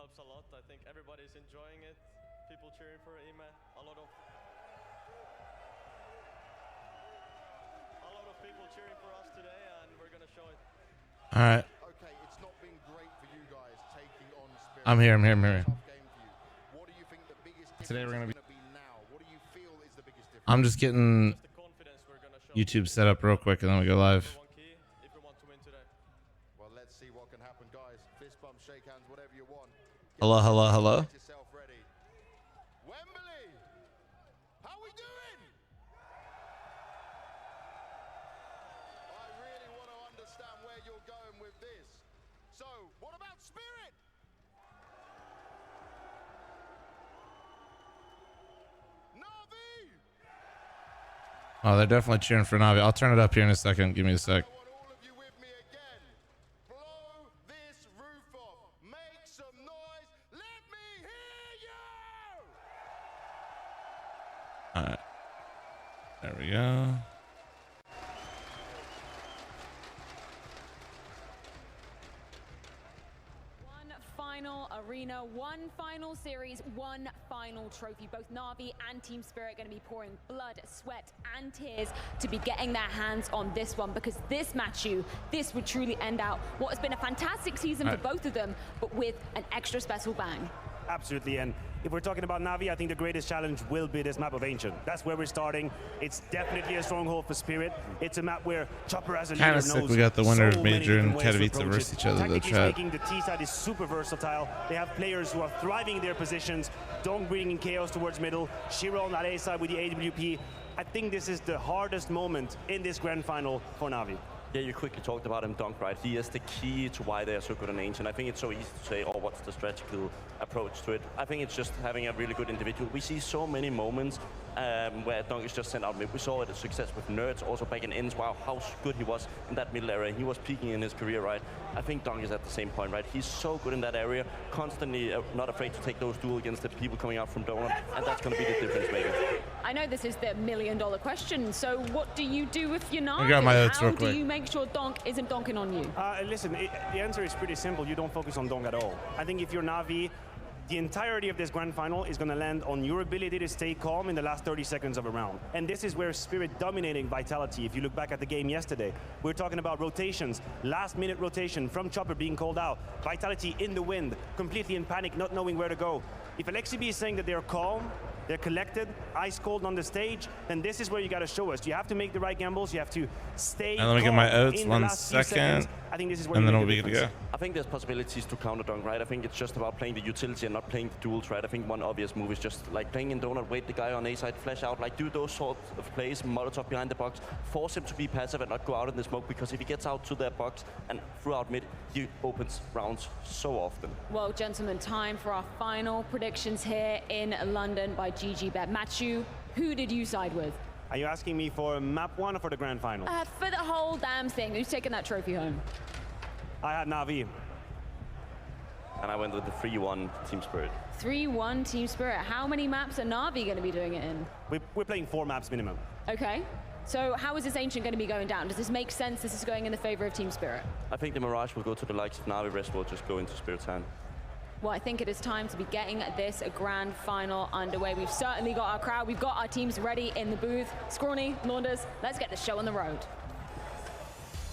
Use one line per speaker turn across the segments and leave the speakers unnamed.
helps a lot. I think everybody's enjoying it. People cheering for Ime. A lot of people cheering for us today, and we're gonna show it.
All right.
Okay, it's not been great for you guys taking on Spirit.
I'm here.
Tough game for you. What do you think the biggest
Today we're gonna be.
now? What do you feel is the biggest difference?
I'm just getting
Just the confidence we're gonna show.
YouTube set up real quick, and then we go live.
One key if we want to win today.
Well, let's see what can happen, guys. Fist bump, shake hands, whatever you want.
Hello, hello, hello.
Get yourself ready. Wembley, how we doing? I really want to understand where you're going with this. So, what about Spirit? Navi!
Oh, they're definitely cheering for Navi. I'll turn it up here in a second. Give me a sec.
I want all of you with me again. Blow this roof off. Make some noise. Let me hear you!
All right. There we go.
One final arena, one final series, one final trophy. Both Na'Vi and Team Spirit going to be pouring blood, sweat, and tears to be getting their hands on this one, because this match, this would truly end out what has been a fantastic season for both of them, but with an extra special bang.
Absolutely, and if we're talking about Na'Vi, I think the greatest challenge will be this map of Ancient. That's where we're starting. It's definitely a stronghold for Spirit. It's a map where Chopper as a leader knows
sick we got the winner
so
of
many
Major and
different ways to
Katowice
approach
versus
it.
each other, though,
Tactically
chat.
speaking, the T side is super versatile. They have players who are thriving in their positions. Dong bringing chaos towards middle. Shiro on that A side with the AWP. I think this is the hardest moment in this grand final for Na'Vi.
Yeah, you quickly talked about him, Dunk, right? He is the key to why they are so good on Ancient. I think it's so easy to say, oh, what's the strategical approach to it? I think it's just having a really good individual. We see so many moments where Dunk is just sent out mid. We saw it a success with Nerds, also back in Ends. Wow, how good he was in that middle area. He was peaking in his career, right? I think Dunk is at the same point, right? He's so good in that area, constantly not afraid to take those duels against the people coming out from Donut, and that's going to be the difference maker.
I know this is the million-dollar question, so what do you do if you're not?
I got my oats
How
real
do
quick.
you make sure Donk isn't donking on you?
Listen, the answer is pretty simple. You don't focus on Dong at all. I think if you're Na'Vi, the entirety of this grand final is going to land on your ability to stay calm in the last 30 seconds of a round. And this is where Spirit dominating Vitality. If you look back at the game yesterday, we're talking about rotations, last minute rotation from Chopper being called out, Vitality in the wind, completely in panic, not knowing where to go. If Alexibi is saying that they're calm, they're collected, ice cold on the stage, then this is where you got to show us. You have to make the right gambles. You have to stay
And let me get
calm
my oats
in the
1
last few
second,
seconds. I think this is where
and
you
then
make
we'll
the
be good to
difference.
go.
I think there's possibilities to counter Dunk, right? I think it's just about playing the utility and not playing the duels, right? I think one obvious move is just like playing in Donut, wait the guy on A side, flash out, like do those sorts of plays, Molotov behind the box, force him to be passive and not go out in the smoke, because if he gets out to their box and throughout mid, he opens rounds so often.
Well, gentlemen, time for our final predictions here in London by GGBet. Matthew, who did you side with?
Are you asking me for map 1 or for the grand final?
For the whole damn thing, who's taking that trophy home?
I had Na'Vi.
And I went with the 3-1 Team Spirit.
3-1 Team Spirit. How many maps are Na'Vi going to be doing it in?
We're playing 4 maps minimum.
Okay. So how is this Ancient going to be going down? Does this make sense? This is going in the favor of Team Spirit.
I think the Mirage will go to the likes of Na'Vi, rest will just go into Spirit's hand.
Well, I think it is time to be getting this grand final underway. We've certainly got our crowd. We've got our teams ready in the booth. Scrawny, Launders, let's get the show on the road.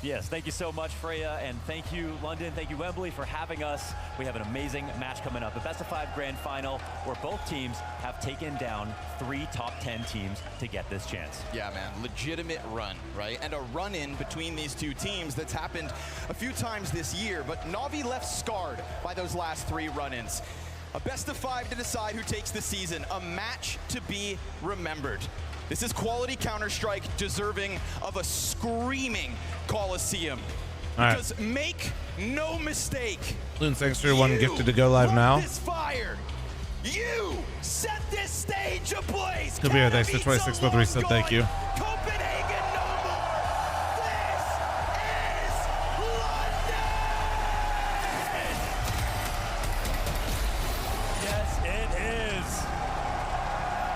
Yes, thank you so much, Freya, and thank you, London. Thank you, Wembley, for having us. We have an amazing match coming up, the best of 5 grand final, where both teams have taken down 3 top 10 teams to get this chance.
Yeah, man, legitimate run, right? And a run-in between these two teams that's happened a few times this year, but Na'Vi left scarred by those last 3 run-ins. A best of 5 to decide who takes the season, a match to be remembered. This is quality Counter-Strike deserving of a screaming Coliseum.
All right.
Because make no mistake,
Loon Sangster, one gifted to go live now.
This fire. You set this stage ablaze.
Could be here. Thanks for 26 month reset. Thank you.
Copenhagen no more. This is London.
Yes, it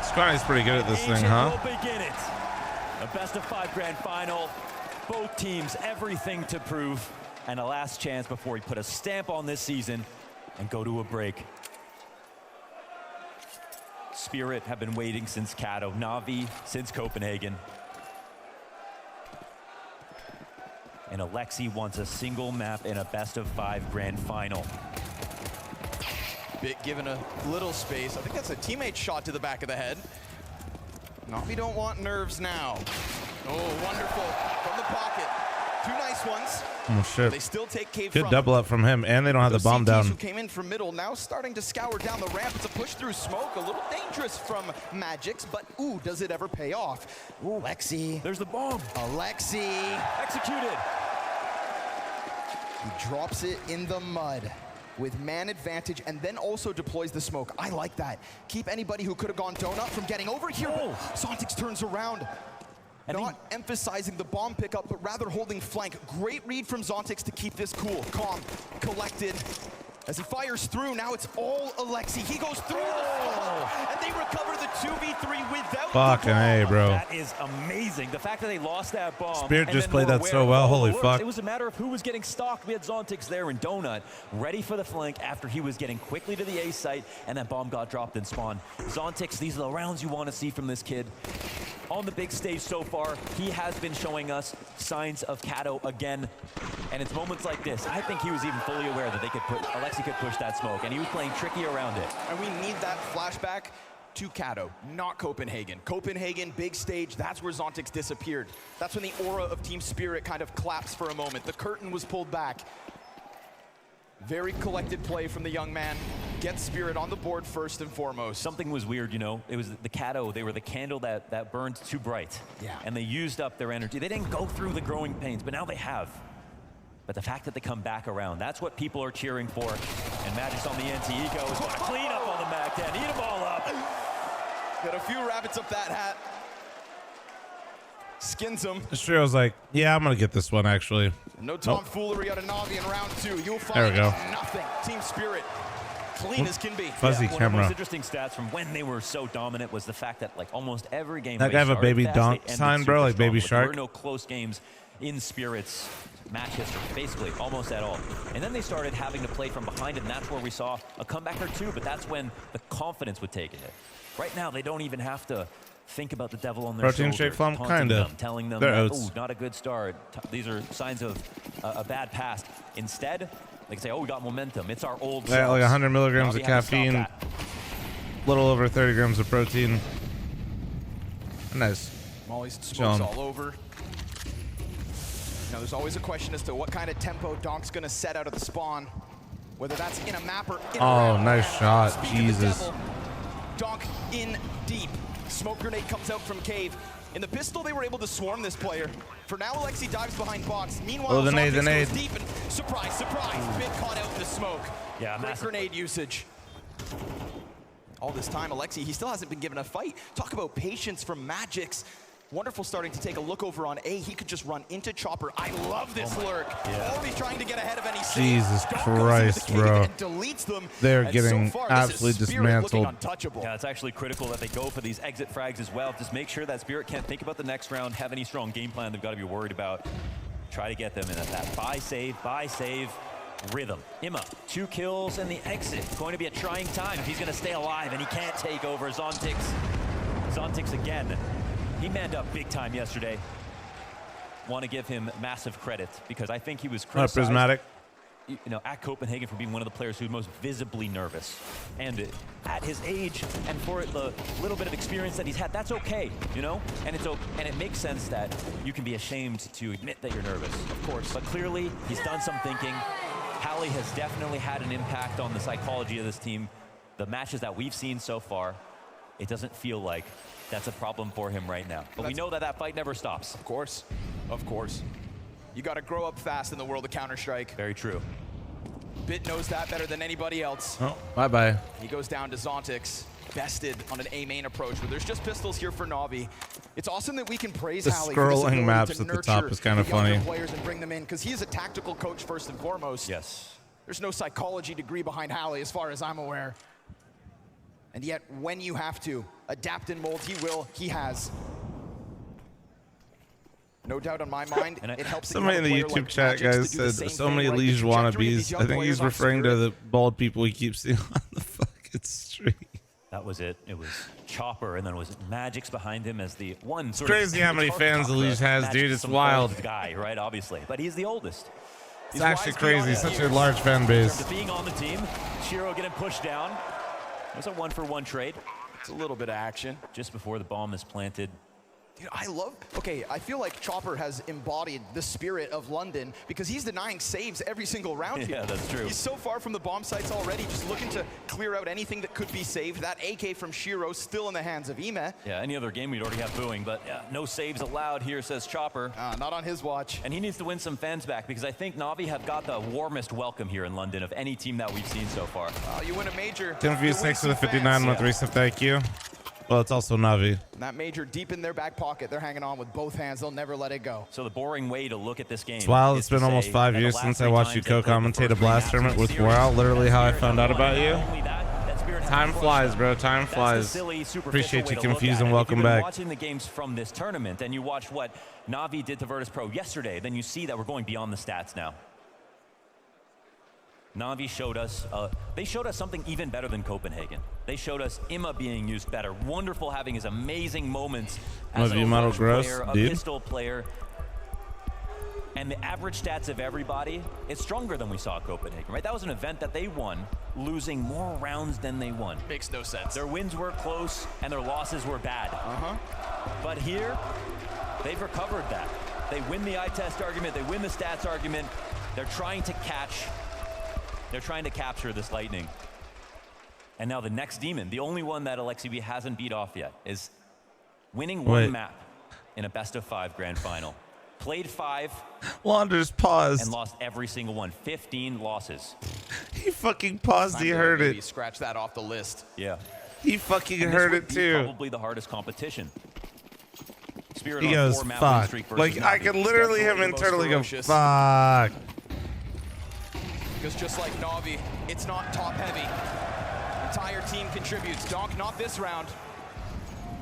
is.
Scrawny's pretty good at this thing,
Ancient
huh?
will begin it. A best of 5 grand final. Both teams everything to prove, and a last chance before we put a stamp on this season and go to a break. Spirit have been waiting since Kato, Na'Vi since Copenhagen. And Alexi wants a single map in a best-of-5 grand final.
Bit given a little space. I think that's a teammate shot to the back of the head. Na'Vi don't want nerves now. Oh, wonderful. From the pocket. 2 nice ones.
Oh shit.
They still take Cave
Good
from
double
him.
up from him, and they don't have the
Those
bomb
CTs
down.
who came in from middle now starting to scour down the ramp. It's a push through smoke, a little dangerous from Magix, but ooh, does it ever pay off? Ooh, Alexi.
There's the bomb.
Alexi.
Executed.
He drops it in the mud with man advantage and then also deploys the smoke. I like that. Keep anybody who could have gone donut from getting over here.
Oh.
Zontix turns around.
And
Not emphasizing the bomb pickup, but rather holding flank. Great read from Zontix to keep this cool, calm, collected. As he fires through, now it's all Alexi. He goes through the smoke, and they recover the 2v3 without
Fucking
the bomb.
A, bro.
That is amazing. The fact that they lost that bomb.
Spirit
and
just
then
played
were
that so
aware of
well.
all the
Holy
lurks.
fuck.
It was a matter of who was getting stalked. We had Zontix there and Donut ready for the flank after he was getting quickly to the A site, and that bomb got dropped in spawn. Zontix, these are the rounds you want to see from this kid. On the big stage so far, he has been showing us signs of Kato again. And it's moments like this. I think he was even fully aware that Alexi could push that smoke, and he was playing tricky around it.
And we need that flashback to Kato, not Copenhagen. Copenhagen, big stage, that's where Zontix disappeared. That's when the aura of Team Spirit kind of collapsed for a moment. The curtain was pulled back. Very collected play from the young man. Gets Spirit on the board first and foremost.
Something was weird, you know. It was the Kato. They were the candle that burned too bright.
Yeah.
And they used up their energy. They didn't go through the growing pains, but now they have. But the fact that they come back around, that's what people are cheering for. And Magix on the anti-eco is going to clean up on the Mac 10. Eat them all up.
Got a few rabbits up that hat. Skins him.
Sure, I was like, yeah, I'm gonna get this one actually.
No tomfoolery out of Na'Vi in round 2. You'll find
There we go.
nothing. Team Spirit, clean as can be.
Fuzzy
One of the
camera.
most interesting stats from when they were so dominant was the fact that like almost every game
That
they
guy have a
started
baby
fast,
donk
they ended
sign, bro,
super
like Baby
strong, but
Shark?
There were no close games in Spirit's match history, basically, almost at all. And then they started having to play from behind, and that's where we saw a comeback or two, but that's when the confidence would take it. Right now, they don't even have to think about the devil on their
Protein
shoulder,
shake flum,
taunting
kinda.
them, telling them
They're
that,
oats.
ooh, not a good start. These are signs of a bad past. Instead, they can say, oh, we got momentum. It's our old
Yeah, like
selves.
100 milligrams
Now
of
we have to stop
caffeine,
that.
little over 30 grams of protein. Nice.
Molly's smokes
Chillin'.
all over. Now, there's always a question as to what kind of tempo Donk's going to set out of the spawn. Whether that's in a map or in a
Oh,
round.
nice shot.
Speak of the
Jesus.
devil. Donk in deep. Smoke grenade comes out from Cave. In the pistol, they were able to swarm this player. For now, Alexi dives behind box. Meanwhile,
Oh, the nade, the
Zontix
nade.
goes deep and surprise, surprise, bit caught out in the smoke.
Yeah,
Great
massive.
grenade usage. All this time, Alexi, he still hasn't been given a fight. Talk about patience from Magix. Wonderful starting to take a look over on A. He could just run into Chopper. I love this lurk.
Yeah.
Already trying to get ahead of any saves.
Jesus
Donk goes into
Christ,
the cave
bro.
and deletes them.
They're
And
getting
so far, this is
absolutely
Spirit looking
dismantled.
untouchable.
Yeah, it's actually critical that they go for these exit frags as well. Just make sure that Spirit can't think about the next round, have any strong game plan they've got to be worried about. Try to get them in that buy save rhythm. Imma, 2 kills and the exit. It's going to be a trying time if he's going to stay alive, and he can't take over Zontix. Zontix again. He manned up big time yesterday. Want to give him massive credit because I think he was criticized.
Prismatic.
You know, at Copenhagen for being one of the players who's most visibly nervous. And at his age and for the little bit of experience that he's had, that's okay, you know? And it makes sense that you can be ashamed to admit that you're nervous, of course. But clearly, he's done some thinking. Hallie has definitely had an impact on the psychology of this team. The matches that we've seen so far, it doesn't feel like that's a problem for him right now. But we know that that fight never stops.
Of course. Of course. You got to grow up fast in the world of Counter-Strike.
Very true.
Bit knows that better than anybody else.
Oh, bye-bye.
He goes down to Zontix, bested on an A main approach, where there's just pistols here for Na'Vi. It's awesome that we can praise
The
Hallie for this
scrolling
ability
maps
to
at the top
nurture
is kinda
the younger
funny.
players and bring them in, because he is a tactical coach first and foremost.
Yes.
There's no psychology degree behind Hallie, as far as I'm aware. And yet, when you have to adapt and mold, he will. He has. No doubt on my mind,
And
it helps. that
Somebody in
you
the
have a player
YouTube
like
chat,
Magic
guys,
to do the
said
same
so
thing,
many
right? The
Liege
trajectory of these
wannabes.
young
I think
players
he's
on
referring to
Spirit.
the bald people he keeps seeing on the fucking street.
That was it. It was Chopper, and then it was Magic's behind him as the one. It's
crazy how many fans the Liege has, dude. It's wild.
Guy, right? Obviously, but he's the oldest.
It's actually crazy. Such a large fan base.
Being on the team, Shiro getting pushed down. It was a 1-for-1 trade.
It's a little bit of action.
Just before the bomb is planted.
Dude, I feel like Chopper has embodied the spirit of London because he's denying saves every single round here.
Yeah, that's true.
He's so far from the bomb sites already, just looking to clear out anything that could be saved. That AK from Shiro still in the hands of Ime.
Yeah, any other game we'd already have booing, but yeah, no saves allowed here, says Chopper.
Not on his watch.
And he needs to win some fans back because I think Na'Vi have got the warmest welcome here in London of any team that we've seen so far.
You win a major.
Timothy
you
6
win
to the
some
59
fans.
month resub. Thank you. Well, it's also Na'Vi.
And that major deep in their back pocket. They're hanging on with both hands. They'll never let it go.
So the boring way to look at this game.
It's wild.
is
It's been
to
almost
say
5
that the
years
last
since I
three
watched you
times they played the
co-commentate a
first
blast
three
tournament
halves
with
of the series,
Worrell. Literally how I
Spirit
found out
won.
about you.
Not only that Spirit had
Time
crushed
flies,
them.
bro. Time
That's the
flies.
silly, superficial
Appreciate
way
you,
to look
Confused,
at
and
it.
welcome
If you've been
back.
watching the games from this tournament and you watch what Na'Vi did to Virtus Pro yesterday, then you see that we're going beyond the stats now. Na'Vi showed us, they showed us something even better than Copenhagen. They showed us Imma being used better. Wonderful having his amazing moments as
Love you,
a
Model
rush
Gross,
player, a
dude.
pistol player. And the average stats of everybody, it's stronger than we saw at Copenhagen, right? That was an event that they won, losing more rounds than they won.
Makes no sense.
Their wins were close and their losses were bad. But here, they've recovered that. They win the eye test argument, they win the stats argument. They're trying to capture this Lightning. And now the next demon, the only one that Alexi B hasn't beat off yet, is winning one map in a best-of-5 grand final. Played 5
Wander's paused.
and lost every single one. 15 losses.
He fucking paused. He
Time to
heard
maybe
it.
Scratch that off the list.
Yeah.
He fucking
And this
heard
would
it
be
too.
Probably the hardest competition. Spirit
He
on
goes,
4-map win
fuck.
streak versus
Like, I
Na'Vi.
could literally him
Definitely the most
internally go,
ferocious.
fuck.
Because just like Na'Vi, it's not top heavy. Entire team contributes. Donk, not this round.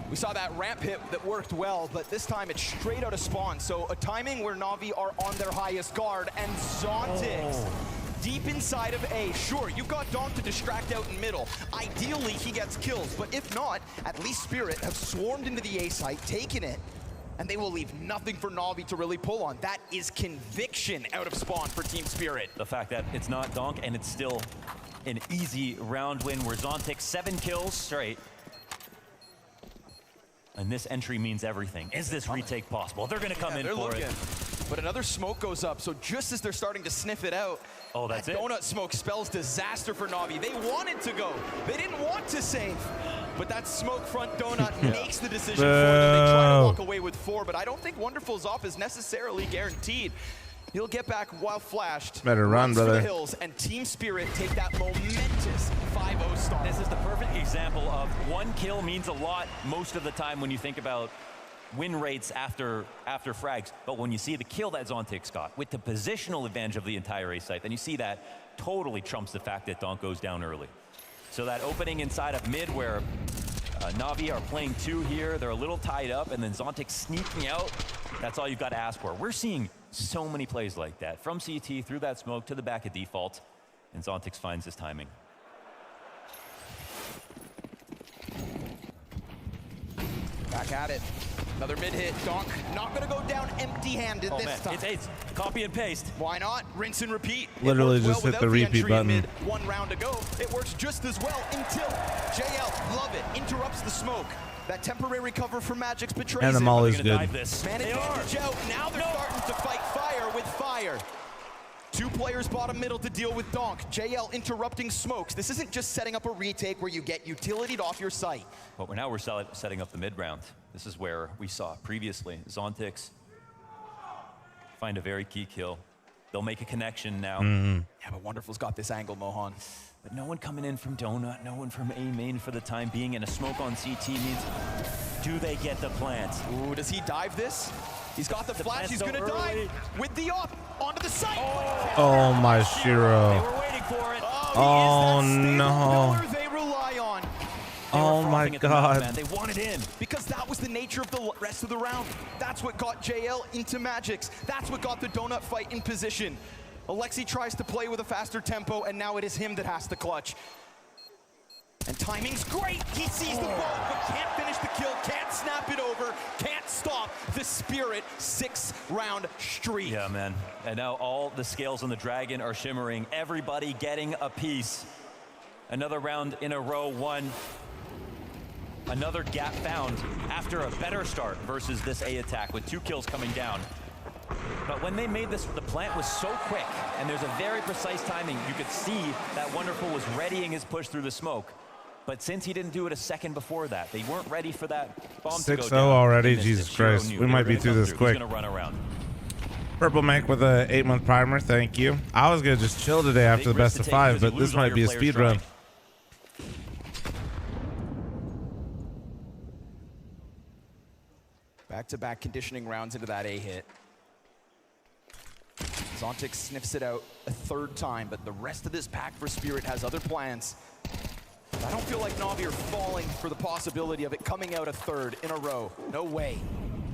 We saw that ramp hit that worked well, but this time it's straight out of spawn. So a timing where Na'Vi are on their highest guard, and Zontix deep inside of A. Sure, you've got Donk to distract out in middle. Ideally, he gets kills, but if not, at least Spirit have swarmed into the A site, taken it, and they will leave nothing for Na'Vi to really pull on. That is conviction out of spawn for Team Spirit.
The fact that it's not Donk and it's still an easy round win where Zontix 7 kills straight. And this entry means everything. Is this retake possible? They're gonna come in
they're
for
looking.
it.
But another smoke goes up, so just as they're starting to sniff it out,
Oh, that's
that
it.
donut smoke spells disaster for Na'Vi. They wanted to go. They didn't want to save. But that smoke front donut makes the decision for them. They try to walk away with 4, but I don't think Wonderful's off is necessarily guaranteed. He'll get back while flashed.
Better run,
runs for
brother.
the hills, and Team Spirit take that momentous 5-0 start.
This is the perfect example of one kill means a lot most of the time when you think about win rates after frags. But when you see the kill that Zontix got with the positional advantage of the entire A site, then you see that totally trumps the fact that Donk goes down early. So that opening inside of mid where Na'Vi are playing 2 here, they're a little tied up, and then Zontix sneaking out, that's all you've got to ask for. We're seeing so many plays like that, from CT through that smoke to the back of default, and Zontix finds his timing.
Back at it. Another mid hit. Donk not going to go down empty-handed
Oh
this
man,
time.
it's copy and paste.
Why not? Rinse and repeat. It
Literally
worked
just hit
without
the repeat
entry in
button.
Mid. 1 round to go. It works just as well until JL, love it, interrupts the smoke. That temporary cover for Magic's betrays
And the
it.
molly is
They're gonna
good.
dive this.
Man
They
advantage
are.
out. Now they're starting to fight fire with fire. 2 players bottom middle to deal with Donk. JL interrupting smokes. This isn't just setting up a retake where you get utilitied off your site.
But now we're setting up the mid round. This is where we saw previously Zontix find a very key kill. They'll make a connection now.
Yeah, but Wonderful's got this angle, Mohan.
But no one coming in from Donut, no one from A main for the time being, and a smoke on CT means, do they get the plant?
Ooh, does he dive this? He's got the flash,
plant's
he's
so
gonna
early.
dive with the op onto the site.
Oh my
They
Shiro.
were waiting for it.
Oh,
he is that stable
no.
pillar they rely on.
Oh my
coughing at the mouth,
God.
man. They want it in.
Because that was the nature of the rest of the round. That's what got JL into Magix. That's what got the donut fight in position. Alexi tries to play with a faster tempo, and now it is him that has to clutch. And timing's great. He sees the ball, but can't finish the kill, can't snap it over, can't stop the Spirit 6-round streak.
Yeah, man. And now all the scales on the dragon are shimmering. Everybody getting a piece. Another round in a row won. Another gap found after a better start versus this A attack with 2 kills coming down. But when they made this, the plant was so quick, and there's a very precise timing. You could see that Wonderful was readying his push through the smoke. But since he didn't do it a second before that, they weren't ready for that bomb to go
6-0
down.
already.
They missed
Jesus
it. Shiro
Christ.
knew
We
they
might
were
be
gonna
through
come
this
He's
quick.
gonna run around.
Purple Mank with a 8-month primer. Thank you. I was going to just chill today after
Big
the
risk
best
to
of
take
5,
because you
but this
lose all
might
your
be a
players
speed run.
trying.
Back-to-back conditioning rounds into that A hit. Zontix sniffs it out a 3rd time, but the rest of this pack for Spirit has other plans. I don't feel like Na'Vi are falling for the possibility of it coming out a 3rd in a row. No way.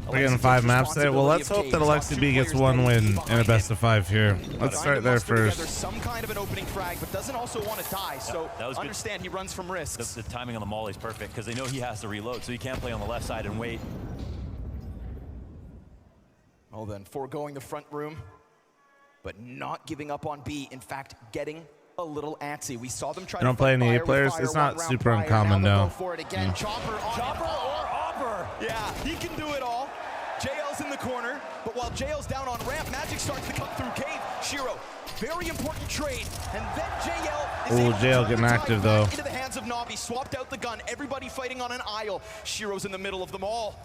We're getting 5 maps today. Well, let's hope that Alexi B gets 1 win in a best of 5 here. Let's start there first.
Some kind of an opening frag, but doesn't also want to die, so
that was good.
understand he runs from risks.
The timing on the molly is perfect because they know he has to reload, so he can't play on the left side and wait.
Well then, foregoing the front room, but not giving up on B. In fact, getting a little antsy. We saw them try
You don't
to
play
fight
any A
fire
players?
with fire
It's not
1 round
super
prior.
uncommon,
Now they'll
no.
go for it again. Chopper on
Chopper or Opper.
Yeah, he can do it all. JL's in the corner, but while JL's down on ramp, Magic starts to come through cave. Shiro, very important trade, and then JL is
Ooh,
able to
JL
turn
getting
the tide
active,
back
though.
into the hands of Na'Vi, swapped out the gun, everybody fighting on an aisle. Shiro's in the middle of them all.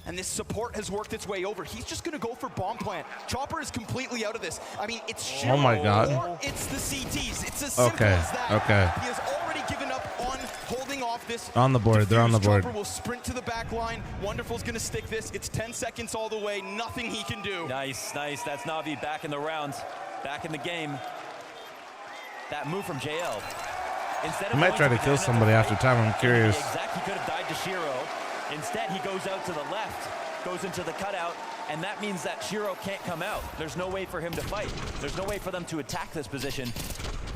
And this support has worked its way over. He's just gonna go for bomb plant. Chopper is completely out of this. I mean, it's Shiro
Oh my God.
or it's the CTs. It's as simple
Okay,
as that.
okay.
He has already given up on holding off this.
On the board, they're on the board.
Chopper will sprint to the back line. Wonderful's gonna stick this. It's 10 seconds all the way. Nothing he can do.
Nice, nice. That's Na'Vi back in the rounds, back in the game. That move from JL. Instead of
He might
going
try to
the
kill
down
somebody
at the
after
right,
time. I'm curious.
Exact, he could have died to Shiro. Instead, he goes out to the left, goes into the cutout, and that means that Shiro can't come out. There's no way for him to fight. There's no way for them to attack this position.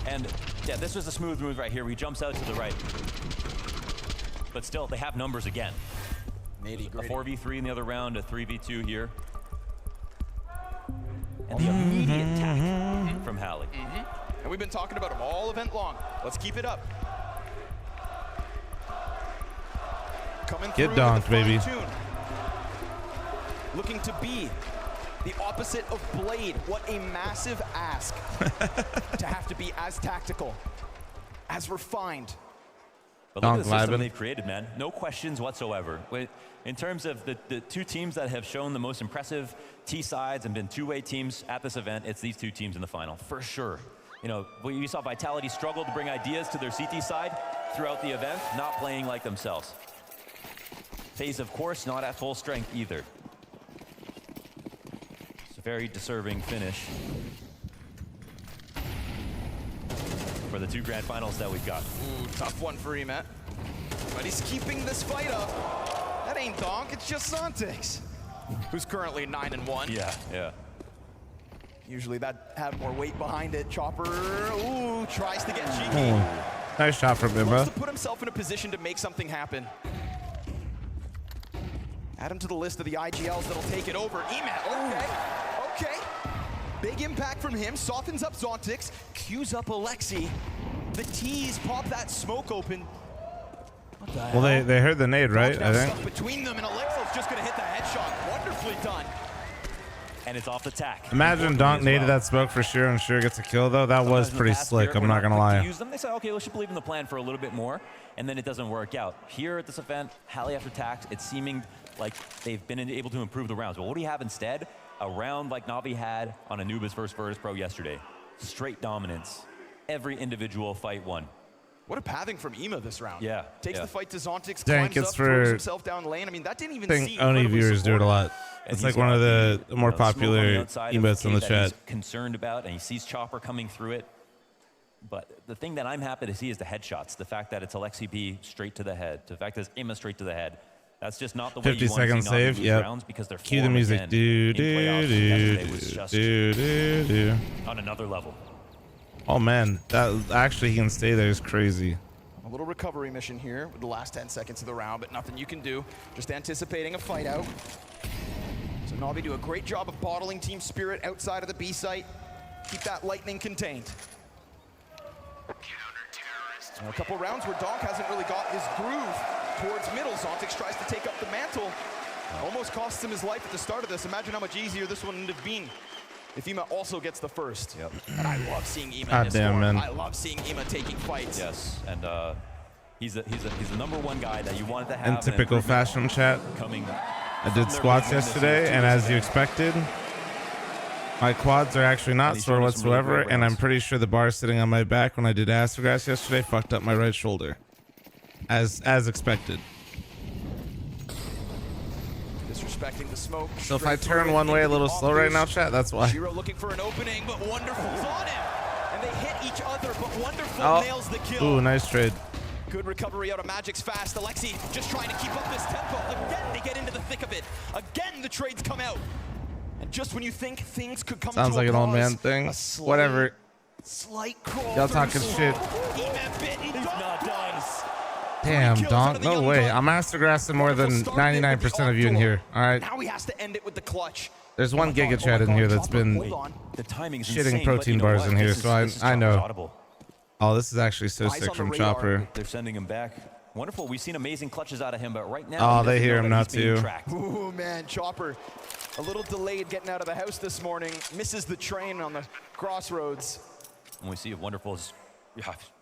And yeah, this was a smooth move right here. He jumps out to the right. But still, they have numbers again. A 4v3 in the other round, a 3v2 here. And the immediate attack from Hallie.
And we've been talking about him all event long. Let's keep it up. Coming
Get
through
donked,
with a
baby.
fine tune. Looking to be the opposite of Blade. What a massive ask to have to be as tactical, as refined.
But look at the
Donk
system
vibing.
they've created, man. No questions whatsoever. In terms of the 2 teams that have shown the most impressive T sides and been 2-way teams at this event, it's these 2 teams in the final, for sure. You know, we saw Vitality struggle to bring ideas to their CT side throughout the event, not playing like themselves. FaZe, of course, not at full strength either. It's a very deserving finish for the 2 grand finals that we've got.
Ooh, tough one for Emet. But he's keeping this fight up. That ain't Donk, it's just Zontix, who's currently 9-1.
Yeah, yeah.
Usually that had more weight behind it. Chopper, ooh, tries to get cheeky.
Ooh. Nice shot from
Wants
Bimba.
to put himself in a position to make something happen. Add him to the list of the IGLs that'll take it over. Emet, okay. Big impact from him, softens up Zontix, cues up Alexi. The T's pop that smoke open. What the
Well,
hell?
they heard the nade, right?
Now
I think.
stuck between them, and Alexo's just gonna hit the headshot. Wonderfully done.
And it's off the tack.
Imagine Donk naded that smoke for sure and sure gets a kill, though. That was
Sometimes in the
pretty
past
slick.
year,
I'm
we're
not going to
quick
lie.
use them. They say, okay, we should believe in the plan for a little bit more, and then it doesn't work out. Here at this event, Hallie after tax, it's seeming like they've been able to improve the rounds. But what do you have instead? A round like Na'Vi had on Anubis versus Virtus Pro yesterday. Straight dominance. Every individual fight won.
What a pathing from Ema this round.
Yeah,
Takes
yeah.
the fight to Zontix,
Dank,
climbs
it's
up, throws
for-
himself down lane. I mean, that didn't even
I
see
think Oni
incredibly
viewers do it a lot.
And
It's
he's
like one
got
of the
the,
more
smoke on the
popular
outside of
emotes in the
cave that
chat.
he's concerned about, and he sees Chopper coming through it. But the thing that I'm happy to see is the headshots. The fact that it's Alexi B straight to the head. The fact that it's Ima straight to the head. That's just not the way
50
you want to
second
see
save.
lose
Yep.
rounds because they're
Cue the music. Do do
on another level.
Oh man, that actually he can stay there is crazy.
A little recovery mission here with the last 10 seconds of the round, but nothing you can do. Just anticipating a fight out. So Na'Vi do a great job of bottling Team Spirit outside of the B site. Keep that lightning contained. A couple rounds where Donk hasn't really got his groove towards middle. Zontix tries to take up the mantle. Almost costs him his life at the start of this. Imagine how much easier this one would have been if Ima also gets the first.
Yep.
And I love seeing Ima
God
in this
damn,
form.
man.
I love seeing Ima taking fights.
Yes, and he's the number one guy that you wanted to have.
In typical fashion, chat,
Coming.
I did squats yesterday, and as you expected, my quads are actually not sore whatsoever, and I'm pretty sure the bar sitting on my back when I did Astragas yesterday fucked up my right shoulder, as expected.
Disrespecting the smoke.
So if I turn one way a little slow right now, chat, that's why.
Shiro looking for an opening, but Wonderful's on him. And they hit each other, but Wonderful nails the kill.
Ooh, nice trade.
Good recovery out of Magic's fast. Alexi just trying to keep up this tempo. Again, they get into the thick of it. Again, the trades come out. And just when you think things could come
Sounds
to
like
a
an old
pause,
man thing.
a slight-
Whatever.
Slight crawl.
Y'all
through
talking
slow.
shit.
Eman bit, he's not done.
Damn,
kills out of
Donk.
the
No
young
way.
gun.
I'm Astragrassing more than 99% of you in here. All right.
Now he has to end it with the clutch.
There's one Giga Chat in here that's been
The timing is
shitting
insane,
protein
but you know
bars
what?
in here,
This is-
so
this is
I know.
Chopper's audible.
Oh, this is actually so
Eyes
sick
on the
from
radar.
Chopper.
They're sending him back. Wonderful. We've seen amazing clutches out of him, but right now
Oh,
he
they
doesn't
hear
know
him
that
now
he's being
too.
tracked.
Ooh, man, Chopper. A little delayed getting out of the house this morning. Misses the train on the crossroads.
And we see if Wonderful's,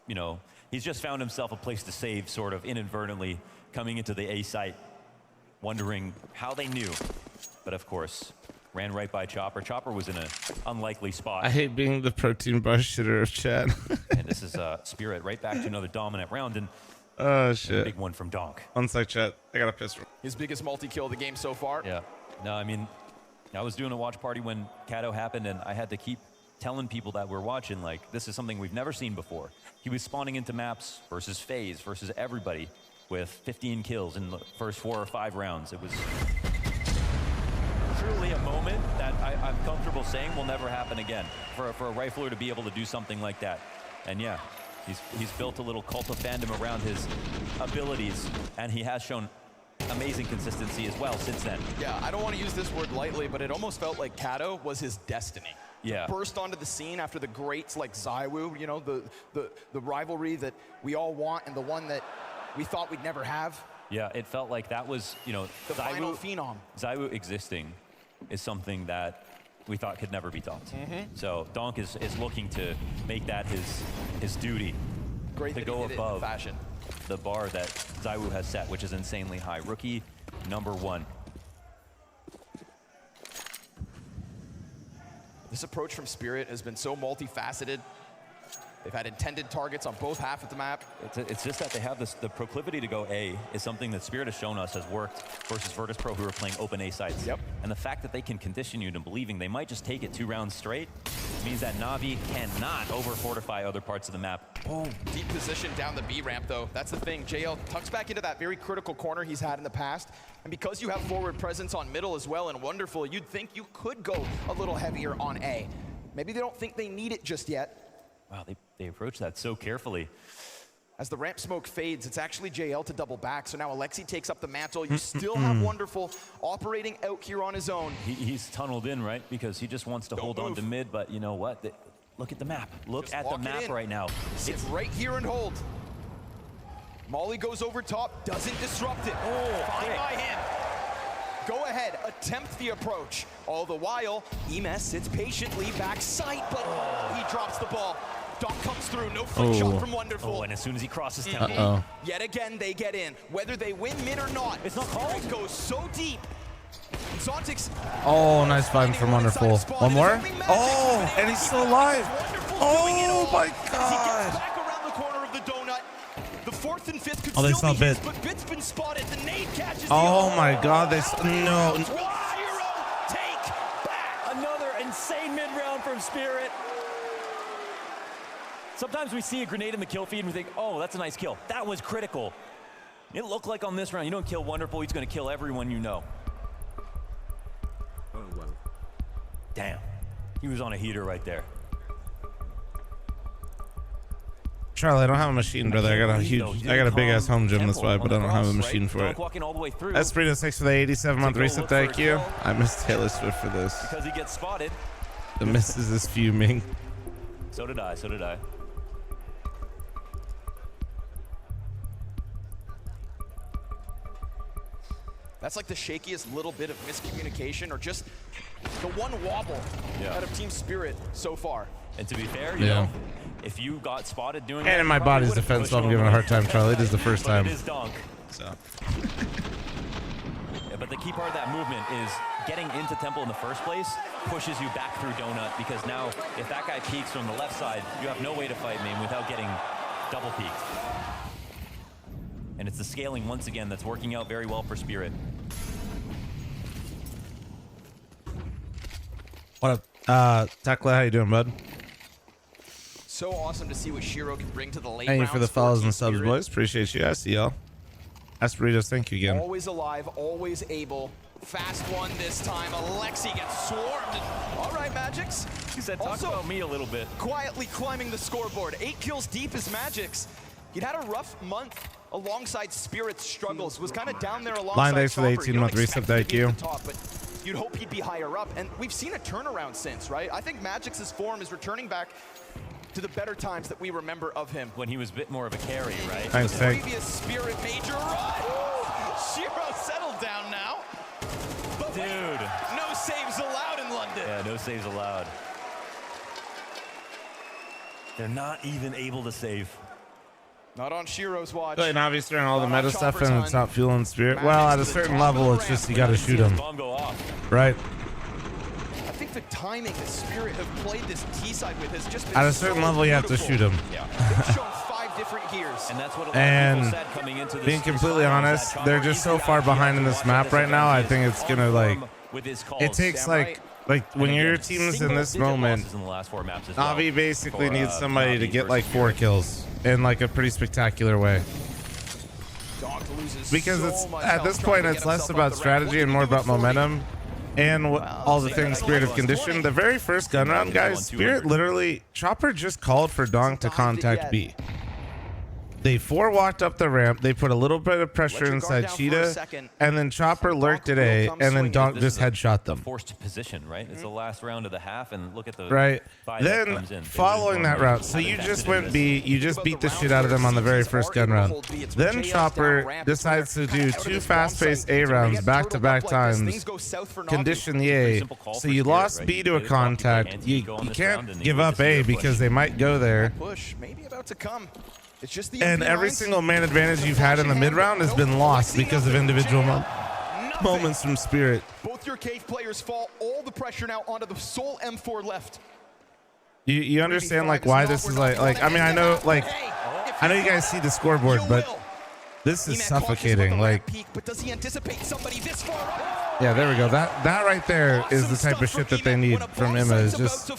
you know, he's just found himself a place to save, sort of inadvertently coming into the A site, wondering how they knew. But of course, ran right by Chopper. Chopper was in an unlikely spot.
I hate being the protein bar shitter of chat.
And this is Spirit right back to another dominant round, and
Oh
a
shit.
big one from Donk.
One sec, chat. I got a piss.
His biggest multi-kill of the game so far.
Yeah. No, I mean, I was doing a watch party when Kato happened, and I had to keep telling people that we're watching, like, this is something we've never seen before. He was spawning into maps versus FaZe versus everybody with 15 kills in the first 4 or 5 rounds. It was truly a moment that I'm comfortable saying will never happen again for a rifler to be able to do something like that. And yeah, he's built a little cult of fandom around his abilities, and he has shown amazing consistency as well since then.
Yeah, I don't want to use this word lightly, but it almost felt like Kato was his destiny.
Yeah.
Burst onto the scene after the greats like ZywOo, you know, the rivalry that we all want and the one that we thought we'd never have.
Yeah, it felt like that was, you know,
The final phenom.
ZywOo existing is something that we thought could never be topped. So Donk is looking to make that his duty.
Great
to
that
go
he did it in
above
fashion.
the bar that ZywOo has set, which is insanely high. Rookie number 1.
This approach from Spirit has been so multifaceted. They've had intended targets on both half of the map.
It's just that they have the proclivity to go A is something that Spirit has shown us has worked versus Virtus Pro, who are playing open A sites.
Yep.
And the fact that they can condition you to believing they might just take it 2 rounds straight means that Na'Vi cannot over-fortify other parts of the map.
Oh, deep position down the B ramp, though. That's the thing. JL tucks back into that very critical corner he's had in the past. And because you have forward presence on middle as well and Wonderful, you'd think you could go a little heavier on A. Maybe they don't think they need it just yet.
Wow, they approach that so carefully.
As the ramp smoke fades, it's actually JL to double back. So now Alexi takes up the mantle. You still have Wonderful operating out here on his own.
He's tunneled in, right? Because he just wants to hold on to mid, but you know what? Look at the map. Look
Just
at the
walk it
map
in.
right now.
Sit right here and hold. Molly goes over top, doesn't disrupt it. Fine
quick.
by him. Go ahead, attempt the approach. All the while, Emes sits patiently back sight, but he drops the ball. Donk comes through, no flick shot from Wonderful.
Oh, and as soon as he crosses temple,
Uh-oh.
Yet again, they get in. Whether they win mid or not,
It's not called.
Spirit goes so deep. Zontix.
Oh, nice find from Wonderful. One more?
Oh,
and he's still alive. Oh my
As he
god.
gets back around the corner of the donut, the 4th and 5th could
Oh, they
still
saw
be his,
Bit.
but Bit's been spotted. The nade catches
Oh
the
my god, they no.
Shiro, take back.
another insane mid-round from Spirit. Sometimes sometimes we see a grenade in the kill feed and we think, oh, that's a nice kill. That was critical. It looked like on this round, you don't kill Wonderful, he's going to kill everyone you know.
Oh, wow.
Damn. He was on a heater right there.
Charlie, I don't have a machine, brother. I got a big ass home gym, that's why, but I don't have a machine for it.
Walking all the way through.
Esprito 6 for the 87-month reset. Thank you. I missed Taylor Swift for this.
Because he gets spotted.
The missus is fuming.
So did I. So did I.
That's like the shakiest little bit of miscommunication or just the one wobble out of Team Spirit so far.
And to be fair, you know, if you got spotted doing
and in my body's defense, so I'm giving a hard time, Charlie. It is the first time.
It is Donk.
So.
Yeah, but the key part of that movement is getting into Temple in the first place pushes you back through Donut, because now if that guy peeks from the left side, you have no way to fight Mame without getting double peeked. And it's the scaling once again that's working out very well for Spirit.
What up, Tekla? How you doing, bud?
So awesome to see what Shiro can bring to the late
Thank you
rounds
for the follows and subs,
Spirit.
boys. Appreciate you. I see y'all. Asperitos, thank you again.
Always alive, always able. Fast one this time. Alexi gets swarmed. All right, Magix.
He said, talk about me a little bit.
Quietly climbing the scoreboard. 8 kills deep is Magix. He'd had a rough month alongside Spirit's struggles. Was kind of down there alongside
Line thanks for the 18-month reset. Thank you.
Top, but you'd hope he'd be higher up. And we've seen a turnaround since, right? I think Magix's form is returning back to the better times that we remember of him.
When he was a bit more of a carry, right?
Thanks,
The
Tank.
previous Spirit major run. Shiro settled down now. But
Dude.
no saves allowed in London.
Yeah, no saves allowed. They're not even able to save.
Not on Shiro's watch.
And obviously on all the
Not
meta
on
stuff,
Chopper's
and it's
hunt.
not fueling Spirit.
Magix
Well, at
to
a
the
certain
top
level,
of
it's
the
just you
ramp.
got to shoot him,
Bomb go off.
right?
I think the timing that Spirit have played this T-side with has just been
At a certain
so
level, you have to
beautiful.
shoot him.
Yeah.
They've shown 5 different gears.
And that's what a lot
And
of people said coming into this.
Being completely
this
honest,
finals,
they're
that
just
Chopper
so far
easily
behind in
actually
this
has to
map
watch
right now. I
this
think it's
on
gonna like.
form with his calls.
It takes
Damn
like when
And
your
again,
team's in
single
this
digit
moment,
losses in the last 4 maps as well
Navi basically
for,
needs somebody to
Navi
get like
versus
4
Spirit.
kills in like a pretty spectacular way.
Donk loses
Because
so
it's
much
at
health
this
trying
point
to
it's
get
less
himself
about
up the ramp.
strategy
What
and
can
more
he do
about
with 40?
momentum and all the
see,
things
that's
Spirit have
like
conditioned.
20.
The very first gun round, guys, Spirit literally Chopper just called for Donk to contact B. They 4-walked up the ramp. They put a little bit of pressure
Let your guard
inside
down for a
Cheetah,
second.
and then Chopper lurked at
will
A,
come
and then
swinging.
Donk
This
just
is a
headshot them.
Forced position, right? It's the last round of the half, and look at the
Right.
five that
Then
comes in.
following that route, so you just went B, you just beat the shit out of them on the very first gun round. Then Chopper decides to do 2 fast-paced A rounds back-to-back times, condition the A. So you lost B to a contact. You can't give up A because they might go there.
Push maybe about to come. It's just the
And every
MP9s.
single man advantage you've had in the mid-round has been lost because of individual moments from Spirit.
Both your cave players fall. All the pressure now onto the sole M4 left.
You understand like why this is like I mean I know like I know you guys see the scoreboard, but this is suffocating. Like
But does he anticipate somebody this far up?
yeah, there we go. That right there is the type of shit that they need from Emma, is just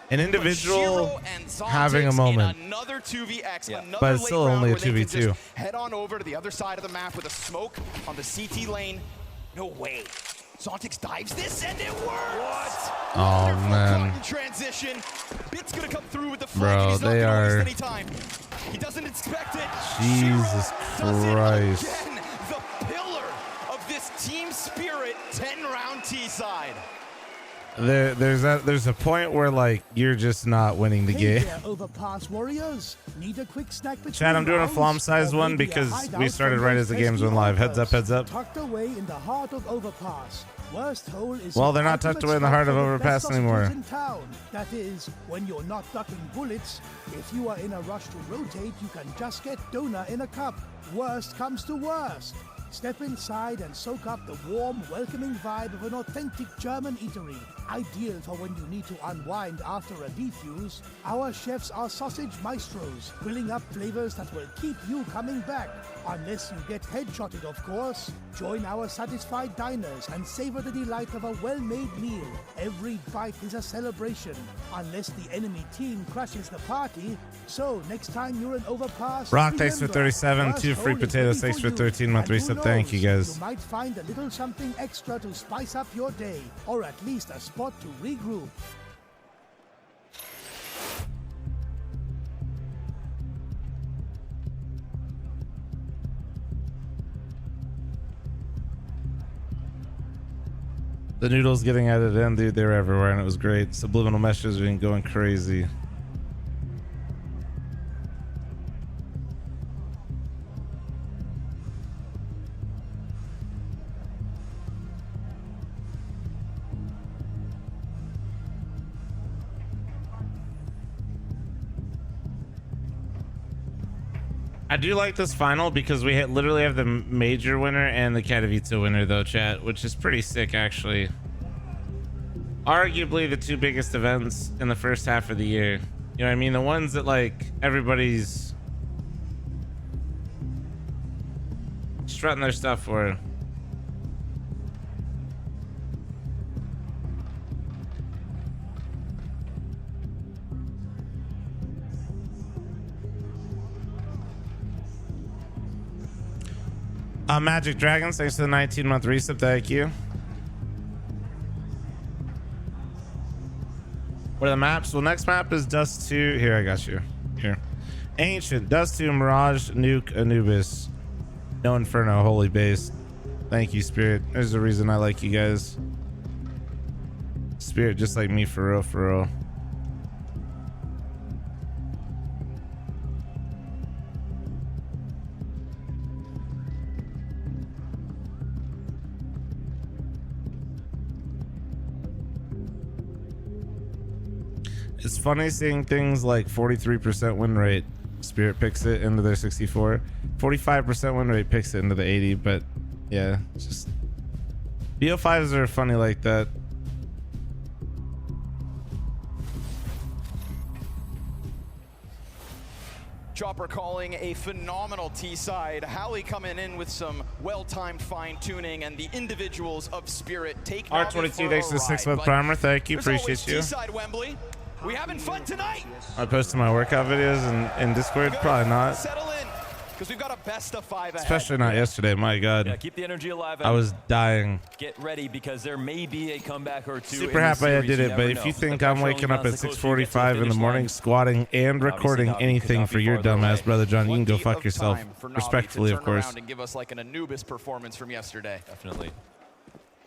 an individual having a moment.
Another 2vx, another
But it's
late
still
round
only a
where they can
2v2.
just head on over to the other side of the map with a smoke on the CT lane. No way. Zontix dives this and it works.
Oh
Wonderful
man.
cotton transition. Bit's gonna come through with the
Bro,
flank and he's not
they
gonna
are-
waste any time. He doesn't expect it.
Jesus
Shiro does it
Christ.
again. The pillar of this Team Spirit 10-round T-side.
There's a point where like you're just not winning the
Hey
game.
there, Overpass warriors. Need a quick snack between
Chad, I'm doing a
rounds?
flom size
Or
one
maybe a
because
hideout
we started
from
right
those
as the games
pesky
went live. Heads up,
hoppers.
heads up.
Tucked away in the heart of Overpass. Worst hole is
Well,
the
they're not tucked
ultimate
away in the
spot
heart of
for the
Overpass
best
anymore.
sausages in town. That is, when you're not ducking bullets. If you are in a rush to rotate, you can just get donut in a cup. Worst comes to worst. Step inside and soak up the warm, welcoming vibe of an authentic German eatery. Ideal for when you need to unwind after a defuse. Our chefs are sausage maestros, grilling up flavors that will keep you coming back. Unless you get headshotted, of course. Join our satisfied diners and savor the delight of a well-made meal. Every bite is a celebration, unless the enemy team crashes the party. So, next time you're in Overpass,
Rock, thanks for
remember,
37.
first
2 free
hole is
potatoes.
ready
Thanks for
you.
13 month
And who
resub. Thank you,
knows,
guys.
You might find a little something extra to spice up your day, or at least a spot to regroup.
The noodles getting added in, dude, they were everywhere and it was great. Subliminal messages been going crazy. I do like this final because we literally have the major winner and the Katowice winner though, chat, which is pretty sick actually. Arguably the two biggest events in the first half of the year. You know what I mean? The ones that like everybody's strutting their stuff for. Magic Dragons, thanks to the 19-month resub. Thank you. What are the maps? Well, next map is Dust 2. Here, I got you. Here. Ancient, Dust 2, Mirage, Nuke, Anubis. No Inferno, Holy Base. Thank you, Spirit. There's a reason I like you guys. Spirit, just like me, for real, for real. It's funny seeing things like 43% win rate. Spirit picks it into their 64. 45% win rate picks it into the 80. But yeah, it's just BO5s are funny like that.
Chopper calling a phenomenal T-side. Hallie coming in with some well-timed fine-tuning, and the individuals of Spirit take
R22, thanks to the 6-month primer. Thank you, appreciate you.
T-side Wembley. We having fun tonight.
I posted my workout videos in Discord. Probably not.
Settle in, because we've got a best of 5 ahead.
Especially not yesterday. My God.
Yeah, keep the energy alive.
I was dying.
Get ready because there may be a comeback or two.
Super happy I did it, but if you think I'm waking up at 6:45 in the morning, squatting and recording anything for your dumbass brother John, you can go fuck yourself. Respectfully, of course.
And give us like an Anubis performance from yesterday.
Definitely.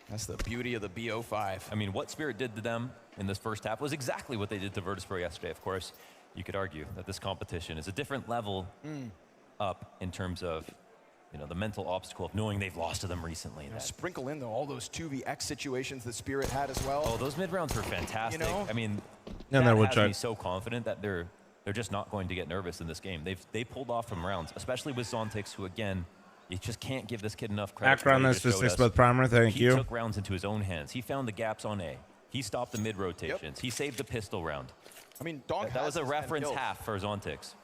That's the beauty of the BO5.
I mean, what Spirit did to them in this first half was exactly what they did to Virtus Pro yesterday. Of course, you could argue that this competition is a different level up in terms of, you know, the mental obstacle of knowing they've lost to them recently.
Sprinkle in, though, all those 2vX situations that Spirit had as well.
Oh, those mid-rounds were fantastic.
You know?
I mean,
And
that
that
has
would
me so confident that they're just not going to get nervous in this game. They pulled off from rounds, especially with Zontix, who, again, you just can't give this kid enough credit.
Background this for 6-month primer. Thank you.
He took rounds into his own hands. He found the gaps on A. He stopped the mid rotations.
Yep.
He saved the pistol round.
I mean, Donk
That was a
has his 10
reference
kills,
half for Zontix.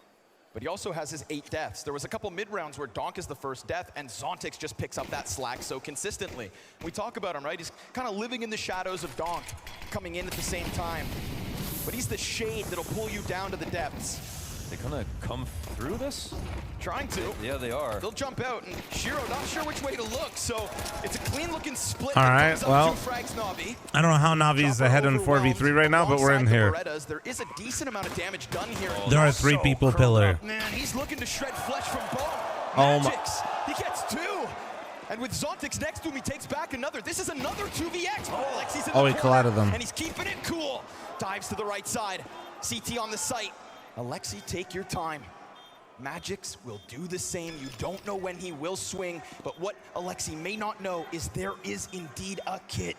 but he also has his 8 deaths. There was a couple mid-rounds where Donk is the first death, and Zontix just picks up that slack so consistently. We talk about him, right? He's kind of living in the shadows of Donk, coming in at the same time. But he's the shade that'll pull you down to the depths.
They're gonna come through this?
Trying to.
Yeah, they are.
They'll jump out, and Shiro not sure which way to look, so it's a clean-looking split.
All
that
right,
comes up
well,
to Frags Na'Vi.
I don't know how Navi's
Chopper
ahead in
overwhelmed
4v3 right now, but we're in
alongside the
here.
Berettas. There is a decent amount of damage done here.
There are 3 people pillar.
Man, he's looking to shred flesh from bone.
Oh my-
Magix, he gets 2. And with Zontix next to him, he takes back another. This is another 2vX. Alexi's in
Oh,
the
he
corner,
collided them.
and he's keeping it cool. Dives to the right side. CT on the site. Alexi, take your time. Magix will do the same. You don't know when he will swing, but what Alexi may not know is there is indeed a kit.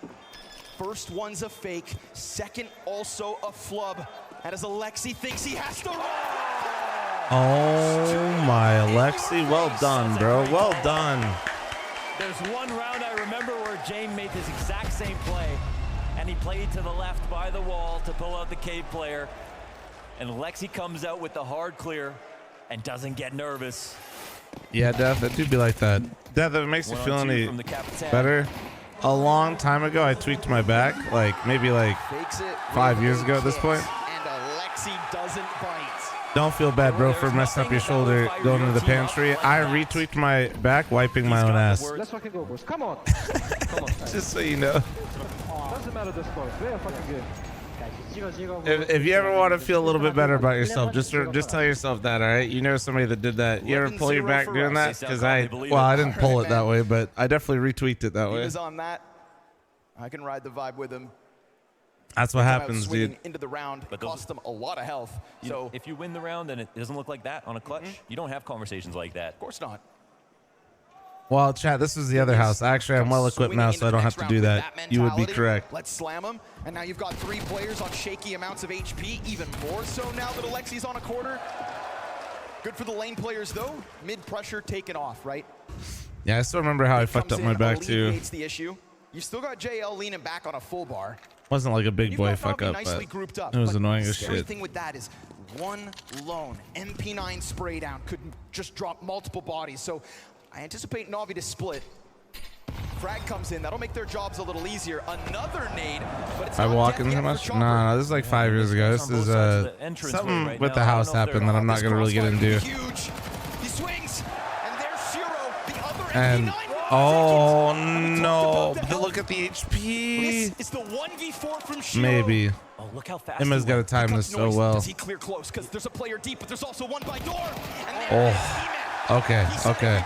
First one's a fake, second also a flub. And as Alexi thinks he has to run.
Oh my Alexi, well done, bro. Well done.
There's one round I remember where Jane made this exact same play, and he played to the left by the wall to pull out the cave player, and Lexi comes out with the hard clear and doesn't get nervous.
Yeah, Dev, that do be like that. Dev, if it makes you feel any better, a long time ago I tweaked my back, like maybe like 5 years ago at this point.
And Alexi doesn't bite.
Don't feel bad, bro, for messing up your shoulder going into the pantry. I retweaked my back, wiping my own ass.
Let's fucking go, boys. Come on.
Just so you know.
Doesn't matter the score. We are fucking good.
If you ever want to feel a little bit better about yourself, just tell yourself that, all right? You know somebody that did that. You ever pull your back doing that? Because I didn't pull it that way, but I definitely retweaked it that
He
way.
was on that. I can ride the vibe with him.
That's what happens,
swinging
dude.
Into the round,
But
it cost him a lot of health. So
if you win the round and it doesn't look like that on a clutch, you don't have conversations like that.
of course not.
Well, chat, this is the other house. Actually, I'm well equipped now, so I don't have to do that. You would be correct.
Let's slam him. And now you've got 3 players on shaky amounts of HP, even more so now that Alexi's on a quarter. Good for the lane players, though. Mid pressure taken off, right?
Yeah, I still remember how I fucked up my back, too.
Alleviates the issue. You still got JL leaning back on a full bar.
Wasn't like a big
You've
boy
got
fuck
Navi
up,
nicely
but
grouped up,
it was
but
annoying as
the scary
shit.
thing with that is one lone MP9 spray down could just drop multiple bodies. So I anticipate Navi to split. Frag comes in, that'll make their jobs a little easier. Another nade, but it's
I
not
walk
death
in
yet
too
for
much?
Chopper.
No, this is like 5 years ago. This is something with the house happened that I'm not gonna really get into.
Huge. He swings, and there's Shiro, the other
And
MP9.
oh no, but look at the HP.
This is the 1v4 from Shiro.
Maybe.
Oh, look how fast
Emma's got to time this so well.
Does he clear close? Because there's a player deep, but there's also one by door. And
Oh, okay, okay.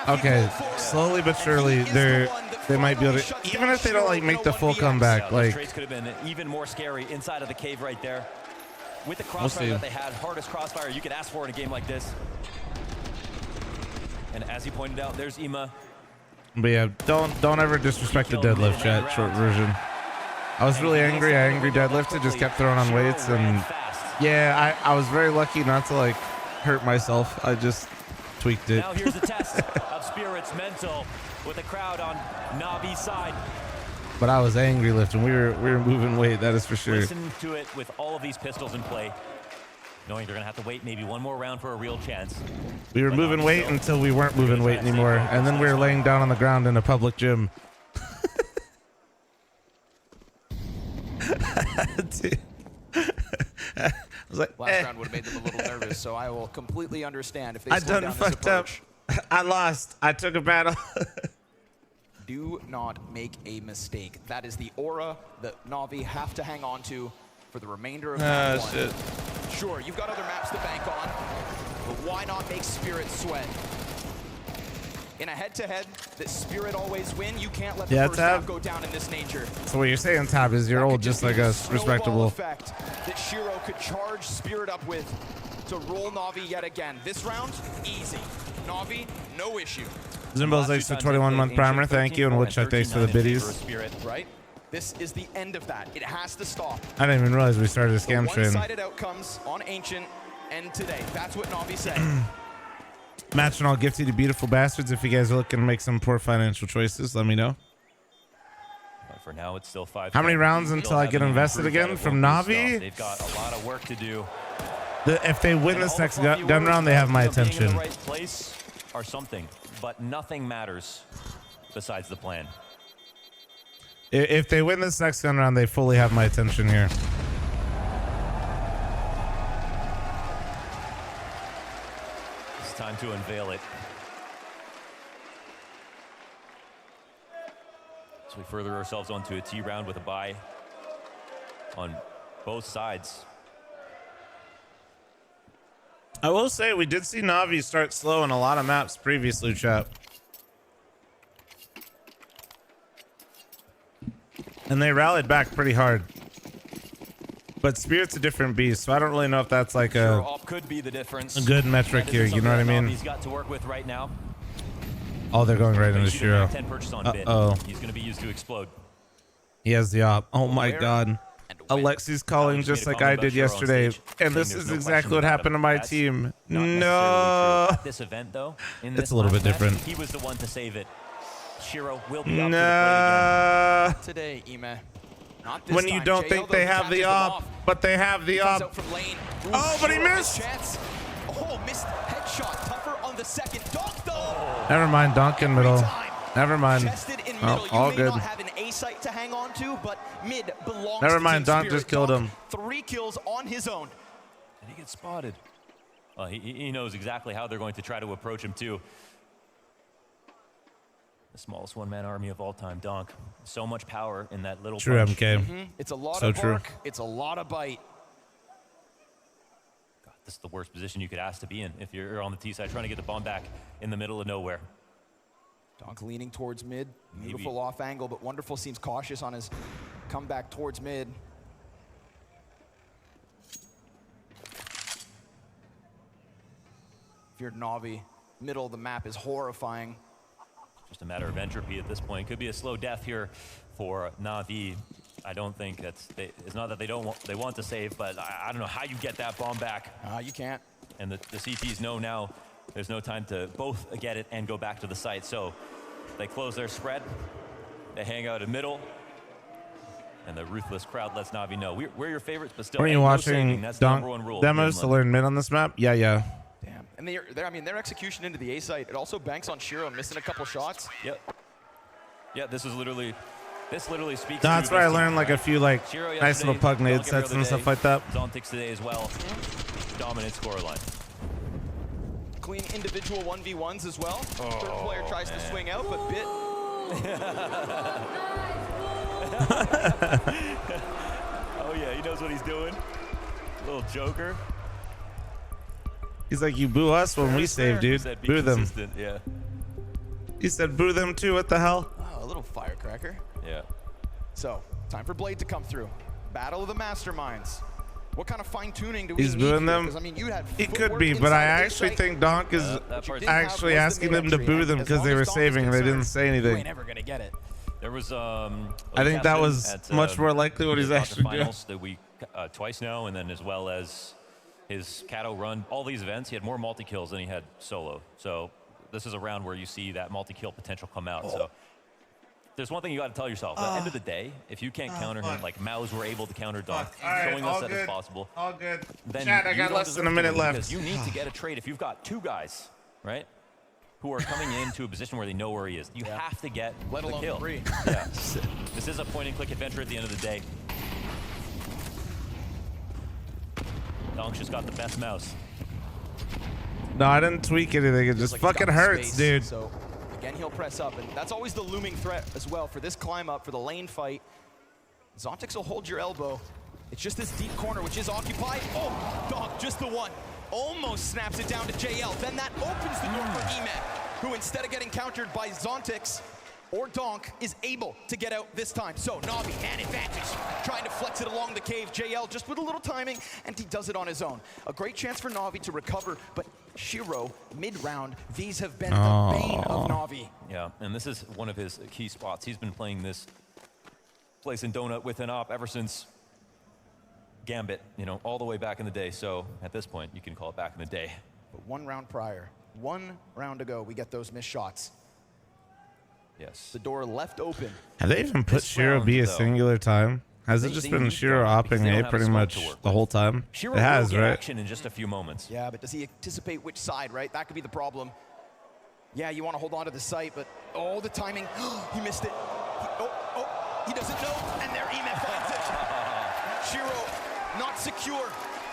Okay, slowly but surely, they might be able to, even if they don't like make the full comeback, like,
trades could have been even more scary inside of the cave right there. With the
see.
crossfire that they had, hardest crossfire you could ask for in a game like this. And as he pointed out, there's Ima.
but yeah, don't ever disrespect the deadlift, chat. Short version. I was really angry. I angry deadlifted, just kept throwing on weights, and yeah, I was very lucky not to like hurt myself. I just tweaked it.
Now here's the test of Spirit's mental with the crowd on Navi's side.
But I was angry lifting. We were moving weight, that is for sure.
Listen to it with all of these pistols in play, knowing they're gonna have to wait maybe one more round for a real chance.
We were moving weight until we weren't moving weight anymore, and then we were laying down on the ground in a public gym. Dude. I was like,
Last round would have made them a little nervous, so I will completely understand if they
I
slow
done
down this
fucked up.
approach.
I lost. I took a battle.
Do not make a mistake. That is the aura that Navi have to hang on to for the remainder of round one.
Shit.
Sure, you've got other maps to bank on, but why not make Spirit sweat? In a head-to-head that Spirit always win, you can't let the
Yeah,
first
Tab.
round go down in this nature.
So what you're saying, Tab, is you're
That
old
could
just
be
like
the
us,
snowball
respectable.
effect that Shiro could charge Spirit up with to roll Navi yet again. This round, easy. Navi, no issue.
Zimbo's thanks for 21-month primer. Thank you. And Woodchuck, thanks for the biddies.
Right? This is the end of that. It has to stop.
I didn't even realize we started a scam train.
One-sided outcomes on Ancient and today. That's what Navi said.
Matching all gifted to beautiful bastards. If you guys are looking to make some poor financial choices, let me know.
But for now, it's still 5.
How many rounds until I get invested again from Navi?
They've got a lot of work to do.
If they win this next gun
Words
round, they have my
about being in
attention.
the right place are something, but nothing matters besides the plan.
If they win this next gun round, they fully have my attention here.
It's time to unveil it. So we further ourselves onto a T round with a bye on both sides.
I will say we did see Navi start slow in a lot of maps previously, chat. And they rallied back pretty hard. But Spirit's a different beast, so I don't really know if that's like
Sure, op could be the difference.
a good metric here, you know what I mean?
He's got to work with right now.
Oh, they're going right into Shiro.
10 purchase on bid.
Uh-oh.
He's going to be used to explode.
He has the op. Oh my god.
And
Alexi's calling
just
just
made a
like I
comment
did
about Shiro on
yesterday,
stage,
and
saying
this
there's
is
no
exactly
question
what
about
happened to
him.
my
That's
team.
not necessarily
No.
true. At this event, though, in
It's
this
a little
last
bit
match,
different.
he was the one to save it. Shiro will be up to the plate again.
No.
Today, Ime. Not this
When you
time.
don't
JL,
think
though,
they have
catches
the
them
op,
off.
but they have the
Comes
op.
out from lane. Ooh,
Oh, but he
Shiro,
missed.
Chance. Oh, missed headshot. Tougher on the second. Dunk, though.
Never mind, Duncan middle. Never mind.
Chested in
Oh,
middle.
all
you may
good.
not have an A site to hang on to, but mid belongs
Never
to
mind,
Team
Donk
Spirit.
just killed
Donk,
him.
3 kills on his own.
Did he get spotted? Well, he knows exactly how they're going to try to approach him, too. The smallest one-man army of all time, Donk. So much power in that little
True,
punch.
MK.
It's a lot
So
of
true.
bark. It's a lot of bite.
God, this is the worst position you could ask to be in if you're on the T side trying to get the bomb back in the middle of nowhere.
Donk leaning towards mid. Beautiful off angle, but Wonderful seems cautious on his comeback towards mid. If you're Na'Vi, middle of the map is horrifying.
Just a matter of entropy at this point. Could be a slow death here for Na'Vi. I don't think it's not that they want to save, but I don't know how you get that bomb back.
You can't.
And the CTs know now there's no time to both get it and go back to the site. So they close their spread. They hang out in middle. And the ruthless crowd lets Na'Vi know we're your favorites, but still.
Weren't you
no saving.
watching
That's the number one
Donk
rule.
demos to learn mid on this map? Yeah.
Damn. And I mean, their execution into the A site, it also banks on Shiro missing a couple shots.
Yep. Yeah, this literally speaks
No, that's
to
where I
this
learned
team.
like a few like
Shiro
nice little
yesterday,
pug nade
Donk every
sets
other
and stuff
day,
like that.
Zontix today as well. Dominant scoreline.
Clean individual 1v1s as well. Third player tries to swing out, but Bit.
Oh yeah, he knows what he's doing. Little joker.
He's like, you boo us when we save, dude.
Said be
Boo them.
consistent, yeah.
He said boo them too. What the hell?
Oh, a little firecracker.
Yeah.
So, time for Blade to come through. Battle of the Masterminds. What kind of fine-tuning do we
He's
need
booing
here?
them.
'Cause, I mean, you had
It could
footwork
be, but
inside
I
of the
actually
site.
think Donk is
that part's
What you didn't
actually
have was
asking
the
them to
mid-entry,
boo
and
them
as
because
long
they
as
were
Donk is
saving and they didn't
concerned,
say
You
anything.
ain't ever gonna get it.
There was
I think that was much more likely what he's actually doing.
finals that we twice now, and then as well as his Kato run. All these events, he had more multi-kills than he had solo. So this is a round where you see that multi-kill potential come out. So there's one thing you got to tell yourself. At the end of the day, if you can't counter him like Maus were able to counter Donk, showing us that it's possible,
All good.
then
Chat, I
you
got
don't
less
deserve
than a
to
minute
win
left.
because you need to get a trade. If you've got two guys, right, who are coming into a position where they know where he is, you have to get
Let
the
alone
kill.
3.
Yeah. This is a point-and-click adventure at the end of the day. Donk's just got the best mouse.
No, I didn't tweak anything. It just
Like he's
fucking
got the
hurts,
space.
dude.
So again, he'll press up, and that's always the looming threat as well for this climb up, for the lane fight. Zontix will hold your elbow. It's just this deep corner, which is occupied. Oh, Donk, just the one. Almost snaps it down to JL. Then that opens the door for Ime, who instead of getting countered by Zontix or Donk, is able to get out this time. So Na'Vi, man advantage, trying to flex it along the cave. JL just with a little timing, and he does it on his own. A great chance for Na'Vi to recover, but Shiro, mid-round, these have been the bane of Na'Vi.
Yeah, and this is one of his key spots. He's been playing this place in Donut with an op ever since Gambit, you know, all the way back in the day. So at this point, you can call it back in the day.
But 1 round prior, 1 round ago, we get those missed shots.
Yes.
The door left open.
Have they even put
This
Shiro
round,
B a
though,
singular time? Has it
they
just been
need
Shiro
Donk because
opping
they don't
A
have
pretty
a smoke
much
to work
the whole time?
Shiro
It has,
will get
right?
action in just a few moments.
Yeah, but does he anticipate which side, right? That could be the problem. Yeah, you want to hold on to the site, but oh, the timing. He missed it. He doesn't know, and there Ime finds it. Shiro, not secure,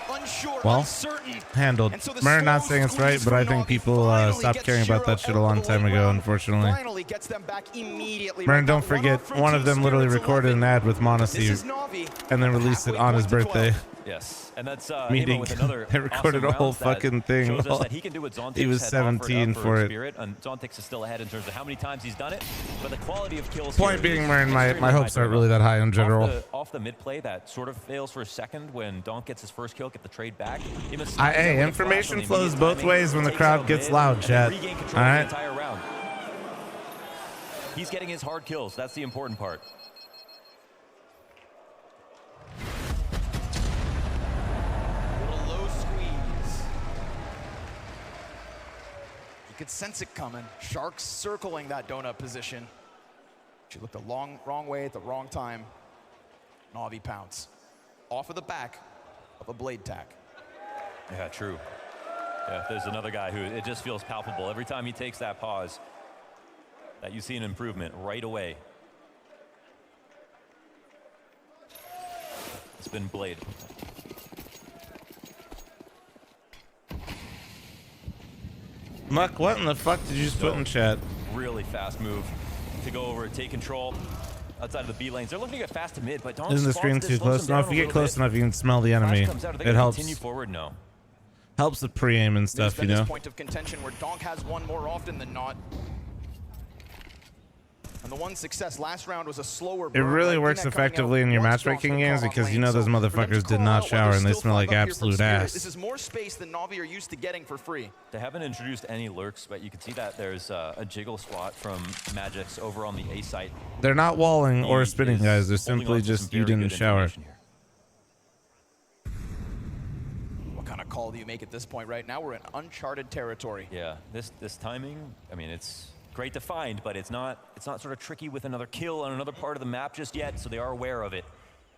unsure,
Well,
uncertain.
handled.
And so the
Murray not
slow
saying it's right,
squeeze
but I
from
think
Na'Vi
people
finally
stopped
gets
caring about
Shiro
that shit a
out
long
of the
time
late
ago,
round.
unfortunately.
Finally gets them back immediately.
Murray,
Right,
don't
that one
forget,
off from
one of
Team
them literally
Spirit's
recorded
11.
an ad with
This
Monacy
is Na'Vi.
and then released it
Halfway
on his
point to 12.
birthday.
Yes, and that's
Meaning,
with another
they recorded a
awesome
whole
round that
fucking thing
shows us
while
that he can do what Zontix
he was
had
17
offered up
for it.
Spirit, and Zontix is still ahead in terms of how many times he's done it, but the quality of kills.
Point
here
being,
is
Murray, my
extremely
hopes
high
aren't really that high in general.
Off the mid play, that sort of fails for a second when Donk gets his first kill, get the trade back.
Hey, information flows both ways when the crowd gets loud, chat. All right.
Entire round. He's getting his hard kills. That's the important part.
could sense it coming. Sharks circling that donut position. She looked the wrong way at the wrong time. Na'Vi pounce. Off of the back of a blade tack.
Yeah, true. Yeah, there's another guy who it just feels palpable. Every time he takes that pause, that you see an improvement right away. It's been Blade.
Muck, what in the fuck did you just put in chat?
Really fast move to go over, take control outside of the B lanes. They're looking to get fast to mid, but don't.
Isn't the screen too close enough? If you get close enough, you can smell the enemy. It helps.
Continue forward, no.
Helps with pre-aim and stuff, you know.
This point of contention where Donk has won more often than not. And the one success last round was a slower burn.
It really works effectively in your matchmaking games because you know those motherfuckers did not shower and they smell like absolute ass.
This is more space than Na'Vi are used to getting for free.
They haven't introduced any lurks, but you can see that there's a jiggle swat from Magix over on the A site.
They're not walling or spinning, guys. They're simply just you didn't shower.
What kind of call do you make at this point? Right now we're in uncharted territory.
Yeah, this timing, I mean, it's great to find, but it's not sort of tricky with another kill on another part of the map just yet, so they are aware of it.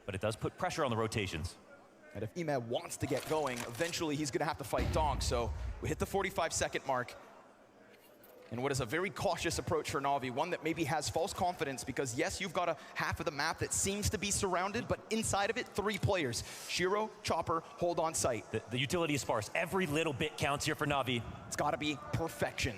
But it does put pressure on the rotations.
And if Emad wants to get going, eventually he's going to have to fight Donk. So we hit the 45-second mark. And what is a very cautious approach for Na'Vi, one that maybe has false confidence because, yes, you've got a half of the map that seems to be surrounded, but inside of it, 3 players. Shiro, Chopper, hold on site.
The utility is sparse. Every little bit counts here for Na'Vi.
It's got to be perfection.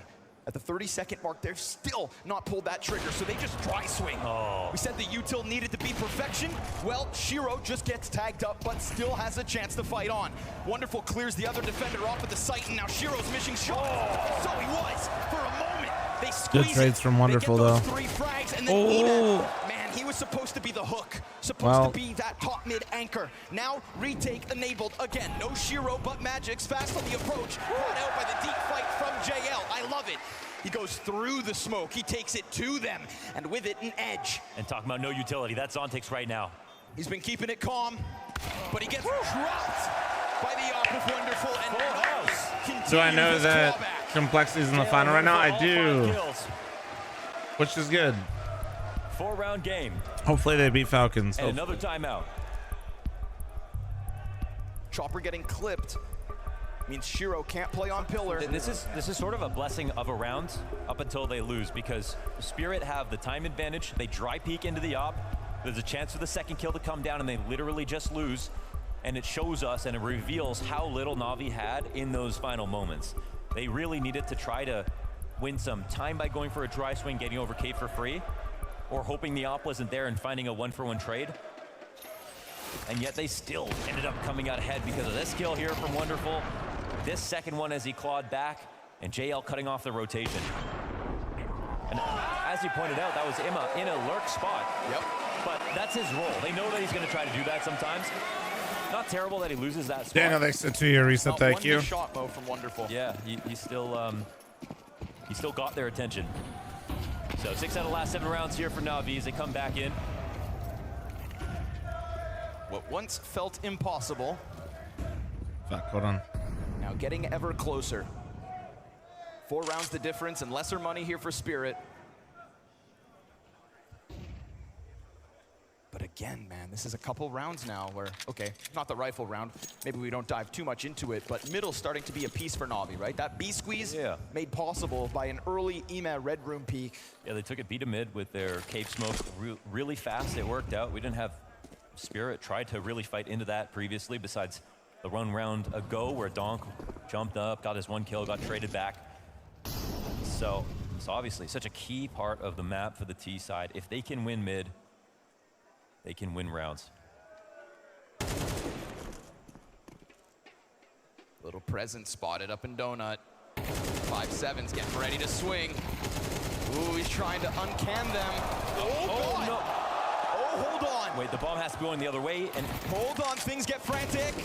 At the 30-second mark, they've still not pulled that trigger, so they just dry swing.
Oh.
We said the util needed to be perfection. Well, Shiro just gets tagged up, but still has a chance to fight on. Wonderful clears the other defender off at the site, and now Shiro's missing shots. Oh. So he was for a moment. They squeeze
good trades from Wonderful, though.
3 frags, and then Emad, man, he was supposed to be the hook, supposed to be that top mid anchor. Now retake enabled again. No Shiro, but Magix fast on the approach. Brought out by the deep fight from JL. I love it. He goes through the smoke. He takes it to them, and with it, an edge.
And talking about no utility, that's Zontix right now.
He's been keeping it calm, but he gets dropped by the op of Wonderful, and
So I know that Complexity's in the final right now. I do, which is good.
4-round game.
Hopefully they beat Falcons.
And another timeout.
Chopper getting clipped means Shiro can't play on pillar.
This is sort of a blessing of a round up until they lose because Spirit have the time advantage. They dry peek into the op. There's a chance for the second kill to come down, and they literally just lose. And it shows us and it reveals how little Na'Vi had in those final moments. They really needed to try to win some time by going for a dry swing, getting over Cave for free, or hoping the op wasn't there and finding a 1-for-1 trade. And yet they still ended up coming out ahead because of this kill here from Wonderful. This second one as he clawed back, and JL cutting off the rotation. And as you pointed out, that was Emma in a lurk spot.
Yep.
But that's his role. They know that he's going to try to do that sometimes. Not terrible that he loses that spot.
Daniel, thanks for the 2-year reset. Thank you.
Shot, Mo, from Wonderful.
Yeah, he still got their attention. So 6 out of the last 7 rounds here for Na'Vi as they come back in.
What once felt impossible.
Fuck, hold on.
Now getting ever closer. 4 rounds the difference and lesser money here for Spirit. But again, man, this is a couple rounds now where, okay, not the rifle round. Maybe we don't dive too much into it, but middle's starting to be a piece for Na'Vi, right? That B squeeze made possible by an early Emad Red Room peek.
Yeah, they took it B to mid with their cave smoke really fast. It worked out. We didn't have Spirit tried to really fight into that previously, besides the run round ago where Donk jumped up, got his 1 kill, got traded back. So obviously such a key part of the map for the T side. If they can win mid, they can win rounds.
Little presence spotted up in Donut. 5-7's getting ready to swing. Ooh, he's trying to uncan them. Oh
no.
Oh, hold on.
Wait, the bomb has to go in the other way, and
hold on, things get frantic.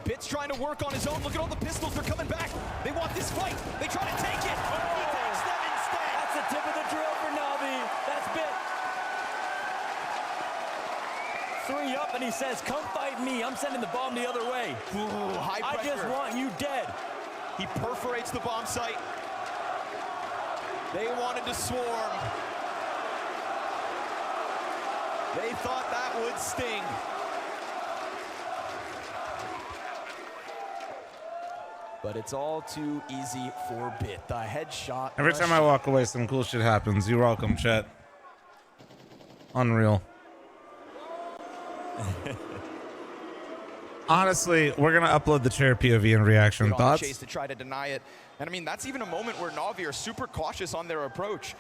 Pitts trying to work on his own. Look at all the pistols, they're coming back. They want this fight. They try to take it. He takes them instead.
That's the tip of the drill for Na'Vi. That's bit. 3 up, and he says, come fight me. I'm sending the bomb the other way.
Ooh, high pressure.
I just want you dead.
He perforates the bomb site. They wanted to swarm. They thought that would sting. But it's all too easy for Bit. The headshot.
Every time I walk away, some cool shit happens. You're welcome, chat. Unreal. Honestly, we're gonna upload the chair POV and reaction. Thoughts?
Chase to try to deny it. And I mean, that's even a moment where Na'Vi are super cautious on their approach.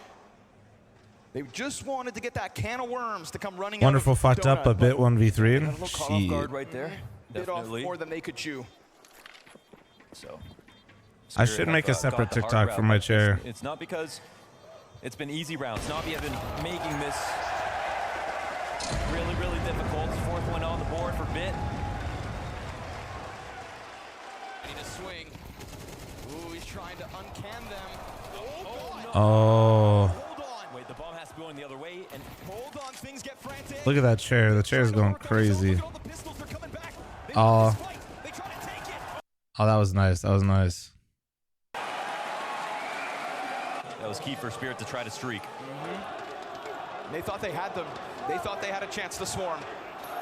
They just wanted to get that can of worms to come running
Wonderful
out of
fucked up
Donut,
a bit
but
1v3.
Got a little caught off guard right there.
bit off
Definitely.
more than they could chew.
So
I
Spirit
should
have,
make a
got
separate
the hard
TikTok
route,
for my
but
chair.
It's not because it's been easy rounds. Na'Vi have been making this really, really difficult. Fourth one on the board for Bit.
Need to swing. Ooh, he's trying to uncan them.
Oh,
Wait, the bomb has to be going the other way, and
Hold on, things get frantic.
look at that chair. The chair's going crazy.
Look at all the pistols, they're coming back. They
Oh.
want this fight. They try to take it.
Oh, that was nice. That was nice.
that was key for Spirit to try to streak.
They thought they had them. They thought they had a chance to swarm.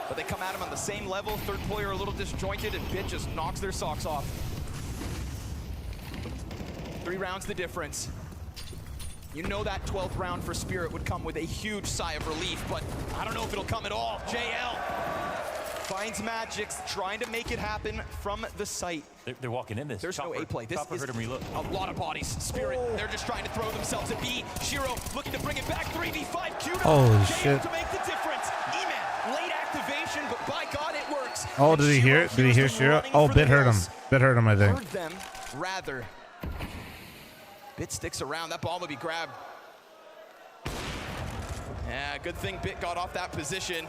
But they come at him on the same level. Third player a little disjointed, and Bit just knocks their socks off. 3 rounds the difference. You know that 12th round for Spirit would come with a huge sigh of relief, but I don't know if it'll come at all. JL finds Magix, trying to make it happen from the site.
They're walking in this.
There's no A play. This
Chopper
is
heard him reload.
a lot of bodies. Spirit, they're just trying to throw themselves at B. Shiro looking to bring it back. 3v5. Kudo.
Holy
JL
shit.
to make the difference. E-Man, late activation, but by God, it works.
Oh,
And
did he hear
Shiro
it? Did he hear
hears them
Shiro?
running
Oh,
for
Bit
the
heard him.
hills.
Bit heard him, I think.
Heard them, rather. Bit sticks around. That ball will be grabbed. Yeah, good thing Bit got off that position.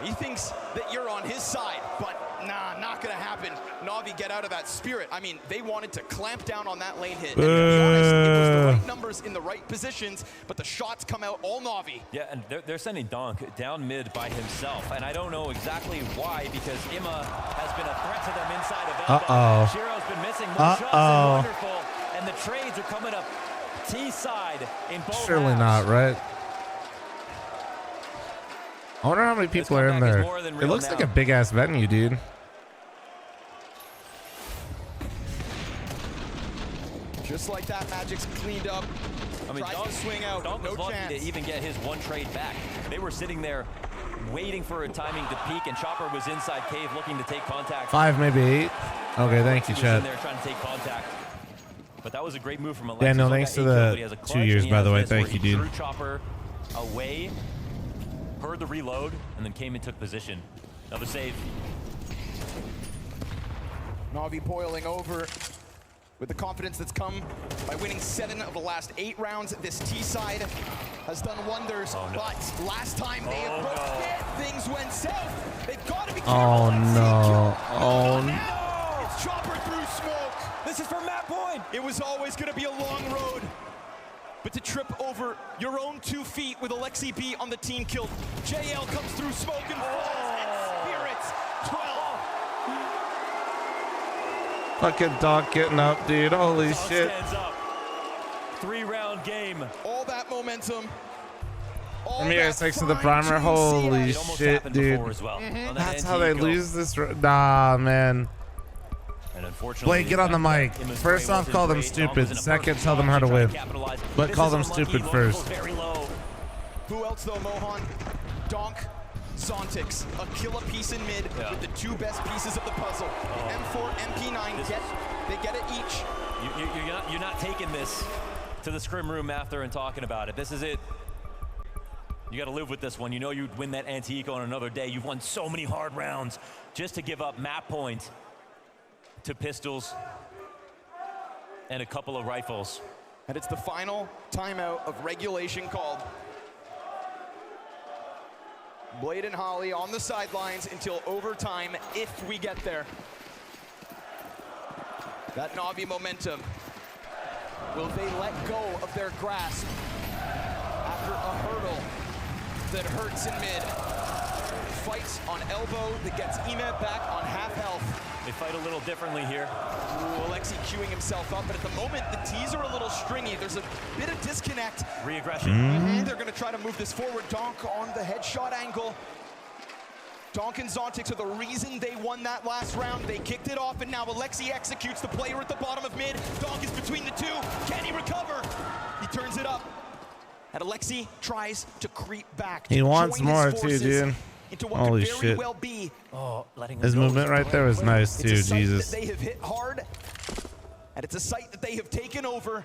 He thinks that you're on his side, but nah, not gonna happen. Na'Vi get out of that. Spirit, I mean, they wanted to clamp down on that lane hit. And to be honest, it was the right numbers in the right positions, but the shots come out all Na'Vi.
Yeah, and they're sending Donk down mid by himself, and I don't know exactly why, because Imma has been a threat to them inside of Elbow.
Uh-oh.
Shiro's been missing more shots than wonderful, and the trades are coming up T-side in both
Surely
halves.
not, right? I wonder how many people are in
comeback is
there.
more than
It
real
looks
now.
like a big ass venue, dude.
Just like that, Magic's cleaned up.
I mean,
Tries
Donk,
to swing out,
Donk
no
was lucky
chance.
to even get his one trade back. They were sitting there waiting for a timing to peak, and Chopper was inside cave looking to take contact.
5, maybe 8. Okay, thank you,
He was in
Chad.
there trying to take contact. But that was a great move from Alexis.
Daniel,
Look
thanks
at
to
Aiko,
the
but he has a
2
clutch,
years,
and he
by
has
the way.
this
Thank
where
you,
he
dude.
Drew Chopper away, heard the reload, and then came and took position. Another save.
Na'Vi boiling over with the confidence that's come by winning 7 of the last 8 rounds. This T-side has done wonders,
Oh, no.
but last time they approached it, things went south. They've got to be careful.
Oh,
and
no.
see.
Oh,
Now it's Chopper through smoke.
This is for Matt Boyd.
It was always going to be a long road, but to trip over your own 2 feet with Alexi B on the team kill. JL comes through smoke and falls, and Spirits 12.
Fucking Doc getting up, dude. Holy
Donk
shit.
stands up. 3-round game.
All that momentum. All
Let me
that
guys thanks to the
fine
primer.
team
Holy
It almost
shit,
happened
dude.
before as well. On that
That's how they
anti-eco.
lose this. Nah, man.
And unfortunately,
Blake, get on the mic.
Imma's
First
play
off,
wasn't
call them
great. Donk
stupid.
was in a
Second,
perfect
tell them how to
spot,
win.
trying capitalize.
But
This
call
is
them
unlucky.
stupid
Logan
first.
goes very low.
Who else though, Mohan? Donk, Zontix, a killer piece in mid
Yeah.
with the 2 best pieces of the puzzle. The M4, MP9, they get it each.
You're not taking this to the scrim room after and talking about it. This is it. You got to live with this one. You know you'd win that anti-eco on another day. You've won so many hard rounds just to give up map point to pistols and a couple of rifles.
And it's the final timeout of regulation called. Blade and Holly on the sidelines until overtime if we get there. That Na'Vi momentum. Will they let go of their grasp after a hurdle that hurts in mid? Fights on elbow that gets Emet back on half health.
They fight a little differently here.
Ooh, Alexi queuing himself up, but at the moment, the T's are a little stringy. There's a bit of disconnect.
Re-aggression.
They're going to try to move this forward. Donk on the headshot angle. Donk and Zontic are the reason they won that last round. They kicked it off, and now Alexi executes. The player at the bottom of mid. Donk is between the two. Can he recover? He turns it up. And Alexi tries to creep back.
He wants more too, dude.
Into what
Holy
could very
shit.
well be.
Oh, letting him
His
go
movement
is
right there was nice
It's
too,
a site
Jesus.
that they have hit hard, and it's a site that they have taken over,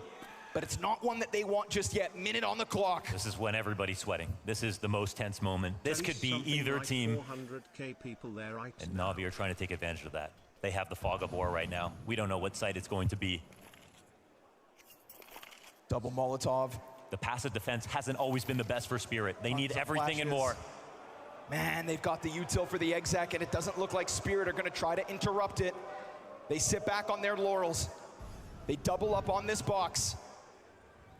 but it's not one that they want just yet. Minute on the clock.
This is when everybody's sweating. This is the most tense moment. This could be either team,
400K people there right
and Na'Vi are trying to take advantage of that. They have the fog of war right now. We don't know what site it's going to be.
Double Molotov.
The passive defense hasn't always been the best for Spirit. They need everything and more.
Man, they've got the util for the exec, and it doesn't look like Spirit are going to try to interrupt it. They sit back on their laurels. They double up on this box.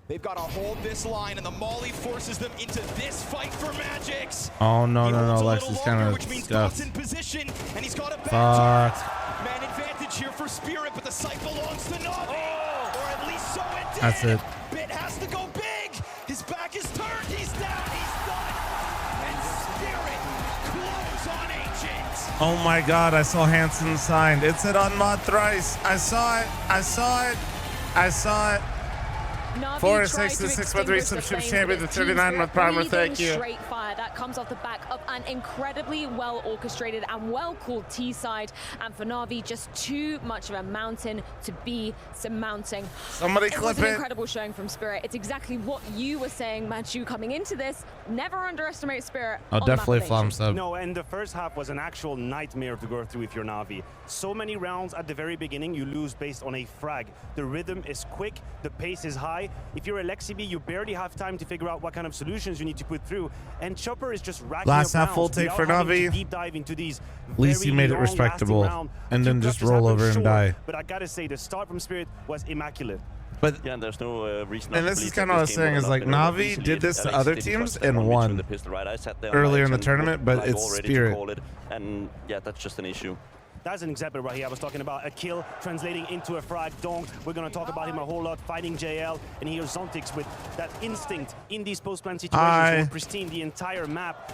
They've got to hold this line, and the Molly forces them into this fight for Magix.
Oh no,
He
no, no,
holds a
Lex
little
is kind
longer,
of
which means Donk's
scuffed.
in position, and he's got a
Fuck.
bad turret. Man advantage here for Spirit, but the site belongs to Na'Vi. Or at least so it did.
That's it.
Bit has to go big. His back is turned. He's down. He's done. And Spirit close on Ancient.
Oh my God, I saw Hansen signed. It said unmod thrice. I saw it. I saw it. I saw it.
Na'Vi
4
tried
6
to
to 6
extinguish
3
the
subscription
flames,
champion,
but
the
Team
39 month primer.
breathing
Thank you.
Straight fire that comes off the back of an incredibly well orchestrated and well called T side, and for Na'Vi just too much of a mountain to be surmounting.
Somebody
It
clip
was an
it.
incredible showing from Spirit. It's exactly what you were saying, Manchu, coming into this. Never underestimate Spirit.
Oh,
on the
definitely
map
Flom
nation.
sub.
No, and the first half was an actual nightmare to go through if you're Na'Vi. So many rounds at the very beginning you lose based on a frag. The rhythm is quick, the pace is high. If you're Alexibi, you barely have time to figure out what kind of solutions you need to put through. And Chopper is just racking
Last
up
half full
rounds
take
without
for
having to
Na'Vi.
deep dive into these
At least he
very
made it
long-lasting
respectable,
round.
and
Two
then just
clutches
roll
happened,
over and
sure,
die.
But I gotta say, the start from Spirit was immaculate.
But
Yeah, and there's no reason.
And
not to
this is
believe
kinda
that
what I was
this
saying,
game
is
would
like
have been over
Na'Vi
easily
did
if
this to
Alex
other
didn't
teams
trust that
and
one between
won
the pistol, right? I sat there on my
earlier in the
agent,
tournament, but
like,
it's
all ready to
Spirit.
call it, and yeah, that's just an issue.
That's an example right here. I was talking about a kill translating into a frag. Donk, we're going to talk about him a whole lot, fighting JL. And here's Zontix with that instinct in these post-plan situations.
Hi.
They were pristine the entire map.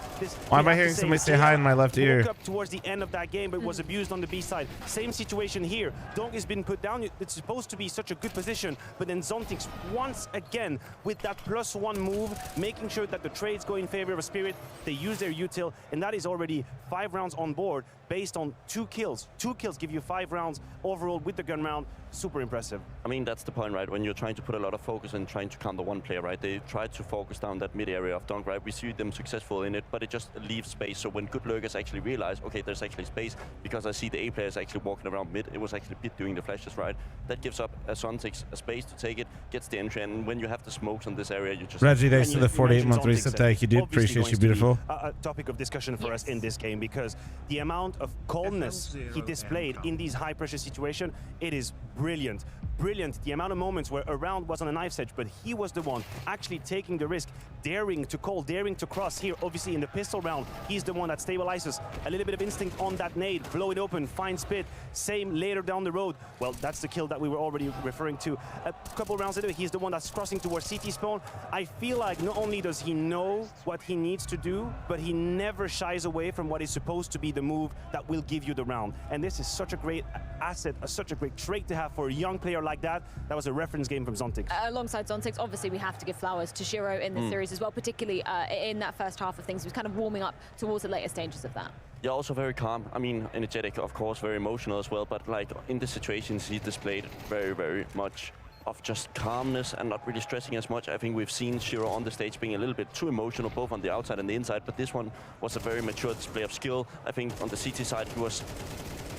Why am
we
I
have to
hearing somebody say hi in my left
woke
ear?
up towards the end of that game, but was abused on the B side. Same situation here. Donk has been put down. It's supposed to be such a good position, but then Zontix once again with that +1 move, making sure that the trades go in favor of Spirit. They use their util, and that is already 5 rounds on board based on 2 kills. 2 kills give you 5 rounds overall with the gun round. Super impressive.
I mean, that's the point, right? When you're trying to put a lot of focus and trying to counter one player, right? They try to focus down that mid area of Donk, right? We see them successful in it, but it just leaves space. So when good lurkers actually realize, okay, there's actually space, because I see the A players actually walking around mid, it was actually Pit doing the flashes, right? That gives up a Zontix a space to take it, gets the entry, and when you have the smokes on this area, you just...
Reggie, thanks for the
You
48-month
mentioned
reset.
Zontix,
Thank you, dude.
obviously
Appreciate
going
you,
to be
beautiful.
A topic of discussion for us in this game, because the amount of calmness he displayed in these high-pressure situations, it is brilliant. Brilliant. The amount of moments where a round was on a knife's edge, but he was the one actually taking the risk, daring to call, daring to cross here. Obviously, in the pistol round, he's the one that stabilizes. A little bit of instinct on that nade, blow it open, find Spit. Same later down the road. Well, that's the kill that we were already referring to. A couple rounds later, he's the one that's crossing towards CT spawn. I feel like not only does he know what he needs to do, but he never shies away from what is supposed to be the move that will give you the round. And this is such a great asset, such a great trait to have for a young player like that. That was a reference game from Zontix.
Alongside Zontix, obviously we have to give flowers to Shiro in this series as well, particularly in that first half of things. He was kind of warming up towards the later stages of that.
Yeah, also very calm. I mean, energetic, of course, very emotional as well, but like in the situations he displayed very, very much of just calmness and not really stressing as much. I think we've seen Shiro on the stage being a little bit too emotional, both on the outside and the inside, but this one was a very mature display of skill. I think on the CT side, he was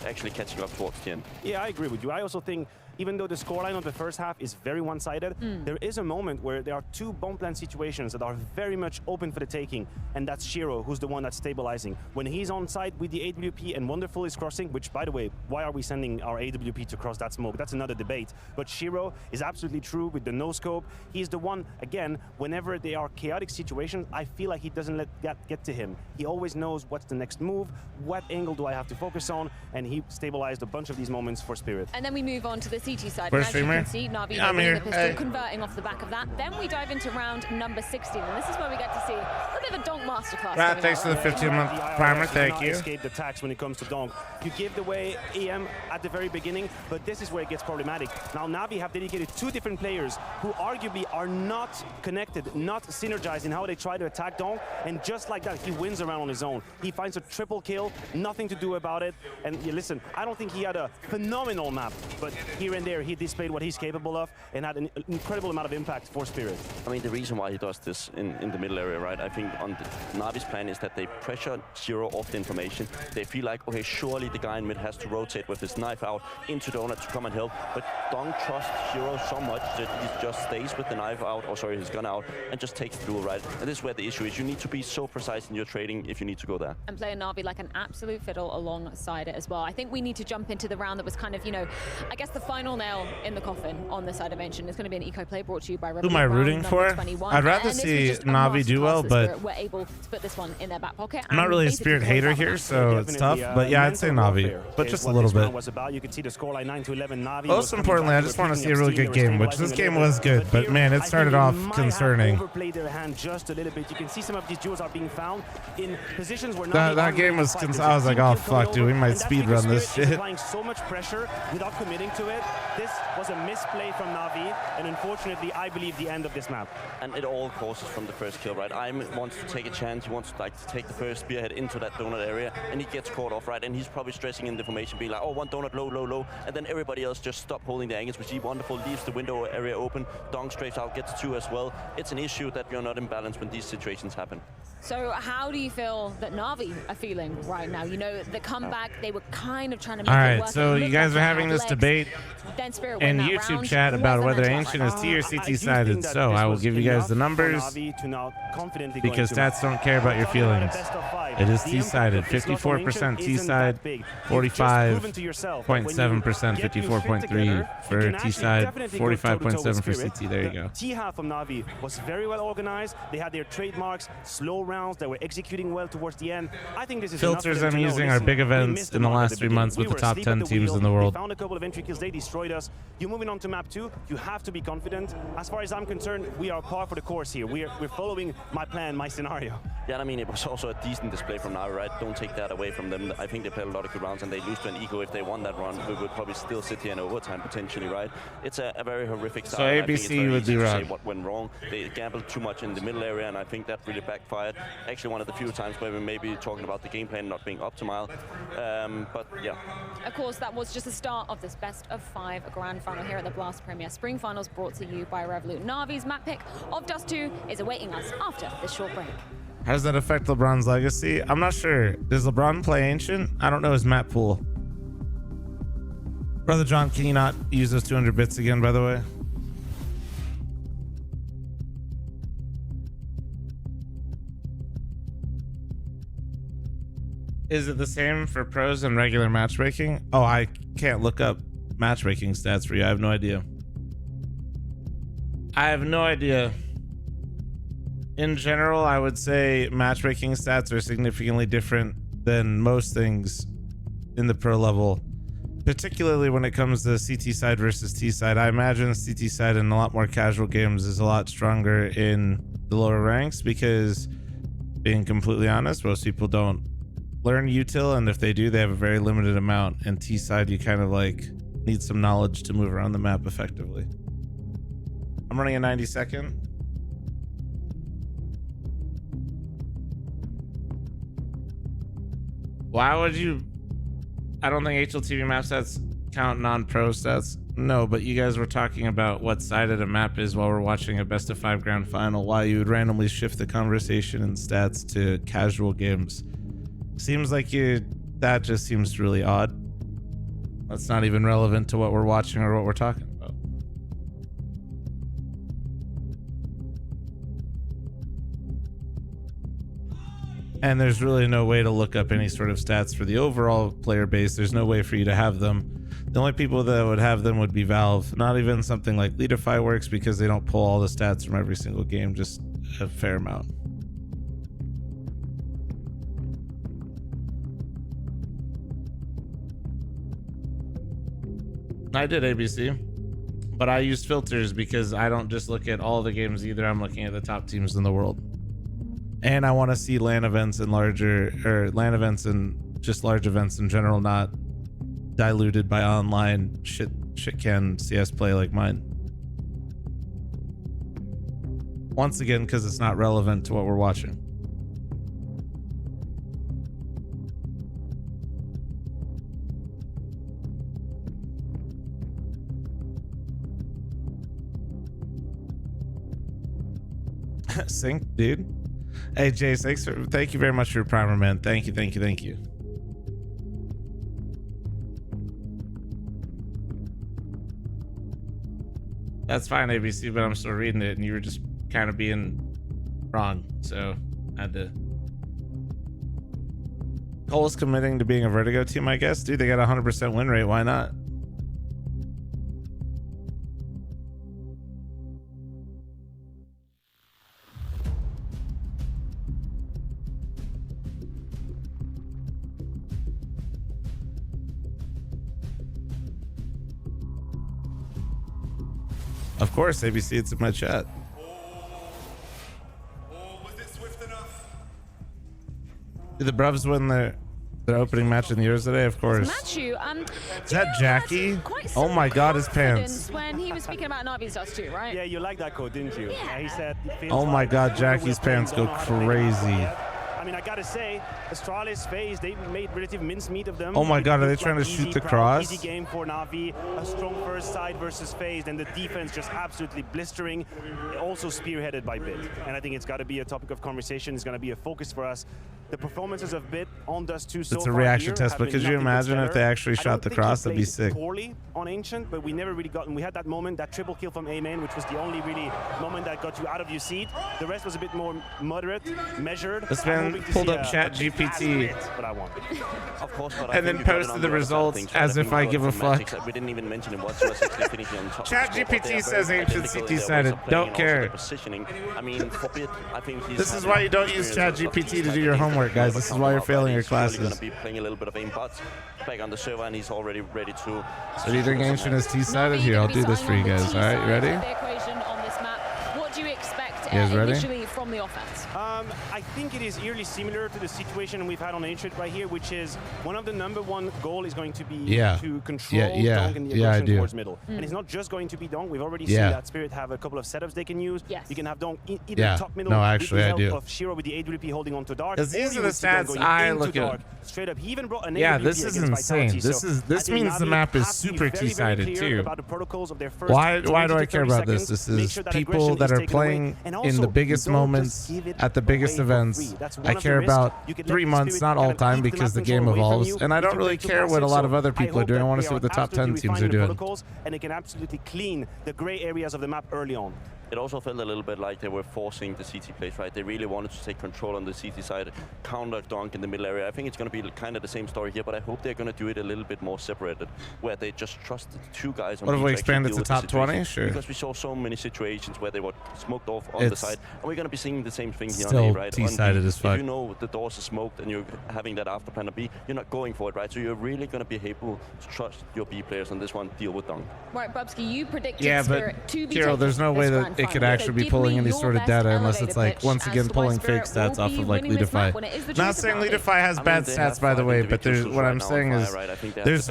actually catching up towards the end.
Yeah, I agree with you. I also think even though the scoreline of the first half is very one-sided, there is a moment where there are 2 bomb plant situations that are very much open for the taking, and that's Shiro, who's the one that's stabilizing. When he's on site with the AWP and Wonderful is crossing, which, by the way, why are we sending our AWP to cross that smoke? That's another debate. But Shiro is absolutely true with the no-scope. He's the one, again, whenever they are chaotic situations, I feel like he doesn't let that get to him. He always knows what's the next move, what angle do I have to focus on, and he stabilized a bunch of these moments for Spirit.
And then we move on to the CT side.
Where's
and as you
Streamer?
can see, Na'Vi
Yeah, I'm
winning
here.
the pistol,
Hey.
converting off the back of that. Then we dive into round number 16, and this is where we get to see a little bit of a donk masterclass.
Rat,
coming
thanks
out.
for the 15-month primer. Thank you.
Escape the tax when it comes to donk. You give away EM at the very beginning, but this is where it gets problematic. Now Na'Vi have dedicated 2 different players who arguably are not connected, not synergized in how they try to attack donk, and just like that, he wins around on his own. He finds a triple kill, nothing to do about it. And yeah, listen, I don't think he had a phenomenal map, but here and there he displayed what he's capable of and had an incredible amount of impact for Spirit.
I mean, the reason why he does this in the middle area, right? I think on the Navi's plan is that they pressure Zero off the information. They feel like, okay, surely the guy in mid has to rotate with his knife out into Donut to come and help. But Donk trusts Zero so much that he just stays with the knife out, or sorry, his gun out, and just takes the duel, right? And this is where the issue is. You need to be so precise in your trading if you need to go there.
And playing Na'Vi like an absolute fiddle alongside it as well. I think we need to jump into the round that was kind of, you know, I guess the final nail in the coffin on this side of Ancient. It's going to be an eco play brought to you by
Who am I rooting for? I'd rather see Na'Vi do well, but
we're able to put this one in their back pocket.
I'm not really a Spirit hater here, so it's tough. But yeah, I'd say Na'Vi, but just a little bit.
You can see the scoreline 9-11. Na'Vi
Most importantly, I just want to see a really good game, which this game was good, but man, it started off concerning.
Overplayed their hand just a little bit. You can see some of these duels are being found in positions where
that game was. I was like, oh fuck, dude, we might speed run this shit.
Applying so much pressure without committing to it. This was a misplay from Na'Vi, and unfortunately, I believe the end of this map.
And it all causes from the first kill, right? Aim wants to take a chance. He wants to take the first spearhead into that donut area, and he gets caught off, right? And he's probably stressing in the formation, being like, oh, one donut low, low, low, and then everybody else just stop holding the angles, which is wonderful. Leaves the window area open. Donk strafes out, gets 2 as well. It's an issue that you're not in balance when these situations happen.
So how do you feel that Na'Vi are feeling right now? You know, the comeback, they were kind of trying to make
All
it
right,
work.
so you guys are having this debate
Then Spirit
in
win that
YouTube
round.
chat about
Wasn't
whether
a
Ancient is T or
I
CT
do
sided.
think that
So
this
I will
was
give you guys the
enough for
numbers
Na'Vi to now confidently go
because
into
stats don't care about your feelings. It is T sided, 54% T side, 45.7%, 54.3 for T side, 45.7 for CT. There you go.
T half of Na'Vi was very well organized. They had their trademarks, slow rounds. They were executing well towards the end. I think this is
Filters
enough for them
I'm
to know,
using are
listen,
big
we
events
missed
in the
mark at
last 3
beginning.
months with
We
the
were
top
asleep
10
at the
teams
wheel.
in the world.
They found a couple of entry kills. They destroyed us. You're moving on to map 2. You have to be confident. As far as I'm concerned, we are par for the course here. We're following my plan, my scenario.
Yeah, I mean, it was also a decent display from Na'Vi, right? Don't take that away from them. I think they played a lot of good rounds, and they lose to an Eco. If they won that run, we would probably still sit here in overtime, potentially, right? It's a very horrific start.
So
I think it's
ABC
very
would
easy
be
to say
wrong.
what went wrong. They gambled too much in the middle area, and I think that really backfired. Actually, one of the few times where we may be talking about the game plan not being optimal. But yeah.
Of course, that was just the start of this best of 5 grand final here at the Blast Premier Spring Finals, brought to you by Revolut. Na'Vi's map pick of Dust 2 is awaiting us after this short break.
How does that affect LeBron's legacy? I'm not sure. Does LeBron play Ancient? I don't know his map pool. Brother John, can you not use those 200 bits again, by the way? Is it the same for pros and regular matchmaking? Oh, I can't look up matchmaking stats for you. I have no idea. I have no idea. In general, I would say matchmaking stats are significantly different than most things in the pro level, particularly when it comes to CT side versus T side. I imagine CT side in a lot more casual games is a lot stronger in the lower ranks because, being completely honest, most people don't learn util, and if they do, they have a very limited amount. And T side, you kind of like need some knowledge to move around the map effectively. I'm running a 90-second. Why would you? I don't think HLTV map stats count non-pro stats. No, but you guys were talking about what side of the map is while we're watching a best of 5 grand final. Why you would randomly shift the conversation and stats to casual games. Seems like that just seems really odd. That's not even relevant to what we're watching or what we're talking about. And there's really no way to look up any sort of stats for the overall player base. There's no way for you to have them. The only people that would have them would be Valve. Not even something like Leadify works because they don't pull all the stats from every single game, just a fair amount. I did ABC, but I used filters because I don't just look at all the games either. I'm looking at the top teams in the world, and I want to see LAN events and LAN events and just large events in general, not diluted by online shit can CS play like mine. Once again, because it's not relevant to what we're watching. Sync, dude. Hey, Jace, thank you very much for your primer, man. Thank you. That's fine, ABC, but I'm still reading it, and you were just kind of being wrong, so I had to. Cole's committing to being a Vertigo team, I guess. Dude, they got a 100% win rate. Why not? Of course, ABC, it's in my chat. Did the Brevs win their opening match in the Euros today? Of course.
Matthew,
Is that Jackie? Oh my God, his pants.
When he was speaking about Navi's Dust too, right?
Yeah, you like that quote, didn't you?
Yeah.
He said.
Oh my God, Jackie's pants go crazy.
I mean, I gotta say, Astralis FaZe, they made relative mincemeat of them.
Oh my God, are they
It
trying to
looked like
shoot the
easy,
cross?
Easy game for Na'Vi, a strong first side versus FaZe, and the defense just absolutely blistering, also spearheaded by Bit. And I think it's got to be a topic of conversation. It's going to be a focus for us. The performances of Bit on Dust 2 so
It's a
far
reaction
here
test,
have
but
been
could you
nothing but
imagine if they
stellar.
actually
I
shot
don't
the
think he
cross? That'd be
played
sick.
Poorly on Ancient, but we never really got, and we had that moment, that triple kill from A-Main, which was the only really moment that got you out of your seat. The rest was a bit more moderate, measured.
This
I'm
man
hoping to
pulled
see
up
a
ChatGPT
what I want.
Of course, but I
and then
think you got it
posted
on
the
other side of
results
things,
as
right?
if I give a fuck.
We didn't even mention him whatsoever. Finishing on top.
ChatGPT says Ancient CT sided. Don't care.
Positioning. I mean, for Bit, I think he's
This is why you don't use ChatGPT to do your homework, guys. This is why you're failing your classes.
Going to be playing a little bit of aimbots back on the server, and he's already ready to.
So do you think Ancient is T-sided? Here, I'll do this for you guys. All right, you ready?
The equation on this map. What do you expect
You guys ready?
initially from the offense?
I think it is eerily similar to the situation we've had on Ancient right here, which is one of the #1 goal is going to be to control Donk and the aggression towards middle. And it's not just going to be Donk. We've already seen that Spirit have a couple of setups they can use.
Yes.
You can have Donk either top middle
No, actually,
with the
I
help
do.
of Shiro with the AWP holding onto Dark.
Because these
or
are
you
the
would see Donk
stats
going
I
into
look
Dark,
at.
straight up. He even brought an
Yeah,
AWP
this is
against
insane.
Vitality.
This
So
is
I
this
think
means the
Na'Vi
map is
have to be
super
very, very
T-sided
clear
too.
about the protocols of their first
Why
20
do I
to
care
30
about this?
seconds.
This
Make
is
sure that
people
aggression
that
is
are
taken away.
playing
And
in
also,
the biggest
don't just
moments
give it
at the biggest
away for
events.
free. That's one
I
of the
care
risks.
about
You could let
3
the
months,
Spirit
not all
kind of
time,
keep the
because the
map
game
control away from
evolves.
you
And I
if
don't
you
really
play too
care what a
passive.
lot of
So
other
I
people are
hope
doing. I
that
want to
they
see what the
are
top 10
absolutely
teams are
refining the
doing.
protocols, and they can absolutely clean the gray areas of the map early on.
It also felt a little bit like they were forcing the CT plays, right? They really wanted to take control on the CT side, counter Donk in the middle area. I think it's going to be kind of the same story here, but I hope they're going to do it a little bit more separated, where they just trust the 2 guys on
What if we
B to actually
expand it
deal
to
with the
top 20?
situation.
Sure.
Because we saw so many situations where they were smoked off on the
It's
side, and we're going to be seeing the same thing here
still
on A, right?
T-sided as fuck.
If you know the doors are smoked and you're having that after plan of B, you're not going for it, right? So you're really going to be able to trust your B players on this one, deal with Donk.
Right, Bubsky, you predicted
Yeah,
Spirit
but
to be
Kirill, there's no way that it could actually be pulling any sort of data unless it's like, once again, pulling fake stats off of like Leadify. Not saying Leadify has bad stats, by the way, but there's what I'm saying is there's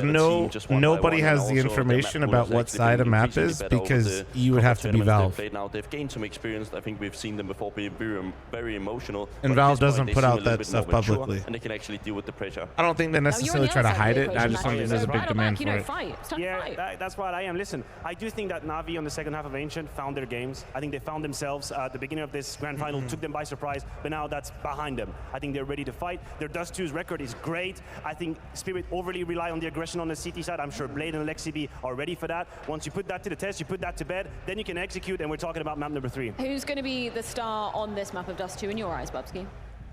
nobody has the information about what side a map is because you would have to be Valve.
Now they've gained some experience. I think we've seen them before be very emotional.
And Valve doesn't put out that stuff publicly.
And they can actually deal with the pressure.
I don't think they necessarily try to hide it. I just don't think there's a big demand for it.
Yeah, that's what I am. Listen, I do think that Na'Vi on the second half of Ancient found their games. I think they found themselves at the beginning of this grand final, took them by surprise, but now that's behind them. I think they're ready to fight. Their Dust 2's record is great. I think Spirit overly rely on the aggression on the CT side. I'm sure Blade and Alexibi are ready for that. Once you put that to the test, you put that to bed, then you can execute, and we're talking about map number 3.
Who's going to be the star on this map of Dust 2 in your eyes, Bubsky?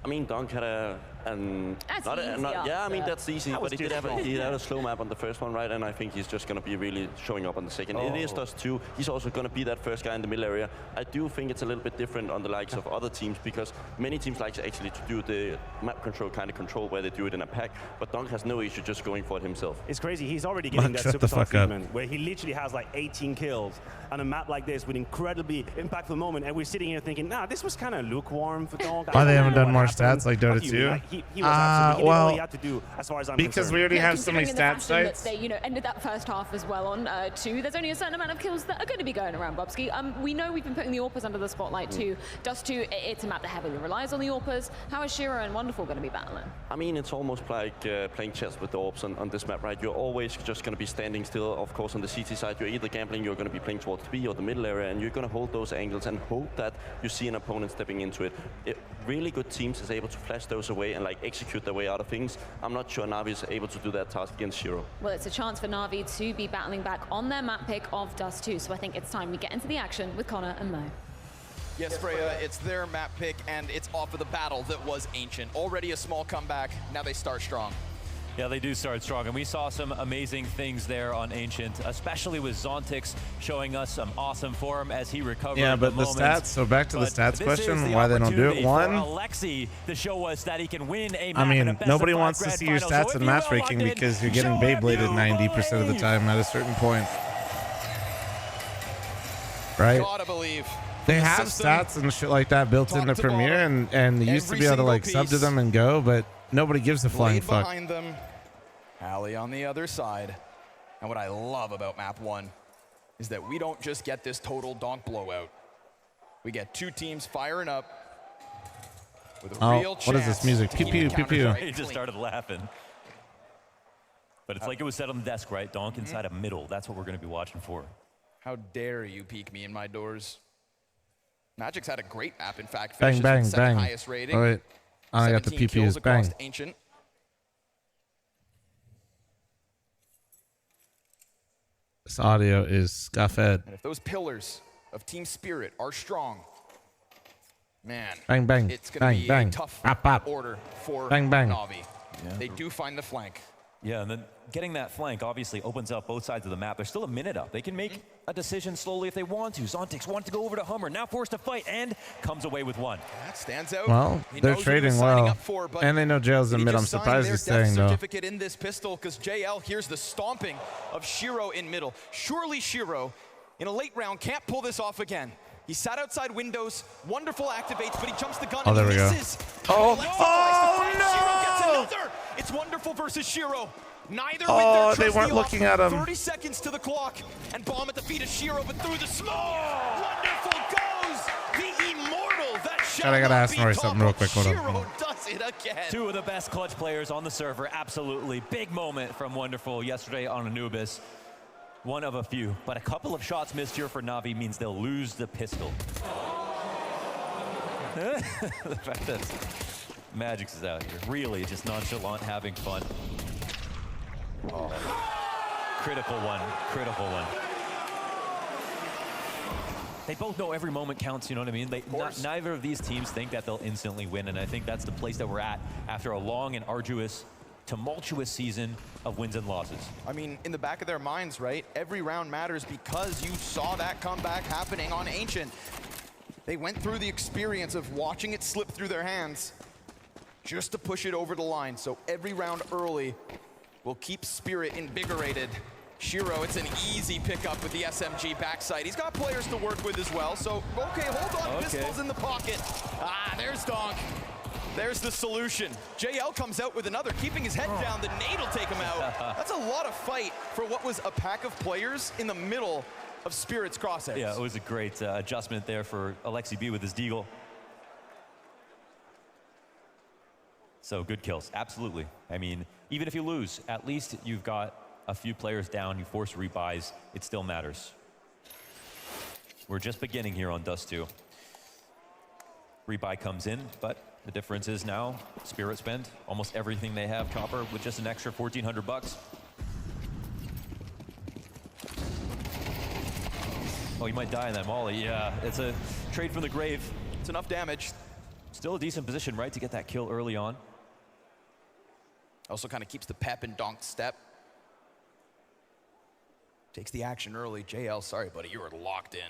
I mean, Donk had a And
That's
not,
easy
yeah, I mean,
after.
that's easy,
That
but
was
he
too
had a slow map on the first one, right? And I think he's just going to be really showing up on the second. It is Dust 2. He's also going to be that first guy in the middle area. I do think it's a little bit different on the likes of other teams, because many teams like actually to do the map control kind of control where they do it in a pack, but Dunk has no issue just going for it himself.
It's crazy. He's already getting that
Shut the
superstar
fuck up.
treatment where he literally has like 18 kills on a map like this with incredibly impactful moment, and we're sitting here thinking, nah, this was kind of lukewarm for Dunk.
Why they haven't done more
happened.
stats like Dota
What do you
2?
mean? Like, he was absolutely, he did all he had to do, as far as I'm
Because
concerned.
we already
Yeah,
have so many
considering
stat
the fashion that
sites.
they, ended that first half as well on 2. There's only a certain amount of kills that are going to be going around, Bobski. We know we've been putting the AWPers under the spotlight too. Dust 2, it's a map that heavily relies on the AWPers. How is Shiro and Wonderful going to be battling?
I mean, it's almost like playing chess with the orbs on this map, right? You're always just going to be standing still. Of course, on the CT side, you're either gambling, you're going to be playing towards B or the middle area, and you're going to hold those angles and hope that you see an opponent stepping into it. Really good teams is able to flash those away and like execute their way out of things. I'm not sure Na'Vi is able to do that task against Shiro.
Well, it's a chance for Na'Vi to be battling back on their map pick of Dust 2. So I think it's time we get into the action with Connor and Mo.
Yes, Freya, it's their map pick, and it's off of the battle that was Ancient. Already a small comeback, now they start strong.
Yeah, they do start strong, and we saw some amazing things there on Ancient, especially with Zontix showing us some awesome form as he recovered.
Yeah, but the stats, so back to the stats question, why they don't do it. One,
Alexi to show us that he can win a
I
map in a
mean,
best
nobody
of 5
wants to
grand
see your
final.
stats
So
in
if you will
matchmaking
lock in,
because you're getting
show if
Beybladed
you
90% of the
believe.
time at a certain point. Right?
Gotta believe.
They have stats and shit like that built into Premiere, and they used to be able to like sub to them and go, but nobody gives a flying
Blade
fuck.
behind them, Alley on the other side. And what I love about map 1 is that we don't just get this total donk blowout. We get two teams firing up with a real chance.
What is this music?
to
Pew
keep
pew
the
pew pew.
Counter-Strike
He just started laughing. But it's like it was said on the desk, right? Donk inside a middle. That's what we're going to be watching for.
How dare you peek me in my doors? Magic's had a great map, in fact.
Bang,
Finishes
bang,
with second
bang.
highest rating.
All right. I got the
17 kills
PPs.
across
Bang.
Ancient.
This audio is scuffed.
And if those pillars of Team Spirit are strong, man,
Bang, bang,
it's going
bang,
to be
bang.
a tough
Bop, bop.
order for
Bang, bang.
Na'Vi. They do find the flank.
Yeah, and then getting that flank obviously opens up both sides of the map. There's still a minute up. They can make a decision slowly if they want to. Zontix wanted to go over to Hummer, now forced to fight, and comes away with one.
That stands out.
Well,
He
they're
knows what he was
trading
signing
well.
up for, but
And they know Jail's in
he
mid. I'm
just signed
surprised
their
he's
death
staying, though.
certificate in this pistol, because JL hears the stomping of Shiro in middle. Surely Shiro, in a late round, can't pull this off again. He sat outside windows, wonderful activates, but he jumps the gun
Oh,
and
there
he
we go.
misses.
Oh,
Alexi
oh,
tries to
no!
Shiro gets another. It's Wonderful versus Shiro. Neither
Oh,
with their
they weren't
trusty
looking
op.
at him.
30 seconds to the clock, and bomb at the feet of Shiro, but through the smoke. Wonderful goes the immortal that shall
I gotta
not
ask
be
Nori something real
toppled.
quick. Hold on.
Shiro does it again.
Two of the best clutch players on the server, absolutely. Big moment from Wonderful yesterday on Anubis. One of a few, but a couple of shots missed here for Na'Vi means they'll lose the pistol. The fact that Magix is out here, really just nonchalant, having fun. Oh. Critical one, critical one. They both know every moment counts, you know what I mean? Neither of these teams think that they'll instantly win, and I think that's the place that we're at after a long and arduous, tumultuous season of wins and losses.
I mean, in the back of their minds, right? Every round matters because you saw that comeback happening on Ancient. They went through the experience of watching it slip through their hands just to push it over the line. So every round early will keep Spirit invigorated. Shiro, it's an easy pickup with the SMG backside. He's got players to work with as well. So, okay, hold on, pistols in the pocket. Ah, there's Donk. There's the solution. JL comes out with another, keeping his head down. The nade will take him out. That's a lot of fight for what was a pack of players in the middle of Spirit's crosshairs.
Yeah, it was a great adjustment there for Alexi B with his deagle. So good kills, absolutely. I mean, even if you lose, at least you've got a few players down, you force rebuys, it still matters. We're just beginning here on Dust 2. Rebuy comes in, but the difference is now Spirit spend almost everything they have, Chopper, with just an extra 1,400 bucks. Oh, he might die in that molly. Yeah, it's a trade from the grave.
It's enough damage.
Still a decent position, right, to get that kill early on.
Also kind of keeps the pep in Donk's step. Takes the action early. JL, sorry, buddy, you were locked in.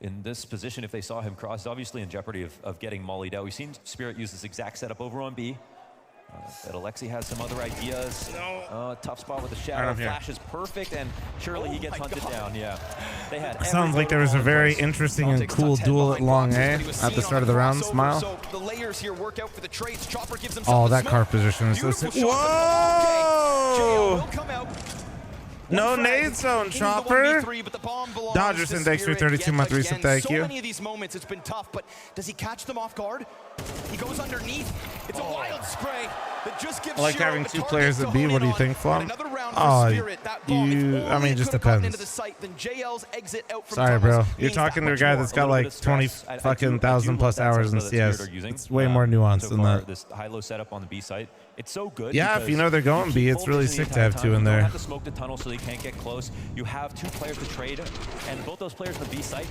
In this position, if they saw him cross, obviously in jeopardy of getting mollied out. We've seen Spirit use this exact setup over on B. But Alexi has some other ideas. Tough spot with the shadow. Flash is perfect, and surely he gets hunted down. Yeah, they had.
Sounds like there was a very interesting and cool duel at Long A at the start of the round. Smile.
So the layers here work out for the trades. Chopper gives him
Oh, that car position is so sick. Whoa! No nade zone, Chopper. Dodgers Index 332-month reset, thank you.
So many of these moments, it's been tough, but does he catch them off guard? He goes underneath. It's a wild spray that just gives
I like having two players at B. What do you think, Flum? Oh, I mean, just depends. Sorry, bro. You're talking to a guy that's got like 20,000 plus hours in CS. It's way more nuanced than that.
This high-low setup on the B site. It's so good.
Yeah, if you know they're going B, it's really sick to have two in there.
You don't have to smoke the tunnel so they can't get close. You have two players to trade, and both those players on the B site,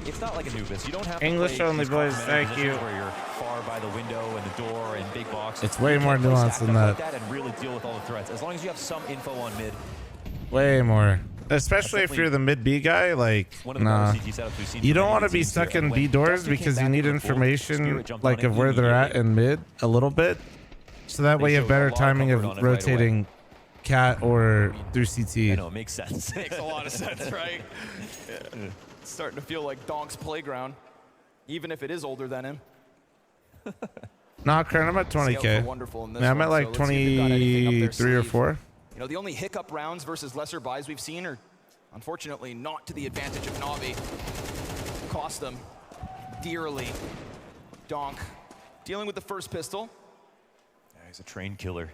it's not like Anubis. You don't have to
English only, boys. Thank you.
Where you're far by the window and the door and big box.
It's way more nuanced than that.
And really deal with all the threats. As long as you have some info on mid.
Way more. Especially if you're the mid B guy, like, nah. You don't want to be stuck in B doors because you need information, like, of where they're at in mid a little bit. So that way you have better timing of rotating cat or through CT.
I know, it makes sense.
Makes a lot of sense, right? Yeah. It's starting to feel like Donk's playground, even if it is older than him.
Nah, Kern, I'm at 20K. Man, I'm at like 23 or 4.
You know, the only hiccup rounds versus lesser buys we've seen are, unfortunately, not to the advantage of Na'Vi. Cost them dearly. Donk dealing with the first pistol.
Yeah, he's a train killer.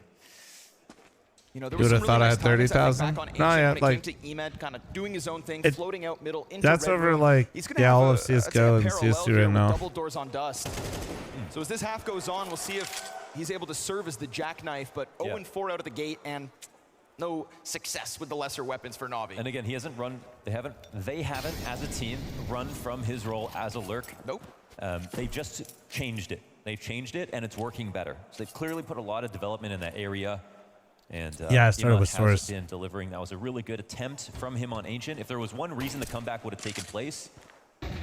You know, there
you would have thought I had 30,000? No, yeah, like
Emed kind of doing his own thing, floating out middle into
that's
Red
over
Room.
like all of
CSGO
CSGO and CS2 right now.
Double doors on dust. So as this half goes on, we'll see if he's able to serve as the jackknife, but 0-4 out of the gate and no success with the lesser weapons for Na'Vi.
And again, he hasn't run, they haven't as a team run from his role as a lurk.
Nope.
They've just changed it. They've changed it and it's working better. So they've clearly put a lot of development in that area. And
yeah, I started with Source.
Been delivering. That was a really good attempt from him on Ancient. If there was one reason the comeback would have taken place,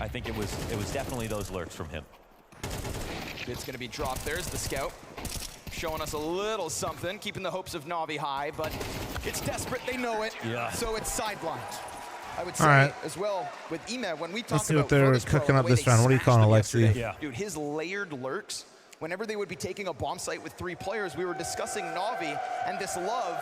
I think it was definitely those lurks from him.
It's going to be dropped. There's the scout, showing us a little something, keeping the hopes of Na'Vi high, but it's desperate. They know it.
Yeah.
So it's sidelined. I would say as well with Emed, when we talk
Let's see what
about
they're
Virtus Pro,
cooking
the
up
way
this
they
round. What are you calling Alexi?
Yeah.
Dude, his layered lurks, whenever they would be taking a bomb site with 3 players, we were discussing Na'Vi and this love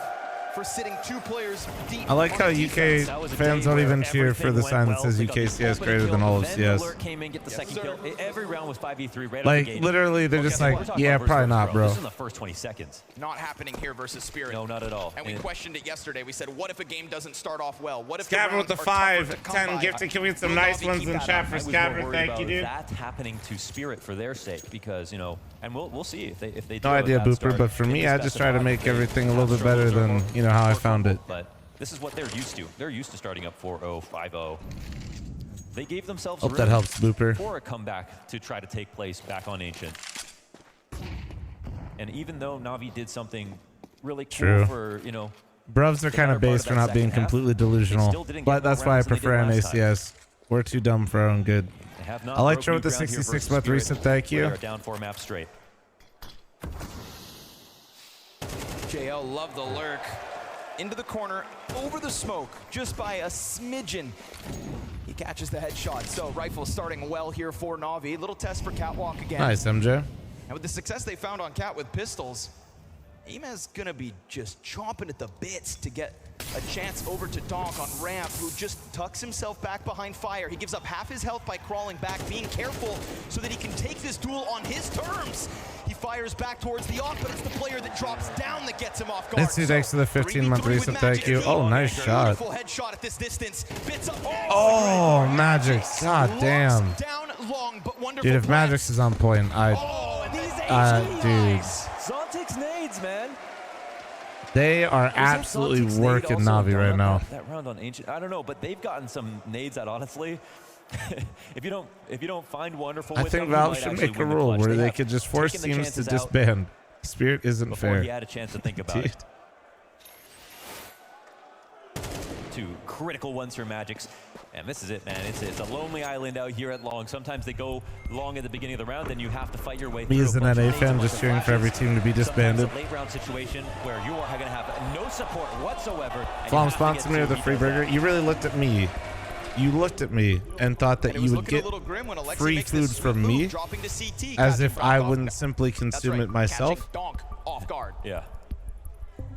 for sitting 2 players deep.
I like how UK fans don't even cheer for the sign that says UK CS greater than all of CS.
Came in, get the second kill. Every round was 5v3 right
like, literally, they're just like, yeah, probably not, bro.
This is in the first 20 seconds.
Not happening here versus Spirit.
No, not at all.
And we questioned it yesterday. We said, what if a game doesn't start off well? What if
Scavern with the 5, 10 gifted. Can we get some nice ones in chat for Scavern? Thank you, dude.
That's happening to Spirit for their sake because, you know, and we'll see if they
no idea, Booper, but for me, I just try to make everything a little bit better than, you know, how I found it.
But this is what they're used to. They're used to starting up 4-0, 5-0. They gave themselves
Hope that helps, Booper.
For a comeback to try to take place back on Ancient. And even though Na'Vi did something really cool for, you know,
Bruvs are kind of based for not being completely delusional, but that's why I prefer NACS. We're too dumb for our own good. I like Joe with the 66-month reset, thank you.
They're down 4 maps straight.
JL love the lurk. Into the corner, over the smoke, just by a smidgen. He catches the headshot. So Rifle starting well here for Na'Vi. Little test for Catwalk again.
Nice, MJ.
And with the success they found on Cat with pistols, Emed's gonna be just chomping at the bits to get a chance over to Donk on ramp, who just tucks himself back behind fire. He gives up half his health by crawling back, being careful so that he can take this duel on his terms. He fires back towards the off, but it's the player that drops down that gets him off guard.
Let's see thanks to the 15-month reset, thank you. Oh, nice shot.
Headshot at this distance. Bits up.
Oh, Magix, god damn.
Down long, but
dude, if Magix is on point, dude.
Zontic's nades, man.
They are absolutely working Na'Vi right now.
That round on Ancient, I don't know, but they've gotten some nades out, honestly. if you don't find wonderful,
I think Valve should make a rule where they could just force teams to disband. Spirit isn't
before
fair.
he had a chance to think about it. Two critical ones for Magix. And this is it, man. It's a lonely island out here at Long. Sometimes they go long at the beginning of the round, then you have to fight your way through.
Me as an
a bunch
NA
of
fan
things,
just cheering for every team to be disbanded.
Sometimes a late round situation where you are going to have no support whatsoever.
Flom sponsored me with a free burger. You really looked at me. You looked at me and thought that you would get free food from me as if I wouldn't simply consume it myself.
Donk off guard.
Yeah.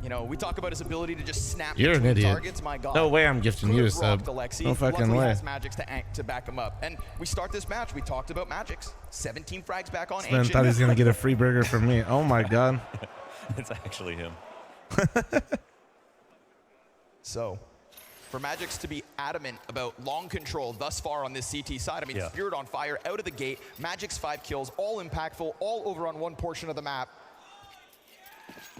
You know, we talk about his ability to just snap
You're an
between
idiot.
targets. My God.
No way I'm gifting you a sub.
Alexi.
No fucking
Luckily
way.
has Magix to back him up. And we start this match. We talked about Magix. 17 frags back on
This man
Ancient.
thought he was going to get a free burger from me. Oh my God.
It's actually him.
So, for Magix to be adamant about long control thus far on this CT side, I mean,
Yeah.
Spirit on fire out of the gate. Magix 5 kills, all impactful, all over on one portion of the map.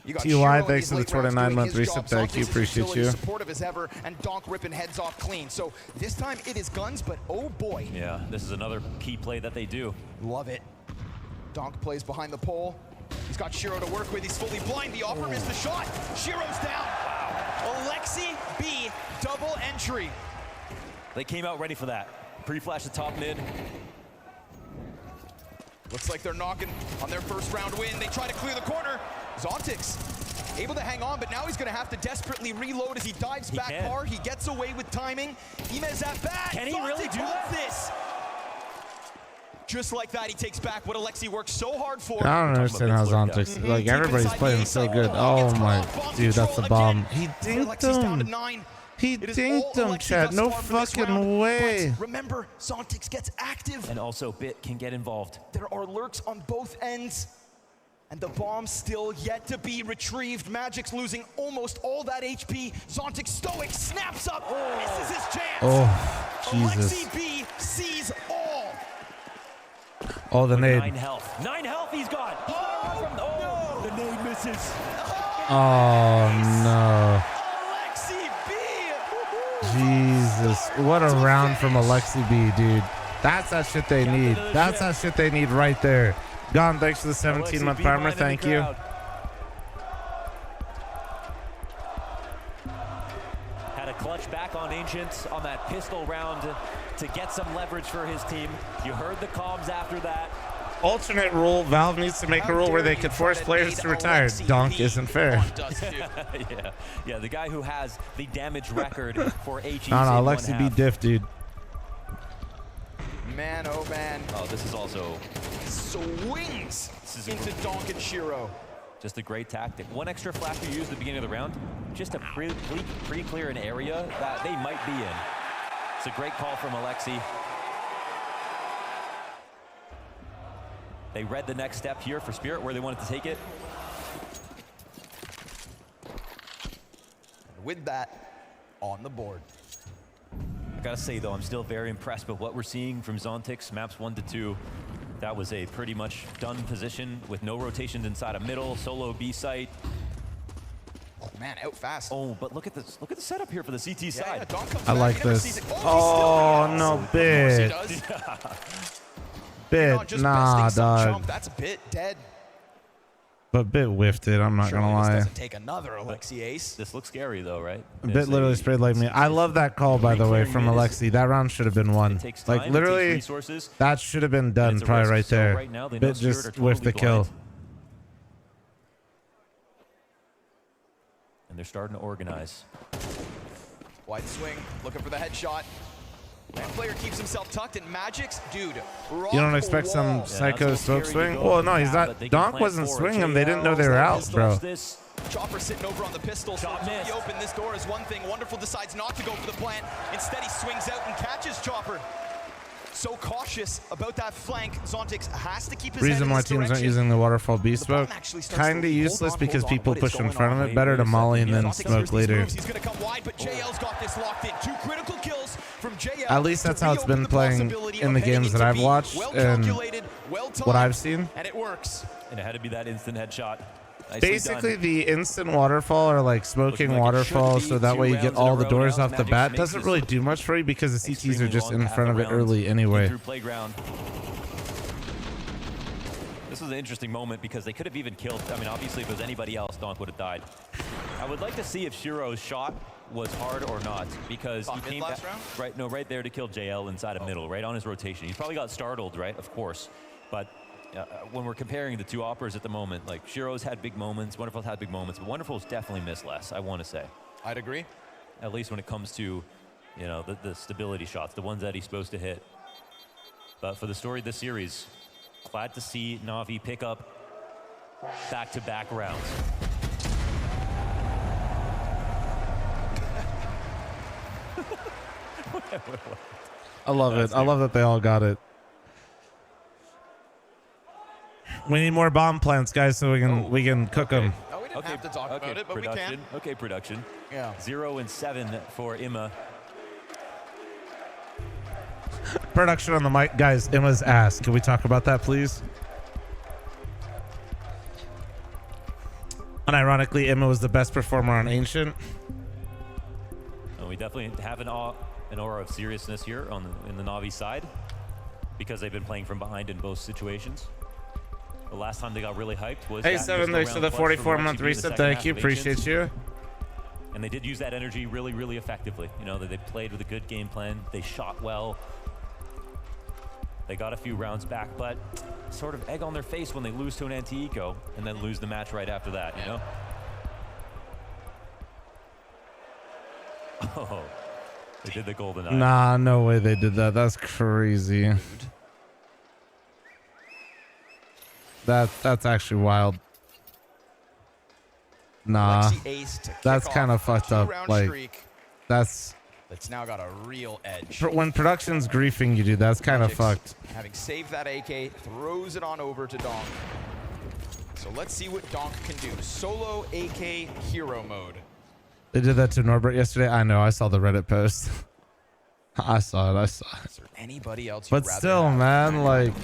You got
TY,
Shiro in
thanks
these
for the
late rounds
29-month
doing his
resub.
job.
Thank you.
Zontic is
Appreciate
still
you.
as supportive as ever, and Donk ripping heads off clean. So this time it is guns, but oh boy.
Yeah, this is another key play that they do.
Love it. Donk plays behind the pole. He's got Shiro to work with. He's fully blind. The offer missed the shot. Shiro's down. Alexi B, double entry.
They came out ready for that. Pre-flash the top mid.
Looks like they're knocking on their first round win. They try to clear the corner. Zontix able to hang on, but now he's going to have to desperately reload as he dives back far. He gets away with timing. Imez at bat.
Can he really do that?
This. Just like that, he takes back what Alexi worked so hard for.
I don't understand how Zontix, like everybody's playing so good. Oh my, dude, that's a bomb. He dinked him. He dinked him, Chad. No fucking way.
Remember, Zontix gets active.
And also Bit can get involved.
There are lurks on both ends. And the bomb still yet to be retrieved. Magix losing almost all that HP. Zontix stoic snaps up. This is his chance.
Oh, Jesus.
Alexi B sees all.
Oh, the nade.
9 health. 9 health he's got. Oh, the nade misses.
Oh, no.
Alexi B.
Jesus. What a round from Alexi B, dude. That's that shit they need. That's that shit they need right there. Gone, thanks for the 17-month primer. Thank you.
Had a clutch back on Ancient on that pistol round to get some leverage for his team. You heard the comms after that.
Alternate rule. Valve needs to make a rule where they could force players to retire. Donk isn't fair.
yeah, the guy who has the damage record for HEs.
No, Alexi B diff, dude.
Man, oh man.
Oh, this is also
swings into Donk and Shiro.
just a great tactic. One extra flash you use at the beginning of the round, just to pre-clear an area that they might be in. It's a great call from Alexi. They read the next step here for Spirit, where they wanted to take it.
With that, on the board.
I gotta say though, I'm still very impressed with what we're seeing from Zontix, maps 1 to 2. That was a pretty much done position with no rotations inside a middle, solo B site.
Oh man, out fast.
Oh, but look at this! Look at the setup here for the CT side.
I like this. Oh no, Bit. Bit, nah, dog.
That's a Bit dead.
But Bit whiffed it. I'm not gonna lie.
Doesn't take another Alexi ace.
This looks scary though, right?
Bit literally sprayed like me. I love that call, by the way, from Alexi. That round should have been won. Like literally, that should have been done probably right there. Bit just whiffed the kill.
And they're starting to organize.
Wide swing, looking for the headshot. One player keeps himself tucked, and Magix, dude.
You don't expect some psycho smoke swing? Well, no, he's not. Donk wasn't swinging them. They didn't know they were out, bro.
Chopper sitting over on the pistol. So he opened this door is one thing. Wonderful decides not to go for the plant. Instead, he swings out and catches Chopper. So cautious about that flank. Zontix has to keep his head
Reason
in
why
this
teams aren't
direction.
using the waterfall B smoke, kind of useless because people push in front of it. Better to molly and then smoke later.
He's going to come wide, but JL's got this locked in. 2 critical kills from JL.
At least that's how it's been playing in the games that I've watched and what I've seen.
And it works.
And it had to be that instant headshot.
Basically, the instant waterfall or like smoking waterfall, so that way you get all the doors off the bat, doesn't really do much for you because the CTs are just in front of it early anyway.
This was an interesting moment because they could have even killed. I mean, obviously, if it was anybody else, Donk would have died. I would like to see if Shiro's shot was hard or not, because he came back, right there to kill JL inside of middle, right on his rotation. He probably got startled, right? Of course. But when we're comparing the two operas at the moment, like Shiro's had big moments, Wonderful's had big moments, but Wonderful's definitely missed less, I want to say.
I'd agree.
At least when it comes to, you know, the stability shots, the ones that he's supposed to hit. But for the story of this series, glad to see Na'Vi pick up back-to-back rounds.
I love it. I love that they all got it. We need more bomb plants, guys, so we can cook them.
Oh, we didn't have to talk about it, but we can.
Okay, production.
Yeah.
0 and 7 for Imma.
Production on the mic, guys. Emma's ass. Can we talk about that, please? Unironically, Emma was the best performer on Ancient.
We definitely have an aura of seriousness here in the Na'Vi side, because they've been playing from behind in both situations. The last time they got really hyped was
Hey, Seven, thanks for the 44-month reset. Thank you. Appreciate you.
And they did use that energy really, really effectively. You know, that they played with a good game plan. They shot well. They got a few rounds back, but sort of egg on their face when they lose to an anti-eco and then lose the match right after that, you know? Oh, they did the golden eye.
Nah, no way they did that. That's crazy. That's actually wild. Nah, that's kind of fucked up. Like, that's
now got a real edge.
When production's griefing you, dude, that's kind of fucked.
Having saved that AK, throws it on over to Donk. So let's see what Donk can do. Solo AK hero mode.
They did that to Norbert yesterday. I know. I saw the Reddit post. I saw it. Is
there anybody else?
But still, man, like.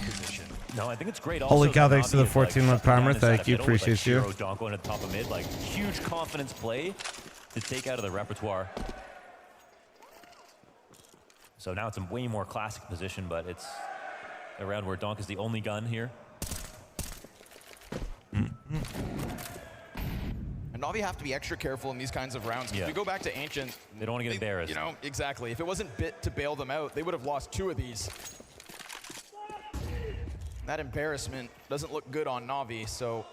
No, I think it's great.
Holy cow! Thanks for the 14-month primer. Thank you. Appreciate you.
Donk going to the top of mid, like huge confidence play to take out of the repertoire. So now it's a way more classic position, but it's around where Donk is the only gun here.
And Na'Vi have to be extra careful in these kinds of rounds. If we go back to Ancient,
they don't want to get embarrassed.
You know, exactly. If it wasn't Bit to bail them out, they would have lost 2 of these. That embarrassment doesn't look good on Na'Vi, so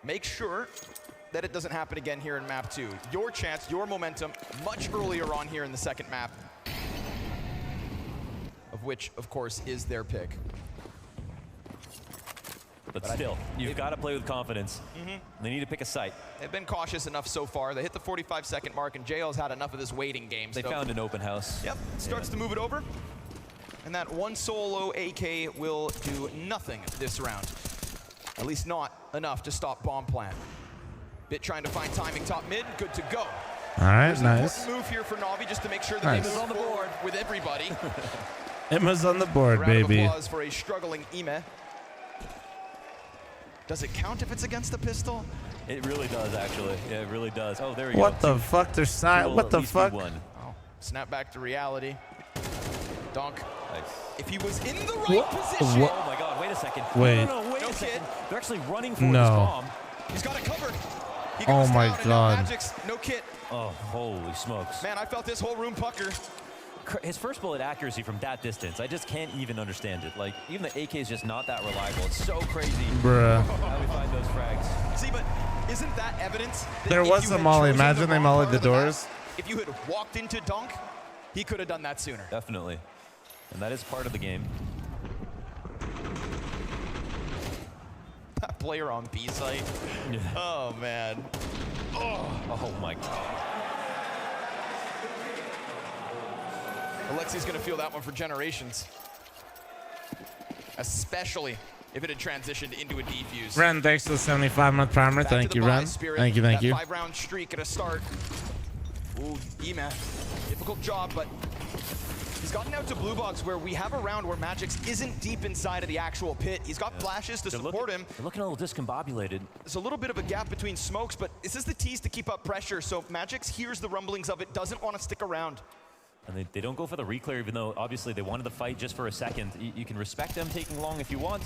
make sure that it doesn't happen again here in map 2. Your chance, your momentum, much earlier on here in the second map, of which, of course, is their pick.
But still, you've got to play with confidence. They need to pick a site.
They've been cautious enough so far. They hit the 45-second mark, and JL's had enough of this waiting game.
They found an open house.
Yep, starts to move it over. And that one solo AK will do nothing this round. At least not enough to stop bomb plant. Bit trying to find timing top mid, good to go.
All right,
There's
nice.
An important move here for Na'Vi just to make sure that Emma's on the board with everybody.
Emma's on the board,
round
baby.
of applause for a struggling Ime. Does it count if it's against the pistol?
It really does, actually. Yeah, it really does. Oh, there you go.
What the fuck? There's side. What the fuck?
Oh, snap back to reality. Donk.
Nice.
If he was in the right position.
What?
Oh my God! Wait a second.
Wait.
No, wait
no
a
kid.
second. They're actually running for this bomb.
He's got it covered. He
Oh
goes
my
down, and
God.
now Magic's no kit.
Oh, holy smokes!
Man, I felt this whole room pucker.
His first bullet accuracy from that distance, I just can't even understand it. Like, even the AK is just not that reliable. It's so crazy.
Bruh.
How we find those frags.
See, but isn't that evidence? That
There
if
was
you
a
had
molly.
chosen
Imagine
the
they
wrong
mollied
part
the
of map,
doors.
If you had walked into Donk, he could have done that sooner.
Definitely. And that is part of the game.
That player on B site. Oh, man.
Oh my God.
Alexi's going to feel that one for generations. Especially if it had transitioned into a defuse.
Ren, thanks for the 75-month primer.
Back to
Thank
the
you,
buy,
Ren.
Spirit.
Thank you, thank
That
you.
5-round streak at a start. Ooh, Ema. Difficult job, but he's gotten out to Blue Box where we have a round where Magix isn't deep inside of the actual pit. He's got flashes to support him.
They're looking a little discombobulated.
There's a little bit of a gap between smokes, but this is the tease to keep up pressure, so Magix hears the rumblings of it, doesn't want to stick around.
And they don't go for the reclear, even though obviously they wanted the fight just for a second. You can respect them taking long if you want,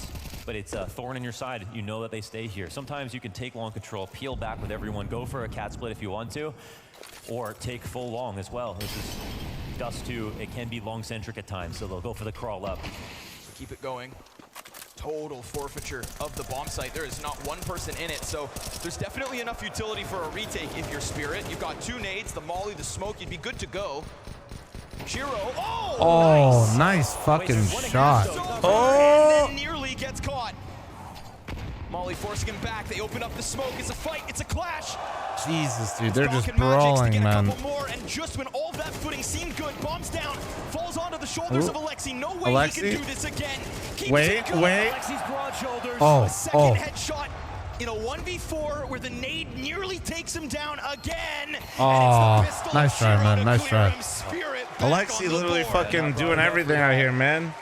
but it's a thorn in your side. You know that they stay here. Sometimes you can take long control, peel back with everyone, go for a cat split if you want to, or take full long as well. This is Dust 2. It can be long centric at times, so they'll go for the crawl up.
Keep it going. Total forfeiture of the bomb site. There is not one person in it, so there's definitely enough utility for a retake if you're Spirit. You've got 2 nades, the molly, the smoke. You'd be good to go. Shiro,
oh, nice fucking shot.
Oh! And then nearly gets caught. Molly forcing him back. They open up the smoke. It's a fight. It's a clash.
Jesus, dude, they're just brawling, man.
More, and just when all that footing seemed good, bombs down, falls onto the shoulders of Alexi. No way he can do this again.
Wait.
Alexi's broad shoulders. A second headshot in a 1v4 where the nade nearly takes him down again.
Oh, nice try, man. Nice try. Alexi literally fucking doing everything out here, man.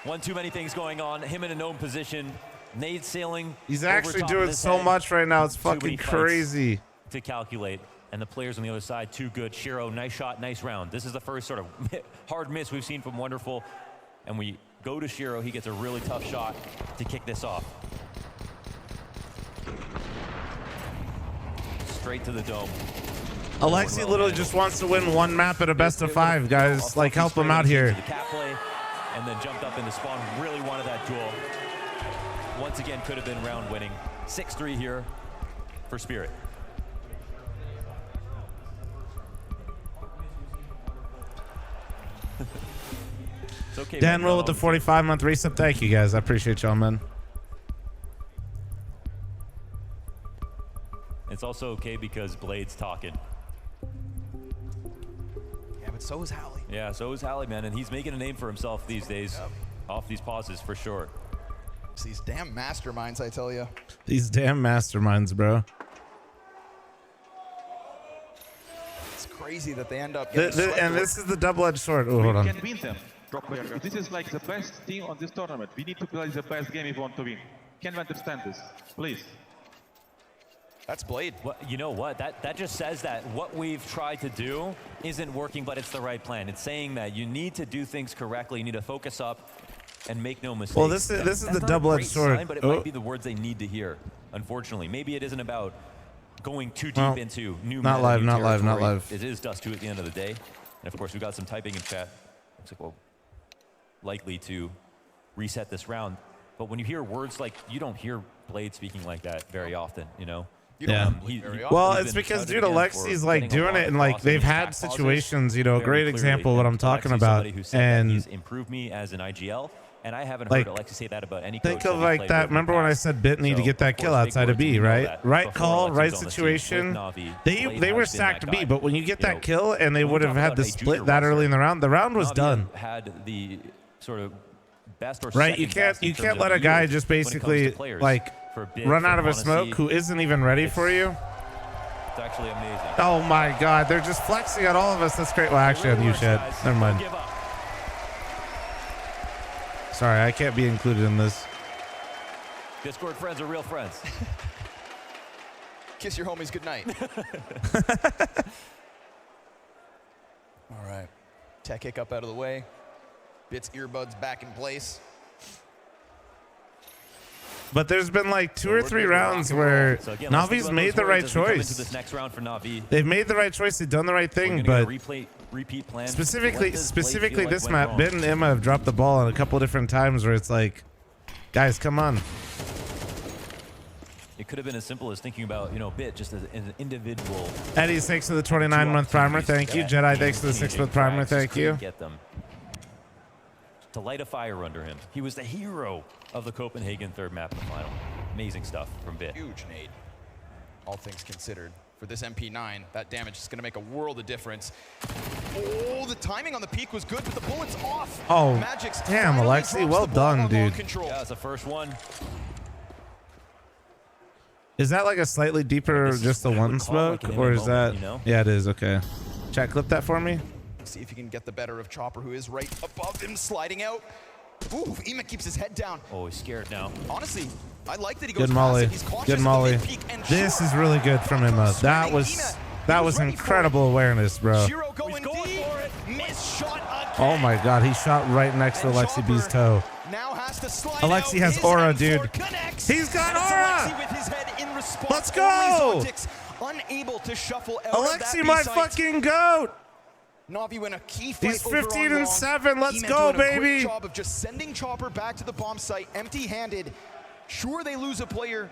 One too many things going on. Him in a known position. Nade sailing.
He's actually doing so much right now. It's fucking crazy.
To calculate. And the players on the other side, too good. Shiro, nice shot, nice round. This is the first sort of hard miss we've seen from Wonderful. And we go to Shiro. He gets a really tough shot to kick this off. Straight to the dome.
Alexi literally just wants to win one map at a best of 5, guys. Like, help him out here.
The cat play, and then jumped up into spawn. Really wanted that duel. Once again, could have been round winning. 6-3 here for Spirit. It's okay.
Dan Roll with the 45-month resub. Thank you, guys. I appreciate y'all, man.
It's also okay because Blade's talking.
Yeah, but so is Hallie.
Yeah, so is Hallie, man, and he's making a name for himself these days. Off these pauses, for sure.
It's these damn masterminds, I tell you.
These damn masterminds, bro.
It's crazy that they end up
and this is the double-edged sword. Oh, hold on.
We can win them. This is like the best team on this tournament. We need to play the best game if we want to win. Can we understand this? Please.
That's Blade.
Well, you know what? That just says that what we've tried to do isn't working, but it's the right plan. It's saying that you need to do things correctly. You need to focus up and make no mistakes.
Well, this is the double-edged sword.
Sign, but it might be the words they need to hear. Unfortunately, maybe it isn't about going too deep into new.
Not live.
It is Dust 2 at the end of the day, and of course we've got some typing in chat. Looks like we'll likely to reset this round. But when you hear words like, you don't hear Blade speaking like that very often, you know.
Yeah. Well, it's because, dude, Alexi's like doing it, and like they've had situations, you know, a great example of what I'm talking about. And
he's improved me as an IGL, and I haven't
like,
heard Alexi say that about any.
Think of like that. Remember when I said Bit need to get that kill outside of B, right? Right call, right situation. They were stacked B, but when you get that kill and they would have had the split that early in the round was done.
Had the sort of best or
right, you can't let a guy just basically like run out of a smoke who isn't even ready for you.
It's actually amazing.
Oh my God, they're just flexing on all of us. That's great. Well, actually, on you, Chad. Never mind. Sorry, I can't be included in this.
Discord friends are real friends.
Kiss your homies goodnight. All right. Tech hiccup out of the way. Bit's earbuds back in place.
But there's been like 2 or 3 rounds where Navi's made the right choice.
This next round for Na'Vi.
They've made the right choice. They've done the right thing, but
repeat plan.
Specifically this map, Bit and Emma have dropped the ball on a couple different times where it's like, guys, come on.
It could have been as simple as thinking about, you know, Bit just as an individual.
Eddie, thanks for the 29-month primer. Thank you. Jedi, thanks for the 6-month primer. Thank you.
Get them to light a fire under him. He was the hero of the Copenhagen third map in the final. Amazing stuff from Bit.
Huge nade, all things considered. For this MP9, that damage is going to make a world of difference. Oh, the timing on the peak was good, but the bullet's off.
Oh,
Magic's
damn, Alexi, well done, dude.
Yeah, it's the first one.
Is that like a slightly deeper, just the one smoke, or is that?
You know?
Yeah, it is. Okay. Chat, clip that for me.
See if you can get the better of Chopper, who is right above him, sliding out. Ooh, Ema keeps his head down.
Oh, he's scared now.
Honestly, I like that he goes
good Molly.
He's
good Molly. This is really good from Emma. That was incredible awareness, bro.
Shiro going deep.
Oh my God, he shot right next to Alexi B's toe.
Now has to slide
Alexi
out.
has
His
aura,
M4
dude.
connects.
He's got
That's
aura.
Alexi with his head in response.
Let's go.
Only Zontics unable to shuffle out of that
Alexi, my
B-site.
fucking goat.
Na'Vi win a key fight.
He's
over on
15 and
long.
7. Let's
E-Man
go,
doing a
baby.
great job of just sending Chopper back to the bomb site empty-handed. Sure, they lose a player.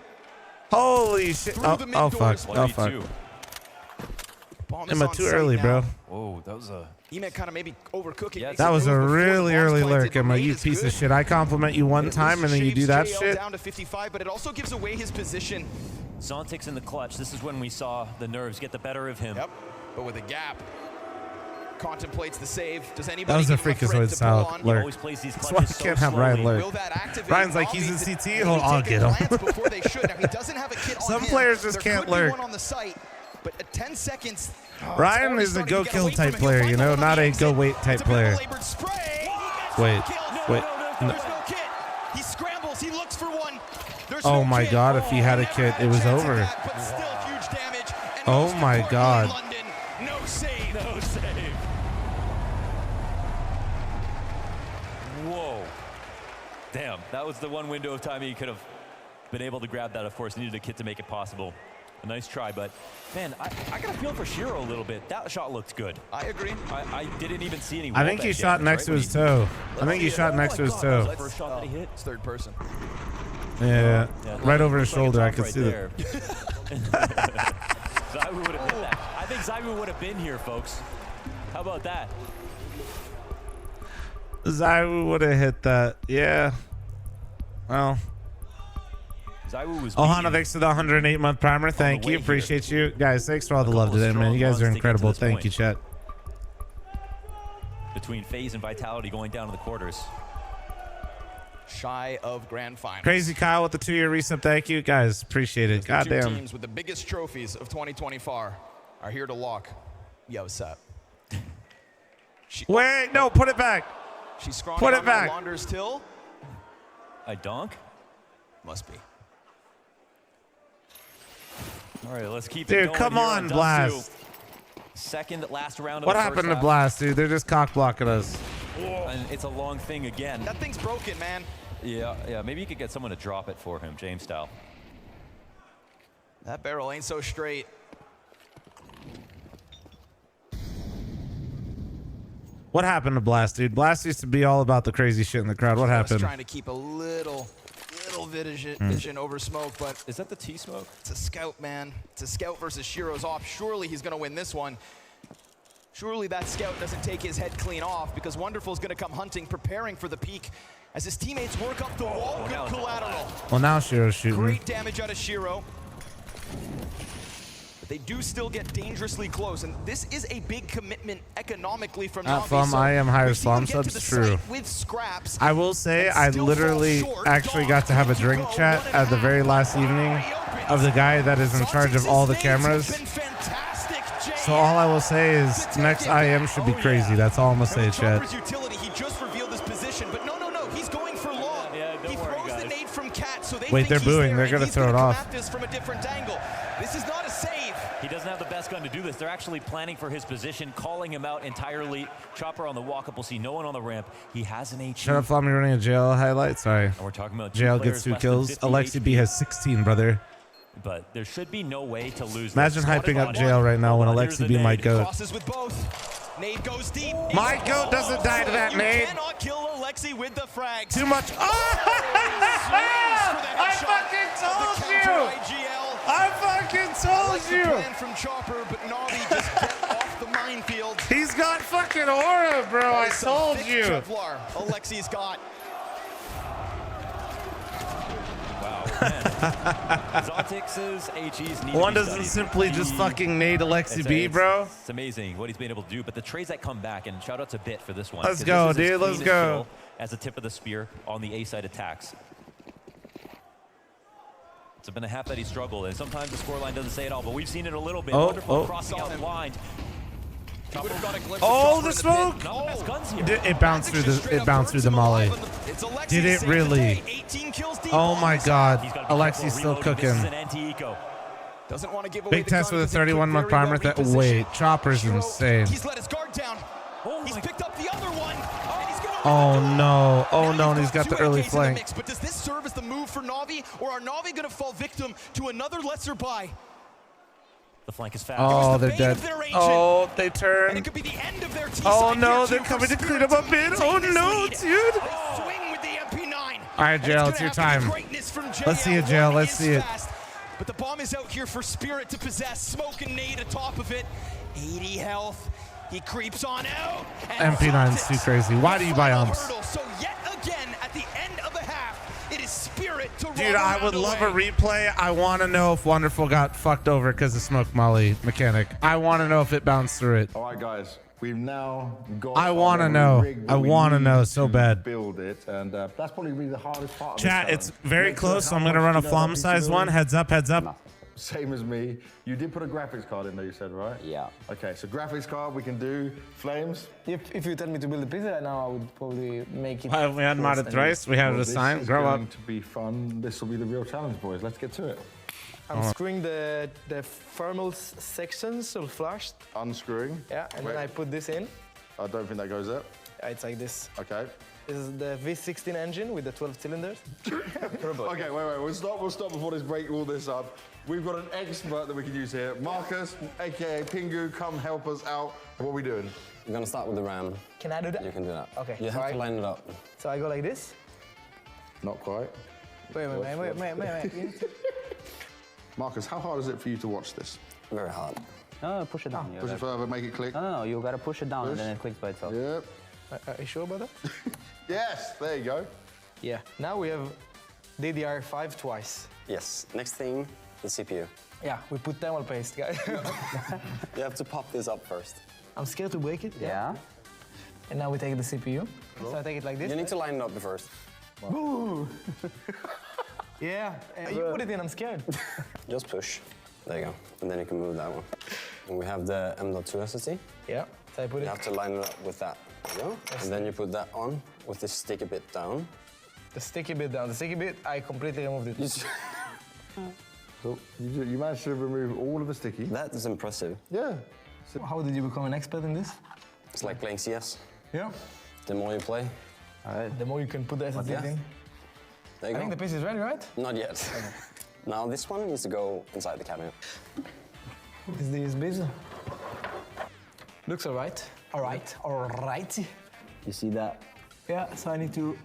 Holy shit.
Through
Oh,
the
oh
mid-doors.
fuck. Oh, fuck.
Bomb
Am
is
I
on
too
site
early,
now.
bro?
Whoa, that was a...
E-Man kind of maybe overcooking.
Yeah,
makes
That
it
was a
move before the
really
bomb's
early
planted.
lurk, Emma.
Nate
You
is
piece
good.
of shit. I compliment you one
It
time and then you
shaves
do that
JL
shit.
down to 55, but it also gives away his position.
Zontics in the clutch. This is when we saw the nerves get the better of him.
Yep, but with a gap. Contemplates the save. Does anybody
That was a
give him thread
freakazoid
to
style
pull on?
lurk.
Always plays these
That's why I
clutches so
can't have Ryan
slowly.
lurk.
Will that activate
Ryan's like,
Na'Vi
he's in
to
CT.
maybe
I'll
take
get
a
him.
glance before they should. Now, he doesn't have a kit on
Some
him.
players just
There
can't
could be
lurk.
one on the site, but at 10 seconds. it's
Ryan
already
is a
starting
go
to get
kill
away from
type
him.
player,
He'll
you
find
know,
one on
not
the
a
exit.
go wait type
It's a bit of a
player.
labored spray. He
Wait,
gets killed.
wait.
No. There's no kit. He scrambles. He looks for one. There's
Oh
no
my
kit.
God, if he had a
Never
kit,
had
it was
chance at
over.
that, but still huge damage. And
Oh
most
my
importantly,
God.
London, no save.
No save. Whoa. Damn, that was the one window of time he could have been able to grab that. Of course, needed a kit to make it possible. A nice try, but man, I got to feel for Shiro a little bit. That shot looked good.
I agree.
I didn't even see any.
I think he shot next to his toe. I think he shot next to his toe.
That was the first shot that he hit.
It's third person.
Yeah, right over his
Looks like
shoulder. I
a top
could
right
see
there.
that.
Zaiwu would have hit that. I think Zaiwu would have been here, folks. How about that?
Zaiwu would have hit that. Yeah. Well.
Zaiwu was
Ohana,
beaten.
thanks for the 108-month primer. Thank
way
you.
here.
Appreciate you. Guys, thanks for all the love
couple
today, man. You
strong
guys are
runs to get to
incredible.
this
Thank
point.
you, chat.
Between FaZe and Vitality going down to the quarters.
Shy of grand final.
Crazy Kyle with the 2-year resub. Thank you, guys. Appreciate it.
Two
Goddamn.
teams with the biggest trophies of 2024 are here to lock. Yo, what's up?
Wait, no, put it back.
She's scrawny
Put it
on my
back.
Launders till.
A donk?
Must be.
All right, let's keep it
Dude,
going
come
here
on,
Dust
Blast.
2. Second last round of
What
the
happened
first
to
half.
Blast, dude? They're just cock blocking us.
And it's a long thing again.
That thing's broken, man.
Yeah, maybe you could get someone to drop it for him, James style.
That barrel ain't so straight.
What happened to Blast, dude? Blast used to be all about the crazy shit in the crowd. What
I
happened?
was trying to keep a little vision over smoke, but
Is that the T-smoke?
it's a scout, man. It's a scout versus Shiro's off. Surely he's going to win this one. Surely that scout doesn't take his head clean off because Wonderful's going to come hunting, preparing for the peak as his teammates work up the wall. Good collateral.
Well, now Shiro's shooting.
Great damage out of Shiro. But they do still get dangerously close, and this is a big commitment economically from Na'Vi.
Flum,
So
I am higher
we've seen them
Slum
get to
subs,
the
true.
site with scraps.
I will say
and
I
still
literally
fall short.
actually
Dog,
got to have a
you
drink
go,
chat
1.5.
at the very last evening of the guy that is in charge of all the cameras.
Been fantastic, JM.
So all I will say is next IM should be crazy. That's all I'm gonna say,
And with
chat.
Chopper's utility, he just revealed his position, but no, he's going for long.
Yeah, don't
he
worry,
throws the
guys.
nade from Cat, so they
Wait,
think
they're
he's
booing.
there,
They're
and
gonna
he's
throw it
come
off.
at this from a different angle. This is not a save.
He doesn't have the best gun to do this. They're actually planning for his position, calling him out entirely. Chopper on the walk-up. We'll see no one on the ramp. He has an HE.
Shut up, Flum. You're running a jail highlight. Sorry.
And we're talking about
JL gets 2 kills. Alexi B has 16, brother.
But there should be no way to lose.
Imagine
this.
hyping up
Hold
JL right now when
on, here's
Alexi
the
B might
nade.
go.
Crosses with both. Nade goes deep.
My goat doesn't die to that
you
nade.
cannot kill Alexi with the frags.
Too much. I fucking told you. I fucking told
The
you.
plan from Chopper, but Na'Vi just get off the minefield.
He's got fucking aura, bro. I
That is some
told
thick
you.
Kevlar Alexi's got.
Wow. Zontix's HEs need
One
to be
doesn't
studied.
simply just fucking nade Alexi
It's-
B,
it's-
bro.
It's amazing what he's been able to do. But the trades that come back, and shout out to Bit for this one.
Let's
'cause
go,
this is his
dude. Let's
cleanest
go.
kill as a tip of the spear on the A-side attacks. It's been a half that he struggled, and sometimes the scoreline doesn't say it all, but we've seen it a little bit.
Oh,
Wonderful
oh.
crossing out blind.
Would have got a glimpse
Oh,
of
the
Chopper in
smoke!
Not the best guns here.
It bounced through the. It bounced through the molly.
It's Alexi
Did
to
it
save the
really?
day. 18 kills deep
Oh
on
my
this
God.
He's gotta be
Alexi's
careful
still
reloading. This is
cooking.
an anti-eco.
Doesn't want to give away
Big
the
test
gun
with a
because it could
31-month
very well
primer.
reposition.
Wait, Chopper's
Shiro,
insane.
He's let his guard down.
Oh
He's
my-
picked up the other one.
Oh no. Oh no, and he's got the early flank.
But does this serve as the move for Na'Vi, or are Na'Vi going to fall victim to another lesser buy?
The flank is fast.
Oh, they're dead. Oh, they
And
turn.
it could be the end of their
Oh
T-side
no,
here,
they're
too,
coming
for
to clean him up mid.
Spirit
Oh
to take
no,
this lead.
dude.
Swing with the MP9.
All right, JL, it's your time. Let's see it, JL. Let's see it.
But the bomb is out here for Spirit to possess. Smoke and nade atop of it. 80 health. He creeps on out.
MP9's too crazy. Why do you buy umps?
So yet again, at the end of the half, it is Spirit to
Dude, I would love a replay. I want to know if Wonderful got fucked over because of Smoke Molly mechanic. I want to know if it bounced through it.
All right, guys. We've now got.
I want to know. I want to know so bad.
Build it, and that's probably really the hardest part.
Chat, it's very close, so I'm going to run a Flom size one. Heads up, heads up.
Same as me. You did put a graphics card in there, you said, right?
Yeah.
Okay, so graphics card, we can do flames.
If you tell me to build a pizza right now, I would probably make it.
We had modded thrice. We had it assigned. Grow up.
This is going to be fun. This will be the real challenge, boys. Let's get to it.
I'm screwing the thermal sections all flushed.
Unscrewing.
Yeah, and then I put this in.
I don't think that goes up.
Yeah, it's like this.
Okay.
This is the V16 engine with the 12 cylinders.
Okay, wait. We'll stop before this break all this up. We've got an expert that we can use here. Marcus, aka Pingu, come help us out. What are we doing?
We're gonna start with the ram.
Can I do that?
You can do that.
Okay.
You have to line it up.
So I go like this.
Not quite.
Wait.
Marcus, how hard is it for you to watch this?
Very hard.
No, push it down.
Push it further, make it click.
No, you gotta push it down and then it clicks by itself.
Yep.
Are you sure about that?
Yes, there you go.
Yeah. Now we have DDR5 twice.
Yes. Next thing, the CPU.
Yeah, we put thermal paste, guys.
You have to pop this up first.
I'm scared to break it.
Yeah.
And now we take the CPU. So I take it like this.
You need to line it up first.
Ooh. Yeah. You put it in, I'm scared.
Just push. There you go. And then you can move that one. And we have the M.2 SSD.
Yeah. So I put
You have to line it up with that. There you go. And then you put that on with the sticky bit down.
The sticky bit down. The sticky bit, I completely removed it.
So you managed to remove all of the sticky.
That is impressive.
Yeah.
So how did you become an expert in this?
It's like playing CS.
Yeah.
The more you play,
The more you can put the SSD
yeah.
in.
there you
I
go.
think the piece is ready, right?
Not yet. Now this one needs to go inside the cabinet.
Is the USB? Looks alright. Alright.
You see that?
Yeah, so I need to...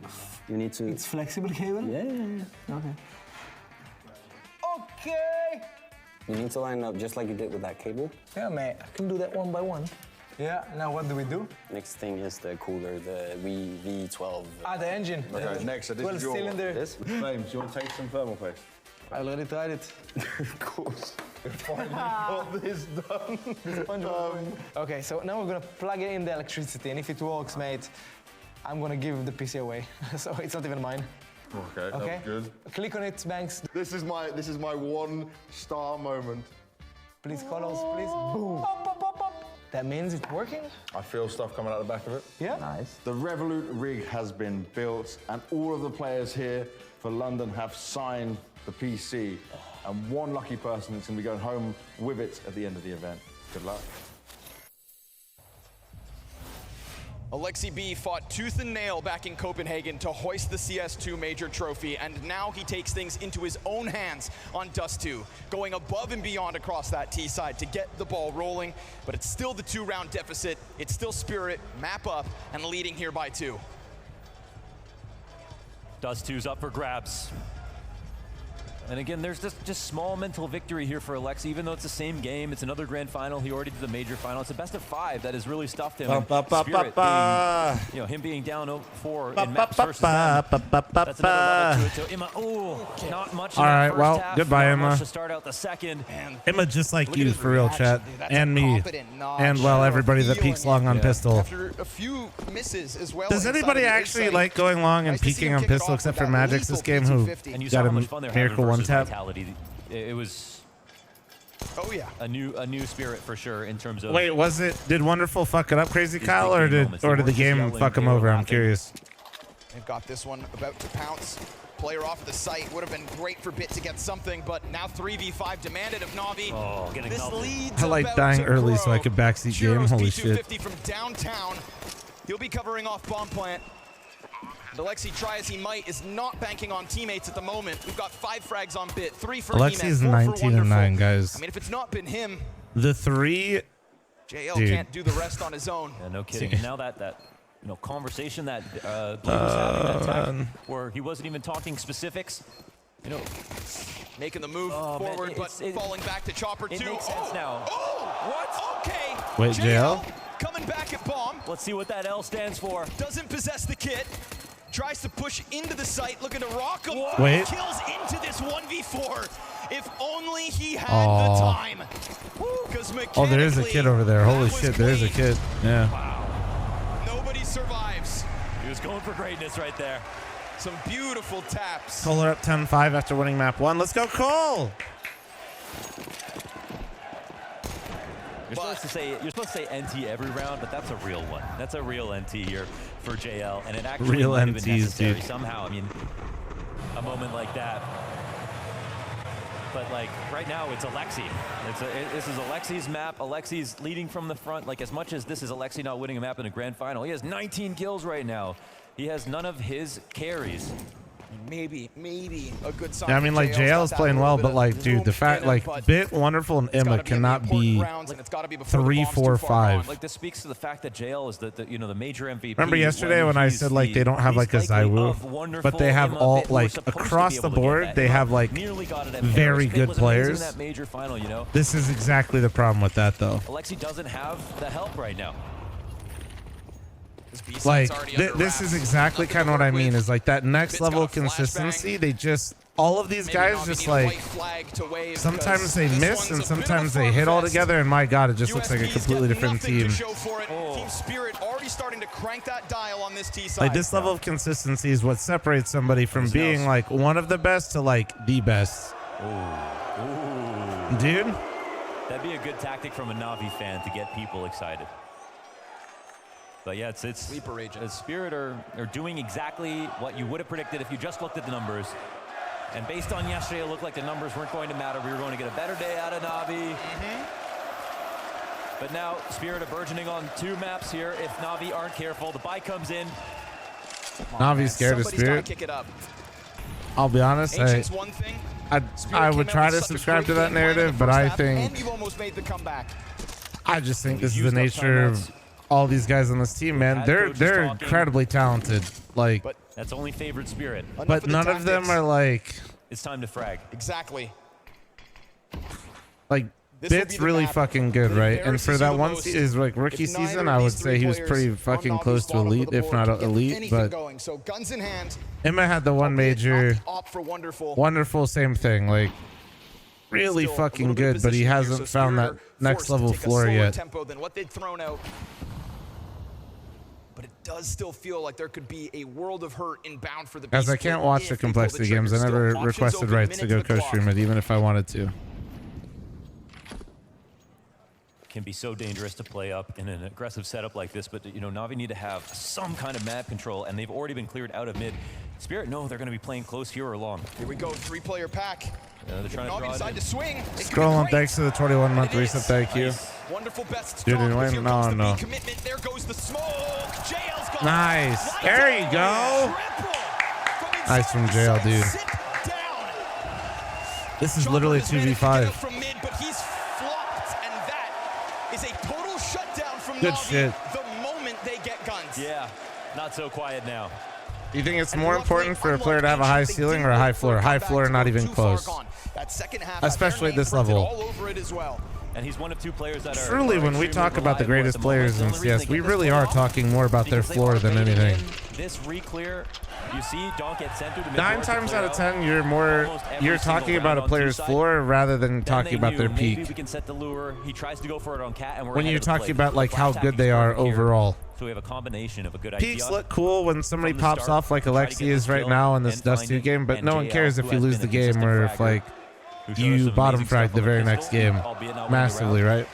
You need to.
It's flexible cable?
Yeah. Okay.
Okay!
You need to line it up just like you did with that cable.
Yeah, mate, I can do that one by one. Yeah, now what do we do?
Next thing is the cooler, the V12.
Ah, the engine.
Okay, next, so this
12
is your
cylinder.
This? Flames, you want to take some thermal paste?
I already tried it.
Of course. We finally got this done.
Okay, so now we're gonna plug it in the electricity, and if it works, mate, I'm gonna give the PC away. So it's not even mine.
Okay,
Okay?
that's good.
Click on it, Banks.
This is my 1-star moment.
Please, colors, please. Boom. That means it's working?
I feel stuff coming out the back of it.
Yeah?
Nice.
The Revolut rig has been built, and all of the players here for London have signed the PC. And one lucky person is going to be going home with it at the end of the event. Good luck.
Alexi B fought tooth and nail back in Copenhagen to hoist the CS2 major trophy, and now he takes things into his own hands on Dust 2, going above and beyond across that T side to get the ball rolling, but it's still the 2-round deficit. It's still Spirit, map up, and leading here by 2.
Dust 2's up for grabs. And again, there's just small mental victory here for Alexi, even though it's the same game. It's another grand final. He already did the major final. It's a best of 5 that has really stuffed him. Spirit being, him being down 0-4 in maps versus them. That's another level to it. So Emma, not much.
All right, well,
half.
goodbye,
Not
Emma.
much to start out the second.
Emma, just like you, for real, chat. And me. And, well, everybody that peeks long on pistol.
After a few misses as well.
Does anybody actually like going long and peeking on pistol except for Magix this game, who
And you
got
saw
a
how much fun they're
miracle
having
one
versus
tap?
Vitality. It was a new Spirit for sure in terms of.
Wait, did Wonderful fuck it up, Crazy Kyle, or did
moments. They
the
weren't
game
just
fuck him
yelling, they
over?
were
I'm
laughing.
curious.
They've got this one about to pounce. Player off the site. Would have been great for Bit to get something, but now 3v5 demanded of Na'Vi.
Oh, getting
this
melted.
leads
I like
about
dying
to
early so
grow.
I could backseat game.
Churros
Holy shit.
P250 from downtown. He'll be covering off bomb plant. And Alexi, try as he might, is not banking on teammates at the moment. We've got 5 frags on Bit, 3 for
Alexi's
Eman, 4 for
19 and 9,
Wonderful.
guys.
I mean, if it's not been him,
The 3,
JL
dude.
can't do the rest on his own.
Yeah, no kidding. And now that conversation that Blue was having that time, where he wasn't even talking specifics,
making the move forward, but falling back to Chopper 2.
It makes sense now.
What? Okay.
Wait, JL?
Coming back at Bomb.
Let's see what that L stands for.
Doesn't possess the kit. Tries to push into the site, looking to rock him.
Wait.
Kills into this 1v4. If only he had the time.
Oh, there is a kid over there. Holy shit, there is a kid. Yeah.
Nobody survives.
He was going for greatness right there.
Some beautiful taps.
Kohler up 10-5 after winning map 1. Let's go, Cole!
You're supposed to say NT every round, but that's a real one. That's a real NT here for JL, and it actually
Real
might have been
NTs,
necessary
dude.
somehow. I mean, a moment like that. But like right now, it's Alexi. This is Alexi's map. Alexi's leading from the front. Like as much as this is Alexi not winning a map in a grand final, he has 19 kills right now. He has none of his carries.
Maybe a good sign.
Yeah, I mean, like, JL is playing well, but, like, dude, the fact, like, Bit, Wonderful, and Emma cannot be 3, 4, 5.
Like, this speaks to the fact that JL is the major MVP.
Remember yesterday when I said, like, they don't have, like, a Zywoo, but they have all, like, across the board, they have, like, very good players. This is exactly the problem with that, though.
Alexi doesn't have the help right now.
Like, this is exactly kind of what I mean, is like that next level of consistency. They just, all of these guys just like, sometimes they miss and sometimes they hit all together, and my god, it just looks like a completely different team.
Team Spirit already starting to crank that dial on this T side.
Like, this level of consistency is what separates somebody from being like one of the best to like the best. Dude,
that'd be a good tactic from a Na'Vi fan to get people excited. But yeah, it's Spirit are doing exactly what you would have predicted if you just looked at the numbers. And based on yesterday, it looked like the numbers weren't going to matter. We were going to get a better day out of Na'Vi. But now Spirit are burgeoning on 2 maps here. If Na'Vi aren't careful, the buy comes in.
Na'Vi's scared of Spirit. I'll be honest, I would try to subscribe to that narrative, but I think I just think this is the nature of all these guys on this team, man. They're incredibly talented. Like,
that's only favored Spirit.
But none of them are like.
It's time to frag.
Exactly.
Like, Bit's really fucking good, right? And for that one is like rookie season, I would say he was pretty fucking close to elite, if not elite. But
so guns in hand.
Emma had the one major.
For
Wonderful, same thing. Like, really fucking good, but he hasn't found that next level floor yet.
Tempo than what they'd thrown out. But it does still feel like there could be a world of hurt inbound for the
As I can't watch the complexity games, I never requested rights to go co-stream it, even if I wanted to.
Can be so dangerous to play up in an aggressive setup like this, but Na'Vi need to have some kind of map control, and they've already been cleared out of mid. Spirit, no, they're going to be playing close here or long.
Here we go, 3-player pack.
They're trying to draw
decide to swing.
Scrolling, thanks to the 21-month reset, thank you.
Wonderful best.
Dude, no.
There goes the smoke. JL's got
Nice. There you go. Nice from JL, dude. This is literally 2v5.
From mid, but he's flopped, and that is a total shutdown from
Good
Na'Vi
shit.
the moment they get guns.
Yeah, not so quiet now.
Do you think it's more important for a player to have a high ceiling or a high floor? High floor, not even close. Especially at this level.
All over it as well.
And he's one of 2 players that are
Truly, when we talk about the greatest players in CS, we really are talking more about their floor than anything.
This re-clear, you see, don't get sent through the
9 times out of 10, you're talking about a player's floor rather than talking about their peak.
Maybe we can set the lure. He tries to go for it on Cat, and we're
When
ahead
you're
of the play.
talking about like how good they are overall.
So we have a combination of a good idea.
Peaks look cool when somebody pops off like Alexi is right now in this Dust 2 game, but no one cares if you lose the game or if like you bottom frag the very next game massively, right?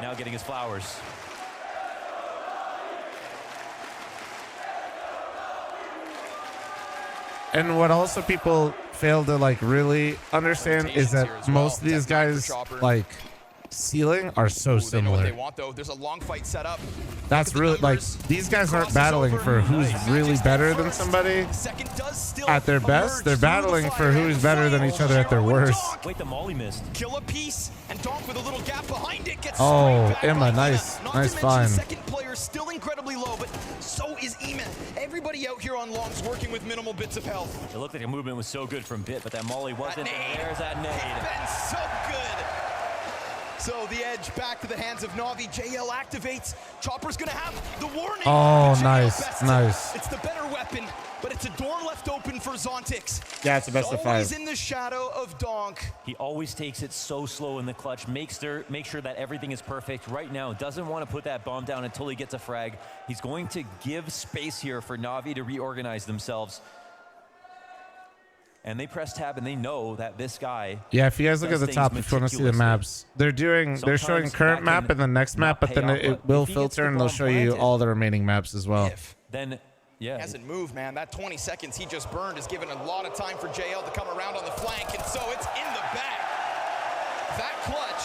Now getting his flowers.
And what also people fail to like really understand is that most of these guys like ceiling are so
They know what
similar.
they want though. There's a long fight set up.
That's really like these guys aren't battling for who's really better than somebody at their best. They're battling for who's better than each other at their worst.
Wait, the molly missed.
Kill a piece, and Donk with a little gap behind it gets
Oh,
straight back
Emma,
by
nice.
Not
Nice
to
find.
mention second player still incredibly low, but so is Ema. Everybody out here on longs working with minimal bits of health.
It looked like the movement was so good from Bit, but that molly wasn't. And there's that nade.
Been so good. So the edge back to the hands of Na'Vi. JL activates. Chopper's gonna have the warning.
Oh,
JL
nice,
best
nice.
It's the better weapon, but it's a door left open for Zontix.
Yeah, it's the best of
Always
5.
in the shadow of Donk.
He always takes it so slow in the clutch, make sure that everything is perfect. Right now, doesn't want to put that bomb down until he gets a frag. He's going to give space here for Na'Vi to reorganize themselves. And they press tab and they know that this guy.
Yeah, if you guys look at the top, if you want to see the maps, they're showing current map and the next map, but then it will filter and they'll show you all the remaining maps as well.
Then, yeah.
Hasn't moved, man. That 20 seconds he just burned has given a lot of time for JL to come around on the flank, and so it's in the bag. That clutch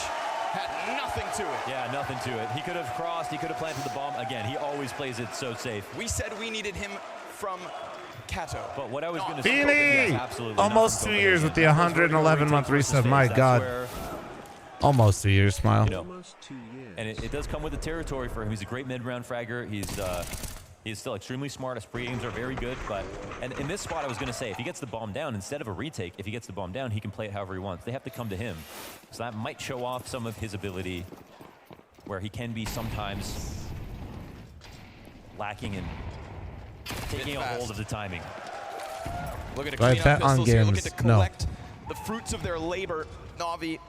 had nothing to it.
Yeah, nothing to it. He could have crossed, he could have planted the bomb. Again, he always plays it so safe.
We said we needed him from Kato.
But what I was going to say,
Beanie!
absolutely
Almost 2 years with the 111-month reset. My God. Almost 2 years, Smile.
You know, and it does come with the territory for him. He's a great mid-round fragger. He's still extremely smart. His free aims are very good. And in this spot, I was going to say, if he gets the bomb down, instead of a retake, if he gets the bomb down, he can play it however he wants. They have to come to him. So that might show off some of his ability, where he can be sometimes lacking in taking a hold of the timing.
Look at
Do I bet on games? No.
The fruits of their labor, Na'Vi.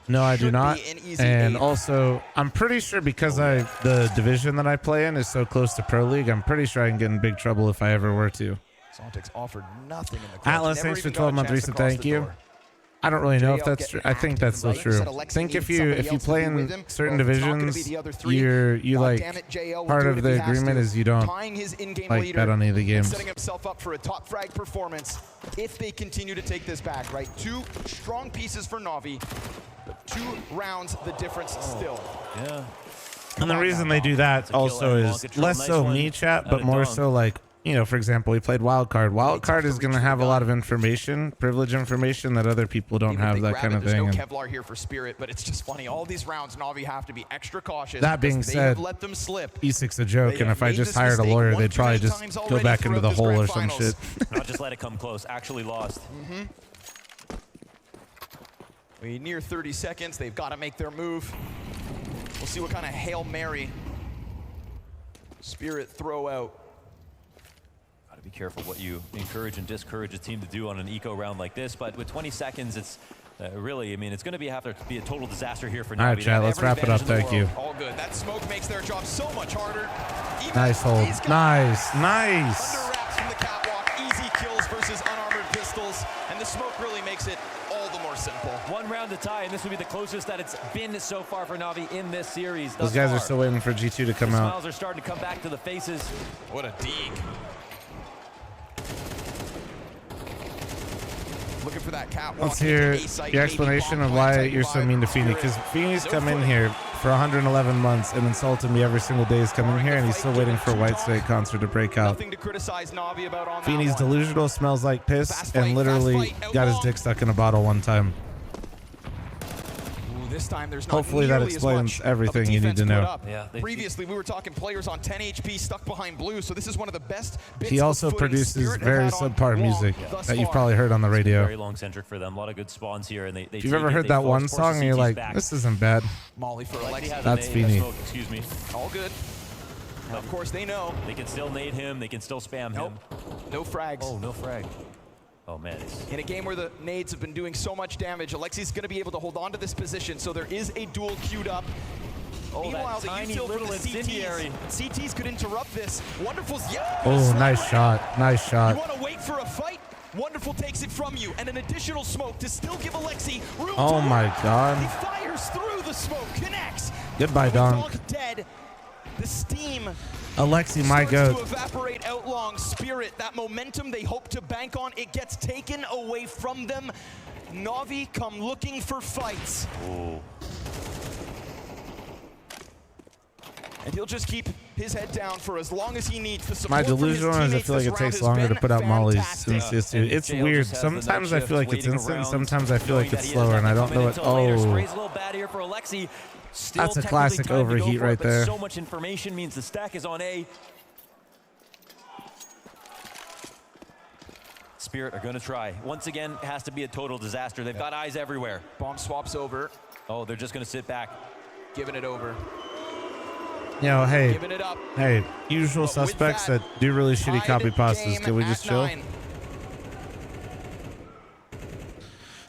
No, I do not.
Be an easy
And
8.
also, I'm pretty sure because the division that I play in is so close to Pro League, I'm pretty sure I can get in big trouble if I ever were to.
Zontix offered nothing in the clutch.
Atlas,
Never
thanks for
even got a
12-month
chance to
recent.
cross
Thank
the
you.
door.
I don't really know if
JL
that's true.
getting
I think that's still
active, right?
true.
Said
I
Alexi
think if
needed somebody
you
else to
play
be with
in
him.
certain
Well, it's not gonna be
divisions,
the other 3.
you
God
like
damn it, JL will
part
do
of
it
the
if he has
agreement
to.
is you don't
Tying his in-game
like
leader
bet on any of the
and
games.
setting himself up for a top frag performance if they continue to take this back, right? 2 strong pieces for Na'Vi, but 2 rounds the difference still.
Yeah.
And the reason they do that also is less so me chat, but more so like, you know, for example, we played Wildcard. Wildcard is going to have a lot of information, privilege information that other people don't have, that kind of
There's
thing.
no
And
Kevlar here for Spirit, but it's just funny. All these rounds, Na'Vi have to be extra cautious.
that being
because they have
said,
let them slip.
E6's a joke,
They
and
have
if I
made
just
this
hired a
mistake
lawyer,
one
they'd
too
probably
many
just
times
go
already
back into
throughout
the
this
hole
grand
or some
finals.
shit.
Not just let it come close, actually lost.
We near 30 seconds. They've got to make their move. We'll see what kind of Hail Mary Spirit throw out.
Got to be careful what you encourage and discourage a team to do on an eco round like this. But with 20 seconds, it's really, I mean, it's going to have to be a total disaster here for Na'Vi.
All right, chat, let's wrap it up. Thank you.
All good. That smoke makes their job so much harder. Even
Nice hold. Nice, nice.
under wraps from the catwalk. Easy kills versus unarmored pistols. And the smoke really makes it all the more simple.
1 round to tie, and this would be the closest that it's been so far for Na'Vi in this series.
Those guys are still waiting for G2 to come
The
out.
smiles are starting to come back to the faces.
What a dig. Looking for that catwalk.
Let's hear your explanation of why you're so mean to Feeney, because Feeney's come in here for 111 months and insulted me every single day he's coming here, and he's still waiting for White State concert to break out.
Nothing to criticize Na'Vi about on
Feeney's
that one.
delusional, smells like piss, and literally got his dick stuck in a bottle one time.
Ooh, this time there's not
Hopefully that
nearly as
explains
much of a
everything you need
defense
to
put
know.
up.
Yeah,
Previously, we were talking players on 10 HP stuck behind blue, so this is one of the best bits
He also
of footing
produces
Spirit have
very
had on
subpar
long
music
thus
that you've
far.
probably heard on the radio.
Very long centric for them. A lot of good spawns here, and they
If you've ever heard that one song and you're like, this isn't bad,
Molly for Alexi.
that's Feeney.
Excuse me.
All good. Now, of course, they know.
They can still nade him. They can still spam him.
No frags.
Oh, no frag. Oh, man.
In a game where the nades have been doing so much damage, Alexi's going to be able to hold on to this position, so there is a duel queued up.
Oh,
Meanwhile,
that
the
tiny
util for
little
the
incendiary.
CTs could interrupt this. Wonderful's, yeah.
Oh, nice shot. Nice
You
shot.
want to wait for a fight? Wonderful takes it from you, and an additional smoke to still give Alexi room
Oh
to
my
work.
God.
He fires through the smoke, connects.
Goodbye,
With
Donk.
Donk dead. The steam
Alexi, my
starts
goat.
to evaporate out long. Spirit, that momentum they hope to bank on, it gets taken away from them. Na'Vi come looking for fights.
Ooh.
And he'll just keep his head down for as long as he needs. The
My
support from his
delusion is I
teammates
feel like
this
it
round
takes
has
longer to
been
put out mollies in
fantastic.
CS2. It's weird. Sometimes I feel like it's instant. Sometimes I feel like it's slower, and I don't know it. Oh,
Sprays a little bad here for Alexi. Still
that's a
technically
classic
time to go
overheat
for it,
right
but
there.
So much information means the stack is on A. Spirit are going to try. Once again, it has to be a total disaster. They've got eyes everywhere.
Bomb swaps over.
Oh, they're just going to sit back.
Giving it over.
You know, hey,
Giving it up.
hey, usual suspects that do really shitty copy pastas. Can we just chill?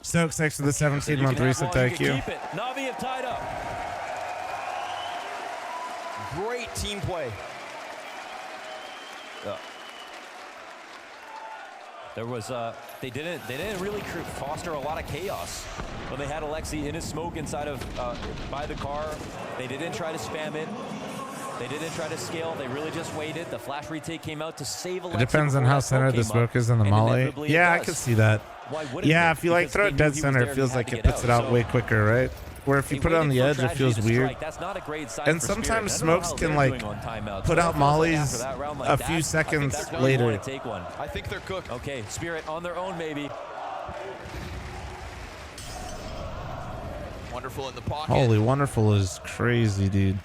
Stokes, thanks for the 17-month reset. Thank you.
Keep it. Na'Vi have tied up.
Great team play.
There was they didn't really foster a lot of chaos when they had Alexi in his smoke inside of by the car. They didn't try to spam it. They didn't try to scale. They really just waited. The flash retake came out to save Alexi.
It depends on how centered the smoke is in the molly. Yeah, I could see that. Yeah, if you like throw it dead center, it feels like it puts it out way quicker, right? Where if you put it on the edge, it feels weird. And sometimes smokes can like put out mollies a few seconds later.
I think they're cooked.
Okay, Spirit on their own, maybe.
Wonderful in the pocket.
Holy wonderful is crazy, dude.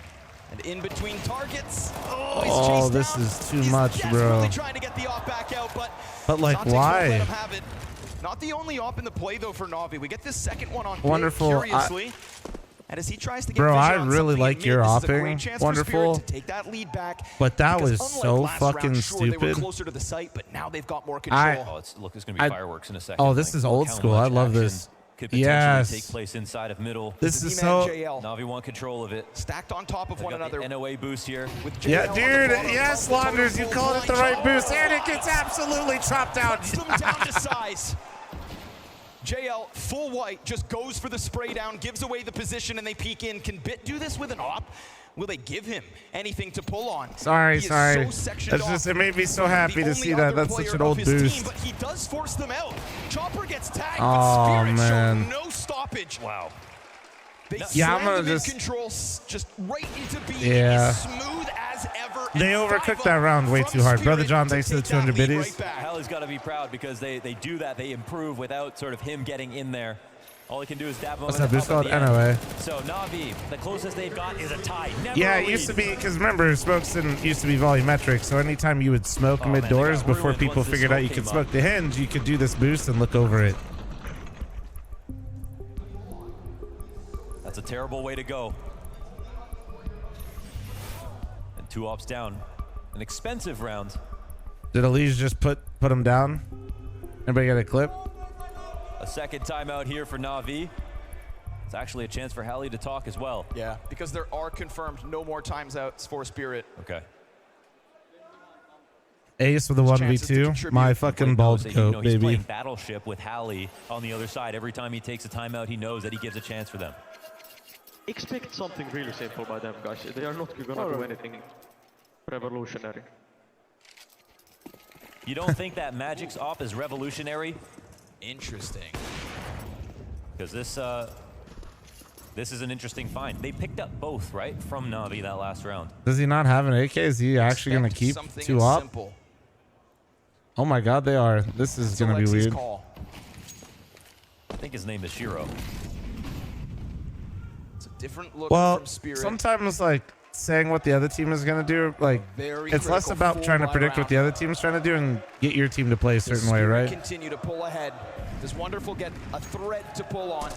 And in between targets.
Oh, this is too much, bro.
Trying to get the op back out,
but like, why?
Not the only op in the play though for Na'Vi. We get this second one on
Wonderful.
Curiously. And as he tries to get
bro, I
on
really like your opping. Wonderful.
to take that lead back,
but that was so
last
fucking
round, sure, they were
stupid.
close to the site, but now they've got more control.
It's going to be fireworks in a second.
Oh, this is old school. I love this.
Could potentially take place inside of middle.
This is so.
Na'Vi want control of it.
Stacked on top of one another.
The NOA boost here.
Yeah, dude. Yes, Launders, you called it the right boost, and it gets absolutely chopped out.
Them down to size. JL, full white, just goes for the spray down, gives away the position, and they peek in. Can Bit do this with an op? Will they give him anything to pull on?
Sorry. It made me so happy to see that. That's such an old boost.
But he does force them out. Chopper gets tagged,
oh,
but Spirit
man.
show no stoppage.
Wow.
Yeah, I'm gonna just control just right into being smooth as ever.
They overcooked that round way too hard. Brother John, thanks for the 200 biddies.
Halley's got to be proud because they do that. They improve without sort of him getting in there. All he can do is dab him.
What's that boost called? NOA.
So Na'Vi, the closest they've got is a tie.
Yeah, it used to be, because remember, smokes used to be volumetric, so anytime you would smoke mid-doors before people figured out you could smoke the hinge, you could do this boost and look over it.
That's a terrible way to go. And 2 ops down. An expensive round.
Did Elise just put him down? Anybody got a clip?
A second timeout here for Na'Vi. It's actually a chance for Halley to talk as well.
Yeah, because there are confirmed no more times outs for Spirit.
Okay.
Ace with a 1v2. My fucking bald coat,
He's
baby.
playing Battleship with Halley on the other side. Every time he takes a timeout, he knows that he gives a chance for them.
Expect something really simple by them, guys. They are not gonna do anything revolutionary.
You don't think that Magic's op is revolutionary?
Interesting.
Because this is an interesting find. They picked up both, right, from Na'Vi that last round.
Does he not have an AK? Is he actually going to keep 2 op?
Simple.
Oh my god, they are. This is going to be weird.
I think his name is Shiro.
It's a different look
Well,
from Spirit.
sometimes like saying what the other team is going to do, like it's less about trying to predict what the other team's trying to do and get your team to play a certain way, right?
Continue to pull ahead. Does Wonderful get a thread to pull on?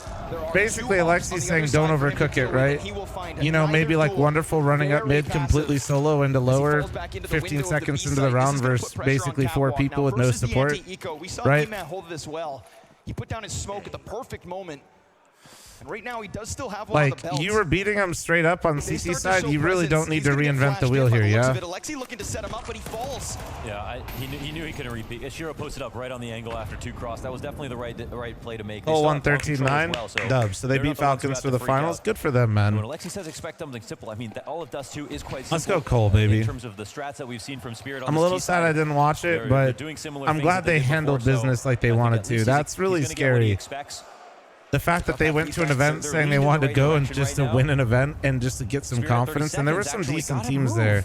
Basically, Alexi's saying don't overcook it, right? You know, maybe like Wonderful running up mid completely solo into lower, 15 seconds into the round versus basically 4 people with no support,
We saw
right?
E-Man hold this well. He put down his smoke at the perfect moment. And right now, he does still have one on the belt.
Like, you were beating him straight up on CT side. You really don't need to reinvent the wheel here, yeah?
Alexi looking to set him up, but he falls.
Yeah, he knew he couldn't repeat. Shiro posted up right on the angle after 2 cross. That was definitely the right play to make.
Oh, 113-9 dubs. So they beat Falcons for the finals. Good for them, man.
When Alexi says expect something simple, I mean, all of Dust 2 is quite simple.
Let's go Cole, baby.
In terms of the strats that we've seen from Spirit on
I'm a little sad I didn't watch it, but I'm glad they handled business like they wanted to. That's really scary. The fact that they went to an event saying they wanted to go and just to win an event and just to get some confidence, and there were some decent teams there.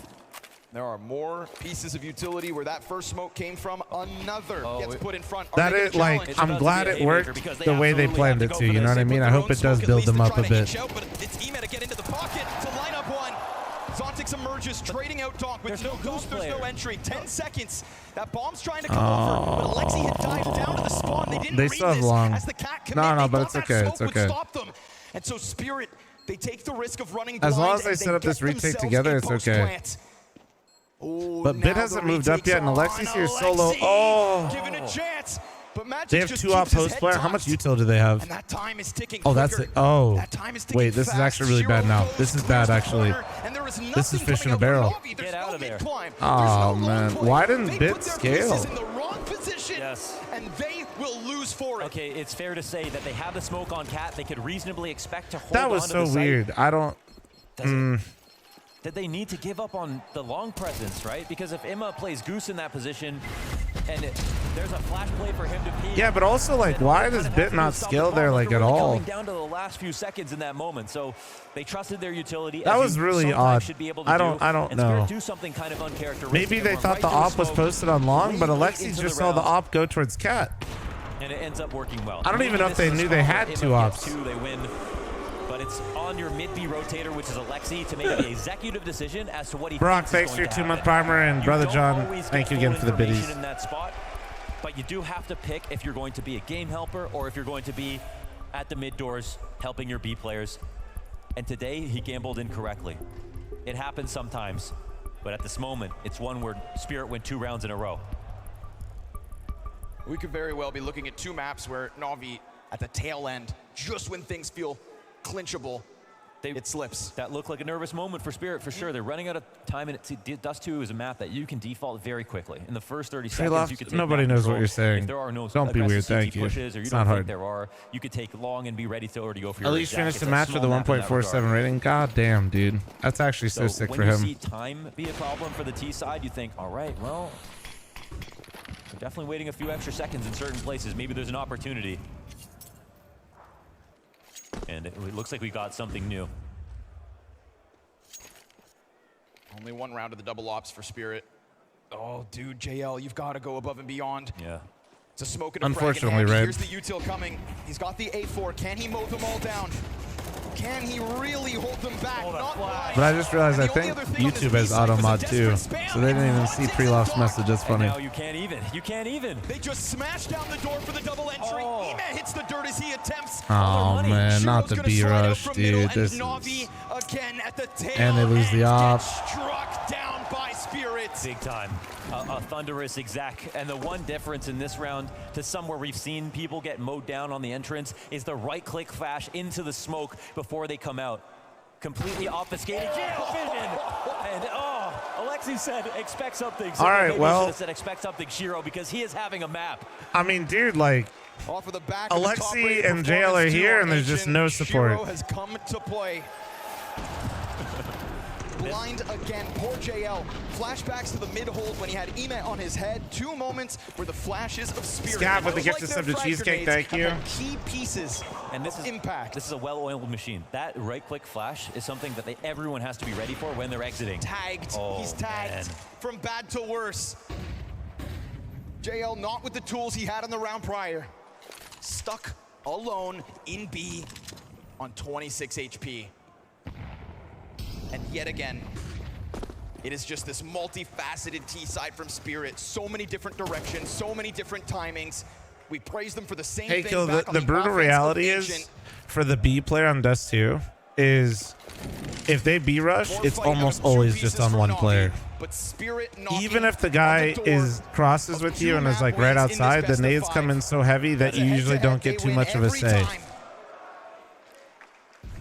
There are more pieces of utility where that first smoke came from. Another gets put in front.
That is like, I'm glad it worked the way they planned it to. You know what I mean? I hope it does build them up a bit.
But it's Ime to get into the pocket to line up one. Zontix emerges, trading out Donk with no boost, there's no entry. 10 seconds. That bomb's trying to come over, but Alexi had dived down to the spawn. They didn't read
still have
this
long.
as the cat commit.
No,
They
but
thought
it's
that
okay.
smoke
It's
would
okay.
stop them. And so Spirit, they take the risk of running
As long
blind
as they
and
set up this
get
retake
themselves
together,
a
it's
post
okay.
plant. Oh,
But
now
Bit hasn't
the
moved up
retake's
yet, and
on.
Alexi's here solo.
Alexi
Oh.
given a chance. But Magic
They have
just
2 off
keeps his
post
head
player. How much
tossed.
util do they have?
And that time is ticking
Oh, that's
quicker.
it. Oh.
That time is ticking
Wait, this is
fast.
actually really bad
Shiro
now.
goes,
This is
clears
bad,
the
actually.
corner, and there is
This is
nothing
fish in a
coming out
barrel.
from Navi. There's
Get out
no
of there.
mid-climb.
Oh,
There's no
man.
long play.
Why didn't
They
Bit
put their
scale?
pieces in the wrong position,
Yes.
and they will lose for it.
Okay, it's fair to say that they have the smoke on Cat. They could reasonably expect to hold
That was
on to
so
the site.
weird. I don't.
Did they need to give up on the long presence, right? Because if Emma plays Goose in that position, and there's a flash play for him to peek.
Yeah, but also, like, why does Bit not scale there, like, at all?
Coming down to the last few seconds in that moment, so they trusted their utility.
That
as
was
you
really
sometimes
odd.
should be able to
I don't
and Spirit
know.
do something kind of uncharacteristic.
Maybe they
and
thought
went
the
right to
op was
smoke,
posted on long, but
way
Alexi
into
just
the
saw the
round,
op go towards Cat.
and it ends up working well.
I don't even
Maybe
know if
this
they
is a
knew they
spot
had
where
2
Emma gets
ops.
2, they win. But it's on your mid-B rotator, which is Alexi, to make the executive decision as to what he
Brock,
thinks
thanks
is
for your
going to
2-month
happen.
primer, and
You
Brother
don't
John,
always
thank
get
you again
full
for the
information
biddies.
in that spot, but you do have to pick if you're going to be a game helper or if you're going to be at the mid doors helping your B players. And today, he gambled incorrectly. It happens sometimes, but at this moment, it's one where Spirit win 2 rounds in a row.
We could very well be looking at 2 maps where Na'Vi at the tail end, just when things feel clinchable, it slips.
That looked like a nervous moment for Spirit, for sure. They're running out of time, and Dust 2 is a map that you can default very quickly. In the first 30 seconds,
Loft,
you could take
nobody
map
knows
control.
what you're saying.
If there are no
Don't be weird,
aggressive
thank
CT
you.
pushes, or you
It's
don't
not
think
hard.
there are, you could take long and be ready to already go for your
At least
exact.
finish
It's
the
a
match with
small
the
map in that
1.47
regard.
rating. God damn, dude. That's actually so sick
when
for
you
him.
see time be a problem for the T side, you think, all right, well, they're definitely waiting a few extra seconds in certain places. Maybe there's an opportunity. And it looks like we got something new.
Only 1 round of the double ops for Spirit. Oh, dude, JL, you've got to go above and beyond.
Yeah.
It's a smoke and a
Unfortunately,
frag in hand.
Red.
Here's the util coming. He's got the A4. Can he mow them all down? Can he really hold them back? Not blind.
But I just realized
And
I
the
think
only other thing on this
YouTube
B
has
side
auto
was a
mod too,
desperate spam.
so they didn't even see pre-lost message. That's funny.
And now you can't even. You can't even.
They just smash down the door for the double entry.
Oh.
Ime hits the dirt as he attempts.
Oh man, not the B rush, dude. This is...
Na'Vi again at the tail
And they lose the
end
op.
gets struck down by Spirit.
Big time. A thunderous exec. And the one difference in this round to somewhere we've seen people get mowed down on the entrance is the right-click flash into the smoke before they come out. Completely obfuscated. Jail vision. And Alexi said expect something. So
All right,
maybe
well-
should have said expect something, Shiro, because he is having a map.
I mean, dude, like,
Off of the back of the top
Alexi
rated
and JL are
performance
here,
duo
and there's just
ancient,
no support.
Shiro has come to play. Blind again, poor JL. Flashbacks to the mid-hold when he had Ime on his head. 2 moments where the flashes of Spirit.
Scav with the
just
gift
like
of
their
the
frag
cheesecake,
grenades,
thank you.
have been key pieces
And this
of
is
impact.
This is a well-oiled machine. That right-click flash is something that everyone has to be ready for when they're exiting.
Tagged.
Oh,
He's tagged
man.
from bad to worse. JL not with the tools he had in the round prior. Stuck alone in B on 26 HP. And yet again, it is just this multifaceted T-side from Spirit. So many different directions, so many different timings. We praise them for the same
Hey,
thing
Kill,
back
the
on the
brutal
offense of
reality
Ancient.
is, for the B player on Dust 2, is if they B rush, it's almost always just on one player.
But Spirit
Even if the guy is crosses with you and is like right outside, the nades come in so heavy that you usually don't get too much of a say.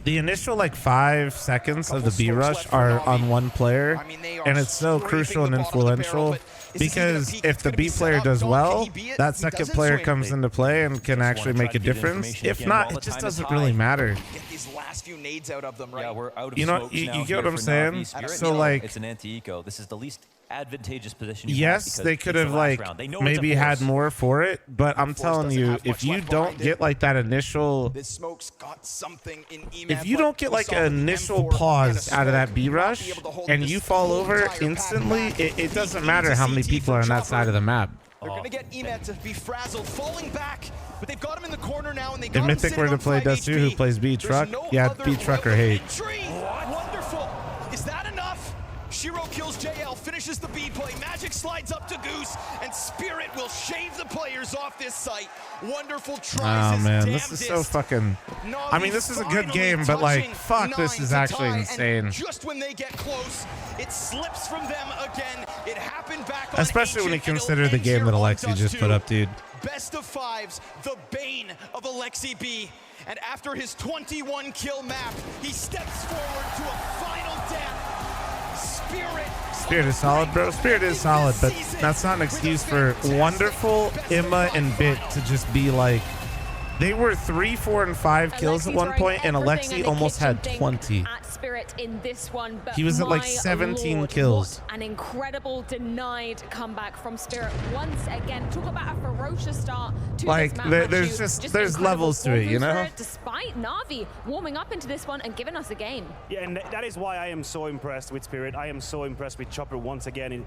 The initial like 5 seconds of the B rush are on one player, and it's so crucial and influential because if the B player does well, that second player comes into play and can actually make a difference. If not, it just doesn't really matter.
Get these last few nades out of them, right?
Yeah, we're out of
You know,
smokes
you
now
get
here
what I'm
for
saying?
Na'Vi. Spirit,
So,
you know,
like-
it's an anti-eco. This is the least advantageous position. You
Yes,
have
they
because
could
it's
have
the last
like
round. They know it's a
maybe had
force.
more for it, but I'm telling you, if you don't get like that initial,
This Smoke's got something in Emad,
if you
but
don't get
we
like
saw
an
with the
initial
M4
pause
and a
out of that
Smoke
B
not
rush
be able to hold
and
this
you fall
whole
over
entire path
instantly,
back.
it doesn't
Leading
matter
to
how many
CT
people
from
are on that
Chopper.
side of the map.
They're going to get Emad to be frazzled, falling back, but they've got him in the corner now, and they
If
got him
Mythic
sitting
were to
on
play
5
Dust 2,
HP.
who plays B
There's
Truck,
no
yeah,
other
B Truck or
route of
hate.
entry. Wonderful. Is that enough? Shiro kills JL, finishes the B play. Magic slides up to Goose, and Spirit will shave the players off this site. Wonderful tries.
Oh man, this is so fucking. I mean, this is a good game, but like, fuck, this is actually insane.
Just when they get close, it slips from them again. It happened back on
Especially when you
Ancient, and it'll
consider the
end
game
here
that
on
Alexi
Dust
just
2.
put up, dude.
Best of fives, the bane of Alexi B. And after his 21 kill map, he steps forward to a final death.
Spirit is solid, bro. Spirit is solid, but that's not an excuse for Wonderful, Emma, and Bit to just be like. They were 3, 4, and 5 kills at one point, and Alexi almost had 20.
At Spirit in this one, but
He was at like
my
17
Lord,
kills.
what an incredible denied comeback from Spirit once again. Talk about a ferocious start to
Like,
this map.
there's
Matthew.
there's
incredible
levels to it, you
performance
know?
for it, despite Na'Vi warming up into this one and giving us a game.
Yeah, and that is why I am so impressed with Spirit. I am so impressed with Chopper once again.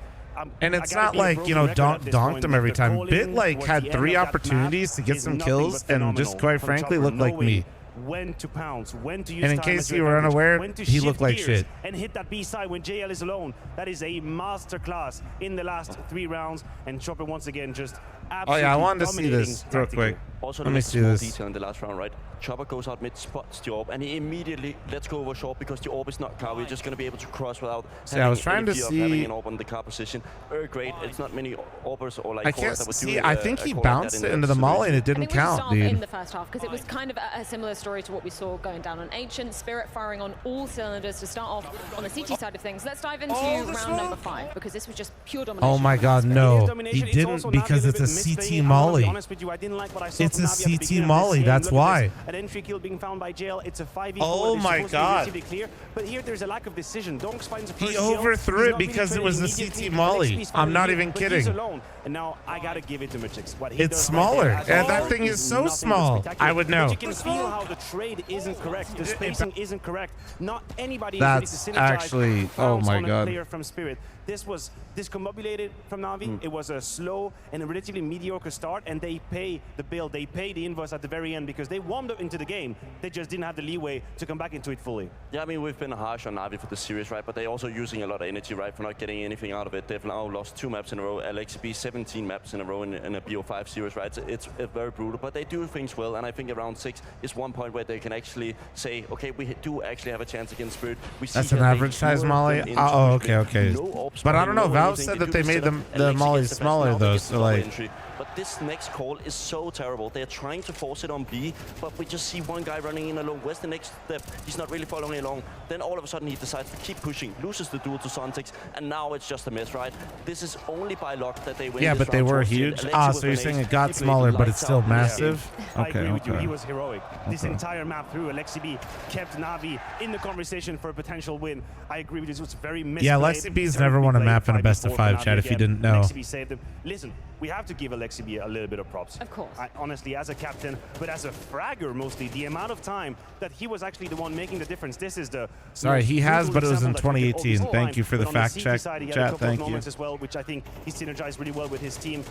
And it's not like, you know, donked him every time. Bit like had 3 opportunities to get some kills and just quite frankly looked like me.
When to pounce, when to use
And in
time
case
as your
you were
advantage,
unaware,
when to
he
shift
looked like
gears
shit.
and hit that B side when JL is alone. That is a masterclass in the last 3 rounds, and Chopper once again just
Oh
absolutely
yeah, I wanted to see
dominating
this real quick.
Also,
Let me see
small
this.
detail in the last round, right? Chopper goes out mid, spots the orb, and he immediately lets go over short because the orb is not car. We're just going to be able to cross without
See, I was trying to
any fear of having
see.
an orb on the car position. Very great. It's not many orbers or like
I
cores
can't
that would
see.
do
I think he
a core like that
bounced
in
it into the
solution.
molly and it
I
didn't
think we should
count,
start off in
dude.
the first half because it was kind of a similar story to what we saw going down on Ancient. Spirit firing on all cylinders to start off on the CT side of things. Let's dive into round number 5 because this was just pure domination.
Oh my god,
It is
no.
domination.
He
It's
didn't
also
because
Na'Vi
it's a
bit
CT
misplaying. I'm gonna be
molly.
honest with you, I didn't like what I saw
It's
from
a
Na'Vi at the
CT
beginning of this
molly,
game.
that's
Look at
why.
this. An entry kill being found by JL. It's a 5v4.
Oh
It's
my
supposed to be
God.
relatively clear, but here there's a lack of decision. Donks finds a first
He
kill.
overthrew
He's
it
not really
because it
trading
was a
immediately.
CT molly.
LXP is
I'm not
finally
even
here, but
kidding.
He's alone. And now I gotta give it to Magix. What he
It's
does
smaller.
right there
Yeah,
as
that
well
thing is so
nothing but
small.
spectacular.
I would know.
But you can feel how the trade isn't correct. The spacing isn't correct. Not anybody is
That's
ready to synergize
actually-
and
oh
bounce
my
on a
God.
player from Spirit. This was discombobulated from Na'Vi. It was a slow and a relatively mediocre start, and they pay the bill. They pay the invoice at the very end because they warmed up into the game. They just didn't have the leeway to come back into it fully.
Yeah, I mean, we've been harsh on Na'Vi for the series, right? But they're also using a lot of energy, right, for not getting anything out of it. They've now lost 2 maps in a row. LXB 17 maps in a row in a BO5 series, right? So it's very brutal, but they do things well, and I think around 6 is one point where they can actually say, okay, we do actually have a chance against Spirit. We see
That's
here
an
they
average size
lure
molly.
them into
Oh,
pushing.
okay.
No orbs
But I don't know.
no
Valve
anything.
said
They
that
do
they
the
made
setup.
the
Alexi
mollies
gets the best
smaller
now, they
though.
get the
So
double
like,
entry. But this next call is so terrible. They're trying to force it on B, but we just see one guy running in alone. Where's the next step? He's not really following along. Then all of a sudden he decides to keep pushing, loses the duel to Sontex, and now it's just a mess, right? This is only by luck that they win.
yeah,
this
but they
round
were
towards the end.
huge.
Alexi
Ah,
with
so you're
an
saying
ace.
it got
He played
smaller, but
lights
it's still
out in this
massive?
game.
I agree with you.
Okay.
He was heroic. This entire map through, Alexi B kept Na'Vi in the conversation for a potential win. I agree with you. It was very misplayed.
Yeah, Alexi B's
Terribly
never won a
played
map in a
5v4
best of
for
5,
Na'Vi
chat, if you
again.
didn't know.
Alexi B saved them. Listen, we have to give Alexi B a little bit of props.
Of course.
Honestly, as a captain, but as a fragger mostly, the amount of time that he was actually the one making the difference. This is the
Sorry,
most
he has,
brutal
but it was in
example that we could
2018.
always
Thank
find.
you for the
But on
fact
CT
check,
side, he had
chat,
a couple
thank
of
you.
moments as well, which I think he synergized really well with his team.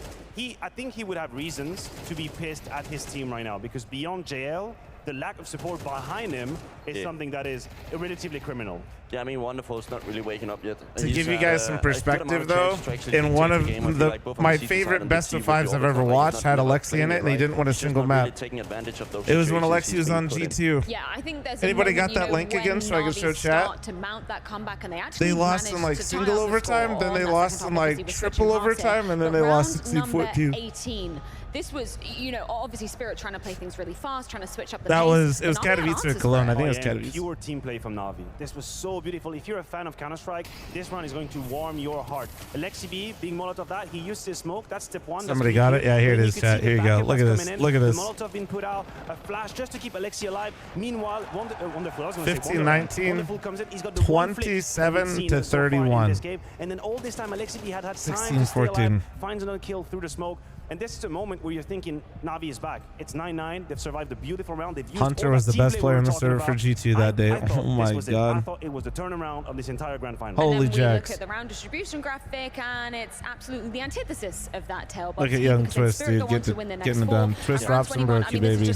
I think he would have reasons to be pissed at his team right now because beyond JL, the lack of support behind him is something that is relatively criminal.
Yeah, I mean, Wonderful's not really waking up yet.
To
He's
give you guys some
a good amount
perspective,
of
though,
chances to actually
in one
dictate
of
the game. I feel
the
like both on
my
the CT side
favorite
and the
best
T
of
with the
5s I've
overtime,
ever
like, he's
watched
not
had
really
Alexi in
playing
it, and he
right.
didn't win a
He's just
single
not really
map.
taking advantage of those
It was when
situations
Alexi
he's
was
being
on
put in.
G2.
Yeah, I think there's
Anybody
a
got
moment,
that
you know,
link again
when
so I can
Na'Vi
show chat?
start to mount that comeback and they actually
They lost in
managed
like
to tie
single
up the
overtime,
score
then
on
they
that
lost
second
in
half,
like
obviously with
triple
switching past
overtime, and then
But
they lost
round number
16-14.
18. This was, you know, obviously Spirit trying to play things really fast, trying to switch up the
That
pace.
was, it was
But Na'Vi had
Katowice or
answers
Cologne.
for
I think it was
Yeah, and
Katowice.
pure team play from Na'Vi. This was so so beautiful. If you're a fan of Counter-Strike, this round is going to warm your heart. Alexi B, being Molotov that, he used his smoke. That's step one.
Somebody got it? Yeah, here it is, chat. Here you go. Look at this. Look at this.
The Molotov being put out, a flash just to keep Alexi alive. Meanwhile, Wonderful, I was
15, 19,
Wonderful comes in. He's got the
27 to 31.
And then all this time, Alexi B had time
16,
to stay
14.
alive, finds another kill through the smoke. And this is a moment where you're thinking, Na'Vi is back. It's 9-9. They've survived a beautiful round. They've used
Hunter
all
was
that
the
team
best
play
player
we
on
were
the
talking
server for
about.
G2 that day.
I thought
Oh my
this was it. I
god.
thought it was the turnaround of this entire grand final.
Holy
and then we
jacks.
look at the round distribution graphic, and it's absolutely the antithesis of that tail.
Look at Young Twist, dude. Getting it done. Twist drops and broke you, baby.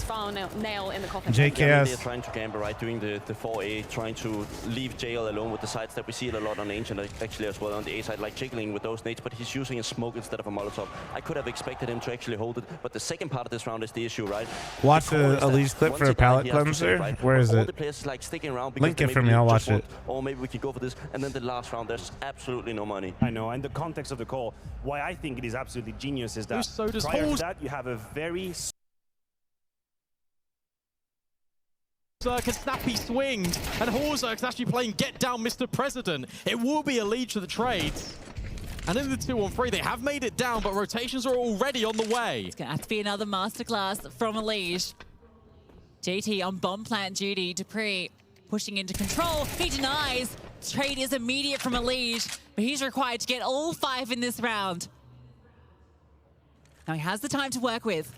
Nail in the coffin.
They're
JKS.
trying to gamble, right? Doing the 4A, trying to leave JL alone with the sides that we see it a lot on Ancient, actually as well on the A side, like jiggling with those nades, but he's using a smoke instead of a Molotov. I could have expected him to actually hold it, but the second part of this round is the issue, right?
Watch a Elise clip for a palette cleanser. Where is
All
it?
the players like sticking around
Link it
because
for me, I'll watch it.
Or maybe we can go for this, and then the last round, there's absolutely no money.
I know, and the context of the call, why I think it is absolutely genius is that
So does
prior to
Halls.
that, you have a very
Zerk has snappy swinged, and Horzerk's actually playing Get Down Mr. President. It will be a lead to the trades. And in the 2-on-3, they have made it down, but rotations are already on the way.
It's going to have to be another masterclass from Elige. JT on bomb plant duty. Dupree pushing into control. He denies. Trade is immediate from Elige, but he's required to get all 5 in this round. Now he has the time to work with,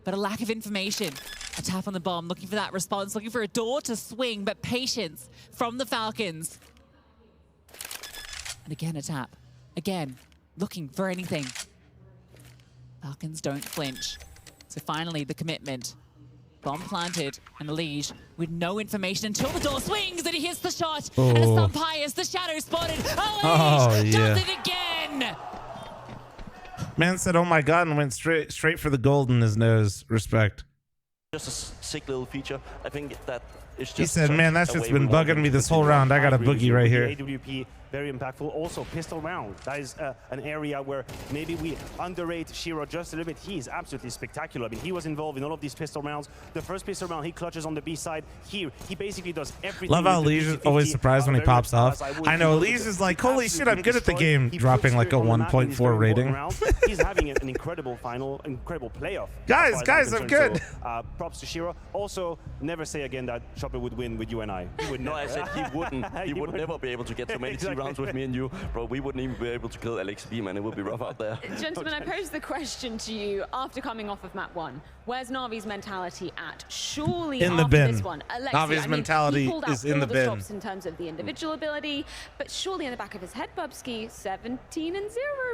but a lack of information. A tap on the bomb, looking for that response, looking for a door to swing, but patience from the Falcons. And again, a tap. Again, looking for anything. Falcons don't flinch. So finally, the commitment. Bomb planted, and Elige with no information until the door swings, and he hits the shot. And it's not Pius, the shadow spotted. Elige does it again!
Man said, oh my god, and went straight for the gold in his nose. Respect.
Just a sick little feature. I think that it's just.
He said, man, that's
a
just
way
been
we want
bugging
them
me
to
this whole round. I got a boogie right here.
AWP, very impactful. Also, pistol round. That is an area where maybe we underrate Shiro just a little bit. He is absolutely spectacular. I mean, he was involved in all of these pistol rounds. The first pistol round, he clutches on the B side. Here, he basically does everything.
Love how
with the
Elige is
50-50.
always surprised when he
Very
pops
fast.
off. I know Elige is like, holy shit, I'm good at the game, dropping like a 1.4 rating.
He's having an incredible final, incredible playoff.
Guys, I'm good.
So, props to Shiro. Also, never say again that Chopper would win with you and I. He would
No,
never.
I said he wouldn't. He would never be able to get so many
Exactly.
T rounds with me and you. Bro, we wouldn't even be able to kill LXB, man. It would be rough out there.
Gentlemen, I pose the question to you after coming off of map 1. Where's Na'Vi's mentality at? Surely
In the
after
bin.
this one, Alexi,
Na'Vi's mentality
he pulled out
is in
all
the bin.
stops in terms of the individual ability, but surely in the back of his head, Bubsky, 17-0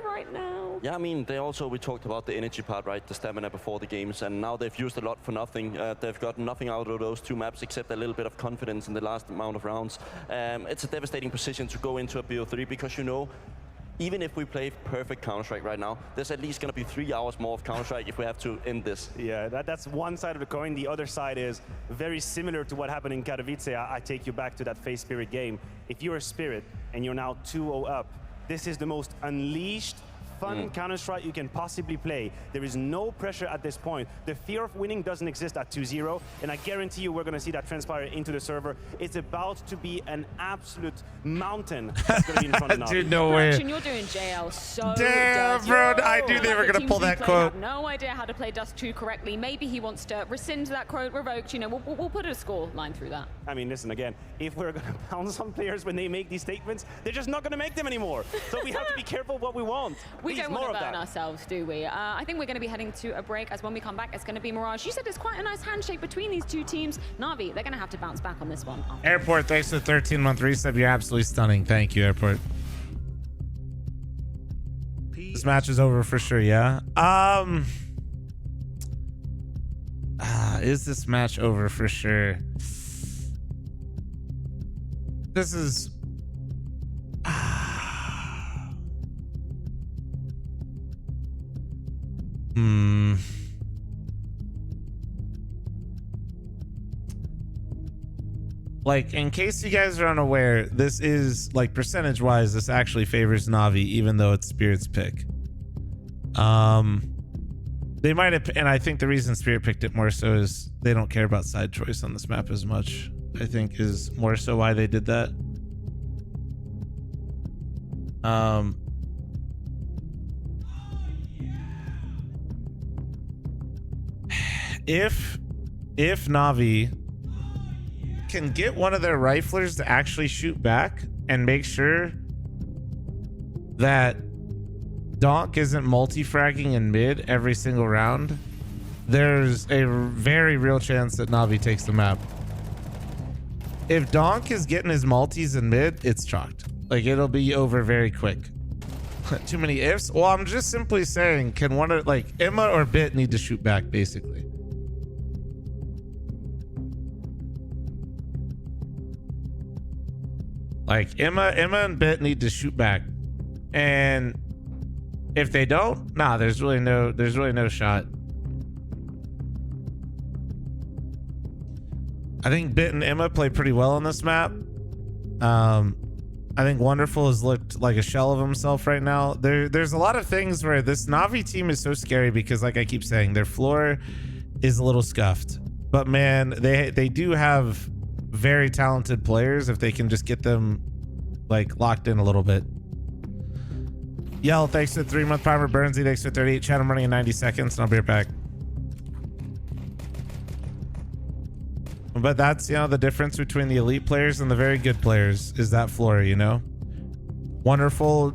right now.
Yeah, I mean, we talked about the energy part, right? The stamina before the games, and now they've used a lot for nothing. They've gotten nothing out of those 2 maps except a little bit of confidence in the last amount of rounds. It's a devastating position to go into a BO3 because, you know, even if we play perfect Counter-Strike right now, there's at least going to be 3 hours more of Counter-Strike if we have to end this.
Yeah, that's one side of the coin. The other side is very similar to what happened in Katowice. I take you back to that FaZe Spirit game. If you're a Spirit and you're now 2-0 up, this is the most unleashed, fun Counter-Strike you can possibly play. There is no pressure at this point. The fear of winning doesn't exist at 2-0, and I guarantee you we're going to see that transpire into the server. It's about to be an absolute mountain that's going to be in front of Na'Vi.
Dude, no way.
Production, you're doing JL so
Damn,
dirty.
bro, I knew
Like
they were
the
gonna
teams
pull
we
that
play
quote.
have no idea how to play Dust 2 correctly. Maybe he wants to rescind that quote, revoked. You know, we'll put a score line through that.
I mean, listen, again, if we're going to pound some players when they make these statements, they're just not going to make them anymore. So we have to be careful what we want.
We
Please,
don't
more
want
of
to burn
that.
ourselves, do we? I think we're going to be heading to a break, as when we come back, it's going to be Mirage. You said there's quite a nice handshake between these 2 teams. Na'Vi, they're going to have to bounce back on this one.
Airport, thanks for the 13-month resub. You're absolutely stunning. Thank you, Airport. This match is over for sure, yeah? Is this match over for sure? This is... Like, in case you guys are unaware, this is, like, percentage-wise, this actually favors Na'Vi, even though it's Spirit's pick. They might have, and I think the reason Spirit picked it more so is they don't care about side choice on this map as much, I think is more so why they did that. If Na'Vi can get one of their riflers to actually shoot back and make sure that Donk isn't multi-fragging in mid every single round, there's a very real chance that Na'Vi takes the map. If Donk is getting his multis in mid, it's chalked. Like, it'll be over very quick. Too many ifs? Well, I'm just simply saying, can one of, like, Emma or Bit need to shoot back, basically? Like, Emma and Bit need to shoot back. And if they don't, nah, there's really no shot. I think Bit and Emma play pretty well on this map. I think Wonderful has looked like a shell of himself right now. There's a lot of things where this Na'Vi team is so scary because, like I keep saying, their floor is a little scuffed. But man, they do have very talented players if they can just get them like locked in a little bit. Yell, thanks for the 3-month primer. Burnsy, thanks for 38. Chat, I'm running in 90 seconds and I'll be right back. But that's, you know, the difference between the elite players and the very good players is that floor, you know. Wonderful,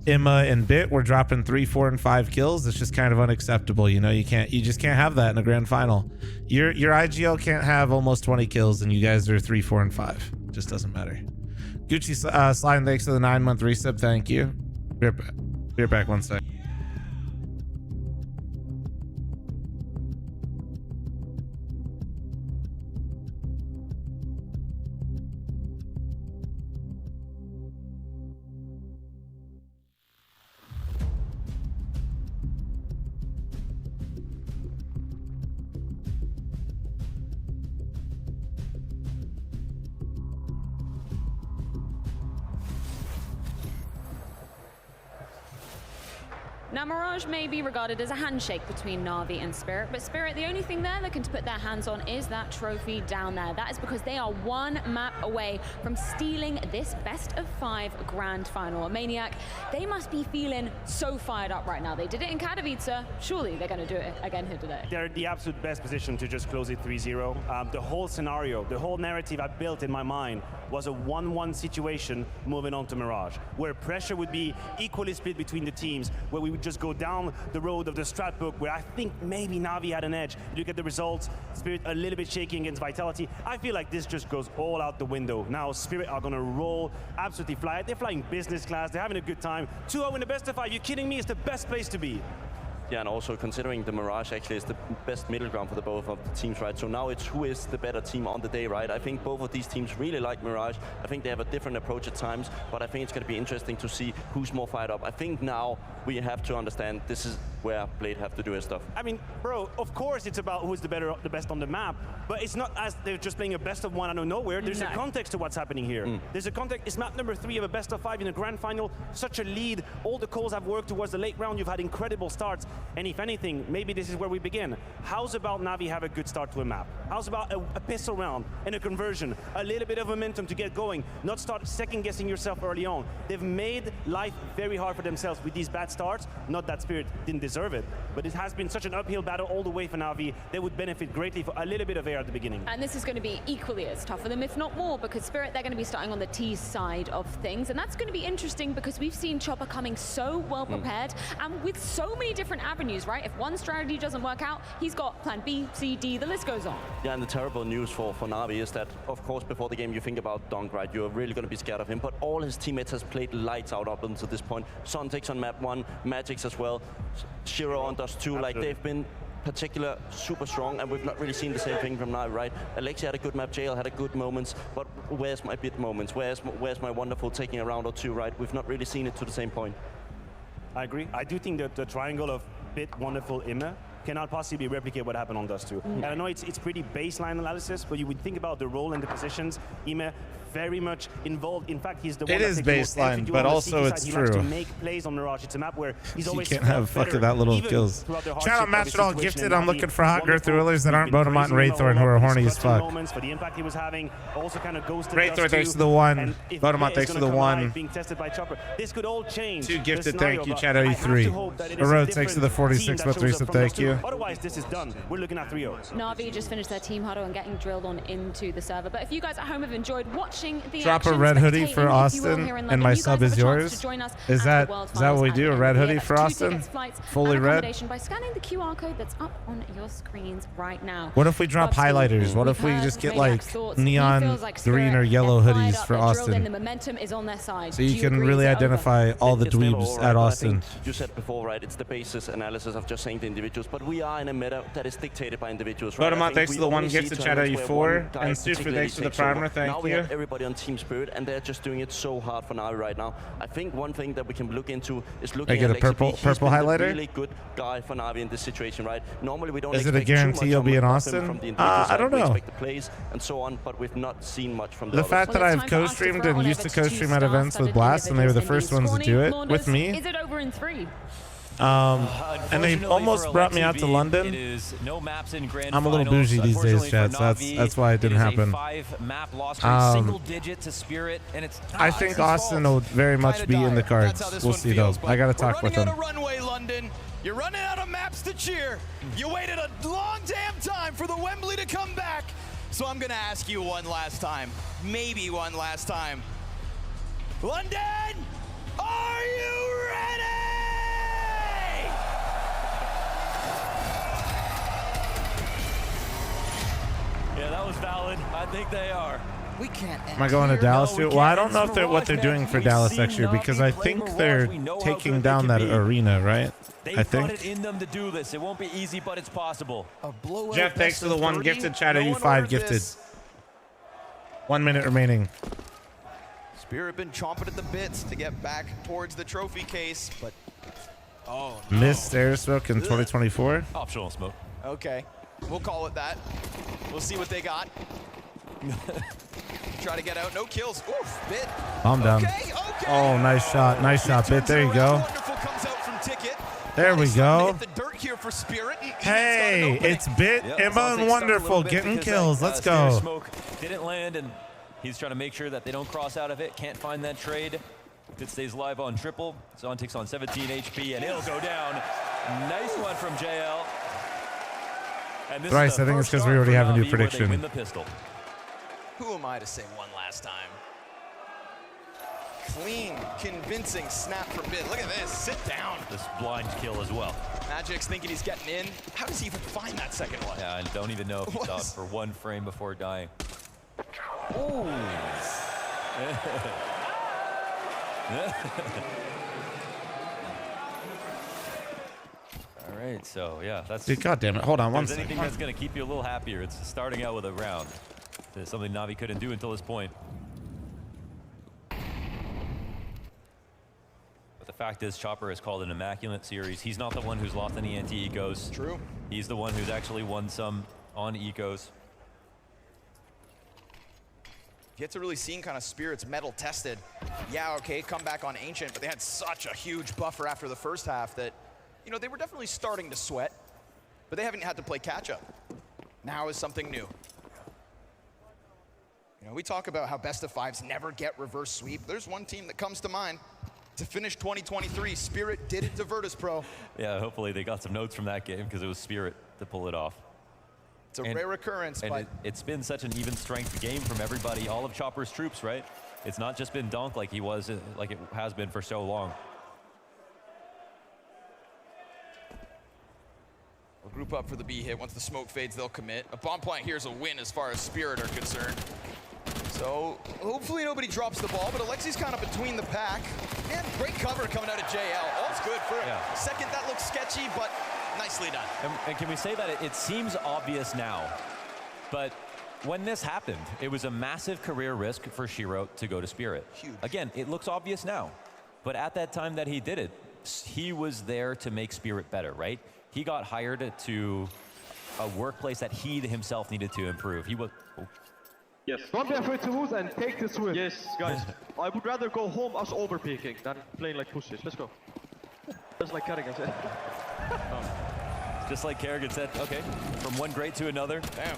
Emma and Bit were dropping 3, 4, and 5 kills. It's just kind of unacceptable, you know. You just can't have that in a grand final. Your IGL can't have almost 20 kills and you guys are 3, 4, and 5. It just doesn't matter. Gucci Slide, thanks for the 9-month resub. Thank you. Be right back 1 sec.
Now, Mirage may be regarded as a handshake between Na'Vi and Spirit, but Spirit, the only thing they're looking to put their hands on is that trophy down there. That is because they are 1 map away from stealing this best-of-5 grand final. A Maniac, they must be feeling so fired up right now. They did it in Katowice. Surely they're going to do it again here today.
They're in the absolute best position to just close it 3-0. The whole scenario, the whole narrative I built in my mind was a 1-1 situation moving on to Mirage, where pressure would be equally split between the teams, where we would just go down the road of the strat book, where I think maybe Na'Vi had an edge. You look at the results, Spirit a little bit shaking against Vitality. I feel like this just goes all out the window. Now Spirit are gonna roll, absolutely fly. They're flying business class, they're having a good time. 2-0 in the best of 5, you kidding me? It's the best place to be.
Yeah, and also considering the Mirage actually is the best middle ground for the both of the teams, right? So now it's who is the better team on the day, right? I think both of these teams really like Mirage. I think they have a different approach at times, but I think it's going to be interesting to see who's more fired up. I think now we have to understand this is where Blade have to do his stuff.
I mean, bro, of course it's about who's the best on the map, but it's not as they're just playing a best of 1 out of nowhere. There's a context to what's happening here. There's a context. It's map number 3 of a best of 5 in a grand final. Such a lead. All the calls have worked towards the late round. You've had incredible starts, and if anything, maybe this is where we begin. How's about Na'Vi have a good start to a map? How's about a pistol round and a conversion? A little bit of momentum to get going, not start second-guessing yourself early on. They've made life very hard for themselves with these bad starts. Not that Spirit didn't deserve it, but it has been such an uphill battle all the way for Na'Vi. They would benefit greatly for a little bit of air at the beginning.
And this is going to be equally as tough for them, if not more, because Spirit, they're going to be starting on the T side of things. And that's going to be interesting because we've seen Chopper coming so well prepared and with so many different avenues, right? If one strategy doesn't work out, he's got plan B, C, D, the list goes on.
Yeah, and the terrible news for Na'Vi is that, of course, before the game you think about Donk, right? You're really going to be scared of him, but all his teammates has played lights out up until this point. Son takes on map 1, Magix as well, Shiro on does 2, like they've been particular super strong, and we've not really seen the same thing from Na'Vi, right? Alexia had a good map, JL had a good moments, but where's my Bit moments? Where's my Wonderful taking a round or 2, right? We've not really seen it to the same point.
I agree. I do think that the triangle of Bit, Wonderful, Imma cannot possibly replicate what happened on Dust 2. And I know it's pretty baseline analysis, but you would think about the role and the positions. Ime very much involved. In fact, he's the one
It
that
is
takes the most
baseline,
effort
but
on the
also
CT
it's
side. He likes
true.
to make plays on Mirage. It's a map where he's
You
always
can't have fucking that little kills. Shout out Match It All Gifted. I'm looking for hot girth thrillers that aren't Bodamont and Wraithorn who are horny as fuck.
For the impact he was having, also kind of ghosted
Wraithorn, thanks to the one. Bodamont, thanks to the one.
Being tested by Chopper. This could all change.
2
the
gifted,
scenario,
thank you,
but
Chad
I
83.
have to hope that it is a
Arode, thanks to the
different
46
team
by
that
3
shows
sub,
up from
thank
Dust 2.
you.
Otherwise, this is done. We're looking at 3-0.
Na'Vi just finished their team huddle and getting drilled on into the server. But if you guys at home have enjoyed watching the
Drop a
action,
red hoodie
spectating,
for
if you will,
Austin,
here in
and
London,
my
you guys
sub
have
is
a chance
yours.
to join us
Is
at
that
the World
is that what we
Finals
do? A
at
red
Ampere.
hoodie
That's
for
2
Austin?
tickets, flights,
Fully
and
red?
accommodation by scanning the QR code that's up on your screens right now.
What if we drop
Bubsy,
highlighters? What if we
we've
just
heard
get
Maniac's
like
thoughts. He
neon
feels like
green
Spirit,
or yellow
they're fired
hoodies
up,
for
they're drilled in, the
Austin?
momentum is on their side.
So you
Do you
can
agree
really
it's over?
identify all the
It's never
dweebs
over,
at
but I
Austin.
think you said before, right? It's the basis analysis of just saying the individuals, but we are in a meta that is dictated by individuals. Right?
Bodamont,
I think
thanks
we
to the one
only
gift
see
to Chad
tournaments where
84,
one guy
and Super,
particularly
thanks to the
takes over.
primer, thank
now we
you.
have everybody on Team Spirit, and they're just doing it so hard for Na'Vi right now. I think one thing that we can look into is looking
I get
at
a purple-
Lexi B. He's
purple
been the
highlighter?
really good guy for Na'Vi in this situation, right? Normally we don't
Is it a
expect too
guarantee
much
you'll be in
from
Austin?
From the individual
I
side.
don't
We
know.
expect the plays and so on, but we've not seen much from the
The
others.
fact that I've co-streamed and used to co-stream at events with Blast, and they were the first ones to do it with me.
Is it over in 3?
And they almost brought me out to London.
No maps in grand
I'm a little
finals.
bougie these days,
Unfortunately
Chad,
for
so
Na'Vi,
that's why it didn't happen.
It is a 5-map loss rate, single digit to Spirit, and it's
I think Austin will very much be in the cards. We'll see though. I gotta talk with
running
him.
out of runway, London. You're running out of maps to cheer. You waited a long damn time for the Wembley to come back. So I'm gonna ask you one last time, maybe one last time. London, are you ready?
Yeah, that was valid. I think they are.
We can't.
Am I going to Dallas too? Well, I don't know if they're what they're doing for Dallas next year because I think they're taking down that arena, right? I
They've got
think.
it in them to do this. It won't be easy, but it's possible.
Jeff, thanks to the one gifted. Chat, are you 5 gifted? 1 minute remaining.
Spirit been chomping at the bits to get back towards the trophy case, but oh no.
Missed Aerosmoke in 2024.
Optional smoke.
Okay, we'll call it that. We'll see what they got. Try to get out, no kills. Oof, Bit.
Calm down.
Okay.
Oh, nice shot. Nice shot, Bit. There you go.
Wonderful comes out from Ticket.
There we go.
Hit the dirt here for Spirit.
Hey, it's Bit, Emma, and Wonderful getting kills. Let's
Snare
go.
Smoke didn't land, and he's trying to make sure that they don't cross out of it. Can't find that trade. It stays live on triple. Zontic's on 17 HP, and it'll go down. Nice one from JL. And this
Thrice,
is the
I think it's
first
because we
start
already
for
have a new
Na'Vi where they
prediction.
win the pistol.
Who am I to say one last time? Clean, convincing snap from Bit. Look at this, sit down.
This blind kill as well.
Magic's thinking he's getting in. How does he even find that second one?
Yeah, I don't even know if he saw it for 1 frame before dying.
Ooh.
All right, so yeah, that's.
Dude, God damn it. Hold on one
If there's anything
second.
that's going to keep you a little happier, it's starting out with a round. It's something Na'Vi couldn't do until this point. But the fact is, Chopper has called an immaculate series. He's not the one who's lost any anti-ecos.
True.
He's the one who's actually won some on ecos.
You get to really seeing kind of Spirit's metal tested. Yeah, okay, come back on Ancient, but they had such a huge buffer after the first half that, you know, they were definitely starting to sweat, but they haven't had to play catch up. Now is something new. You know, we talk about how best of fives never get reverse sweep. There's one team that comes to mind. To finish 2023, Spirit did it to Virtus Pro.
Yeah, hopefully they got some notes from that game because it was Spirit to pull it off.
It's a rare occurrence,
and
but
it's been such an even strength game from everybody, all of Chopper's troops, right? It's not just been Donk like he was, like it has been for so long.
we'll group up for the B hit. Once the smoke fades, they'll commit. A bomb plant here is a win as far as Spirit are concerned. So hopefully nobody drops the ball, but Alexi's kind of between the pack. And great cover coming out of JL. All's good for a second. That looks sketchy, but nicely done.
And can we say that it seems obvious now, but when this happened, it was a massive career risk for Shiro to go to Spirit.
Huge.
Again, it looks obvious now, but at that time that he did it, he was there to make Spirit better, right? He got hired to a workplace that he himself needed to improve. He was. Oh.
Yes. Don't be afraid to lose and take this win. Yes, guys. I would rather go home us overpeaking than playing like pussies. Let's go. Just like Kerrigan said.
Just like Kerrigan said. Okay. From one great to another.
Damn.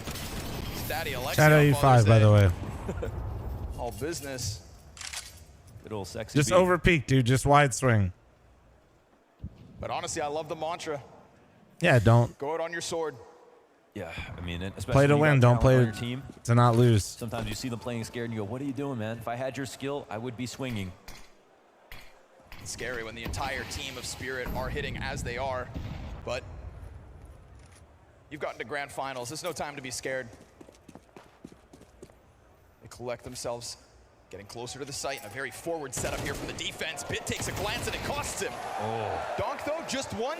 Daddy Alexi.
Shout out E5, by the way.
All business.
Good old sexy.
Just
beat.
overpeak, dude. Just wide swing.
But honestly, I love the mantra.
Yeah, don't.
Go out on your sword.
Yeah, I mean, especially
Play to
when you
win.
got
Don't
talent on
play
your team.
to not lose.
Sometimes you see them playing scared and you go, what are you doing, man? If I had your skill, I would be swinging.
It's scary when the entire team of Spirit are hitting as they are, but you've gotten to grand finals. There's no time to be scared. They collect themselves, getting closer to the site, and a very forward setup here from the defense. Bit takes a glance and it costs him.
Oh.
Donk though, just one.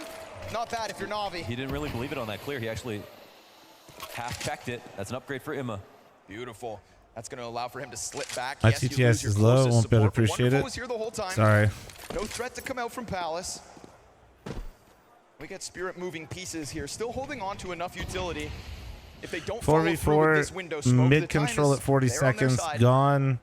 Not bad if you're Na'Vi.
He didn't really believe it on that clear. He actually half-checked it. That's an upgrade for Imma.
Beautiful. That's going to allow for him to slip back.
My
Yes, you
TTS
lose your
is low.
closest
Won't be able to
support, but
appreciate
Wonderful
it.
was here the whole time.
Sorry.
No threat to come out from Palace. We get Spirit moving pieces here, still holding on to enough utility. If they don't follow through with this window
4v4,
smoke,
mid
the time
control
is
at 40
there on their
seconds,
side.
gone.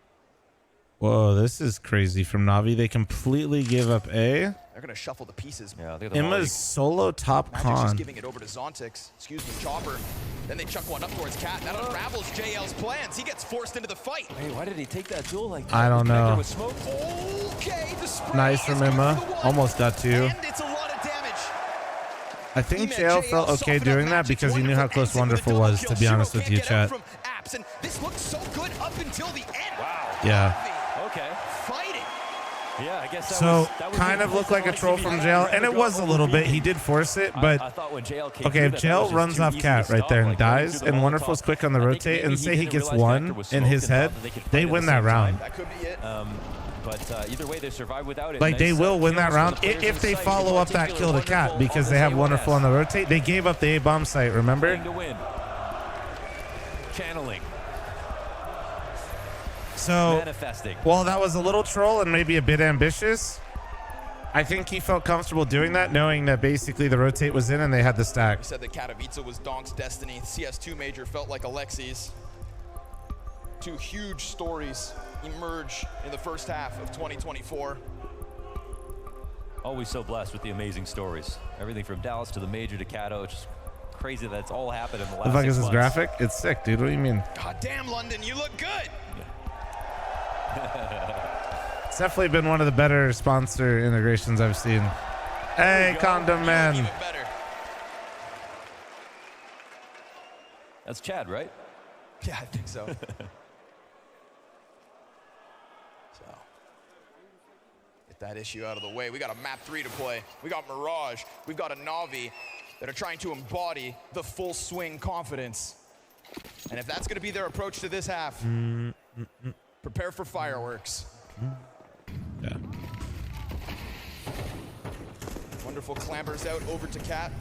Whoa, this is crazy from Na'Vi. They completely give up A.
They're going to shuffle the pieces.
Yeah,
Imma's solo top
Magic's just
con.
giving it over to Zontix. Excuse me, Chopper. Then they chuck one up towards Cat. That unravels JL's plans. He gets forced into the fight.
Hey, why did he take that duel like that?
I don't know.
With smoke?
Okay, the spray
Nice from Imma. Almost got two.
and it's a lot of damage.
I think JL felt okay doing that because he knew how close Wonderful was, to be honest with you, chat.
From Apps, and this looked so good up until the end. Wow.
Yeah.
Okay.
Fighting.
Yeah, I guess that
So,
was
kind of looked like a troll from JL, and it was a little bit. He did force it, but
I thought when JL came
okay,
through
if
that
JL
was
runs
just too
off
easy
Cat
to
right
stop,
there and
like, going
dies,
through the
and Wonderful's
Molotov.
quick on the
I think
rotate,
maybe
and
he
say he
didn't
gets
realize
one
Vector was
in
smoked
his
and
head,
thought that they could
they
fight at
win
the
that
same
round.
That could be it.
But either way, they survive without it.
Like, they
Nice,
will win
kills
that
for
round
the players
if they
inside.
follow up that kill to Cat,
Wonderful
because
on
they
this
have
A1S.
Wonderful on the rotate. They gave up the A-bomb site, remember?
Playing to win. Channeling.
So,
Manifesting.
while that was a little troll and maybe a bit ambitious, I think he felt comfortable doing that, knowing that basically the rotate was in and they had the stack.
He said that Katowice was Donk's destiny. CS2 major felt like Alexi's. Two huge stories emerge in the first half of 2024.
Always so blessed with the amazing stories. Everything from Dallas to the major to Cato. It's just crazy that it's all happened in the last
The fuck
6
is this
months.
graphic? It's sick, dude. What do you mean?
God damn, London, you look good.
It's definitely been one of the better sponsor integrations I've seen. Hey, Condom Man.
Even better.
That's Chad, right?
Yeah, I think so. Get that issue out of the way. We got a map 3 to play. We got Mirage. We've got a Na'Vi that are trying to embody the full swing confidence. And if that's going to be their approach to this half, prepare for fireworks.
Yeah.
Wonderful clambers out over to Cat.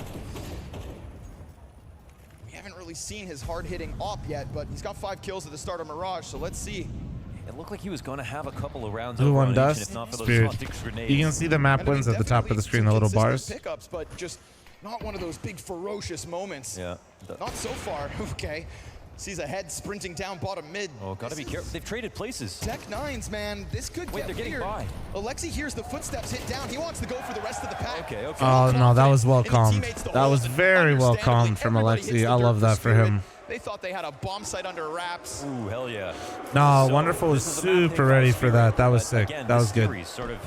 We haven't really seen his hard-hitting op yet, but he's got 5 kills at the start of Mirage, so let's see.
It looked like he was going to have a couple of rounds
Blue
over
one
on
dust.
each, and if not for those
Spirit.
Zontix grenades.
You can see the map wins at the top of the screen, the little bars.
Pickups, but just not one of those big ferocious moments.
Yeah.
Not so far. Okay. Sees a head sprinting down bottom mid.
Oh, gotta be careful. They've traded places.
Tech Nines, man. This could
Wait,
get
they're getting
weird.
by.
Alexi hears the footsteps hit down. He wants to go for the rest of the pack.
Okay, okay.
Oh, no, that was well calmed. That was very well calmed from Alexi. I love that for him.
They thought they had a bomb site under wraps.
Ooh, hell yeah.
No,
So,
Wonderful was
this is a map
super
pick by
ready for
Spirit,
that. That was
but
sick.
again,
That
this
was good.
series sort of,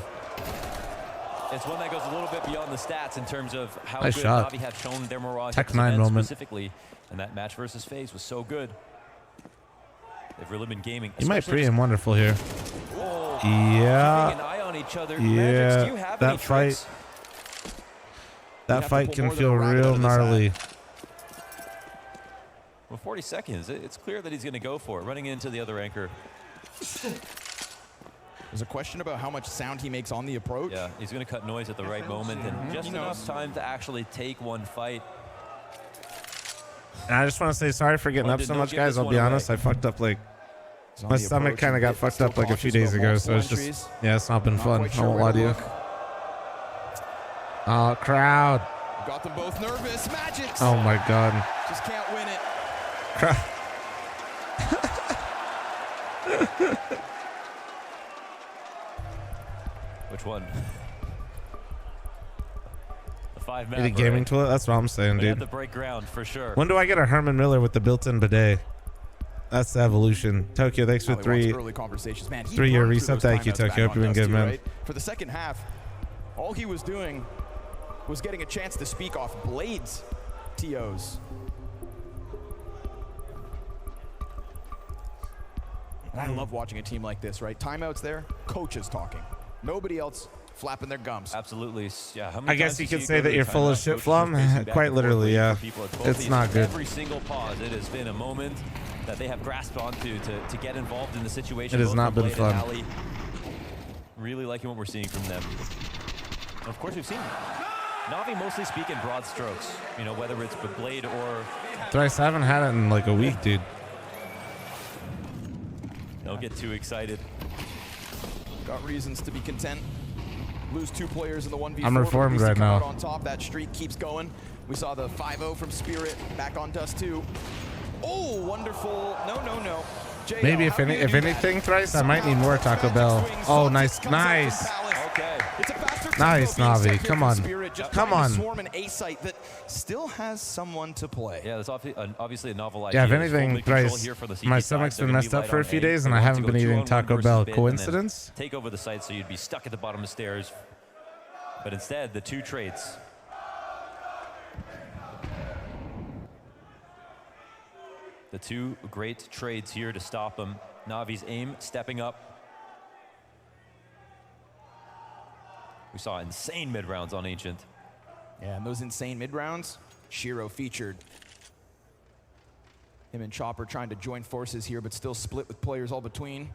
it's one that goes a little bit beyond the stats in terms of how
Nice
good
shot.
Na'Vi have shown their Mirage
Tech
at this
9
event
moment.
specifically, and that match versus FaZe was so good. They've really been gaming.
You might
especially
pre him Wonderful here.
Oh,
Yeah.
keeping an eye on each other.
Yeah.
Magics, do you have any
That fight.
tricks?
That fight can feel real gnarly.
Well, 40 seconds. It's clear that he's going to go for it. Running into the other anchor.
There's a question about how much sound he makes on the approach.
Yeah, he's going to cut noise at the right moment and just enough time to actually take one fight.
And I just want to say sorry for getting up
London,
so
don't
much,
give
guys.
this
I'll
one
be
away.
honest. I fucked up like
on
my
the
stomach
approach
kind of
and
got
bit,
fucked
still
up like a few
cautious
days
about
ago, so it's
multiple
just
entries.
yeah, it's not been
Not
fun.
quite
I
sure
won't
where
lie
to
to you.
look.
Crowd.
Got them both nervous. Magic.
Oh my god.
Just can't win it.
Which one? The 5
Need a gaming toilet? That's what I'm saying,
They have
dude.
to break ground for sure.
When do I get a Herman Miller with the built-in bidet? That's the evolution. Tokyo, thanks for
Probably wants early conversations. Man, he
3-year
burned through
reset.
those
Thank you,
timeouts back
Tokyo. Hope
on
you've been
Dust
good,
too,
man.
right? For the second half, all he was doing was getting a chance to speak off Blade's TOs. And I love watching a team like this, right? Timeouts there, coaches talking. Nobody else flapping their gums.
Absolutely. Yeah. How
I
many
guess
times
you
do
could
see
say
it go
that
to
you're
the
full of
timeout?
shit,
Coaches
Flum.
just pacing back
Quite
and forth,
literally,
waiting
yeah.
for people at both
It's
ends.
not good.
Every single pause, it has been a moment that they have grasped onto to get involved in the situation.
It has
both
not
from
been
Blade and
fun.
Ali. Really liking what we're seeing from them. Of course, we've seen Na'Vi mostly speak in broad strokes. You know, whether it's with Blade or
Thrice, I haven't had it in like a week, dude.
don't get too excited.
Got reasons to be content. Lose 2 players in the 1v4.
I'm reformed
but at least
right
to come
now.
out on top, that streak keeps going. We saw the 5-0 from Spirit back on Dust 2. Oh, wonderful. No. JL,
Maybe
how do you
if
do that?
anything, Thrice, I might need more Taco Bell. Oh, nice.
Okay.
It's a faster
Nice,
tempo being set
Navi.
here
Come
from
on.
Spirit, just
Come
trying
on.
to swarm an A site that still has someone to play.
Yeah, that's obviously a novel idea.
Yeah, if
There's full
anything,
mid control
Thrice,
here for the CT
my
side.
stomach's
They're
been
gonna be
messed up
light
for a
on
few
A.
days, and
They
I
want
haven't
to go
been eating
2-on-1
Taco
versus
Bell.
Bit and then
Coincidence?
Take over the site so you'd be stuck at the bottom of stairs. But instead, the 2 trades. The 2 great trades here to stop them. Navi's aim stepping up. We saw insane mid-rounds on Ancient.
Yeah, and those insane mid-rounds, Shiro featured. Him and Chopper trying to join forces here, but still split with players all between.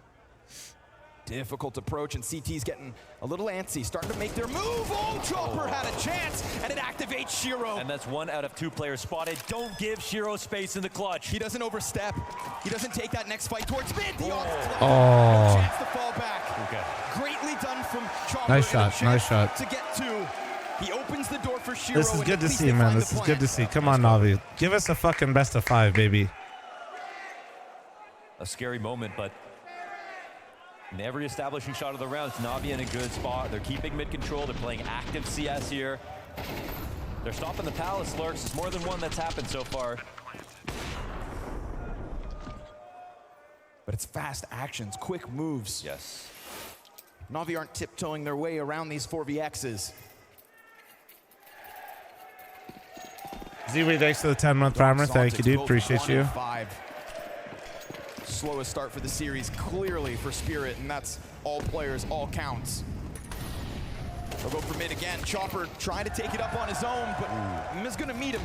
Difficult approach, and CT's getting a little antsy, starting to make their move. Oh, Chopper had a chance, and it activates Shiro.
And that's 1 out of 2 players spotted. Don't give Shiro space in the clutch.
He doesn't overstep. He doesn't take that next fight towards mid. The off
Oh.
No chance to fall back.
Okay.
Greatly done from Chopper.
Nice
and a
shot, nice
chance
shot.
To get 2. He opens the door for Shiro.
This is
and
good
at
to
least
see,
they
man.
find
This
the
is good
plan.
to see. Come on, Navi. Give us a fucking best of 5, baby.
A scary moment, but in every establishing shot of the round, it's Na'Vi in a good spot. They're keeping mid-control. They're playing active CS here. They're stopping the Palace lurks. It's more than one that's happened so far.
But it's fast actions, quick moves.
Yes.
Na'Vi aren't tiptoeing their way around these 4vXs.
Z-Way, thanks for the 10-month primer. Thank you, dude.
Both
Appreciate
1
you.
and 5. Slowest start for the series, clearly for Spirit, and that's all players, all counts. They'll go for mid again. Chopper trying to take it up on his own, but is going to meet him.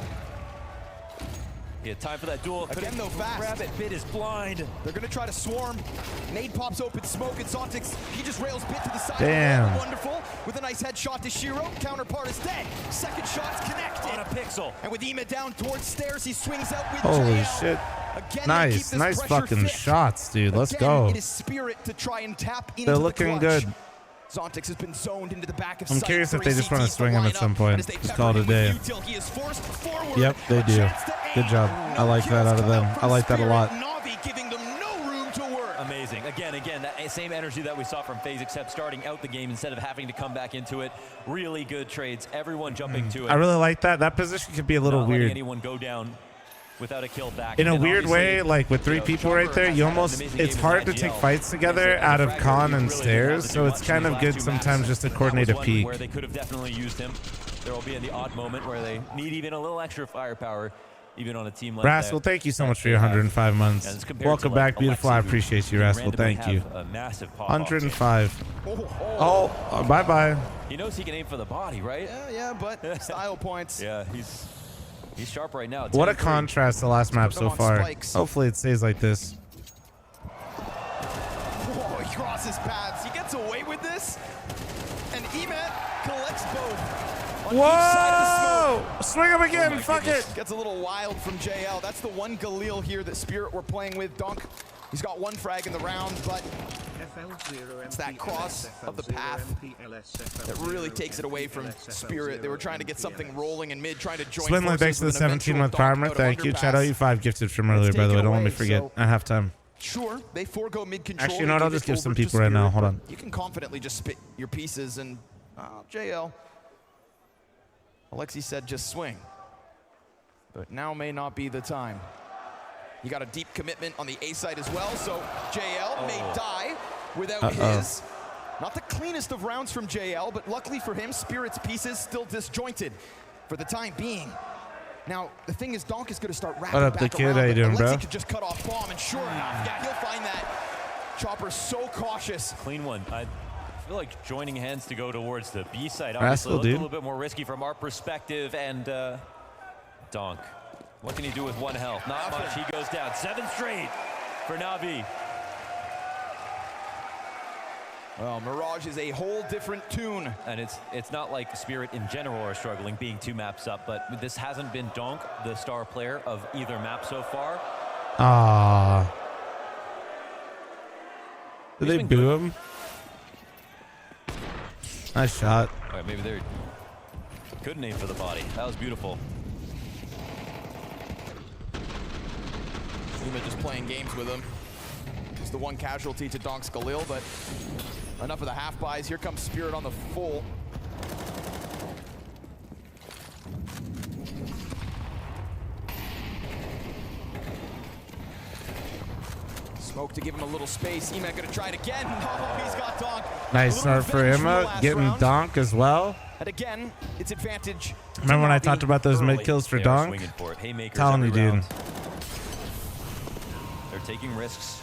Yeah, time for that duel.
Again, though, fast.
Grab it. Bit is blind.
They're going to try to swarm. Nade pops open smoke, and Zontix, he just rails Bit to the side.
Damn.
Wonderful. With a nice headshot to Shiro. Counterpart is dead. Second shot's connected.
On a pixel.
And with Ema down towards stairs, he swings out with
Holy
JL.
shit.
Again, they keep
Nice,
this
nice
pressure
fucking
fit.
shots, dude. Let's
Again,
go.
It is Spirit to try and tap into
They're
the
looking
clutch.
good.
Zontix has been zoned into the back of
I'm
sight.
curious if
3
they just want to
CTs
swing him at some point.
as they
Just
pepper
call it a
him with
day.
util. He is forced forward.
Yep, they do. Good job. I like that out of them. I like that a lot.
Na'Vi giving them no room to work.
Amazing. Again, that same energy that we saw from FaZe, except starting out the game instead of having to come back into it. Really good trades. Everyone jumping to it.
I really like that. That position could be a little
Not letting
weird.
anyone go down without a kill back.
In a
And
weird way,
obviously,
like with 3
you know,
people right there, you almost, it's hard to take fights together out of con and stairs, so it's kind of good sometimes just to coordinate a peek.
Where they could have definitely used him. There will be in the odd moment where they need even a little extra firepower, even on a team like that.
Rascal, thank you so much for your 105
And
months.
it's compared
Welcome
to,
back,
like,
beautiful.
Alexi,
I
who
appreciate you,
can
Rascal.
randomly
Thank you.
have a massive pop-off.
105. Oh, bye-bye.
He knows he can aim for the body, right?
Yeah, but style points.
Yeah, he's sharp right now.
What a
10-3.
contrast to last map so
on
far.
spikes.
Hopefully it stays like this.
Oh, he crosses paths. He gets away with this. And Emet collects both. On each side of the
Whoa!
smoke.
Swing him again.
Oh my
Fuck
goodness.
it.
Gets a little wild from JL. That's the one Galil here that Spirit were playing with. Dunk, he's got 1 frag in the round, but It's that cross of the path that really takes it away from Spirit. They were trying to get something rolling in mid, trying to join
Swindler,
forces
thanks to the
with an
17-month
eventual
primer.
dunk out
Thank
of
you.
underpass.
Chad you5 gifted from earlier, by the way. Don't let me forget.
so-
I have time.
Sure, they forego mid-control.
Actually, you know what?
and
I'll
give
just
it
give some
over to
people right now.
Spirit,
Hold
but
on.
You can confidently just spit your pieces and JL. Alexi said just swing. But now may not be the time. You got a deep commitment on the A side as well, so JL may die without his. Not the cleanest of rounds from JL, but luckily for him, Spirit's pieces still disjointed for the time being. Now, the thing is, Donk is going to start wrapping
What up,
back
the kid?
around,
How you
but
doing,
Alexi
bro?
could just cut off bomb, and sure enough, yeah, he'll find that. Chopper's so cautious.
Clean one. I feel like joining hands to go towards the B side obviously
Rascal,
looked a
dude.
little bit more risky from our perspective. And Donk, what can he do with one health? Not much. He goes down. 7 straight for Na'Vi.
Well, Mirage is a whole different tune.
And it's not like Spirit in general are struggling being 2 maps up, but this hasn't been Donk, the star player of either map so far.
Ah. Did
He's
they
been
boo
good.
him? Nice shot.
All right, maybe they're couldn't aim for the body. That was beautiful.
Yuma just playing games with him. It's the one casualty to Donk's Galil, but enough of the half buys. Here comes Spirit on the full. Smoke to give him a little space. Emet gonna try it again. Oh, he's got Donk.
Nice start for Emma. Getting Donk as well.
And again, it's advantage.
Remember when I
Na'Vi
talked about those
early.
mid kills for
They are
Donk?
swinging for it. Haymakers
Telling you,
every
dude.
round. They're taking risks.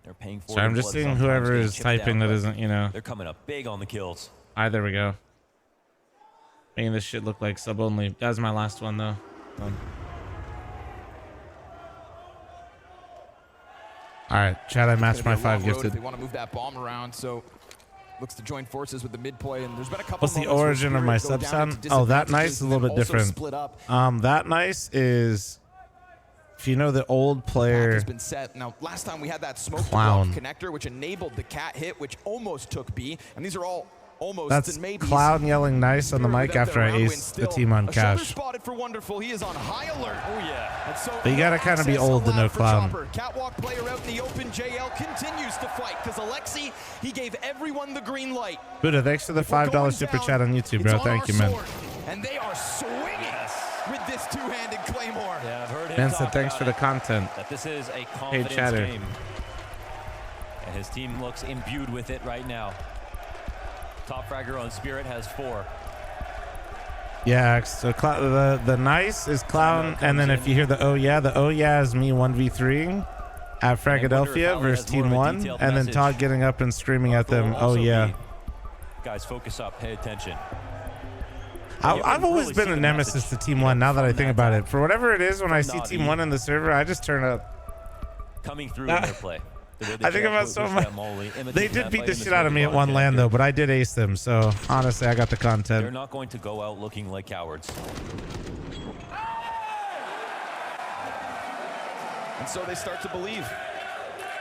They're paying for it.
So I'm
in
just
blood
seeing
sometimes,
whoever
getting
is
chipped
typing
down,
that
but
isn't, you know.
They're coming up big on the kills.
There we go. Making this shit look like sub only. That was my last one though. All right, Chad, I matched my
It's gonna
5
be a long road if
gifted.
They want to move that bomb around, so looks to join forces with the mid play. And there's been a couple.
What's the
moments where
origin of my
Spirit go
sub
down
sound?
into
Oh, that
disadvantages
nice is a
and
little
then
bit
also
different.
split up.
That nice is, if you know the old
Pack
player
has been set. Now, last time we had that smoke
Clown.
connector, which enabled the cat hit, which almost took B. And these are all almost
That's
and maybes.
Clown yelling nice on the
Spirit
mic
without
after
their
I
round win
aced the
still.
team on
A shoulder
cash.
spotted for Wonderful. He is on high alert.
Oh yeah.
And so
But you gotta kinda be
access
old to know
allowed for
Clown.
Chopper. Catwalk player out in the open. JL continues to fight because Alexi, he gave everyone the green light.
Buddha, thanks for the $5 super chat on YouTube, bro.
It's on
Thank
our
you, man.
sword. And they are swinging with this two-handed Claymore.
Yeah, I've heard him
Ben
talk
said thanks
about
for the
it,
content.
that this is a confidence
Chatter.
game. And his team looks imbued with it right now. Top fragger on Spirit has 4.
Yeah, so the nice is Clown, and then if you hear the oh yeah is me 1v3 at Fragadelphia versus Team 1, and then Todd getting up and screaming at them, oh yeah.
Guys, focus up, pay attention.
I've always been a nemesis to Team 1 now that I think about it. For whatever it is, when I see Team 1 in the server, I just turn up.
Coming through in their play.
I think about so much. They did beat the shit out of me at one land though, but I did ace them, so honestly I got the
They're
content.
not going to go out looking like cowards.
And so they start to believe.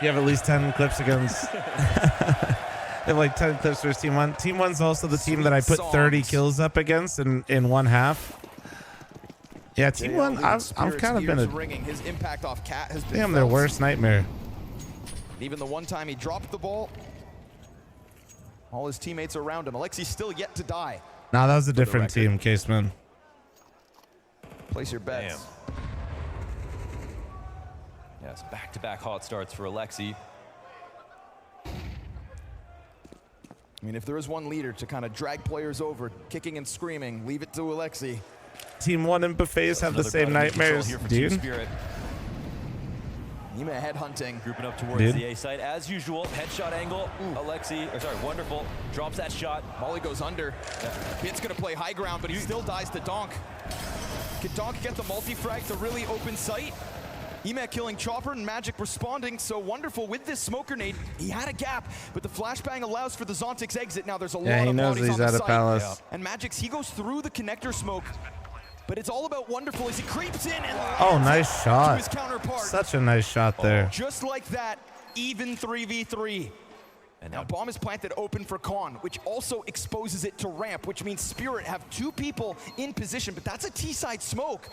You have at least 10 clips against. They have like 10 clips versus Team 1. Team 1's also the team that I put 30 kills up against in one half. Yeah, Team 1, I've kind of been a
ringing. His impact off Cat has been
damn their
felt.
worst nightmare.
Even the one time he dropped the ball, all his teammates are around him. Alexi's still yet to die.
Nah, that was a different team, Caseman.
Place your bets.
Damn. Yes, back-to-back hot starts for Alexi.
I mean, if there is one leader to kind of drag players over, kicking and screaming, leave it to Alexi.
Team 1 and Buffets have the same nightmares, dude.
Yima headhunting.
Grouping up towards
Dude.
the A side as usual. Headshot angle. Alexi, or sorry, Wonderful drops that shot.
Molly goes under. Kid's gonna play high ground, but he still dies to Donk. Can Donk get the multi-frag to really open sight? Emet killing Chopper and Magic responding, so Wonderful with this smoke grenade. He had a gap, but the flashbang allows for the Zontix exit. Now there's a lot
Yeah, he
of
knows
bodies
he's
on
out
the
of
site.
Palace.
And Magic's, he goes through the connector smoke. But it's all about Wonderful as he creeps in and
Oh, nice
to
shot.
his counterpart.
Such a nice shot there.
Just like that, even 3v3. And now bomb is planted open for Con, which also exposes it to ramp, which means Spirit have 2 people in position, but that's a T-side smoke.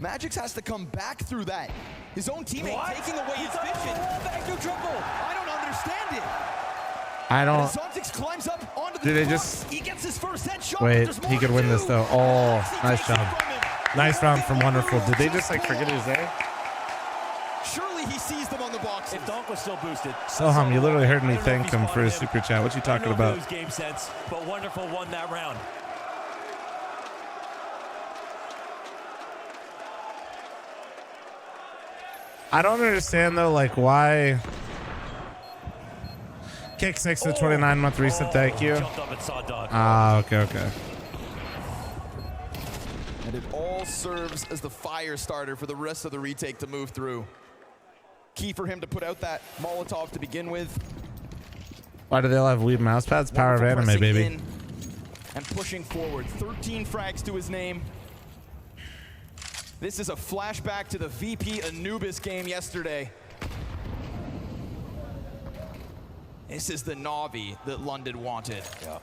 Magix has to come back through that. His own teammate taking away his vision. Back to triple. I don't understand it.
I don't.
Xontics climbs up onto the
Do they
clock.
just
He gets his first headshot.
wait?
There's more
He could
to
win
do.
this though. Oh, nice job. Nice round from Wonderful. Did they just like forget he was there?
Surely he sees them on the box.
If Donk was still boosted.
Soham, you literally heard me thank him for his super chat. What you talking about?
Lose game sense, but Wonderful won that round.
I don't understand though, like why. Kick 6 to 29-month reset. Thank you.
Jumped up and saw Dog.
Ah, okay, okay.
And it all serves as the fire starter for the rest of the retake to move through. Key for him to put out that Molotov to begin with.
Why do they all have weed mouse pads? Power of
Wonderful
anime,
pressing
baby.
in and pushing forward. 13 frags to his name. This is a flashback to the VP Anubis game yesterday. This is the Na'Vi that London wanted.
Yeah.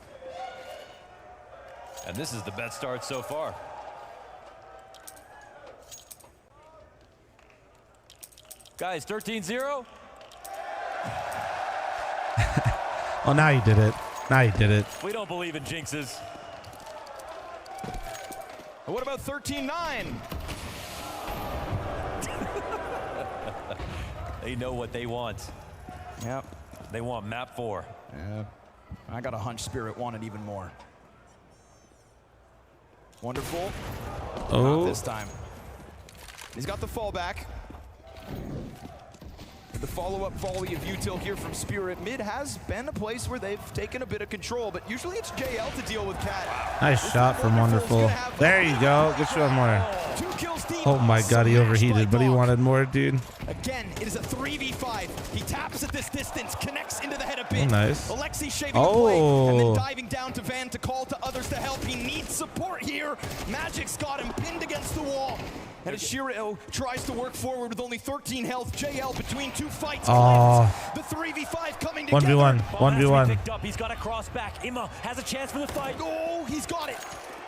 And this is the best start so far. Guys, 13-0.
Oh, now you did it. Now you did it.
We don't believe in jinxes.
What about 13-9?
They know what they want.
Yep.
They want map 4.
Yeah. I got a hunch Spirit wanted even more. Wonderful.
Oh.
Not this time. He's got the fallback. The follow-up volley of util here from Spirit. Mid has been a place where they've taken a bit of control, but usually it's JL to deal with Cat.
Nice shot from Wonderful. There you go. Get you one more. Oh my god, he overheated, but he wanted more, dude.
Again, it is a 3v5. He taps at this distance, connects into the head a bit.
Oh, nice.
Alexi shaving a blade, and then
Oh.
diving down to Van to call to others to help. He needs support here. Magic's got him pinned against the wall. And as Shiro tries to work forward with only 13 health, JL between 2 fights.
Oh.
The 3v5 coming together.
1v1. 1v1.
Picked up. He's got a cross back. Ima has a chance for the fight.
Oh, he's got it.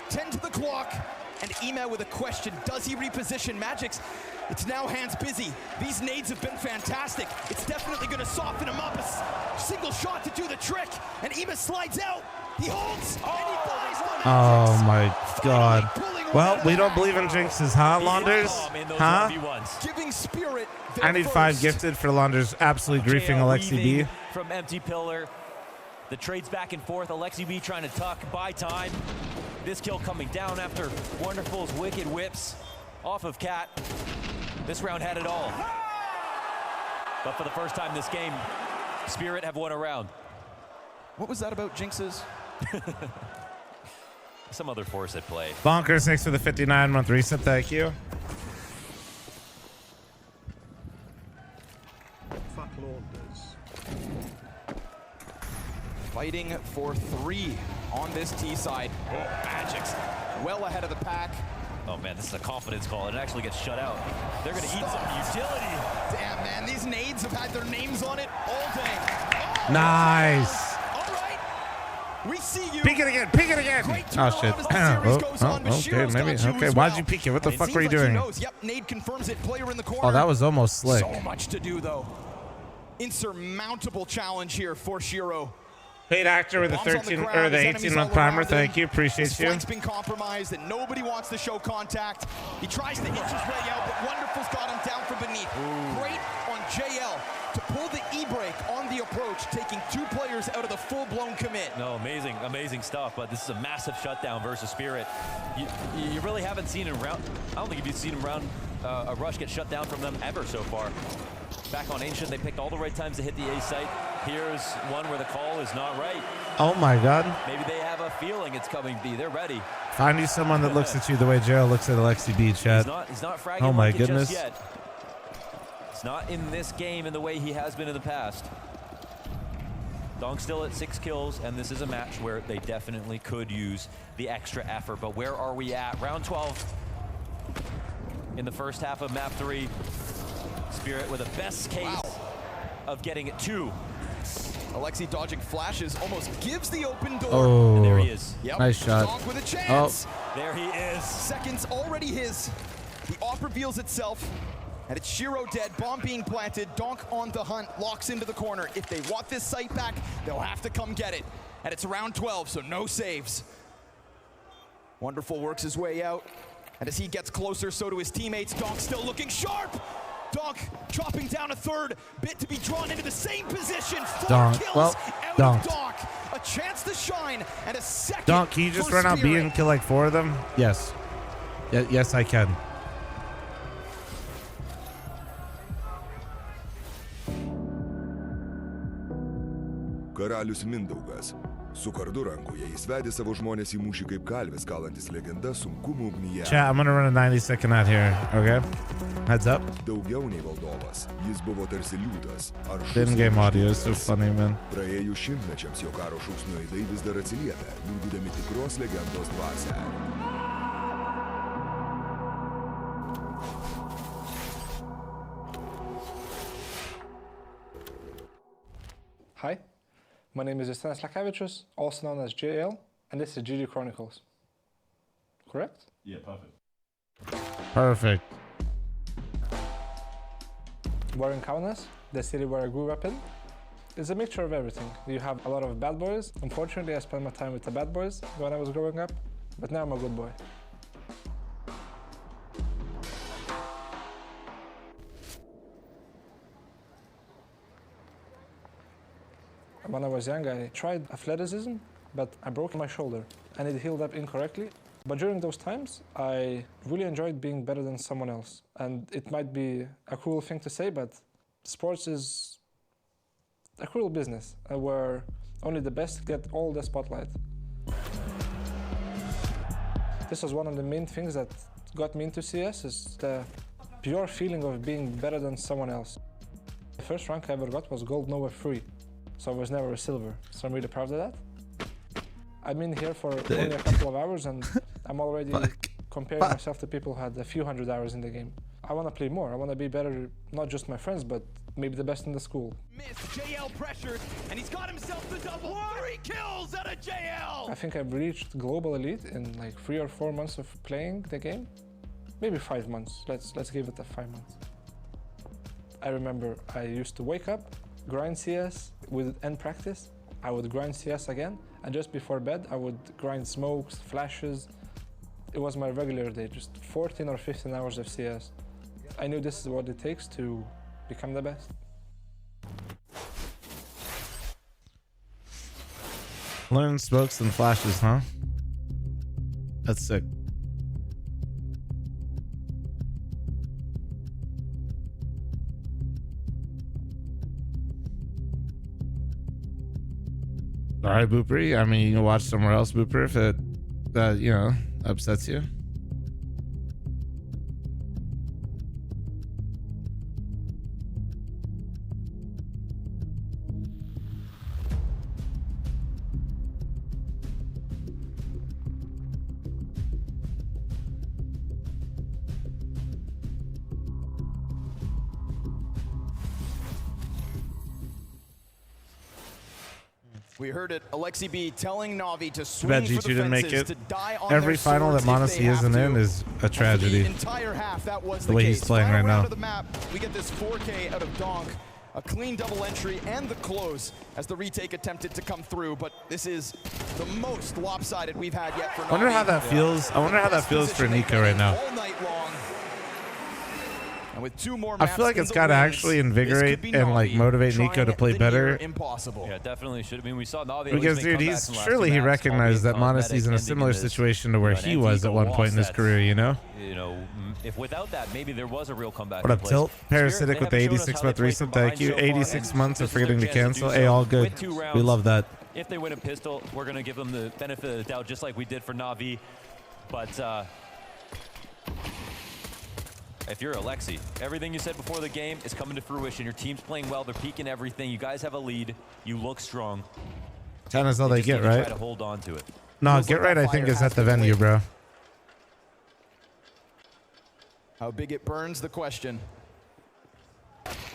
10 to the clock. And Ima with a question. Does he reposition Magix? It's now hands busy. These nades have been fantastic. It's definitely going to soften him up. A single shot to do the trick. And Ima slides out. He holds. And he dies.
Oh my god. Well, we don't believe in jinxes, huh, Launders? Huh?
Giving Spirit.
I need 5 gifted for Launders absolutely griefing Alexi B.
From Empty Pillar. The trades back and forth. Alexi B trying to tuck, buy time. This kill coming down after Wonderful's wicked whips off of Cat. This round had it all. But for the first time this game, Spirit have won a round.
What was that about jinxes?
Some other force at play.
Bonker 6 for the 59-month reset. Thank you.
Fuck Launders.
Fighting for 3 on this T side. Oh, Magic's well ahead of the pack.
Oh man, this is a confidence call. It actually gets shut out. They're gonna eat some utility.
Damn, man, these nades have had their names on it all day. Oh,
Nice.
all right. We see you.
Peek it again. Peek it again. Oh, shit. Okay, maybe. Okay, why'd you peek it? What the fuck were you doing?
Yep, nade confirms it. Player in the corner.
Oh, that was almost slick.
So much to do, though. Insurmountable challenge here for Shiro.
Paid actor with the 18-month primer. Thank you. Appreciate you.
Flank's been compromised and nobody wants to show contact. He tries to inch his way out, but Wonderful's got him down from beneath. Great on JL to pull the E-break on the approach, taking 2 players out of the full-blown commit.
No, amazing stuff, but this is a massive shutdown versus Spirit. You really haven't seen a round, I don't think you've seen a rush get shut down from them ever so far. Back on Ancient, they picked all the right times to hit the A site. Here's one where the call is not right.
Oh my god.
Maybe they have a feeling it's coming B. They're ready.
Find you someone that looks at you the way Gerald looks at Alexi B, chat.
He's not fragging
oh my
like
goodness.
it just yet. It's not in this game in the way he has been in the past. Donk's still at 6 kills, and this is a match where they definitely could use the extra effort. But where are we at? Round 12 in the first half of map 3. Spirit with a best case of getting it 2.
Alexi dodging flashes, almost gives the open door.
Oh,
and there he is.
Yep.
Nice shot.
Donk with a chance.
There he is.
Seconds already his. The op reveals itself, and it's Shiro dead. Bomb being planted. Donk on the hunt, locks into the corner. If they want this site back, they'll have to come get it. And it's round 12, so no saves. Wonderful works his way out. And as he gets closer, so do his teammates. Donk still looking sharp. Donk chopping down a third. Bit to be drawn into the same position. 4 kills out of Donk. A chance to shine and a second.
Donk, can you just run out B and kill like 4 of them? Yes. Yes, I can.
Karalius Mindaugas. Su kardu rankoje jis vedė savo žmonės į mūšį kaip kalvis kalantis legenda sunkumų ugnyje.
Chat, I'm gonna run a 90-second out here, okay? Heads up.
Daugiau nei valdovas, jis buvo tarsi liūtas.
In-game audio is so funny, man.
Praėjus šimtmečiams jo karo šūksnių aidai vis dar atsiliepia, liudydami tikros legendos dvasią.
Hi, my name is Justinas Lakavičius, also known as JL, and this is GG Chronicles. Correct?
Yeah, perfect.
Perfect.
We're in Kaunas, the city where I grew up in. It's a mixture of everything. You have a lot of bad boys. Unfortunately, I spent my time with the bad boys when I was growing up, but now I'm a good boy. When I was young, I tried athleticism, but I broke my shoulder and it healed up incorrectly. But during those times, I really enjoyed being better than someone else. And it might be a cruel thing to say, but sports is a cruel business where only the best get all the spotlight. This was one of the main things that got me into CS, is the pure feeling of being better than someone else. The first rank I ever got was Gold Nova 3. So I was never a silver, so I'm really proud of that. I've been here for only a couple of hours and I'm already comparing myself to people who had a few hundred hours in the game. I want to play more, I want to be better, not just my friends, but maybe the best in the school.
JL pressured, and he's got himself the double. 3 kills out of JL!
I think I've reached global elite in like 3 or 4 months of playing the game. Maybe 5 months, let's give it a 5 months. I remember I used to wake up, grind CS with end practice. I would grind CS again, and just before bed I would grind smokes, flashes. It was my regular day, just 14 or 15 hours of CS. I knew this is what it takes to become the best.
Learn smokes and flashes, huh? That's sick. All right, Booper. I mean, you can watch somewhere else, Booper, if that you know, upsets you.
We heard it, Alexi B telling Na'Vi to
Too
swing
bad
for
G2
the
didn't make
fences,
it.
to die on
Every
their
final that
swords if
Monacy
they have
isn't
to.
in is a
For
tragedy.
the entire half, that was
The way he's
case.
playing
Final
right
round
now.
of the map, we get this 4K out of Donk. A clean double entry and the close as the retake attempted to come through, but this is the most lopsided we've had yet for Na'Vi.
I wonder how that feels. I wonder how that feels for Nico right now.
All night long. And with 2 more
I
maps
feel like
in
it's
the
got to
wings,
actually
this
invigorate
could be
and like
Na'Vi
motivate Nico
trying
to play
the
better.
near impossible.
Yeah, definitely should. I mean, we saw Na'Vi
Because dude, he's surely he recognized that Monacy's in a similar situation to where he was at one point in his career, you know?
You know, if without that, maybe there was a real comeback.
What up, Tilt? Parasitic with the 86 month recent. Thank you. 86 months of forgetting to cancel. Hey, all good. We love that.
If they win a pistol, we're going to give them the benefit of the doubt, just like we did for Na'Vi. But if you're Alexi, everything you said before the game is coming to fruition. Your team's playing well. They're peaking everything. You guys have a lead. You look strong.
10 is all they
just
get,
need to
right?
Try to hold on to it.
No, get right, I think, is at the venue, bro.
How big it burns, the question.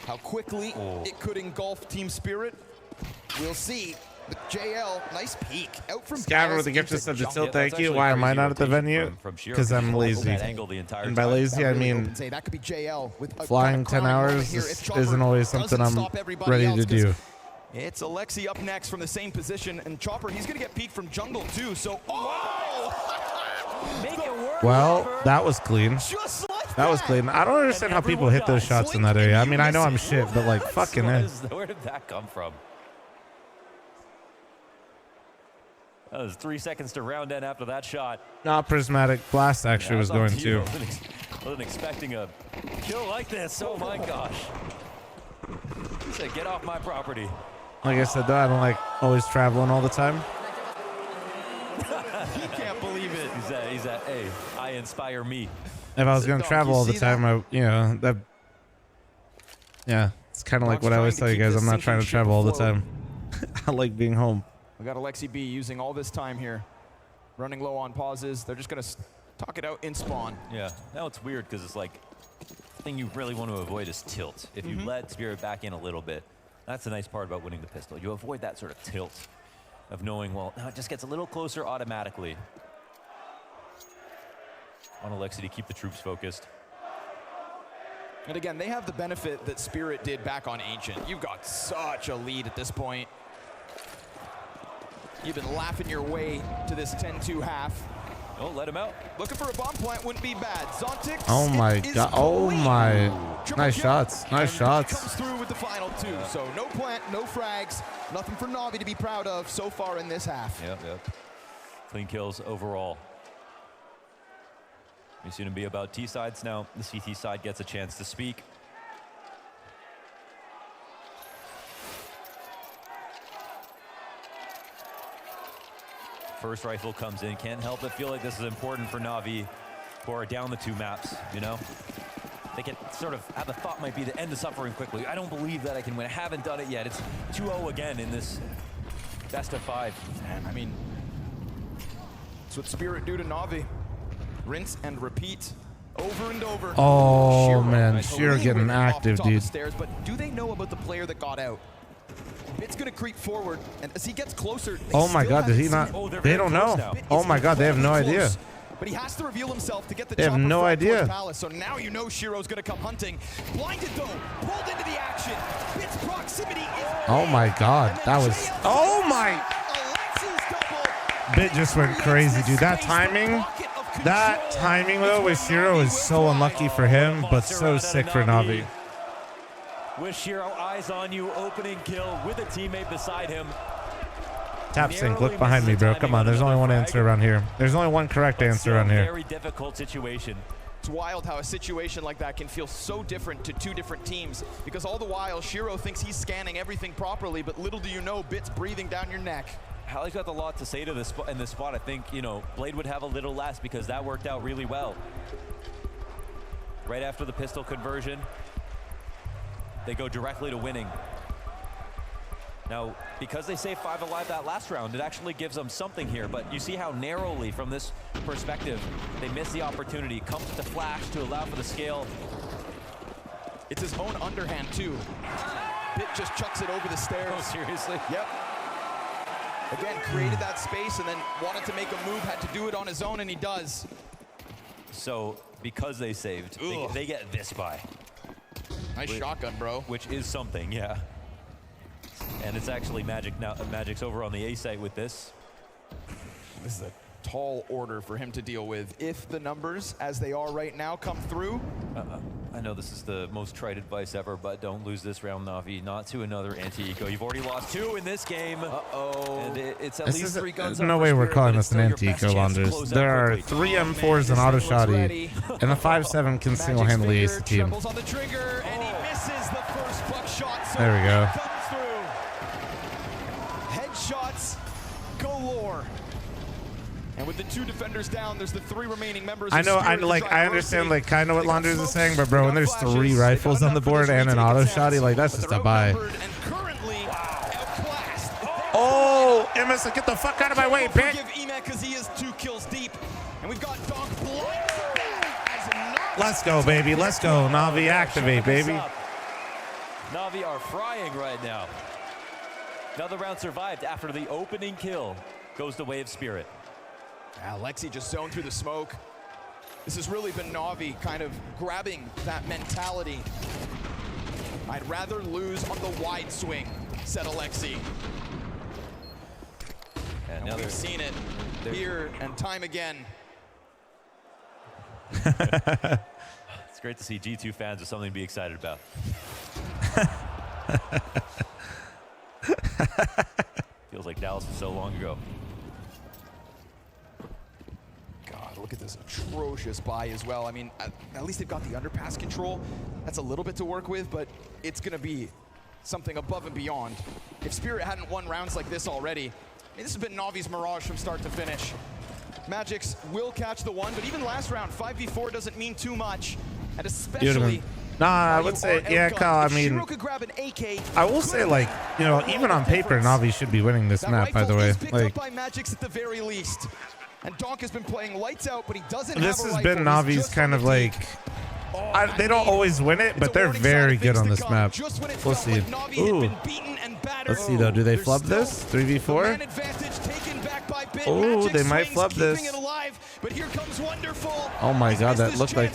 How quickly it could engulf Team Spirit, we'll see. But JL, nice peek. Out from
Scatter with the gift of the tilt, thank you. Why am I not at the venue? Because I'm lazy. And by lazy, I mean
Say that could be JL with a
flying 10 hours isn't always something I'm ready to do.
It's Alexi up next from the same position, and Chopper, he's going to get peeked from jungle too, so... Oh!
Make it work.
Well, that was clean. That was clean. I don't understand how people hit those shots in that area. I mean, I know I'm shit, but like, fucking it.
Where did that come from? That was 3 seconds to round end after that shot.
Not prismatic blast actually was going too.
Wasn't expecting a kill like this. Oh my gosh. He said, get off my property.
Like I said, though, I don't like always traveling all the time.
He can't believe it. He's at, hey, I inspire me.
If I was going to travel all the time, yeah, it's kind of like what I always tell you guys. I'm not trying to travel all the time. I like being home.
We got Alexi B using all this time here. Running low on pauses. They're just going to talk it out in spawn.
Yeah, now it's weird because it's like, the thing you really want to avoid is tilt. If you let Spirit back in a little bit, that's the nice part about winning the pistol. You avoid that sort of tilt of knowing, well, now it just gets a little closer automatically. On Alexi to keep the troops focused.
And again, they have the benefit that Spirit did back on Ancient. You've got such a lead at this point. You've been laughing your way to this 10-2 half.
Oh, let him out.
Looking for a bomb plant wouldn't be bad. Zontic.
Oh my god. Oh my. Nice shots. Nice shots.
Comes through with the final two. So no plant, no frags. Nothing for Na'Vi to be proud of so far in this half.
Yep. Clean kills overall. We've seen him be about T sides now. The CT side gets a chance to speak. First rifle comes in. Can't help but feel like this is important for Na'Vi, who are down the 2 maps, you know? They can sort of have a thought might be to end the suffering quickly. I don't believe that I can win. I haven't done it yet. It's 2-0 again in this best of 5.
And I mean, that's what Spirit do to Na'Vi. Rinse and repeat over and over.
Oh,
Shiro,
man. Shiro getting active, dude.
Stairs, but do they know about the player that got out? Bit's gonna creep forward, and as he gets closer,
oh my god, did he not? They don't know. Oh my god, they have no idea.
But he has to reveal himself to get the
They have no idea.
Palace, so now you know Shiro's gonna come hunting. Blinded though, pulled into the action. Bit's proximity is
Oh my god, that was. Oh my. Bit just went crazy, dude. That timing though with Shiro is so unlucky for him, but so sick for Na'Vi.
With Shiro eyes on you, opening kill with a teammate beside him.
Tap sync, look behind me, bro. Come on, there's only one answer around here. There's only one correct answer around here.
Very difficult situation.
It's wild how a situation like that can feel so different to 2 different teams, because all the while Shiro thinks he's scanning everything properly, but little do you know, Bit's breathing down your neck.
Hallie's got a lot to say to this in this spot. I think, you know, Blade would have a little less because that worked out really well. Right after the pistol conversion, they go directly to winning. Now, because they saved 5 alive that last round, it actually gives them something here, but you see how narrowly, from this perspective, they miss the opportunity. Comes with the flash to allow for the scale.
It's his own underhand, too. Bit just chucks it over the stairs.
Oh, seriously?
Yep. Again, created that space and then wanted to make a move, had to do it on his own, and he does.
So, because they saved, they get this buy.
Nice shotgun, bro.
Which is something, yeah. And it's actually Magic now. Magic's over on the A site with this.
This is a tall order for him to deal with. If the numbers, as they are right now, come through.
I know this is the most trite advice ever, but don't lose this round, Na'Vi. Not to another anti-eco. You've already lost 2 in this game. And it's at least 3 guns.
There's no way we're calling this an anti-eco, Londers. There are 3 M4s and auto shotty, and the 5.7 can single-handedly ace the team.
On the trigger, and he misses the first buckshot. So
there we go.
Comes through. Headshots galore. And And with the 2 defenders down, there's the 3 remaining members.
I know, I understand, like, kind of what Landers is saying, but bro, when there's 3 rifles on the board and an auto shotty, like, that's just a buy. Oh, Emerson, get the fuck out of my way, bitch!
Forgive Emet because he is 2 kills deep, and we've got Donk blind.
Let's go, baby. Let's go. Na'Vi, activate, baby.
Na'Vi are frying right now. Another round survived after the opening kill goes the way of Spirit.
Alexi just zoned through the smoke. This has really been Na'Vi kind of grabbing that mentality. I'd rather lose on the wide swing, said Alexi. And now we've seen it here and time again.
It's great to see G2 fans with something to be excited about. Feels like Dallas was so long ago.
God, look at this atrocious buy as well. I mean, at least they've got the underpass control. That's a little bit to work with, but it's going to be something above and beyond. If Spirit hadn't won rounds like this already, I mean, this has been Na'Vi's mirage from start to finish. Magix will catch the 1, but even last round, 5v4 doesn't mean too much. And especially...
Nah, I would say, yeah, Kyle, I mean, I will say, like, you know, even on paper, Na'Vi should be winning this map, by the way. Like,
by Magix at the very least. And Donk has been playing lights out, but he doesn't
this
have a
has been Na'Vi's kind of like, they don't always win it, but they're very good on this map. We'll see. Ooh. Let's see, though. Do they flub this? 3v4? Oh, they might flub this. Oh my god, that looked like...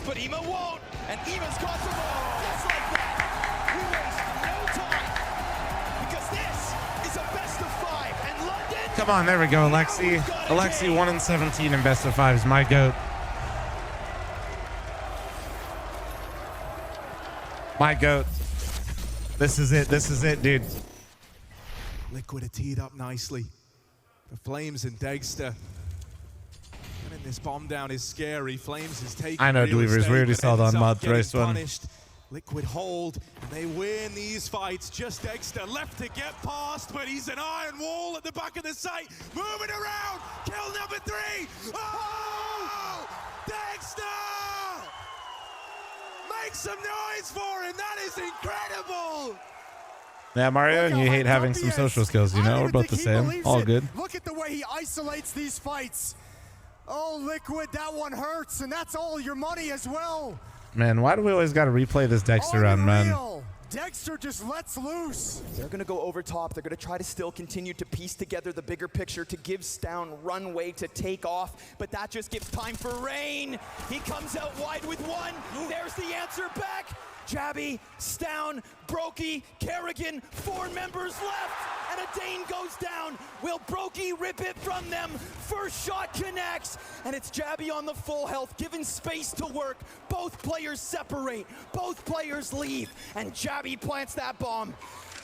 And Eva's got the ball just like that. We waste no time because this is a best of 5 and London.
Come on, there we go, Alexi. Alexi 1-17 in best of 5 is my goat. My goat. This is it. This is it, dude.
Liquid are teed up nicely. The Flames and Dagster. And this bomb down is scary. Flames is taking.
I know, Dweavers. We already saw that on mod race 1.
Liquid hold, and they win these fights. Just Dagster left to get past, but he's an iron wall at the back of the site. Moving around. Kill number 3. Oh! Dagster! Make some noise for him. That is incredible.
Yeah, Mario, and you hate having some social skills, you know? We're both the same. All good.
Look at the way he isolates these fights. Oh, Liquid, that one hurts, and that's all your money as well.
Man, why do we always got to replay this Dexter round, man?
Dexter just lets loose.
They're going to go over top. They're going to try to still continue to piece together the bigger picture to give Stown runway to take off, but that just gives time for Rain. He comes out wide with 1. There's the answer back. Jabby, Stown, Brokey, Kerrigan, 4 members left, and a Dane goes down. Will Brokey rip it from them? First shot connects, and it's Jabby on the full health, given space to work. Both players separate, both players leave, and Jabby plants that bomb.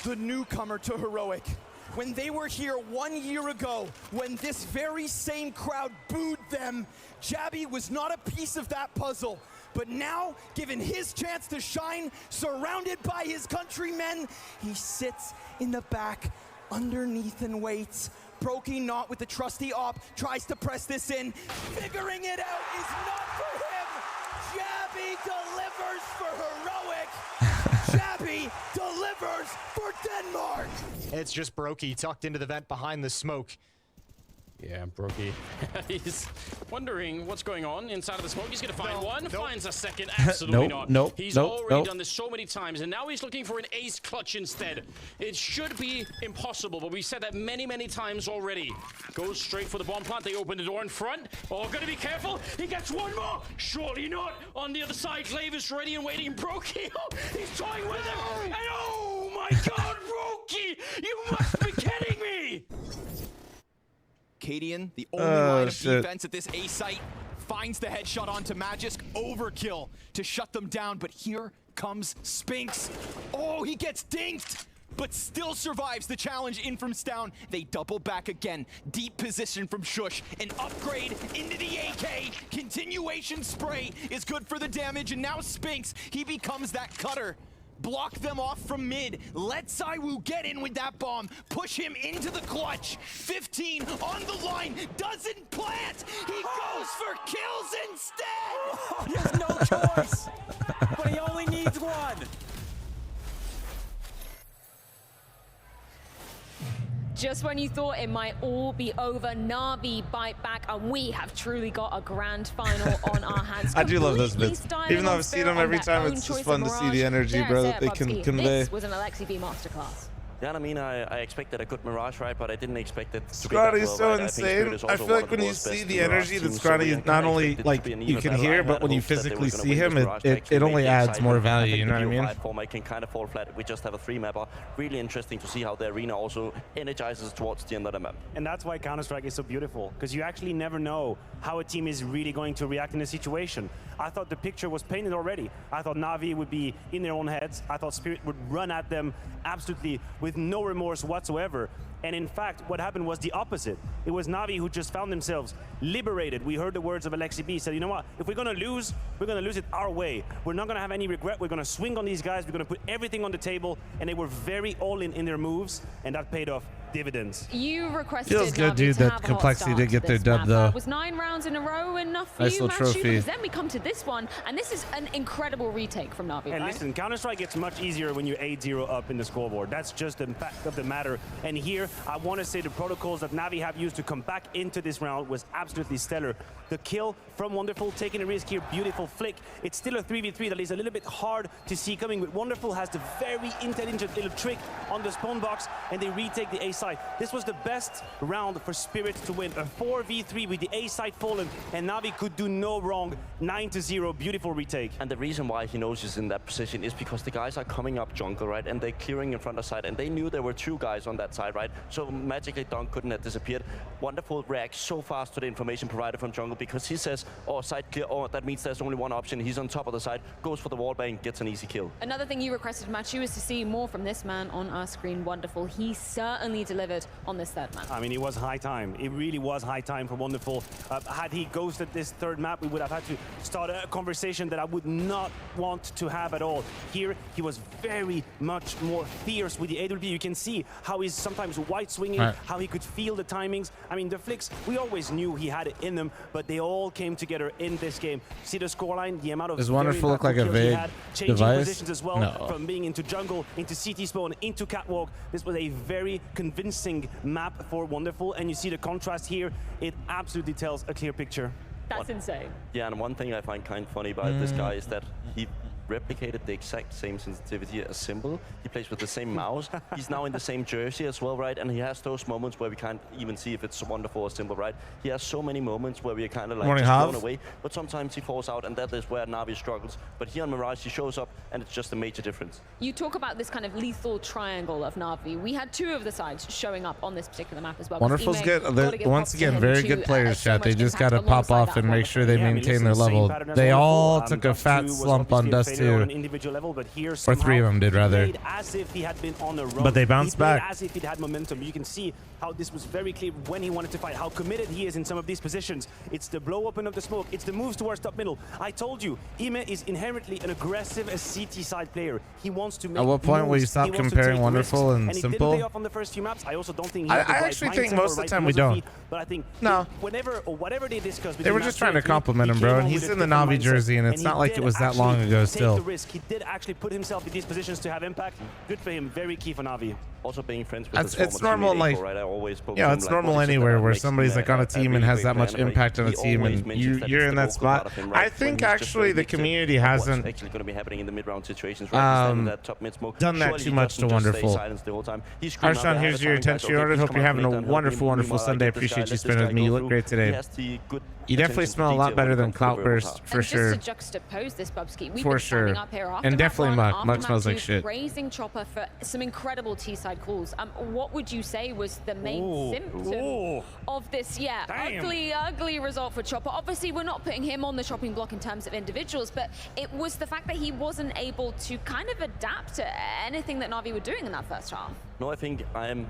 The newcomer to Heroic. When they were here 1 year ago, when this very same crowd booed them, Jabby was not a piece of that puzzle. But now, given his chance to shine, surrounded by his countrymen, he sits in the back, underneath and waits. Brokey not with the trusty op, tries to press this in. Figuring it out is not for him. Jabby delivers for Heroic. Jabby delivers for Denmark.
It's just Brokey tucked into the vent behind the smoke.
Yeah, Brokey. He's wondering what's going on inside of the smoke. He's going to find one, finds a second. Absolutely not. He's already done this so many times, and now he's looking for an ace clutch instead. It should be impossible, but we've said that many, many times already. Goes straight for the bomb plant. They open the door in front. Oh, gotta be careful. He gets one more. Surely not. On the other side, Glaive is ready and waiting. Brokey, he's toying with him. And oh my God, Brokey, you must be kidding me.
Cadian, the only line of defense at this A site, finds the headshot onto Magisk. Overkill to shut them down, but here comes Spinks. Oh, he gets dinked, but still survives the challenge in from Stown. They double back again. Deep position from Shush. An upgrade into the AK. Continuation spray is good for the damage, and now Spinks, he becomes that cutter. block them off from mid. Let ZywOo get in with that bomb. Push him into the clutch. 15 on the line. Doesn't plant. He goes for kills instead.
He has no choice. But he only needs one.
Just when you thought it might all be over, Na'Vi bite back, and we have truly got a grand final on our hands.
I do love those bits.
Completely
Even though
styling
I've seen
on
them every
their
time,
own
it's
choice
just fun
of
to see the
Mirage.
energy,
Dare I
bro,
say
that
it,
they can
Bubsky,
convey.
This was an Alexi B masterclass.
Yeah, I mean, I expected a good Mirage, right? But I didn't expect it to be
Scrawny
that
is
well,
so
right?
insane. I feel like when you see the energy that Scrawny is not only like you can hear, but when you physically see him, it only adds more value. You know what I mean?
Format can kind of fall flat. We just have a 3-mapper. Really interesting to see how the arena also energizes towards the end of the map.
And that's why Counter-Strike is so beautiful, because you actually never know how a team is really going to react in a situation. I thought the picture was painted already. I thought Na'Vi would be in their own heads. I thought Spirit would run at them absolutely with no remorse whatsoever. And in fact, what happened was the opposite. It was Na'Vi who just found themselves liberated. We heard the words of Alexi B. Said, you know what? If we're going to lose it our way. We're not going to have any regret. We're going to swing on these guys. We're going to put everything on the table. And they were very all in their moves. And that paid off dividends.
You requested
Feels good,
Na'Vi
dude,
to
that
have a hot
Complexity
start
did get
to
their
this
dub,
map.
though.
Was 9 rounds in a row enough for
Nice
you,
little
Matthew?
trophy.
Because then we come to this one, and this is an incredible retake from Na'Vi,
And
right?
listen, Counter-Strike gets much easier when you're 8-0 up in the scoreboard. That's just the fact of the matter. And here, I want to say the protocols that Na'Vi have used to come back into this round was absolutely stellar. The kill from Wonderful, taking a risk here, beautiful flick. It's still a 3v3 that is a little bit hard to see coming, but Wonderful has the very intelligent little trick on the spawn box, and they retake the A side. This was the best round for Spirit to win. A 4v3 with the A side fallen, and Na'Vi could do no wrong. 9-0, beautiful retake.
And the reason why he knows he's in that position is because the guys are coming up jungle, right? And they're clearing in front of side, and they knew there were 2 guys on that side, right? So magically Dunk couldn't have disappeared. Wonderful reacts so fast to the information provided from jungle because he says, oh, side clear, oh, that means there's only one option. He's on top of the side, goes for the wall bang, gets an easy kill.
Another thing you requested, Matthew, is to see more from this man on our screen. Wonderful. He certainly delivered on this third map.
I mean, it was high time. It really was high time for Wonderful. Had he ghosted this third map, we would have had to start a conversation that I would not want to have at all. Here, he was very much more fierce with the AWP. You can see how he's sometimes white swinging, how he could feel the timings. I mean, the flicks, we always knew he had it in them, but they all came together in this game. See the scoreline, the amount of
Does Wonderful look like a
kills he
vague
had, changing
device?
positions as well,
No.
from being into jungle, into CT spawn, into catwalk. This was a very convincing map for Wonderful, and you see the contrast here. It absolutely tells a clear picture.
That's insane.
Yeah, and one thing I find kind of funny about this guy is that he replicated the exact same sensitivity as Symbol. He plays with the same mouse. He's now in the same jersey as well, right? And he has those moments where we can't even see if it's Wonderful or Symbol, right? He has so many moments where we are kind of like just blown away, but sometimes he falls out, and that is where Na'Vi struggles. But here on Mirage, he shows up, and it's just a major difference.
You talk about this kind of lethal triangle of Na'Vi. We had 2 of the sides showing up on this particular map as well.
Wonderful's good. Once again, very good players, chat. They just got to pop off and make sure they maintain their level. They all took a fat slump on Dust 2.
Level, but here
Or 3 of them did, rather.
As if he had been on a run.
But they bounced back.
As if he'd had momentum. You can see how this was very clear when he wanted to fight, how committed he is in some of these positions. It's the blow open of the smoke. It's the moves towards top middle. I told you, Ime is inherently an aggressive CT side player. He wants to make
At what point will you stop comparing Wonderful and
Simple?
Simple?
Didn't pay off on the first few maps. I also don't think he
I
had the right
actually think
mindset
most
or
of the
right
time we
philosophy,
don't.
But I think
No.
whenever or whatever they discussed,
They were just trying to compliment him, bro, and he's in the Na'Vi jersey, and it's not like it was that long ago still.
He did actually put himself in these positions to have impact. Good for him. Very key for Na'Vi.
Also being friends with
It's normal, like, yeah, it's normal anywhere where somebody's like on a team and has that much impact on a team, and you're in that spot. I think actually the community hasn't
actually going to be happening in the mid-round situations, right?
done that too much to Wonderful. Arshan, here's your attention order. Hope you're having a wonderful, wonderful Sunday. Appreciate you spending with me. You look great today. You definitely smell a lot better than Cloudburst, for sure.
And just to juxtapose this, Bubsky, we've
For
been
sure.
standing up here after
And definitely
map
Muck.
one,
Muck
after
smells
map
like
two,
shit.
Praising Chopper for some incredible T-side calls. What would you say was the main symptom of this, ugly, ugly result for Chopper? Obviously, we're not putting him on the chopping block in terms of individuals, but it was the fact that he wasn't able to kind of adapt to anything that Na'Vi were doing in that first half.
No, I think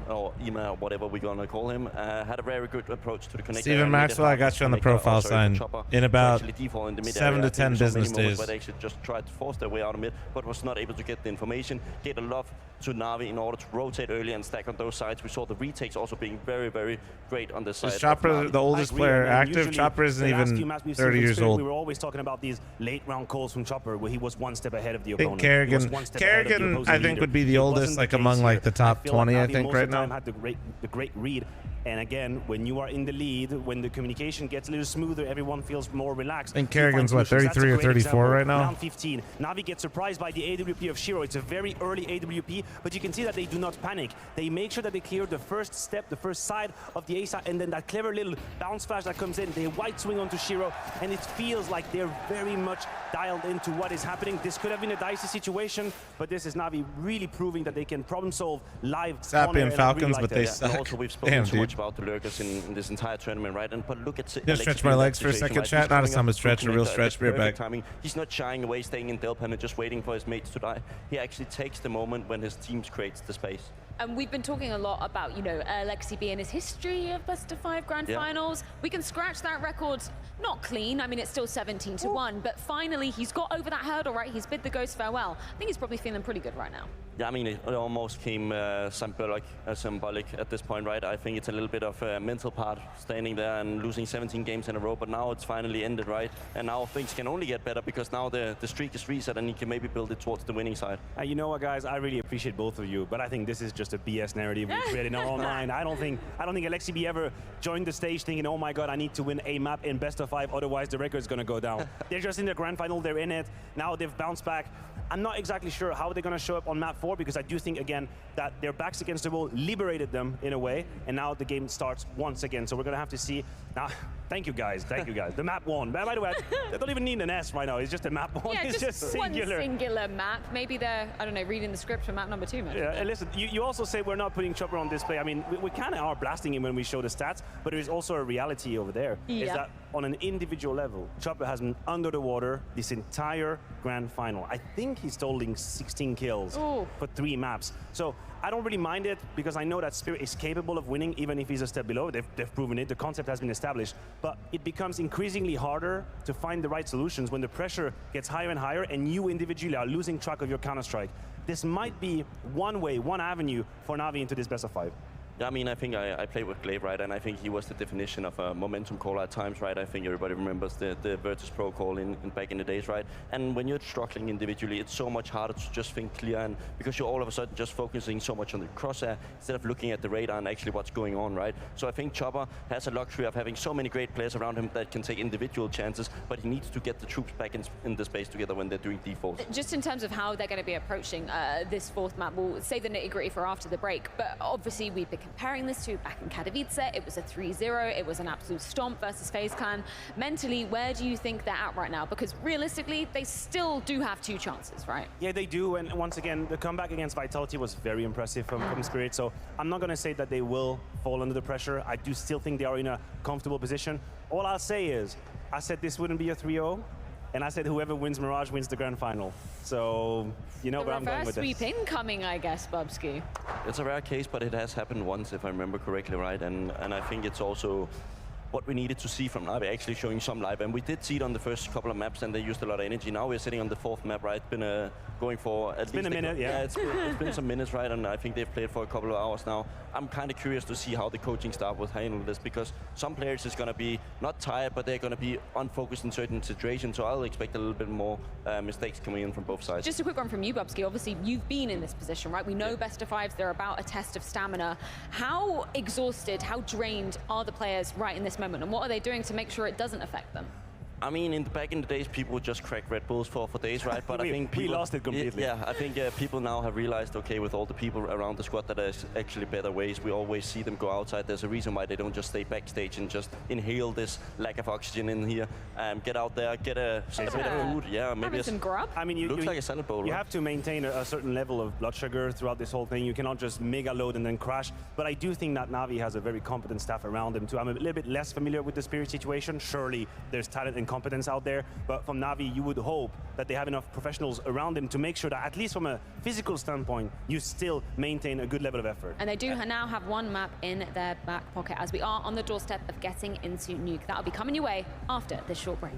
or Ima, or whatever we're gonna call him, had a very good approach to the connector.
Steven Maxwell, I got you on the profile sign in about 7 to 10 business days.
Where they actually just tried to force their way out of mid, but was not able to get the information, get a lot to Na'Vi in order to rotate early and stack on those sides. We saw the retakes also being very, very great on this side.
Is Chopper the oldest player active? Chopper isn't even 30 years old.
We were always talking about these late round calls from Chopper where he was one step ahead of the
I think
opponent.
Kerrigan, I think, would be the oldest, like among like the top 20, I think, right now.
Had the great read. And again, when you are in the lead, when the communication gets a little smoother, everyone feels more relaxed.
I think Kerrigan's, what, 33 or 34 right now?
Round 15. Na'Vi gets surprised by the AWP of Shiro. It's a very early AWP, but you can see that they do not panic. They make sure that they clear the first step, the first side of the A side, and then that clever little bounce flash that comes in. They white swing onto Shiro, and it feels like they're very much dialed into what is happening. This could have been a dicey situation, but this is Na'Vi really proving that they can problem solve live.
Sappy and Falcons, but they suck.
And also, we've spoken so much about the lurkers in this entire tournament, right? But look at
just stretch my legs for a second, chat. Not a summit stretch, a real stretch. Be right back.
Timing. He's not shying away, staying in Delpan and just waiting for his mates to die. He actually takes the moment when his team creates the space.
And we've been talking a lot about, you know, Aleksib and his history of best of 5 grand finals. We can scratch that record, not clean. I mean, it's still 17-1, but finally he's got over that hurdle, right? He's bid the ghost farewell. I think he's probably feeling pretty good right now.
Yeah, I mean, it almost came symbolic at this point, right? I think it's a little bit of a mental part, standing there and losing 17 games in a row, but now it's finally ended, right? And now things can only get better because now the streak is reset and he can maybe build it towards the winning side.
You know what, guys? I really appreciate both of you, but I think this is just a BS narrative we created in our own mind. I don't think Aleksib ever joined the stage thinking, oh my God, I need to win a map in best of 5, otherwise the record's gonna go down. They're just in the grand final, they're in it. Now they've bounced back. I'm not exactly sure how they're gonna show up on map 4 because I do think, again, that their backs against the wall liberated them in a way, and now the game starts once again. So we're gonna have to see. Now, thank you guys. The map 1. By the way, they don't even need an S right now. It's just a map 1.
Yeah,
it's just singular.
One singular map. Maybe they're, I don't know, reading the script for map number 2. Maybe.
Yeah, and listen, you also say we're not putting Chopper on display. I mean, we kind of are blasting him when we show the stats, but there is also a reality over there. Is that on an individual level, Chopper has been under the water this entire grand final. I think he's totaling 16 kills for 3 maps. So I don't really mind it because I know that Spirit is capable of winning even if he's a step below. They've proven it. The concept has been established. But it becomes increasingly harder to find the right solutions when the pressure gets higher and higher and you individually are losing track of your Counter-Strike. This might be one way, one avenue for Na'Vi into this best of 5.
Yeah, I mean, I think I played with Glaive, right? And I think he was the definition of a momentum call at times, right? I think everybody remembers the Virtus Pro call in back in the days, right? And when you're struggling individually, it's so much harder to just think clear, and because you're all of a sudden just focusing so much on the crosshair instead of looking at the radar and actually what's going on, right? So I think Chopper has a luxury of having so many great players around him that can take individual chances, but he needs to get the troops back in the space together when they're doing defaults.
Just in terms of how they're going to be approaching this 4th map, we'll save the nitty-gritty for after the break, but obviously we've been comparing this to back in Katowice. It was a 3-0. It was an absolute stomp versus FaZe Clan. Mentally, where do you think they're at right now? Because realistically, they still do have 2 chances, right?
Yeah, they do. And once again, the comeback against Vitality was very impressive from Spirit. So I'm not going to say that they will fall under the pressure. I do still think they are in a comfortable position. All I'll say is, I said this wouldn't be a 3-0. And I said whoever wins Mirage wins the grand final. So, you know where I'm going with this.
Reverse sweep incoming, I guess, Bubsky.
It's a rare case, but it has happened once, if I remember correctly, right? And I think it's also what we needed to see from Na'Vi, actually showing some life. And we did see it on the first couple of maps, and they used a lot of energy. Now we're sitting on the 4th map, right? Been going for at least...
It's been a minute, yeah.
It's been some minutes, right? And I think they've played for a couple of hours now. I'm kind of curious to see how the coaching staff will handle this, because some players is going to be not tired, but they're going to be unfocused in certain situations. So I'll expect a little bit more mistakes coming in from both sides.
Just a quick one from you, Bubsky. Obviously, you've been in this position, right? We know best of 5s, they're about a test of stamina. How exhausted, how drained are the players right in this moment? And what are they doing to make sure it doesn't affect them?
I mean, back in the days, people would just crack Red Bulls for days, right? But I think people,
we lost it completely.
Yeah, I think people now have realized, okay, with all the people around the squad, that there's actually better ways. We always see them go outside. There's a reason why they don't just stay backstage and just inhale this lack of oxygen in here. Get out there, get a bit of food. Yeah, maybe
some grub.
I mean,
looks like a salad bowl.
You have to maintain a certain level of blood sugar throughout this whole thing. You cannot just mega load and then crash. But I do think that Na'Vi has a very competent staff around them too. I'm a little bit less familiar with the Spirit situation. Surely there's talent and competence out there. But from Na'Vi, you would hope that they have enough professionals around them to make sure that, at least from a physical standpoint, you still maintain a good level of effort.
And they do now have one map in their back pocket as we are on the doorstep of getting into Nuke. That'll be coming your way after this short break.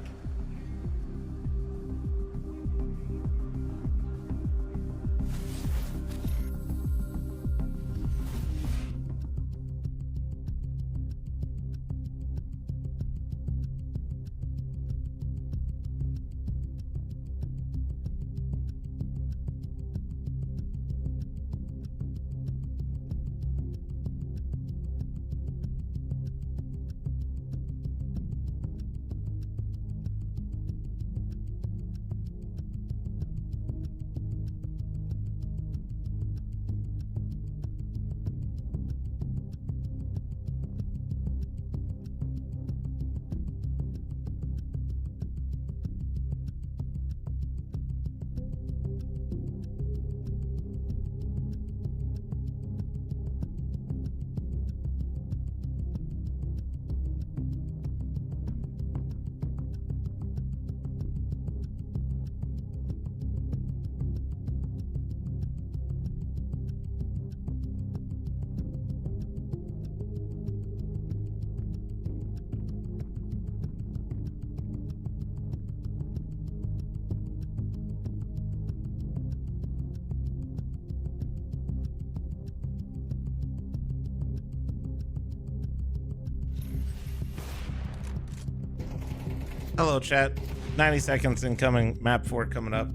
Hello, chat. 90 seconds incoming. Map 4 coming up.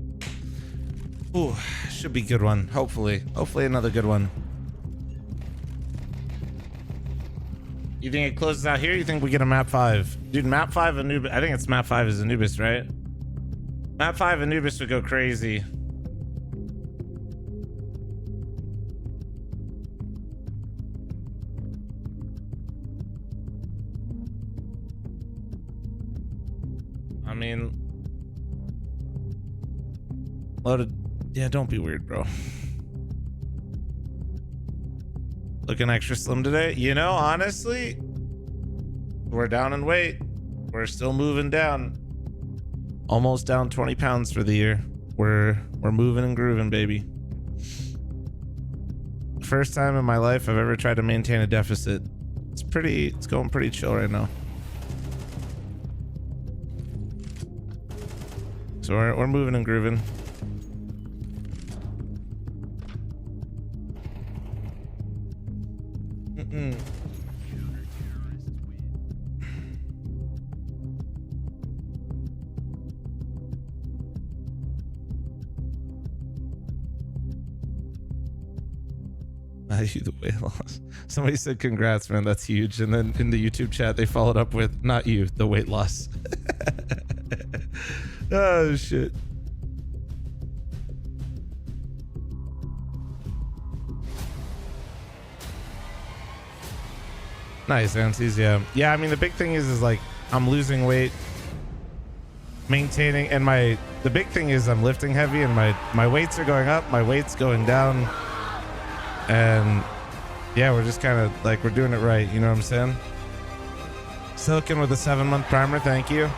Ooh, should be a good one. Hopefully. Hopefully another good one. You think it closes out here? You think we get a map 5? Dude, map 5 Anubis. I think it's map 5 is Anubis, right? Map 5 Anubis would go crazy. I mean, loaded. Yeah, don't be weird, bro. Looking extra slim today. You know, honestly, we're down in weight. We're still moving down. Almost down 20 pounds for the year. We're moving and grooving, baby. First time in my life I've ever tried to maintain a deficit. It's going pretty chill right now. So we're moving and grooving. You the weight loss. Somebody said congrats, man, that's huge. And then in the YouTube chat they followed up with not you, the weight loss. Oh shit. Nice, Ansies. Yeah, I mean the big thing is like I'm losing weight, maintaining, and the big thing is I'm lifting heavy and my weights are going up, my weight's going down. And yeah, we're just kind of like, we're doing it right. You know what I'm saying? Silicon with a 7-month primer. Thank you.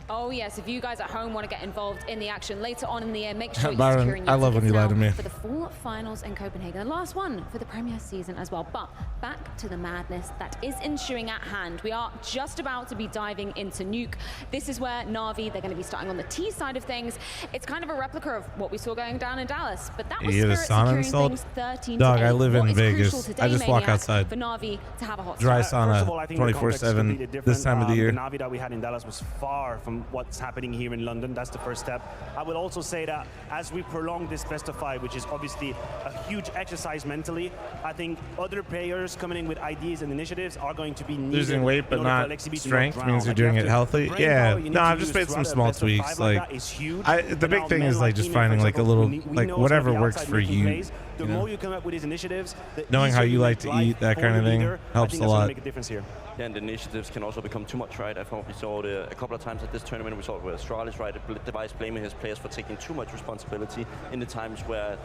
Oh yes, if you guys at home want to get involved in the action later on in the year, make sure you're
Byron,
securing your
I love when you lie to me.
for the fall finals in Copenhagen, the last one for the Premier season as well. But back to the madness that is ensuing at hand. We are just about to be diving into Nuke. This is where Na'Vi, they're going to be starting on the T side of things. It's kind of a replica of what we saw going down in Dallas, but that was Spirit securing things 13
Dog,
to 8.
I live in Vegas.
Today,
I just walk
Maniac,
outside.
for Na'Vi to have a hot
Dry
start.
sauna 24/7 this time of the year.
The Na'Vi that we had in Dallas was far from what's happening here in London. That's the first step. I would also say that as we prolong this best of 5, which is obviously a huge exercise mentally, I think other players coming in with ideas and initiatives are going to be needed.
Losing weight but not strength means you're doing it healthy. Yeah, no, I've just made some small tweaks. Like, the big thing is like just finding like a little, like whatever works for you.
The more you come up with these initiatives,
knowing how you like to eat, that kind of thing, helps a lot.
Make a difference here.
and the initiatives can also become too much, right? I thought we saw it a couple of times at this tournament. We saw it with Astralis, right? Device blaming his players for taking too much responsibility in the times where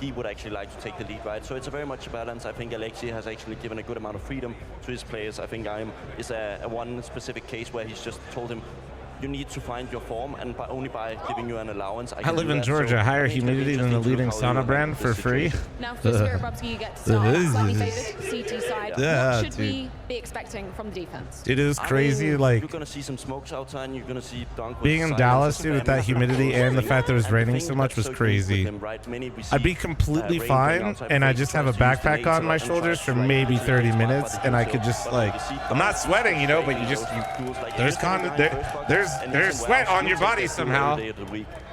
he would actually like to take the lead, right? So it's a very much a balance. I think Alexi has actually given a good amount of freedom to his players. I think IAM is a one specific case where he's just told him, you need to find your form, and only by giving you an allowance.
I live in Georgia. Higher humidity than the leading sauna brand for free.
Now for Spirit Bobski, you get to start slightly favored CT side.
Yeah,
what should we be expecting from the defense?
It is crazy. Like,
you're gonna see some smokes outside, and you're gonna see Dunk
being in Dallas, dude, with that humidity and the fact that it was raining so much was crazy. I'd be completely fine, and I just have a backpack on my shoulders for maybe 30 minutes, and I could just like, I'm not sweating, you know, but you just there's sweat on your body somehow.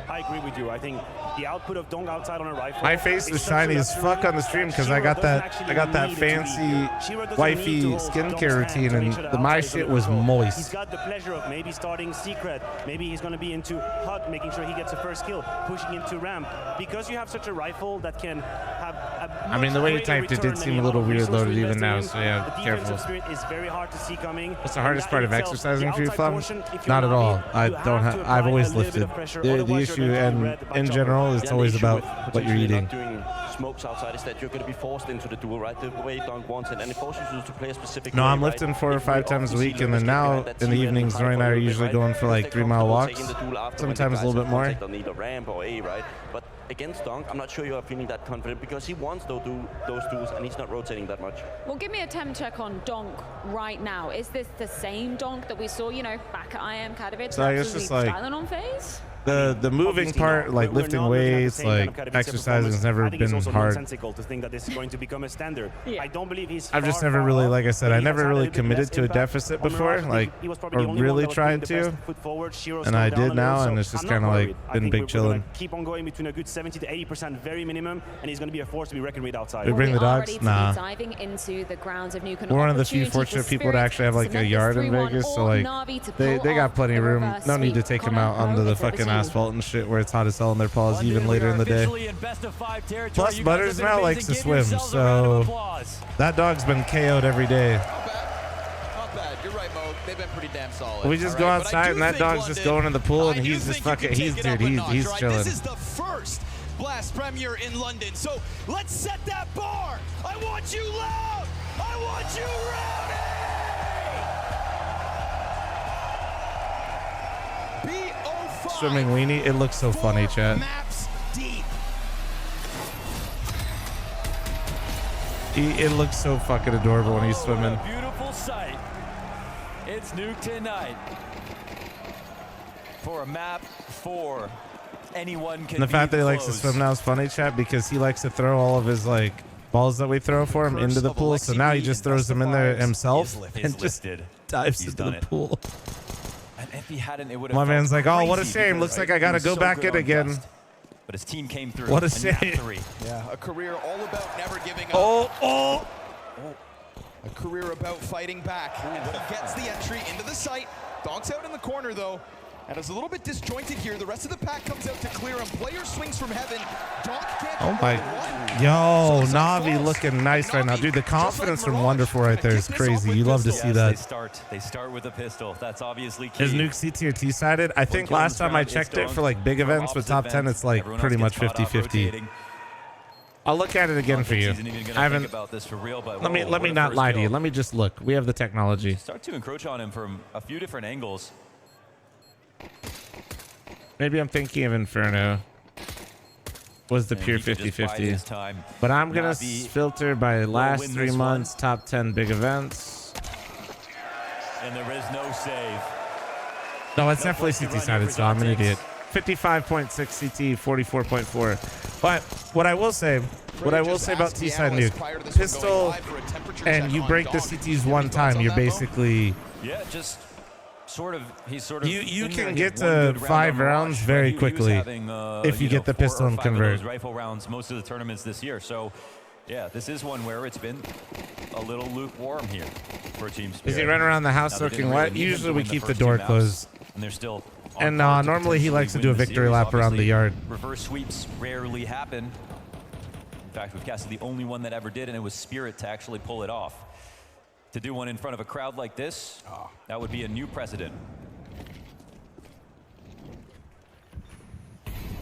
I agree with you. I think the output of Dong outside on a rifle.
My face was shiny as fuck on the stream because I got that fancy wifey skincare routine, and my shit was moist.
He's got the pleasure of maybe starting secret. Maybe he's going to be into hut, making sure he gets a first kill, pushing into ramp. Because you have such a rifle that can have a
I mean, the way you typed it did seem a little weird loaded even now, so yeah, careful.
Is very hard to see coming.
What's the hardest part of exercising for you, Flum? Not at all. I don't have. I've always lifted. The issue, and in general, it's always about what you're eating.
Smokes outside is that you're going to be forced into the duel, right? The way Dunk wants it, and it forces you to play a specific.
No, I'm lifting 4 or 5 times a week, and then now in the evenings, Roy and I are usually going for like 3-mile walks. Sometimes a little bit more.
They'll need a ramp or A, right? But against Dunk, I'm not sure you are feeling that confident because he wants those duels, and he's not rotating that much.
Well, give me a temp check on Donk right now. Is this the same Donk that we saw, you know, back at IAM Katowice?
So I guess just like
on phase?
The moving part, like lifting weights, like exercising, has never been hard.
To think that this is going to become a standard. I don't believe he's.
I've just never really, like I said, I never really committed to a deficit before, like, or really tried to, and I did now, and it's just kind of like been big chilling.
Keep on going between a good 70 to 80% very minimum, and he's going to be a force to be reckoned with outside.
We bring the dogs? Nah.
We're
one of the few fortunate people to actually have like a yard in Vegas, so like they got plenty of room. No need to take them out onto the fucking asphalt and shit where it's hot as hell in their paws even later in the day. Plus Butters now likes to swim, so that dog's been KO'd every day.
Not bad. You're right, Mo. They've been pretty damn solid.
We just go outside and that dog's just going in the pool and he's just fucking, he's chilling.
This is the first Blast Premier in London, so let's set that bar. I want you loud. I want you rowdy.
Swimming weenie, it looks so funny, chat.
Maps deep.
It looks so fucking adorable when he's swimming.
Beautiful sight. It's Nuke tonight for a map 4. Anyone can.
And the fact that he likes to swim now is funny, chat, because he likes to throw all of his like balls that we throw for him into the pool. So now he just throws them in there himself and just dives into the pool.
And if he hadn't, it would have.
My man's like, oh, what a shame. Looks like I gotta go back in again.
But his team came through.
What a shame.
Yeah, a career all about never giving up.
Oh.
A career about fighting back. And he gets the entry into the site. Donk's out in the corner though. And it's a little bit disjointed here. The rest of the pack comes out to clear him. Player swings from heaven. Donk can't.
Oh my. Yo, Navi looking nice right now. Dude, the confidence from Wonderful right there is crazy. You love to see that.
They start with a pistol. That's obviously key.
Is Nuke CT or T-sided? I think last time I checked it for like big events with top 10, it's like pretty much 50-50. I'll look at it again for you. I haven't. Let me not lie to you. Let me just look. We have the technology.
Start to encroach on him from a few different angles.
Maybe I'm thinking of Inferno. Was the pure 50-50. But I'm going to filter by last 3 months, top 10 big events.
And there is no save.
No, it's definitely CT-sided, so I'm an idiot. 55.6 CT, 44.4. But what I will say about T-side Nuke, pistol, and you break the CTs one time, you're basically...
Yeah, just... He's sort of.
You can get to 5 rounds very quickly if you get the pistol and convert.
Those rifle rounds most of the tournaments this year. So, yeah, this is one where it's been a little lukewarm here for Team Spirit.
Is he running around the house soaking wet? Usually we keep the door closed.
And they're still.
And normally he likes to do a victory lap around the yard.
Reverse sweeps rarely happen. In fact, with Cassie, the only one that ever did, and it was Spirit to actually pull it off. To do one in front of a crowd like this, that would be a new precedent.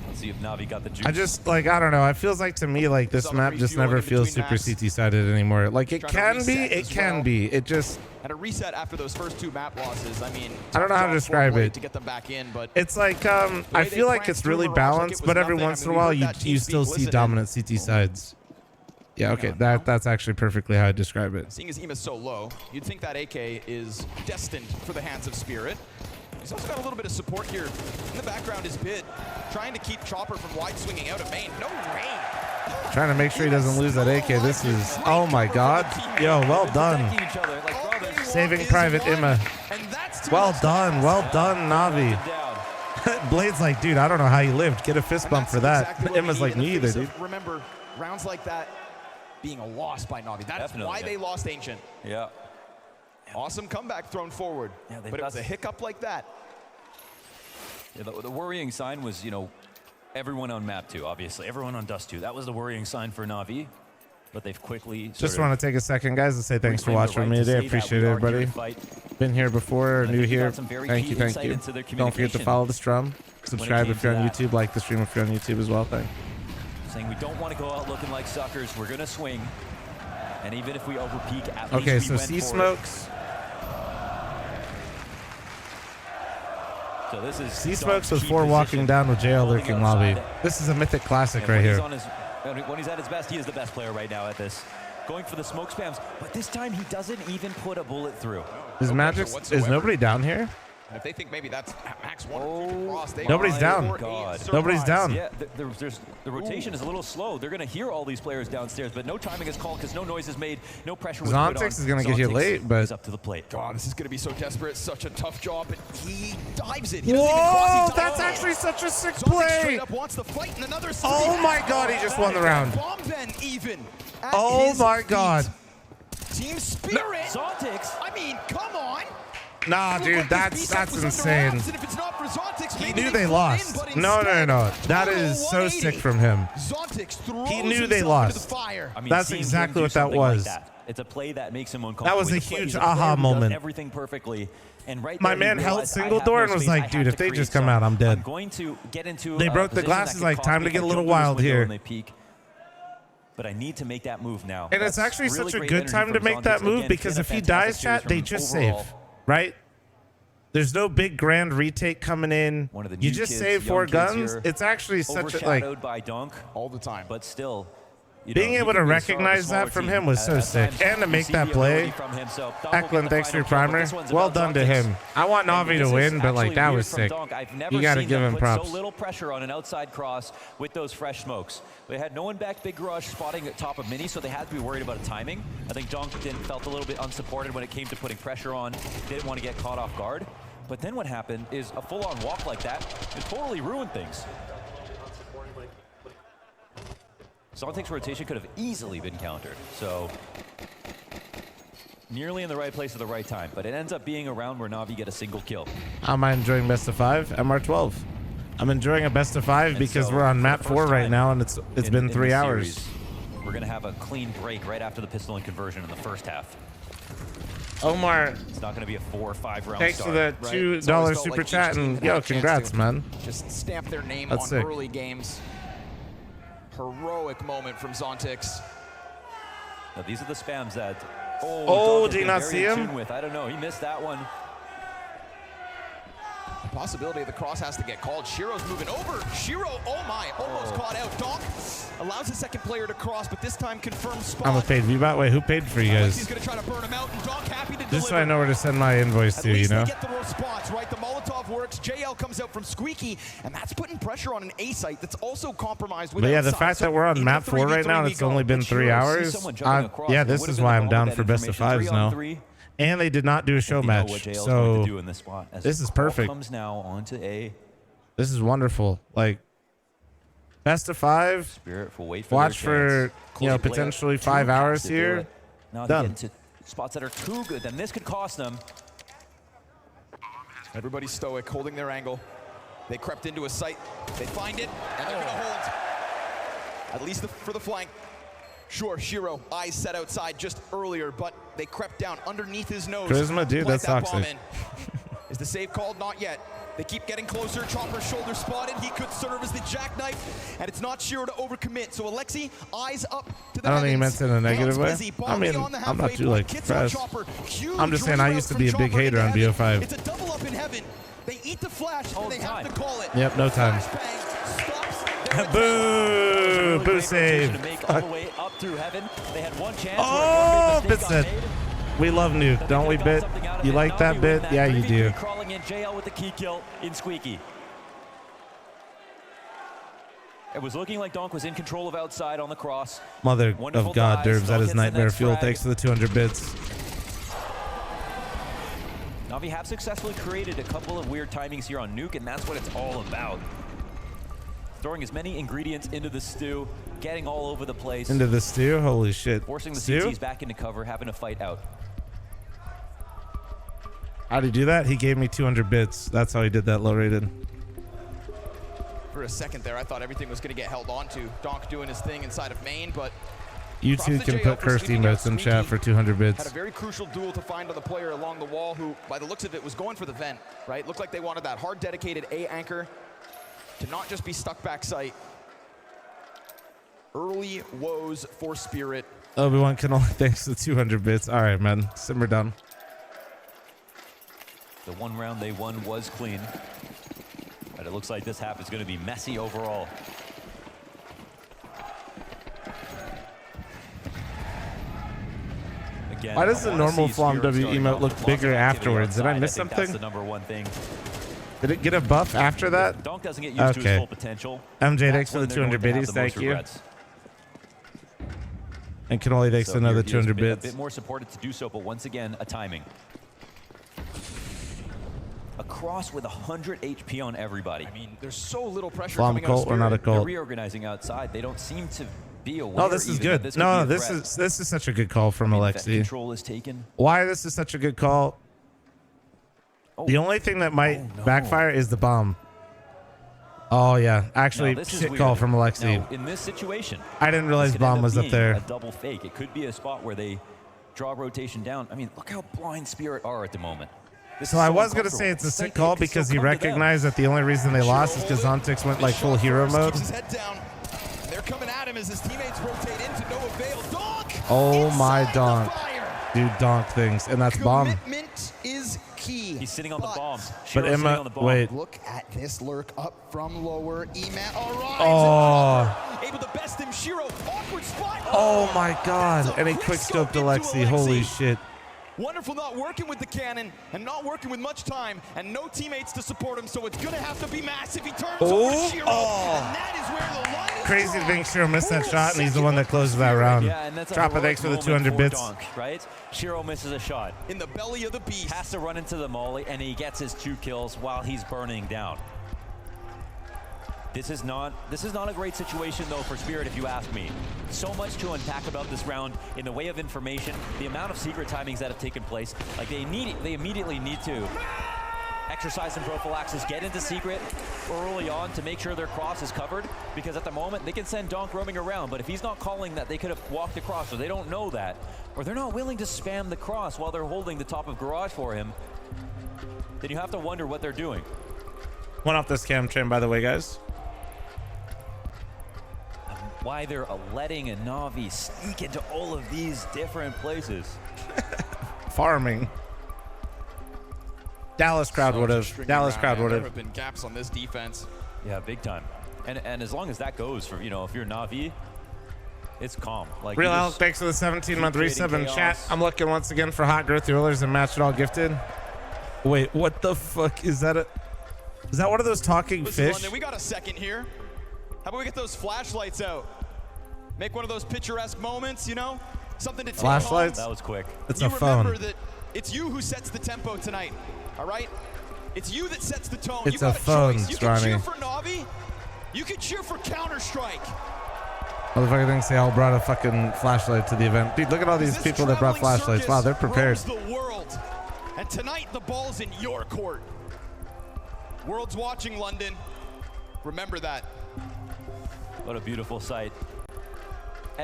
Let's see if Na'Vi got the juice.
I just, like, I don't know. It feels like to me, like, this map just never feels super CT-sided anymore. Like, it can be, it can be. It just...
And a reset after those first 2 map losses. I mean,
I don't know how to describe it.
To get them back in, but
it's like, I feel like it's really balanced, but every once in a while, you still see dominant CT sides. Yeah, okay, that's actually perfectly how I describe it.
Seeing as Ema's so low, you'd think that AK is destined for the hands of Spirit. He's also got a little bit of support here. In the background is Bit, trying to keep Chopper from wide swinging out of main. No rain.
Trying to make sure he doesn't lose that AK. This is, oh my god. Yo, well done. Saving Private Ima. Well done, Na'Vi. Blade's like, dude, I don't know how you lived. Get a fist bump for that. Ima's like, me either, dude.
Remember, rounds like that being a loss by Na'Vi. That's why they lost Ancient.
Yeah.
Awesome comeback thrown forward, but it was a hiccup like that.
Yeah, the worrying sign was, you know, everyone on map 2, obviously. Everyone on Dust 2. That was the worrying sign for Na'Vi, but they've quickly...
Just want to take a second, guys, and say thanks for watching me today. Appreciate it, everybody. Been here before or new here, thank you. Don't forget to follow the Strum. Subscribe if you're on YouTube. Like the stream if you're on YouTube as well. Thanks.
Saying we don't want to go out looking like suckers. We're going to swing. And even if we overpeak, at least
okay,
we
so
went
C-Smokes.
So this is
C-Smokes was 4 walking down with JL lurking lobby. This is a mythic classic right here.
When he's at his best, he is the best player right now at this. Going for the smoke spams, but this time he doesn't even put a bullet through.
Is Magic, is nobody down here?
And if they think maybe that's max 1 or 2 across, they
Nobody's down. Nobody's down.
Yeah, the rotation is a little slow. They're going to hear all these players downstairs, but no timing is called because no noise is made, no pressure was put on.
Zontix is going to get here late, but...
He's up to the plate.
God, this is going to be so desperate. Such a tough job, but he dives it.
Whoa, that's actually such a sick play.
Wants to fight in another
oh my god, he just won the round. Oh my god.
Team Spirit.
Zontix.
I mean, come on.
Nah, dude, that's insane. He knew they lost. No. That is so sick from him. He knew they lost.
I mean,
that's exactly what that was.
It's a play that makes him uncomfortable.
That was a huge aha moment.
Everything perfectly. And right
my man held single door and was like, dude, if they just come out, I'm dead.
I'm going to get into
they broke the glasses, like, time to get a little wild here.
But I need to make that move now.
And it's actually such a good time to make that move because if he dies, chat, they just save. Right? There's no big grand retake coming in. You just save 4 guns. It's actually such a, like,
by Dunk
all the time.
But still,
being able to recognize that from him was so sick. And to make that play. Eklund, thanks for your primer. Well done to him. I want Na'Vi to win, but like that was sick. You got to give him props.
So little pressure on an outside cross with those fresh smokes. They had no one back big garage spotting at top of mini, so they had to be worried about a timing. I think Dunk felt a little bit unsupported when it came to putting pressure on. Didn't want to get caught off guard. But then what happened is a full-on walk like that, it totally ruined things. Zontix's rotation could have easily been countered. So nearly in the right place at the right time, but it ends up being a round where Na'Vi get a single kill.
How am I enjoying best of 5? MR12. I'm enjoying a best of 5 because we're on map 4 right now, and it's been 3 hours.
Series, we're gonna have a clean break right after the pistol and conversion in the first half.
Omar,
it's not going to be a 4 or 5 round
thanks
start.
for the $2 super like chat, and yo, congrats, man.
Just stamp their name
That's
on
sick.
Early games. Heroic moment from Zontix.
Now, these are the spams that.
Did you not see him?
I don't know. He missed that one.
The possibility of the cross has to get called. Shiro's moving over. Shiro, oh my, almost caught out. Donk allows the second player to cross, but this time confirms spot.
I'm a paid VBot. Wait, who paid for you guys?
He's gonna try to burn him out, and Donk happy to
just so I know where to send my invoice to, you know?
They get the spots, right? The Molotov works. JL comes out from Squeaky, and that's putting pressure on an A site that's also compromised with.
But yeah, the fact that we're on map 4 right now and it's only been 3 hours. Yeah, this is why I'm down for best of 5s now. And they did not do a show match, so this is perfect.
Comes now onto A.
This is wonderful. Like best of 5.
Spirit will wait for
watch for potentially 5 hours here.
Now
done.
Into spots that are too good, then this could cost them.
Everybody's stoic, holding their angle. They crept into a site. They find it, and they're gonna hold. At least for the flank. Sure, Shiro, eyes set outside just earlier, but they crept down underneath his nose.
Charisma, dude,
Plant
that's
that bomb
toxic.
in. Is the save called? Not yet. They keep getting closer. Chopper's shoulder spotted. He could serve as the jackknife, and it's not Shiro to overcommit. So Alexi, eyes up to the
I don't think he meant it in a negative way.
busy.
I mean,
Bomb beyond the
I'm not
halfway
too
point.
like
Gets on
impressed.
Chopper. Huge
I'm just saying I
reroute
used to
from
be a big
Chopper
hater
into
on
heaven.
BO5.
It's a double up in heaven. They eat the flash, and they have to call it.
Yep, no time. Boo! Boo save.
To make all the way up through heaven. They had one chance.
Oh, Bit said. We love Nuke, don't we, Bit? You like that Bit? Yeah, you do.
Crawling in, JL with the key kill in Squeaky. It was looking like Donk was in control of outside on the cross.
Mother
Wonderful
of God,
dives.
Derbs, that
Donk
is
gets the
nightmare
next
fuel.
frag.
Thanks for the 200 bits.
Na'Vi have successfully created a couple of weird timings here on Nuke, and that's what it's all about. Throwing as many ingredients into the stew, getting all over the place.
Into the stew? Holy shit.
Forcing the
Stew?
CTs back into cover, having to fight out.
How'd he do that? He gave me 200 bits. That's how he did that low rated.
For a second there, I thought everything was going to get held on to. Donk doing his thing inside of main, but
You
props
two
to
can
JL
put
for
cursed
sweeping out
emotes in
Squeaky.
chat for 200
Had a
bits.
very crucial duel to find on the player along the wall who, by the looks of it, was going for the vent, right? Looked like they wanted that hard, dedicated A anchor to not just be stuck back sight. Early woes for Spirit.
Obi-Wan can only thanks to the 200 bits. All right, man. Simmer down.
The one round they won was clean. But it looks like this half is going to be messy overall. Again,
Why does the
I wanna
normal
see
Flom
Spirit
W
starting
emote
off
look
with lots
bigger
of activity
afterwards? Did I
outside.
miss
think That's
something?
the number one thing.
Did it get a buff after that?
Donk doesn't get used to his full potential.
MJ,
That's
thanks for
when
the
they're
200
going to have
biddies.
the most
Thank you.
regrets.
And Canoli thanks
So
for another
here he is,
200
a
bits.
bit more supported to do so, but once again, a timing. A cross with 100 HP on everybody. I
mean, there's so little pressure
Flom
coming out of
cult or not a
Spirit.
cult?
They're reorganizing outside. They don't seem to be aware.
Oh, this is
even that
good.
This could
No,
be a
this
threat.
is such a good call from
Vet
Alexi.
control is taken.
Why this is such a good call? The only thing that might backfire is the bomb. Oh yeah, actually,
Now, this is
shit
weird.
call from Alexi.
Now, in this situation,
I didn't realize
this could end
bomb was up
being
there.
A double fake. It could be a spot where they draw rotation down. I mean, look how blind Spirit are at the moment. This
So
is
I was gonna
uncomfortable.
say it's a
It's
sick
like
call
it could
because
still
he
come to them.
recognized that the only reason they lost is because Zontix went like full hero mode.
Keeps his head down. They're coming at him as his teammates rotate in to no avail. Donk!
Oh my donk, dude, donk things, and that's bomb.
Commitment is key.
He's sitting on the bomb.
But
Shiro's sitting
Emma,
on the bomb.
wait.
Look at this lurk up from lower. Eman arrives.
Oh.
Able to best him. Shiro, awkward spot.
Oh my god, and he quick scoped Alexi. Holy shit.
Wonderful not working with the cannon and not working with much time and no teammates to support him, so it's going to have to be massive. He turns over to Shiro, and that is where the line is
Crazy
drawn.
to think Shiro missed that shot, and he's the one that closes that round.
Yeah, and that's a
Chopper,
heroic
thanks for the
moment
200
for
bits.
Donk, right? Shiro misses a shot.
In the belly of the beast.
Has to run into the molly, and he gets his 2 kills while he's burning down. This is not a great situation though for Spirit, if you ask me. So much to unpack about this round in the way of information, the amount of secret timings that have taken place. Like they immediately need to exercise some prophylaxis, get into secret early on to make sure their cross is covered, because at the moment they can send Donk roaming around, but if he's not calling that they could have walked across, or they don't know that, or they're not willing to spam the cross while they're holding the top of garage for him, then you have to wonder what they're doing.
One off this cam train, by the way, guys.
Why they're letting a Na'Vi sneak into all of these different places.
Farming. Dallas crowd would have. Dallas crowd would
There
have.
have been gaps on this defense.
Yeah, big time. And as long as that goes for, you know, if you're Na'Vi, it's calm. Like
Real
you
Alec,
just
thanks for the 17-month
keep creating
resub in chat.
chaos.
I'm looking once again for hot growth rulers and match it all gifted. Wait, what the fuck is that? Is that one of those talking
Listen,
fish?
London, we got a second here. How about we get those flashlights out? Make one of those picturesque moments, you know? Something to take
Flashlights?
home.
That was quick.
It's
you
a phone.
remember that it's you who sets the tempo tonight, all right? It's you that sets the tone.
It's
you
a
got
phone,
choice. You can cheer
Stronny.
for Na'Vi. You can cheer for Counter-Strike.
Motherfucker thinks they all brought a fucking flashlight to the event. Dude, look at all these
This
people that brought
traveling
flashlights. Wow, they're
circus
prepared.
roams the world. And tonight, the ball's in your court. World's watching, London. Remember that.
What a beautiful sight.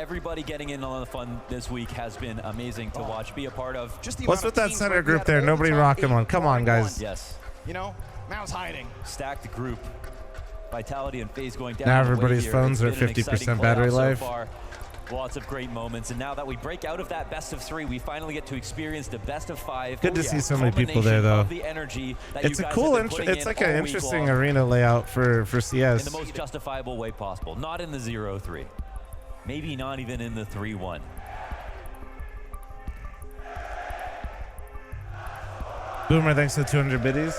Everybody getting in on the fun this week has been amazing to watch, be a part of.
Just the
What's with that center group there? Nobody rocking one. Come on, guys.
Yes.
You know, Mao's hiding.
Stacked group. Vitality and FaZe going down.
Now
the way
everybody's
here.
phones
It's
are
been an
50%
exciting
battery
playoff so
life.
far. Lots of great moments, and now that we break out of that best of 3, we finally get to experience the best of 5.
Good to see so many people there, though.
The energy that
It's
you
a
guys
cool,
have been putting
it's
in
like
all
an
week
interesting
long
arena layout for CS.
in the most justifiable way possible. Not in the 0-3, maybe not even in the 3-1.
Boomer, thanks for the 200 biddies.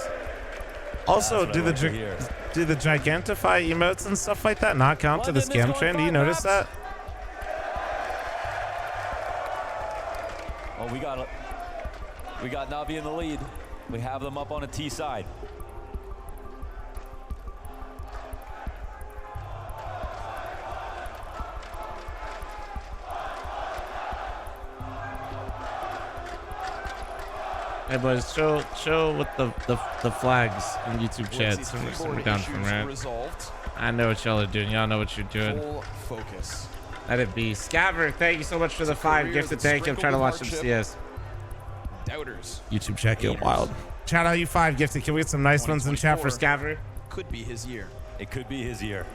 Also,
That's
do
what I
the
like to hear.
do the Gigantify emotes and stuff like that not count to the scam train? Do you notice that?
Oh, we got Na'Vi in the lead. We have them up on a T side.
Hey boys, show with the flags in YouTube chat. We're down from right.
Resolved.
I know what y'all are doing. Y'all know what you're doing.
Full focus.
Let it be. Scaver, thank you so much for the 5 gifted. Thank you. I'm trying to watch some CS.
Doubters.
YouTube chat get wild. Shout out you 5 gifted. Can we get some nice ones in chat for Scaver?
Could be his year.
It could be his year.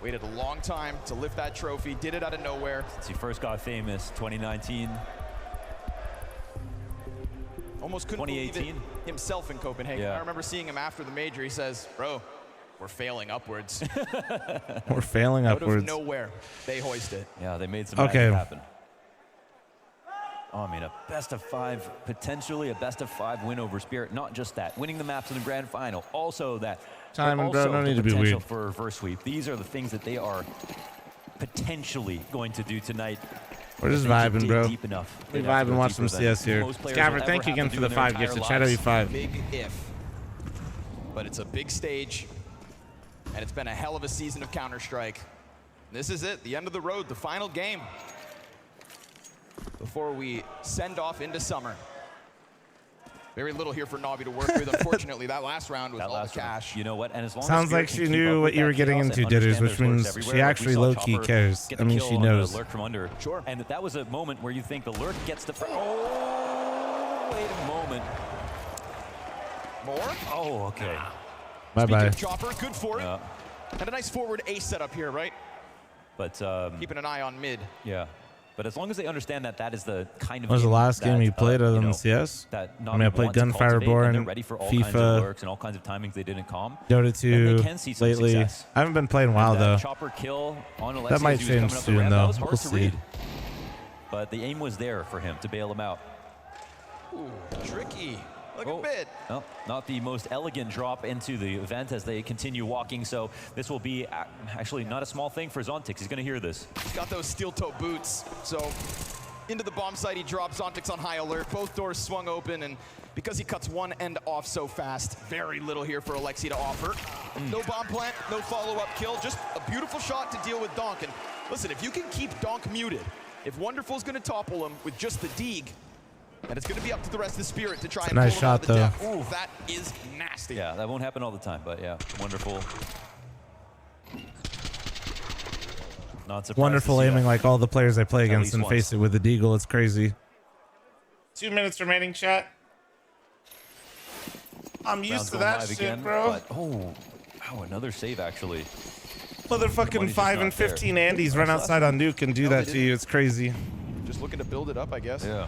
Waited a long time to lift that trophy. Did it out of nowhere.
Since he first got famous, 2019.
Almost couldn't believe it himself in Copenhagen.
Yeah.
I remember seeing him after the major. He says, bro, we're failing upwards.
We're failing
Out
upwards.
of nowhere, they hoist it.
Yeah, they made some
Okay.
magic happen. Oh, I mean, a best of 5, potentially a best of 5 win over Spirit. Not just that, winning the maps in the grand final. Also that.
Simon,
but also
bro, no
the
need to be
potential
weird.
for a reverse sweep. These are the things that they are potentially going to do tonight.
We're just
If they
vibing,
dig
bro.
deep enough,
We
they'd have
vibe
to
and
go
watch some
deeper than
CS here.
most players will
Scaver,
ever
thank you
have
again
to
for
do
the
in their
5
entire
gifted. Shout out
lives.
you 5.
Big if. But it's a big stage. And it's been a hell of a season of Counter-Strike. This is it, the end of the road, the final game. Before we send off into summer. Very little here for Na'Vi to work with. Unfortunately, that last round was all the cash.
You know what? And as long
Sounds
as
like
Spirit
she
can keep
knew
up
what
with
you
that
were getting
chaos
into,
and
Ditters,
understand
which
there's
means
lurks
she
everywhere, like
actually
we saw
low-key
Chopper
cares.
get
I
the
mean,
kill
she
on the
knows.
lurk from under. Sure. And that was a moment where you think the lurk gets the. Oh, wait a moment.
More?
Oh, okay.
Bye-bye.
Chopper, good for it. And a nice forward ace setup here, right?
But
keeping an eye on mid.
Yeah. But as long as they understand that that is the kind of
What was the
game
last game
that,
you played other
you
than
know,
CS?
that
I mean, I played
Na'Vi want to
Gunfire
cultivate, and they're
Born,
ready for all kinds of
FIFA,
lurks and all kinds of timings they didn't calm.
Dota
then
2
they can see some
lately.
success.
I haven't been playing a while,
And
though.
that Chopper kill on Alexius,
That might
he was
change
coming up the
soon,
ramp,
though.
That was hard
We'll
to
see.
read. But the aim was there for him to bail him out.
Ooh, tricky. Look at mid.
No, not the most elegant drop into the event as they continue walking. So this will be actually not a small thing for Zontix. He's going to hear this.
He's got those steel-toe boots. So into the bomb site, he drops Zontix on high alert. Both doors swung open, and because he cuts one end off so fast, very little here for Alexi to offer. No bomb plant, no follow-up kill, just a beautiful shot to deal with Donk. And listen, if you can keep Donk muted, if Wonderful's going to topple him with just the Deeg, and it's going to be up to the rest of the Spirit to try and
Nice
pull him out of the
shot,
depth. Ooh, that is nasty.
Yeah, that won't happen all the time, but yeah, wonderful. Not surprised.
Wonderful
to see
aiming
that.
like all the players I play
At
against
least
and
once.
face it with the Deagle. It's crazy. 2 minutes remaining, chat. I'm used
Round's
to
going
that
live
shit,
again,
bro.
but- oh, wow, another save actually.
Motherfucking
money's
5
just
and
not there.
15 Andes run
Nice
outside on Nuke and do that to you. It's crazy.
Just looking to build it up, I guess.
Yeah.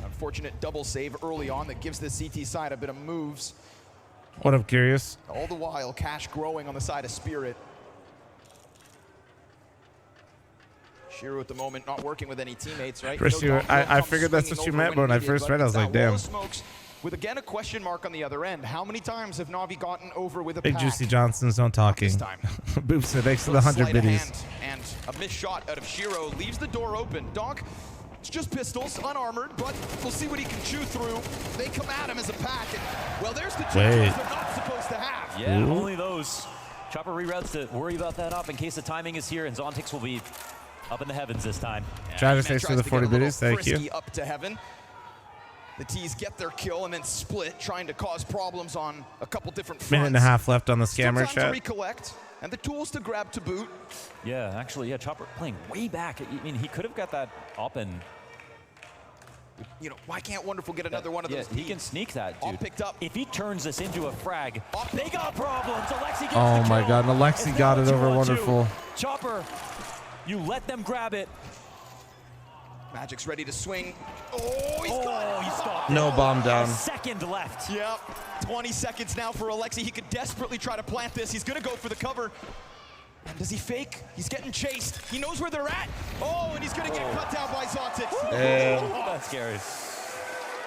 Unfortunate double save early on that gives the CT side a bit of moves.
What up, Curious?
All the while, cash growing on the side of Spirit. Shiro at the moment not working with any teammates, right?
First, I figured that's what you meant, but when I first read it, I was like, damn.
Smokes with again a question mark on the other end. How many times have Na'Vi gotten over with a
Big
pack?
Juicy Johnson's don't talking. Boop said, thanks for the 100
Sleight of
biddies.
hand and a missed shot out of Shiro leaves the door open. Donk, it's just pistols, unarmored, but we'll see what he can chew through. They come at him as a pack, and well, there's the two
Wait.
kills they're not supposed to have.
Yeah,
Ooh.
only those. Chopper reroutes to worry about that up in case the timing is here, and Zontix will be up in the heavens this time.
Travis, thanks for the 40 biddies. Thank you.
Frisky up to heaven. The T's get their kill and then split, trying to cause problems on a couple different fronts.
Minute and a half left on the
Still
scammer
time to
chat.
recollect and the tools to grab to boot.
Yeah, actually, yeah, Chopper playing way back. I mean, he could have got that up and...
You know, why can't Wonderful get another one of those?
He can sneak that, dude.
All picked up.
If he turns this into a frag, they got problems. Alexi gets
Oh
the
my
kill.
God, and Alexi
It's
got
now
it over
2-on-2.
Wonderful.
Chopper, you let them grab it.
Magic's ready to swing. Oh, he's got it.
He stopped
No
it.
bomb down.
A second left.
Yep. 20 seconds now for Alexi. He could desperately try to plant this. He's going to go for the cover. And does he fake? He's getting chased. He knows where they're at. Oh, and he's going to get cut down by Zontix.
That's scary.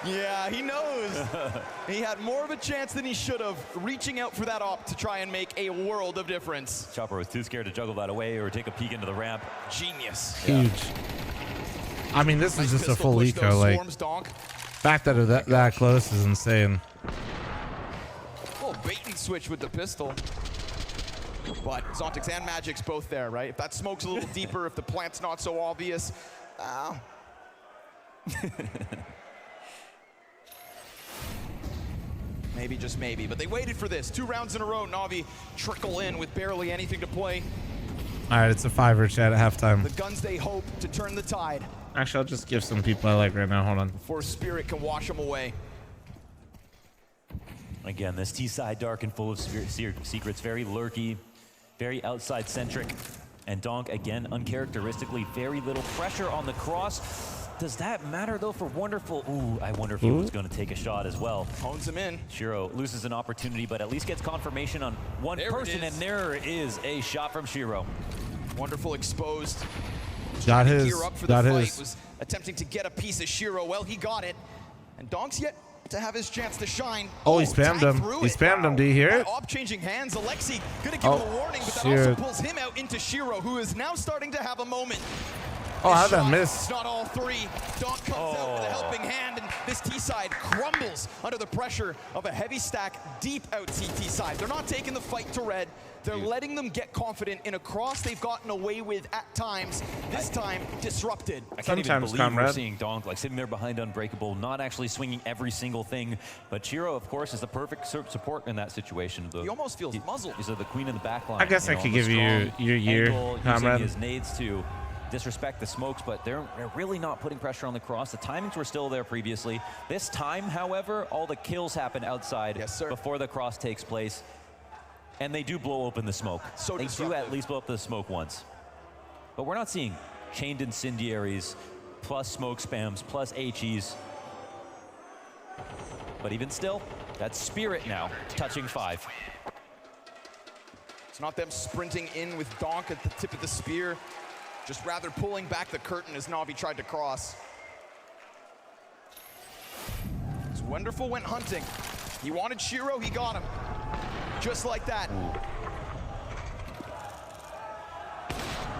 Yeah, he knows. He had more of a chance than he should have, reaching out for that op to try and make a world of difference.
Chopper was too scared to juggle that away or take a peek into the ramp.
Genius.
Huge. I mean, this is just a full eco. Like, fact that they're that close is insane.
Well, bait and switch with the pistol. But Zontix and Magic's both there, right? If that smoke's a little deeper, if the plant's not so obvious. Maybe, just maybe. But they waited for this. 2 rounds in a row, Na'Vi trickle in with barely anything to play.
All right, it's a 5-er chat at halftime.
The guns they hope to turn the tide.
Actually, I'll just give some people I like right now. Hold on.
Before Spirit can wash them away.
Again, this T-side dark and full of secrets, very lurky, very outside-centric. And Donk, again, uncharacteristically, very little pressure on the cross. Does that matter, though, for Wonderful? Ooh, I wonder if he was going to take a shot as well.
Hones him in.
Shiro loses an opportunity, but at least gets confirmation on one person, and there is a shot from Shiro.
Wonderful exposed.
Got
Trying to
his.
gear up for
Got
the fight.
his.
Was attempting to get a piece of Shiro. Well, he got it. And Donk's yet to have his chance to shine.
Oh, he spammed him. He spammed him. Do you hear it?
Op changing hands. Alexi gonna give him a warning, but that also pulls him out into Shiro, who is now starting to have a moment.
Oh, how'd that miss?
It's not all 3. Donk comes out with a helping hand, and this T-side crumbles under the pressure of a heavy stack deep out CT side. They're not taking the fight to red. They're letting them get confident in a cross they've gotten away with at times. This time, disrupted.
I can't even believe we're seeing Donk like sitting there behind Unbreakable, not actually swinging every single thing. But Shiro, of course, is the perfect support in that situation.
He almost feels muzzled.
He's the queen in the back line.
I guess I could give you your year, comrade.
Using his nades to disrespect the smokes, but they're really not putting pressure on the cross. The timings were still there previously. This time, however, all the kills happen outside before the cross takes place. And they do blow open the smoke. They do at least blow up the smoke once. But we're not seeing chained incendiaries, plus smoke spams, plus HEs. But even still, that's Spirit now, touching 5.
It's not them sprinting in with Donk at the tip of the spear, just rather pulling back the curtain as Na'Vi tried to cross. As Wonderful went hunting. He wanted Shiro, he got him. Just like that.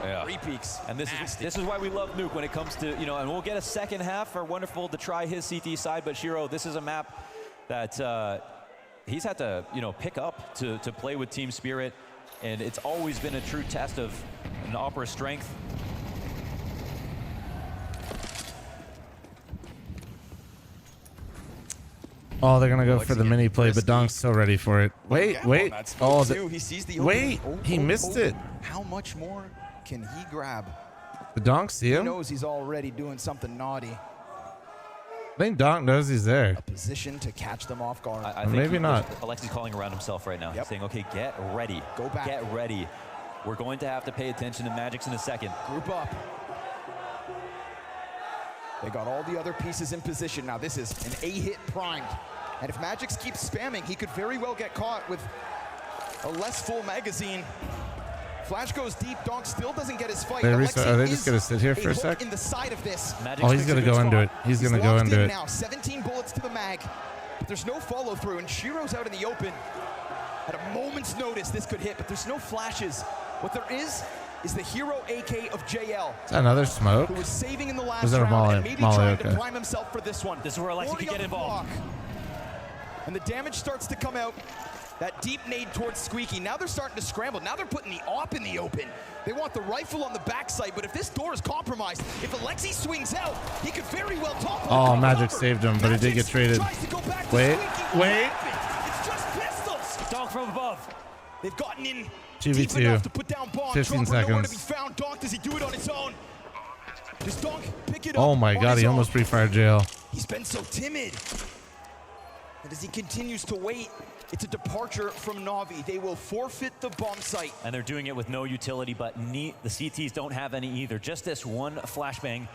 Yeah.
3 peaks.
And this is why we love Nuke when it comes to, and we'll get a second half for Wonderful to try his CT side, but Shiro, this is a map that he's had to, pick up to play with Team Spirit, and it's always been a true test of an Opera's strength.
Oh, they're gonna go for the mini play, but Donk's so ready for it. Wait. Oh,
he sees the
wait, he missed it.
How much more can he grab?
Did Donk see
He
him?
knows he's already doing something naughty.
I think Donk knows he's there.
A position to catch them off guard.
I think
maybe not.
Alexi's calling around himself right now. He's saying, okay, get ready.
Go back.
Get ready. We're going to have to pay attention to Magix in a second.
Group up. They got all the other pieces in position. Now this is an A-hit primed. And if Magix keeps spamming, he could very well get caught with a less full magazine. Flash goes deep. Donk still doesn't get his fight.
Are they just gonna sit here for a sec?
In the side of this.
Oh, he's gonna go into it. He's gonna go into it.
Now 17 bullets to the mag, but there's no follow through, and Shiro's out in the open. At a moment's notice, this could hit, but there's no flashes. What there is the hero AK of JL.
Is that another smoke?
Who was saving in the last
Was that a
round
Molly?
and maybe
Molly,
trying
okay.
to prime himself for this one.
This is where Alexi could get involved.
And the damage starts to come out. That deep nade towards Squeaky. Now they're starting to scramble. Now they're putting the op in the open. They want the rifle on the backside, but if this door is compromised, if Alexi swings out, he could very well top.
Oh, Magic saved him, but he did get traded. Wait.
It's just pistols.
Donk from above.
They've gotten in
2v2.
deep enough to put down bomb.
15
Chopper nowhere to
seconds.
be found. Donk, does he do it on his own? Does Donk pick it up?
Oh my
on
god,
his
he
own?
almost pre-fired jail.
He's been so timid. And as he continues to wait, it's a departure from Na'Vi. They will forfeit the bomb site.
And they're doing it with no utility, but the CTs don't have any either. Just this one flashbang.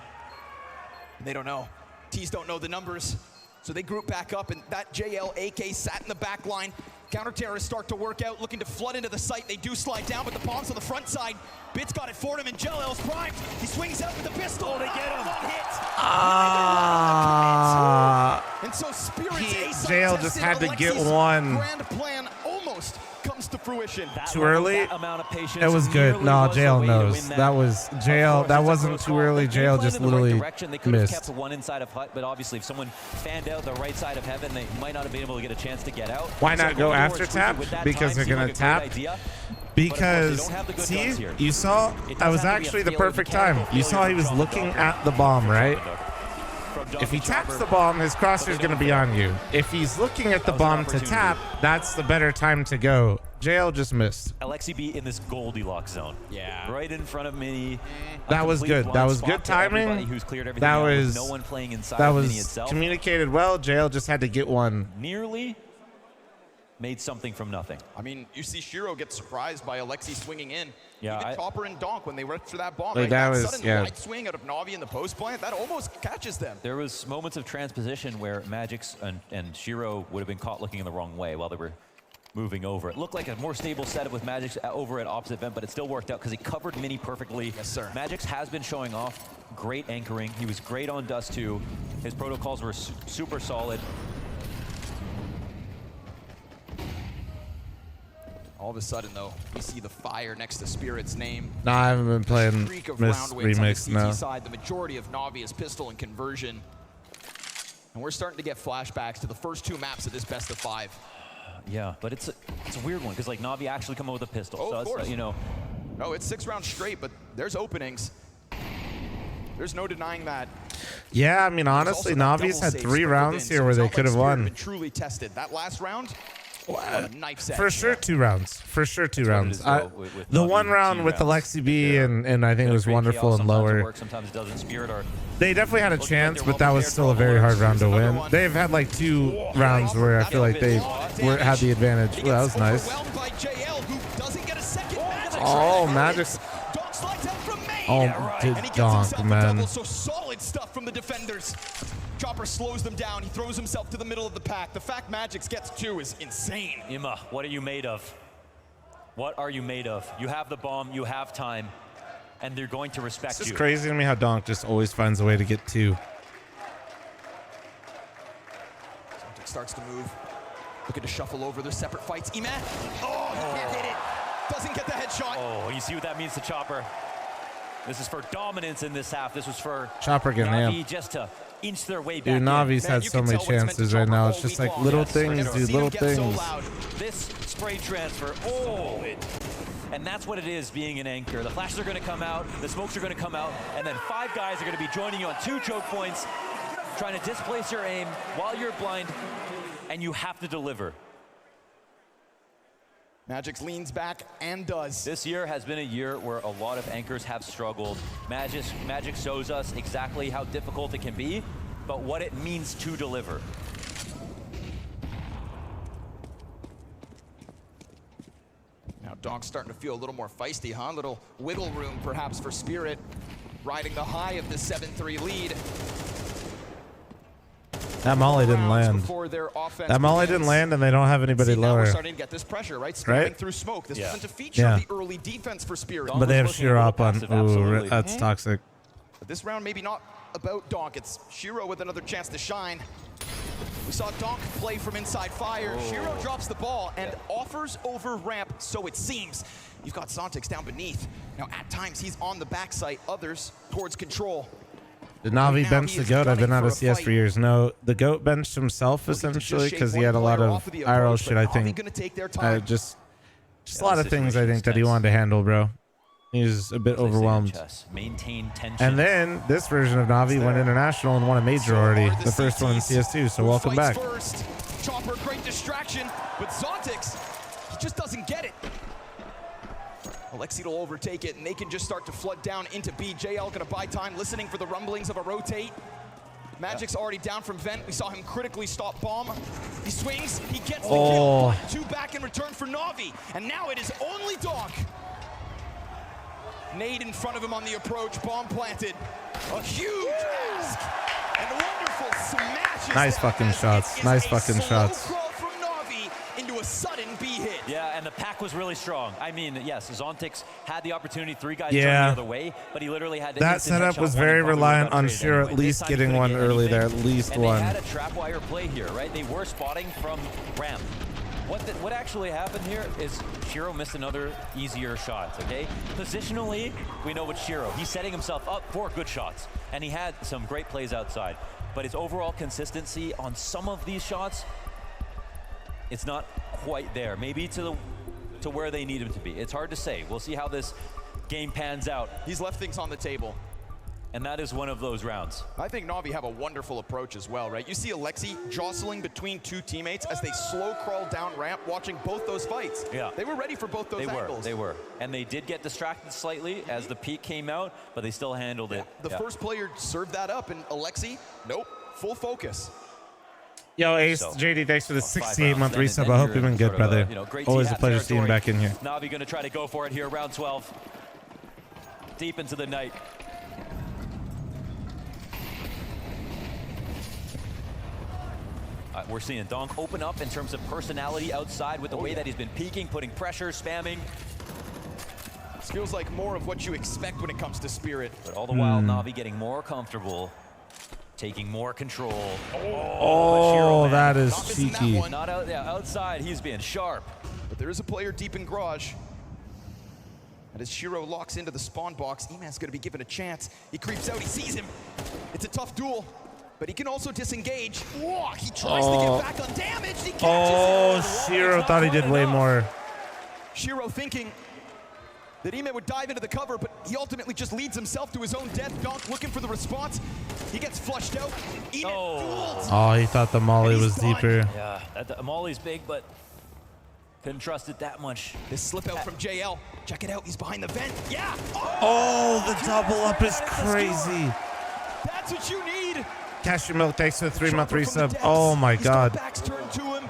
They don't know. T's don't know the numbers. So they group back up, and that JL AK sat in the back line. Counter-terrorists start to work out, looking to flood into the site. They do slide down, but the bomb's on the front side. Bit's got it for him, and JL's primed. He swings out with the pistol.
Oh, they get him.
One hit. And so Spirit's ace
JL just had to get one.
grand plan almost comes to fruition.
Too early?
Amount of patience
It was good.
nearly
No,
was the
JL
way to
knows.
win
That was JL. That wasn't too early. JL just literally
They could have
missed.
kept one inside of Hut, but obviously if someone fanned out the right side of Heaven, they might not have been able to get a chance to get out.
Why
So
not go
going
after
towards
tap?
with that
Because
time
they're
seemed
gonna
like a
tap.
great idea.
Because, see, you saw, that was actually the perfect time. You saw he was looking at the bomb, right? If he taps the bomb, his crosshair's going to be on you. If he's looking at the bomb to tap, that's the better time to go. JL just missed.
Alexi B in this Goldilocks zone.
Yeah.
Right in front of Mini.
That was good. That was good timing.
Who's cleared everything
That
out with
was
no one playing inside
that
of Mini
was
itself.
communicated well. JL just had to get one.
Nearly made something from nothing.
I mean, you see Shiro get surprised by Alexi swinging in.
Yeah,
Even Chopper and Donk when they went for that bomb.
Like,
right?
that was-
sudden
yeah.
wide swing out of Na'Vi in the post plant, that almost catches them.
There was moments of transposition where Magix and Shiro would have been caught looking in the wrong way while they were moving over. It looked like a more stable setup with Magix over at opposite vent, but it still worked out because he covered Mini perfectly.
Yes, sir.
Magix has been showing off great anchoring. He was great on Dust 2. His protocols were super solid.
All of a sudden, though, we see the fire next to Spirit's name.
Nah, I haven't been playing
Streak of
Miss
round wins on
Remix
the
now.
CT side. The majority of Na'Vi is pistol and conversion. And we're starting to get flashbacks to the first two maps of this best of 5.
Yeah, but it's a weird one because like Na'Vi actually come out with a pistol.
Oh,
so
of
it's,
course.
you know.
No, it's 6 rounds straight, but there's openings. There's no denying that.
Yeah, I mean, honestly, Navi's had 3 rounds here where they could have won.
Been truly tested. That last round, knife set.
For sure, 2 rounds. For sure, 2
That's what it
rounds.
is, though, with
The
Na'Vi,
one
2
round with
rounds.
Alexi B and I think it was
Great
wonderful
chaos.
and
Sometimes it
lower.
works, sometimes it doesn't. Spirit are
They definitely had a
looking like
chance,
they're
but that
well
was
prepared
still a
for
very hard
alerts.
round to
Here's another
win.
one.
They've had like 2 rounds where I feel like they had the advantage. Ooh, that was nice.
Overwhelmed by JL, who doesn't get a second Magic.
Oh, Magic.
Donk slides out from Main.
Oh,
And he
did
gets
Donk,
himself a
man.
double, so solid stuff from the defenders. Chopper slows them down. He throws himself to the middle of the pack. The fact Magix gets 2 is insane.
Ima, what are you made of? What are you made of? You have the bomb, you have time, and they're going to respect
It's just
you.
crazy to me how Donk just always finds a way to get 2.
Celtic starts to move. Looking to shuffle over their separate fights. Emat. Oh, he can't hit it. Doesn't get the headshot.
Oh, you see what that means to Chopper? This is for dominance in this half. This was for
Chopper getting
Na'Vi
amped.
just to inch their way back
Dude,
in.
Navi's had so many chances right now. It's just like little things, dude, little things.
This spray transfer, oh! And that's what it is being an anchor. The flashes are going to come out, the smokes are going to come out, and then 5 guys are going to be joining you on 2 choke points, trying to displace your aim while you're blind, and you have to deliver.
Magix leans back and does.
This year has been a year where a lot of anchors have struggled. Magic shows us exactly how difficult it can be, but what it means to deliver.
Now Donk's starting to feel a little more feisty, huh? A little wiggle room perhaps for Spirit, riding the high of the 7-3 lead.
That molly didn't land.
Before their offense
That molly
begins.
didn't land, and they don't have anybody
See, now
lower.
we're starting to get this pressure, right? Spamming
Right?
through smoke. This
Yeah.
wasn't a feature
Yeah.
of the early defense for Spirit.
But they have Shiro up on. Ooh, that's toxic.
But this round maybe not about Donk. It's Shiro with another chance to shine. We saw Donk play from inside fire. Shiro drops the ball and offers over ramp, so it seems. You've got Sontix down beneath. Now at times he's on the backside, others towards control.
Did Na'Vi
Now
bench
he
the
is
GOAT? I've been
gunning
out
for
of
a
CS
fight.
for years. No, the GOAT benched himself essentially
shake
because he
one
had a lot
player
of
off of the
IRL
approach,
shit.
but
I
Na'Vi
think
gonna take their time.
just a lot of things I think that he wanted to handle, bro. He's a bit overwhelmed.
Maintain tension.
And then this version of Na'Vi went international and won a major already. The first one in CS2. So welcome back.
First, Chopper, great distraction, but Zontix, he just doesn't get it. Alexi will overtake it, and they can just start to flood down into B. JL gonna buy time, listening for the rumblings of a rotate. Magic's already down from Vent. We saw him critically stop Bomb. He swings, he gets the kill. 2 back in return for Na'Vi. And now it is only Donk. Nade in front of him on the approach, bomb planted. A huge ask. And a wonderful smash.
Nice fucking shots. Nice fucking shots.
From Na'Vi into a sudden B hit.
Yeah, and the pack was really strong. I mean, yes, Zontix had the opportunity, 3 guys
Yeah.
turned the other way, but he literally had to
That
instant
setup
headshot
was
one
very
and probably
reliant
got
on
traded
Shiro
anyway.
at
This
least
time he
getting
couldn't
one
get
early there,
anything.
at least
And
one.
they had a trapwire play here, right? They were spotting from ramp. What actually happened here is Shiro missed another easier shot, okay? Positionally, we know with Shiro, he's setting himself up for good shots, and he had some great plays outside. But his overall consistency on some of these shots, it's not quite there. Maybe to where they need him to be. It's hard to say. We'll see how this game pans out.
He's left things on the table.
And that is one of those rounds.
I think Na'Vi have a wonderful approach as well, right? You see Alexi jostling between 2 teammates as they slow crawl down ramp, watching both those fights.
Yeah.
They were ready for both those angles.
They were. And they did get distracted slightly as the peak came out, but they still handled it.
The first player served that up, and Alexi, nope, full focus.
Yo, Ace, JD, thanks for the 68-month resub. I hope you've been good, brother. Always a pleasure seeing you back in here.
Na'Vi gonna try to go for it here, round 12. Deep into the night. We're seeing Donk open up in terms of personality outside with the way that he's been peeking, putting pressure, spamming.
This feels like more of what you expect when it comes to Spirit.
But all the while, Na'Vi getting more comfortable, taking more control.
Oh, that is cheeky.
Not out, outside, he's being sharp.
But there is a player deep in Garage. And as Shiro locks into the spawn box, E-Man's gonna be given a chance. He creeps out, he sees him. It's a tough duel, but he can also disengage. Whoa, he tries to get back undamaged. He catches him.
Shiro thought he did way more.
Shiro thinking that E-Man would dive into the cover, but he ultimately just leads himself to his own death. Donk looking for the response. He gets flushed out. E-Man duels.
Oh, he thought the molly was deeper.
Yeah, the molly's big, but couldn't trust it that much.
This slip out from JL. Check it out, he's behind the vent. Yeah!
Oh, the double up is crazy.
That's what you need.
Cashew Milk, thanks for the 3-month resub. Oh my god.
Back's turned to him.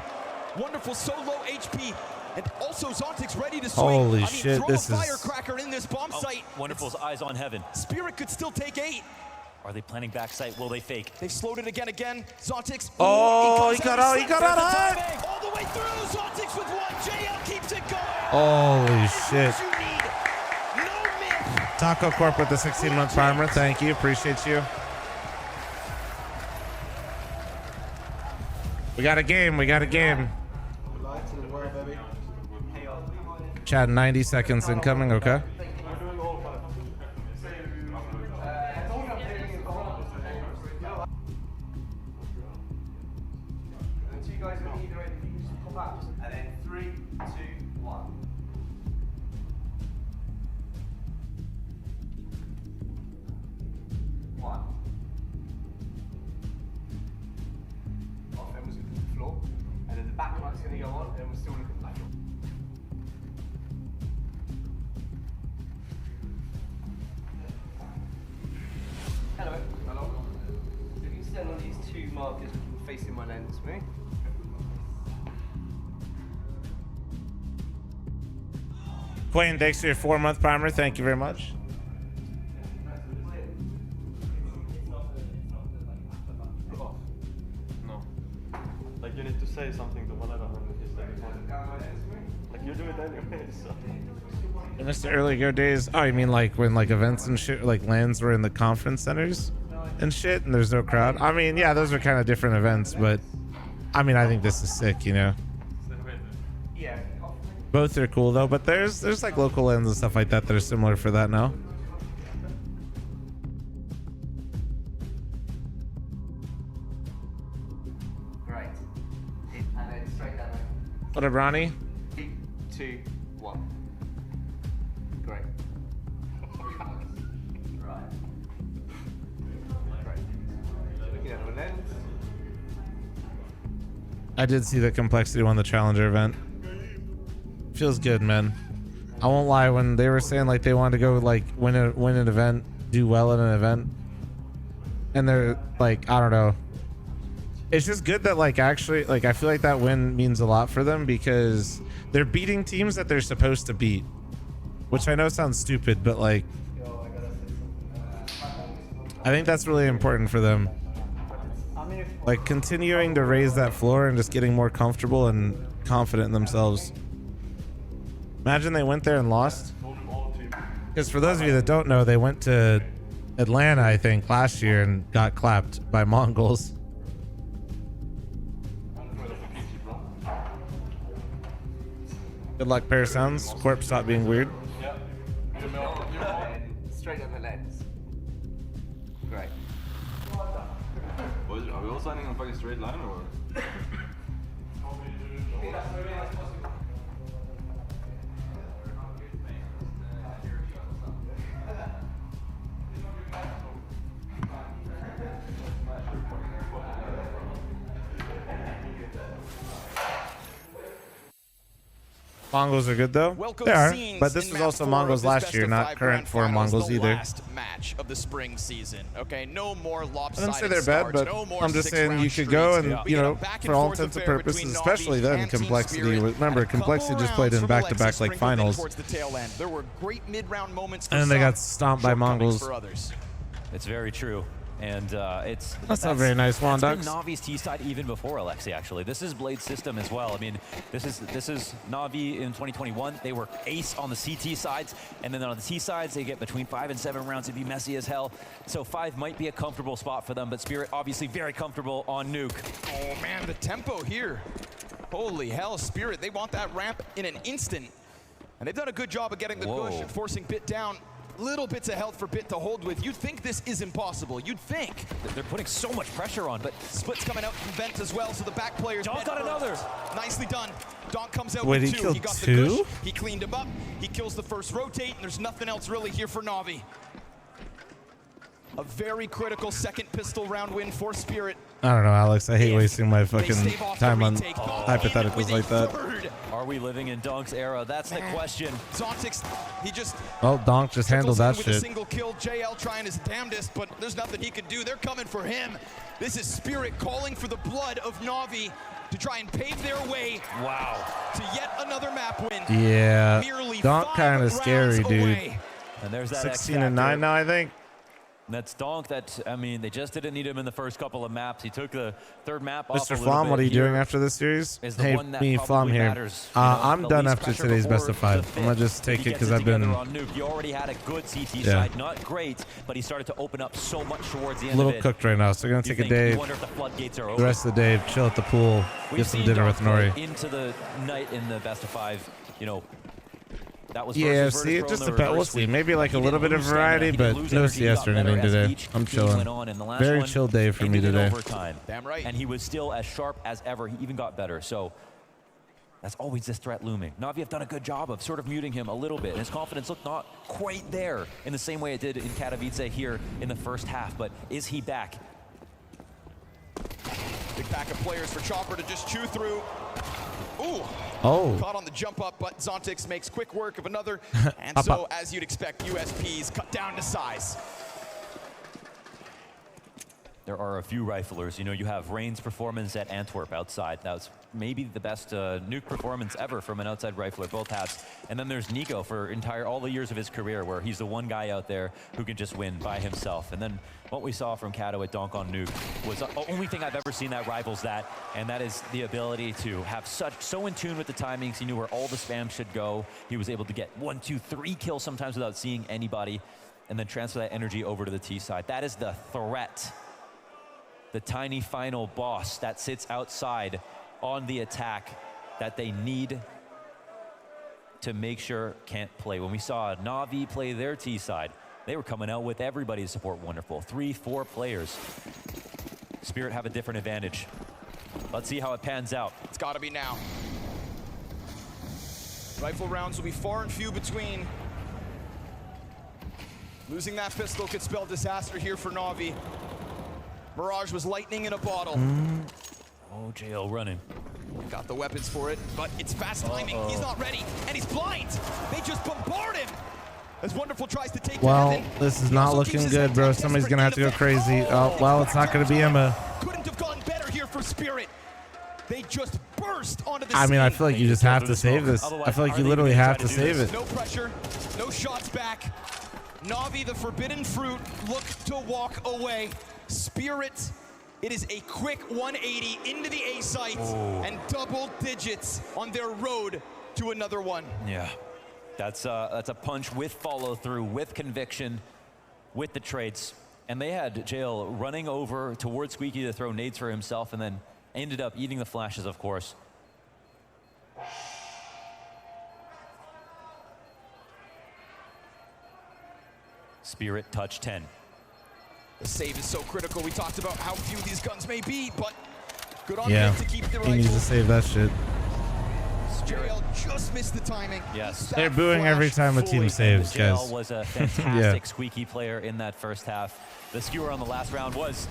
Wonderful solo HP. And also Zontix ready to swing.
Holy shit,
throw
this
a
is...
firecracker in this bomb site.
Wonderful's eyes on heaven.
Spirit could still take 8.
Are they planning backside? Will they fake?
They've slowed it again. Zontix.
Oh, he got out high.
All the way through. Zontix with 1. JL keeps it going.
Holy shit. Taco Corp with the 16-month primer. Thank you. Appreciate you. We got a game. We got a game. Chad, 90 seconds incoming. Okay.
Facing my lens, me.
Quayne, thanks for your 4-month primer. Thank you very much.
No. Like you need to say something to whatever when you say it. Like you do it anyway, so.
I missed the earlier days. Oh, you mean like when like events and shit, like LANs were in the conference centers and shit, and there's no crowd? I mean, yeah, those are kind of different events, but I mean, I think this is sick, you know.
Yeah.
Both are cool though, but there's like local LANs and stuff like that that are similar for that now.
Great. And then straight down.
What up, Ronnie?
3, 2, 1. Great. Right. Looking at the lens.
I did see the complexity won the Challenger event. Feels good, man. I won't lie, when they were saying like they wanted to go like win an event, do well in an event, and they're like, I don't know. It's just good that like actually like I feel like that win means a lot for them because they're beating teams that they're supposed to beat, which I know sounds stupid, but like I think that's really important for them. Like continuing to raise that floor and just getting more comfortable and confident in themselves. Imagine they went there and lost. Because for those of you that don't know, they went to Atlanta, I think, last year and got clapped by Mongols. Good luck, pair of sounds. Corp, stop being weird.
Straight up the lens. Great.
Are we all signing on a fucking straight line or?
Mongols are good though.
Welcome
they are,
scenes
but this
in
was
map
also
4
Mongols
of this
last
best
year,
of
not
5
current
grand
for
finals,
Mongols
the
either.
last match of the spring season. Okay, no more
I
lopsided
didn't say they're bad,
starts,
but
no more
I'm just saying
6-round
you could go and,
streaks.
you know,
back and
for all
forth
intents and
affair
purposes,
between
especially
Na'Vi
then,
and Team
Complexity.
Spirit.
Remember,
And a couple
Complexity just played in
rounds from
back-to-back
Alexis
like
sprinkled in
finals.
towards the tail end. There were great mid-round moments for
And then they
some,
got stomped by
shortcomings
Mongols.
for others.
It's very true. And
that's not very nice, Juan
That's
Ducks.
been Navi's T side even before Alexi. Actually, this is Blade's system as well. I mean, this is Navi in 2021. They were ace on the CT sides, and then on the T sides they get between 5 and 7 rounds. It'd be messy as hell. So 5 might be a comfortable spot for them, but Spirit obviously very comfortable on Nuke.
Oh man, the tempo here. Holy hell, Spirit, they want that ramp in an instant. And they've done a good job of getting the push and forcing Bit down. Little bits of health for Bit to hold with. You'd think this is impossible. You'd think.
They're putting so much pressure on, but
Split's coming out from Vent as well, so the back players.
Donk got another.
Nicely done. Donk comes out
Wait,
with
he
2.
killed
He got
2?
the Gush. He cleaned him up. He kills the first rotate, and there's nothing else really here for Na'Vi. A very critical second pistol round win for Spirit.
I don't know, Alex. I hate wasting my fucking time on hypotheticals like that.
Are we living in Donk's era? That's the question.
Zontix, he just
Well, Donk just handled that
with a
shit.
single kill. JL trying his damnedest, but there's nothing he can do. They're coming for him. This is Spirit calling for the blood of Na'Vi to try and pave their way.
Wow.
To yet another map win.
Yeah,
Merely
Donk
5
kind of scary,
rounds
dude.
away.
And there's that
16 and 9 now, I think.
That's Donk. That, I mean, they just didn't need him in the first couple of maps. He took the third map off
Mr.
a little
Flom,
bit.
what are you
Here
doing after this series?
is the
Hey,
one that
me, Flom
probably
here.
matters. You know,
I'm
the
done
least
after
pressure
today's best
before
of 5.
the
I'm gonna
fifth.
just take
He
it
gets
because I've
together
been
on Nuke. You already had a good CT
Yeah.
side, not great, but he started to open up so much towards the
a
end
little
of it.
cooked right now, so we're gonna
You
take a
think- you
day.
wonder if the floodgates are
The
open.
rest of the day, chill at the pool,
We've
get some
seen
dinner with
Donk play
Nori.
into the night in the best of 5. You know, that was
Yeah,
versus
see, it
Virtus
just
Pro in the
depends. We'll
reverse
see.
sweep.
Maybe like
He
a little
didn't
bit of
lose stamina,
variety,
he didn't
but
lose
no
energy, he
CS
got
or
better
anything
as
today.
each
I'm
game
chilling.
went on, and the last
Very
one
chill day for me
ended in
today.
overtime.
Damn right.
And he was still as sharp as ever. He even got better. So that's always this threat looming. Na'Vi have done a good job of sort of muting him a little bit. And his confidence looked not quite there in the same way it did in Katowice here in the first half. But is he back?
Big pack of players for Chopper to just chew through. Ooh.
Oh.
Caught on the jump up, but Zontix makes quick work of another. And so, as you'd expect, USP's cut down to size.
There are a few riflers. You know, you have Rain's performance at Antwerp outside. That was maybe the best nuke performance ever from an outside rifler, both halves. And then there's Nico for all the years of his career where he's the one guy out there who can just win by himself. And then what we saw from Kato at Donk on Nuke was the only thing I've ever seen that rivals that, and that is the ability to have so in tune with the timings. He knew where all the spam should go. He was able to get 1, 2, 3 kills sometimes without seeing anybody, and then transfer that energy over to the T side. That is the threat. The tiny final boss that sits outside on the attack that they need to make sure can't play. When we saw Na'Vi play their T side, they were coming out with everybody to support Wonderful. 3, 4 players. Spirit have a different advantage. Let's see how it pans out.
It's got to be now. Rifle rounds will be far and few between. Losing that pistol could spell disaster here for Na'Vi. Mirage was lightning in a bottle.
Oh, JL running.
Got the weapons for it, but it's fast timing. He's not ready, and he's blind. They just bombard him. As Wonderful tries to take
Well, this is not looking good, bro. Somebody's gonna have to go crazy. Oh, well, it's not gonna be Emma.
Couldn't have gone better here for Spirit. They just burst onto the
I mean, I
scene.
feel like you just have to save this. I feel like you literally have to save it.
No pressure, no shots back. Na'Vi, the forbidden fruit, look to walk away. Spirit, it is a quick 180 into the A site and double digits on their road to another one.
Yeah, that's a punch with follow through, with conviction, with the trades. And they had JL running over towards Squeaky to throw nades for himself, and then ended up eating the flashes, of course. Spirit touch 10.
The save is so critical. We talked about how few these guns may be, but good on
Yeah,
him to keep the
he needs to save that shit.
JL just missed the timing.
Yes.
They're booing every time a team saves, guys.
JL was a fantastic Squeaky player in that first half. The skewer on the last round was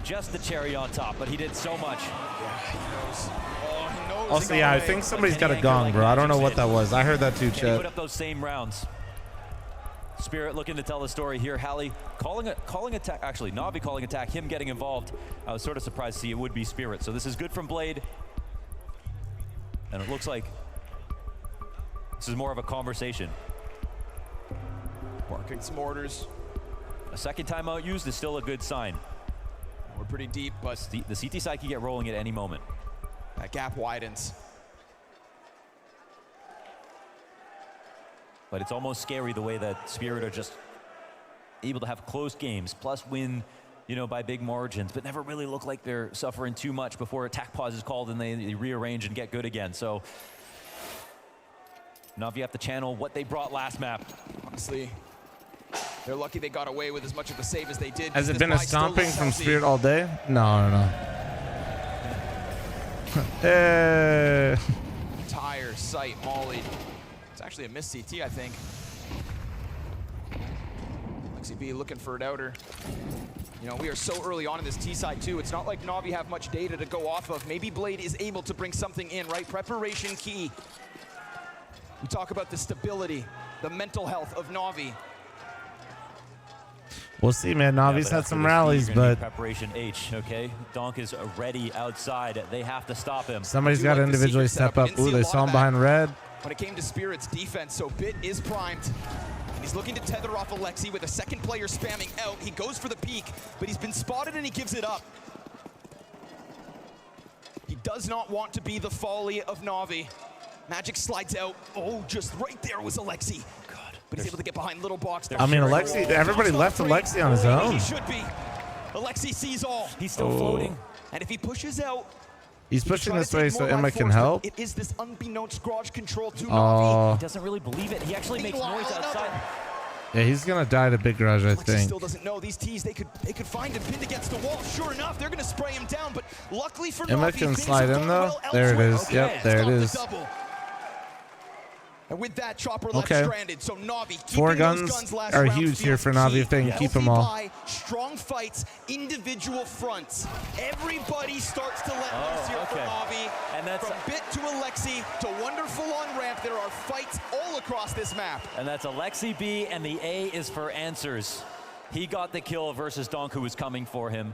just the cherry on top, but he did so much.
Yeah, he knows. Oh, he knows.
Also, yeah, I think somebody's got a gong, bro. I don't know what that was. I heard that too,
Can he put
Chet.
up those same rounds? Spirit looking to tell the story here. Hallie calling attack. Actually, Na'Vi calling attack. Him getting involved. I was sort of surprised to see it would be Spirit. So this is good from Blade. And it looks like this is more of a conversation.
Barking some orders.
A second timeout used is still a good sign.
We're pretty deep, but
the CT side can get rolling at any moment.
That gap widens.
But it's almost scary the way that Spirit are just able to have close games, plus win, you know, by big margins, but never really look like they're suffering too much before attack pause is called and they rearrange and get good again. So Na'Vi have to channel what they brought last map.
Honestly, they're lucky they got away with as much of the save as they did.
Has it been a stomping from Spirit all day? No. Hey.
Tire, sight, molly. It's actually a missed CT, I think. Lexi B looking for an outer. You know, we are so early on in this T side too. It's not like Na'Vi have much data to go off of. Maybe Blade is able to bring something in, right? Preparation key. We talk about the stability, the mental health of Na'Vi.
We'll see, man. Navi's had some rallies, but
preparation H, okay? Donk is ready outside. They have to stop him.
somebody's got to individually step up. Ooh, they saw him behind red.
When it came to Spirit's defense, so Bit is primed. And he's looking to tether off Alexi with a second player spamming out. He goes for the peek, but he's been spotted and he gives it up. He does not want to be the folly of Na'Vi. Magic slides out. Oh, just right there was Alexi. God, but he's able to get behind Little Box.
I mean, Alexi, everybody left Alexi on his own.
He should be. Alexi sees all.
He's still floating.
And if he pushes out,
He's pushing this way so Emma can help.
it is this unbeknownst garage control to Na'Vi.
Oh.
He doesn't really believe it. He actually makes noise outside.
Yeah, he's going to die to Big Garage, I
Alexi
think.
still doesn't know these T's. They could find him pinned against the wall. Sure enough, they're going to spray him down. But luckily for
Emma
Na'Vi,
can
things
slide
have
in,
gone
though.
well
There it
elsewhere.
is. Yep, there it
Stop the
is.
double. And with that, Chopper left
Okay.
stranded. So Na'Vi
4
keeping those
guns
last
are
round
huge here
feels
for Na'Vi
key.
if they can keep them
Healthy
all.
buy, strong fights, individual fronts. Everybody starts to let loose here for Na'Vi.
And that's
from Bit to Alexi to Wonderful on ramp. There are fights all across this map.
And that's Alexi B, and the A is for Answers. He got the kill versus Donk, who was coming for him.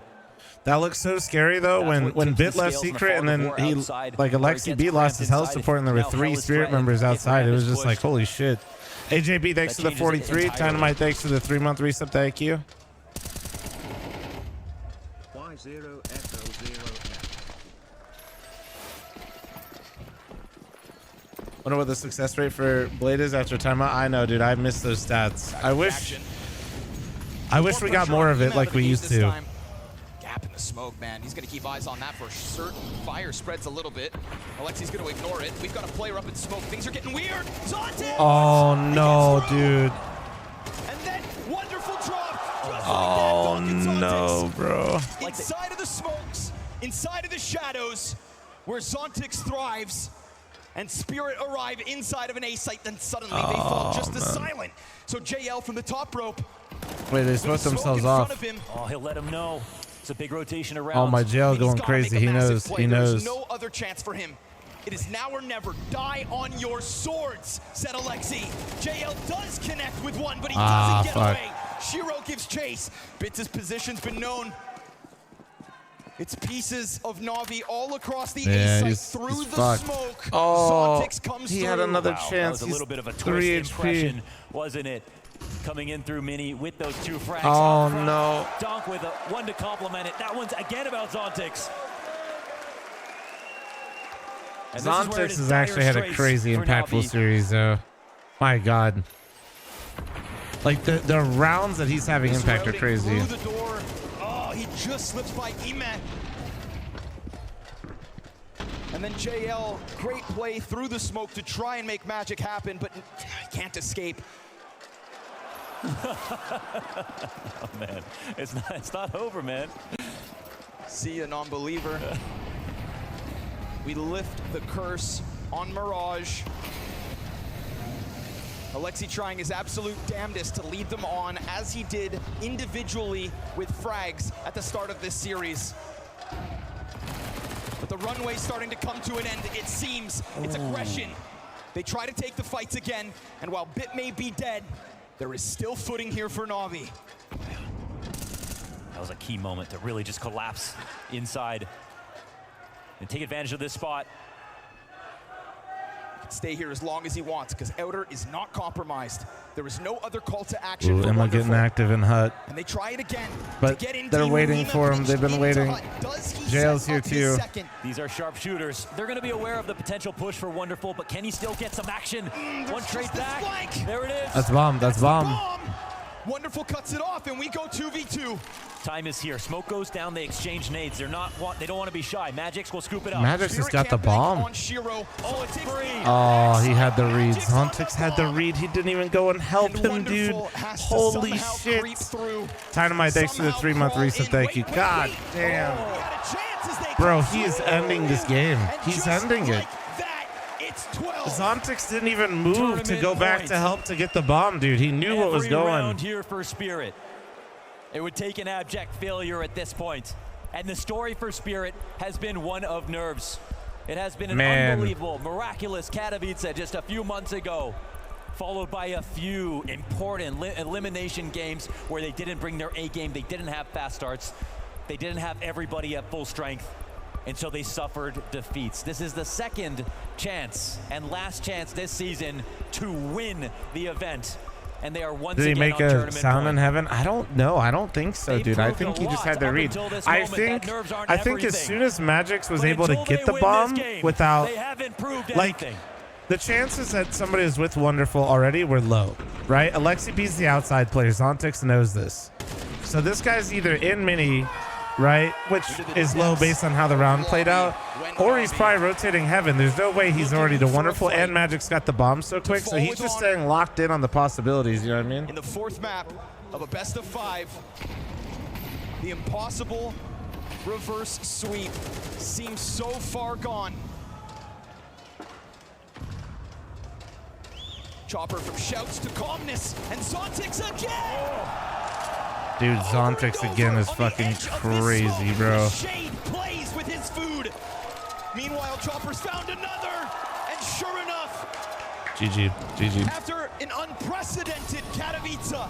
That looks so scary, though, when Bit left Secret and then he, like, Alexi B lost his health support and there were 3 Spirit members outside. It was just like, holy shit. AJB, thanks for the 43. Dynamite, thanks for the 3-month reset. Thank you.
Y0 Echo 0F.
Wonder what the success rate for Blade is after timeout. I know, dude. I missed those stats. I wish we got more of it like we used to.
Gap in the smoke, man. He's going to keep eyes on that for certain. Fire spreads a little bit. Alexi's going to ignore it. We've got a player up in smoke. Things are getting weird. Zontic!
Oh, no, dude.
And then wonderful drop.
Oh, no, bro.
Inside of the smokes, inside of the shadows, where Zontix thrives, and Spirit arrive inside of an A site, then suddenly they fall just as silent. So JL from the top rope.
Wait, they smoked themselves off.
Oh, he'll let him know. It's a big rotation around.
Oh, my jail going crazy. He knows. He knows.
There's no other chance for him. It is now or never. Die on your swords, said Alexi. JL does connect with one, but he doesn't get away. Shiro gives chase. Bits' position's been known. It's pieces of Na'Vi all across the A site through the smoke.
Oh,
Zontix comes
he
through.
had another
Wow,
chance.
That was a little bit of a
3
twist
HP.
impression, wasn't it? Coming in through Mini with those 2 frags.
Oh, no.
Donk with one to complement it. That one's again about Zontix.
Zontix has actually had a crazy impactful series, though. My God. Like, the rounds that he's having impact are crazy.
Through the door. Oh, he just slips by Ime. And then JL, great play through the smoke to try and make magic happen, but can't escape.
Oh, man. It's not over, man.
See a non-believer. We lift the curse on Mirage. Alexi trying his absolute damnedest to lead them on, as he did individually with frags at the start of this series. But the runway's starting to come to an end, it seems. It's aggression. They try to take the fights again, and while Bit may be dead, there is still footing here for Na'Vi.
That was a key moment to really just collapse inside and take advantage of this spot.
He can stay here as long as he wants, because Outer is not compromised. There is no other call to action.
Ooh, Emma getting active in Hut.
And they try it again.
But they're waiting for him. They've been waiting. JL's here too.
These are sharp shooters. They're going to be aware of the potential push for Wonderful, but can he still get some action? One trade back. There it is.
That's bomb. That's bomb.
Wonderful cuts it off, and we go 2v2.
Time is here. Smoke goes down. They exchange nades. They don't want to be shy. Magix will scoop it up.
Magix has got the bomb.
On Shiro. Oh, it's free.
Oh, he had the read. Zontix had the read. He didn't even go and help him, dude. Holy shit. Dynamite, thanks for the 3-month reset. Thank you. God damn. Bro, he is ending this game. He's ending it. Zontix didn't even move to go back to help to get the bomb, dude. He knew what was going.
Round here for Spirit. It would take an abject failure at this point. And the story for Spirit has been one of nerves. It has been an unbelievable, miraculous Katowice just a few months ago, followed by a few important elimination games where they didn't bring their A game. They didn't have fast starts. They didn't have everybody at full strength. And so they suffered defeats. This is the second chance and last chance this season to win the event. And they are once again on tournament point.
Did he make a sound in heaven? I don't know. I don't think so, dude. I think he just had the read. I think as soon as Magix was able to get the bomb without, like, the chances that somebody is with Wonderful already were low, right? Alexi B's the outside player. Zontix knows this. So this guy's either in mini, right, which is low based on how the round played out, or he's probably rotating heaven. There's no way he's already to Wonderful, and Magic's got the bomb so quick, so he's just staying locked in on the possibilities, you know what I mean?
In the fourth map of a best of 5, the impossible reverse sweep seems so far gone. Chopper from shouts to calmness, and Zontix again!
Dude, Zontix again is fucking crazy, bro.
Shade plays with his food. Meanwhile, Chopper's found another, and sure enough,
GG.
after an unprecedented Katowice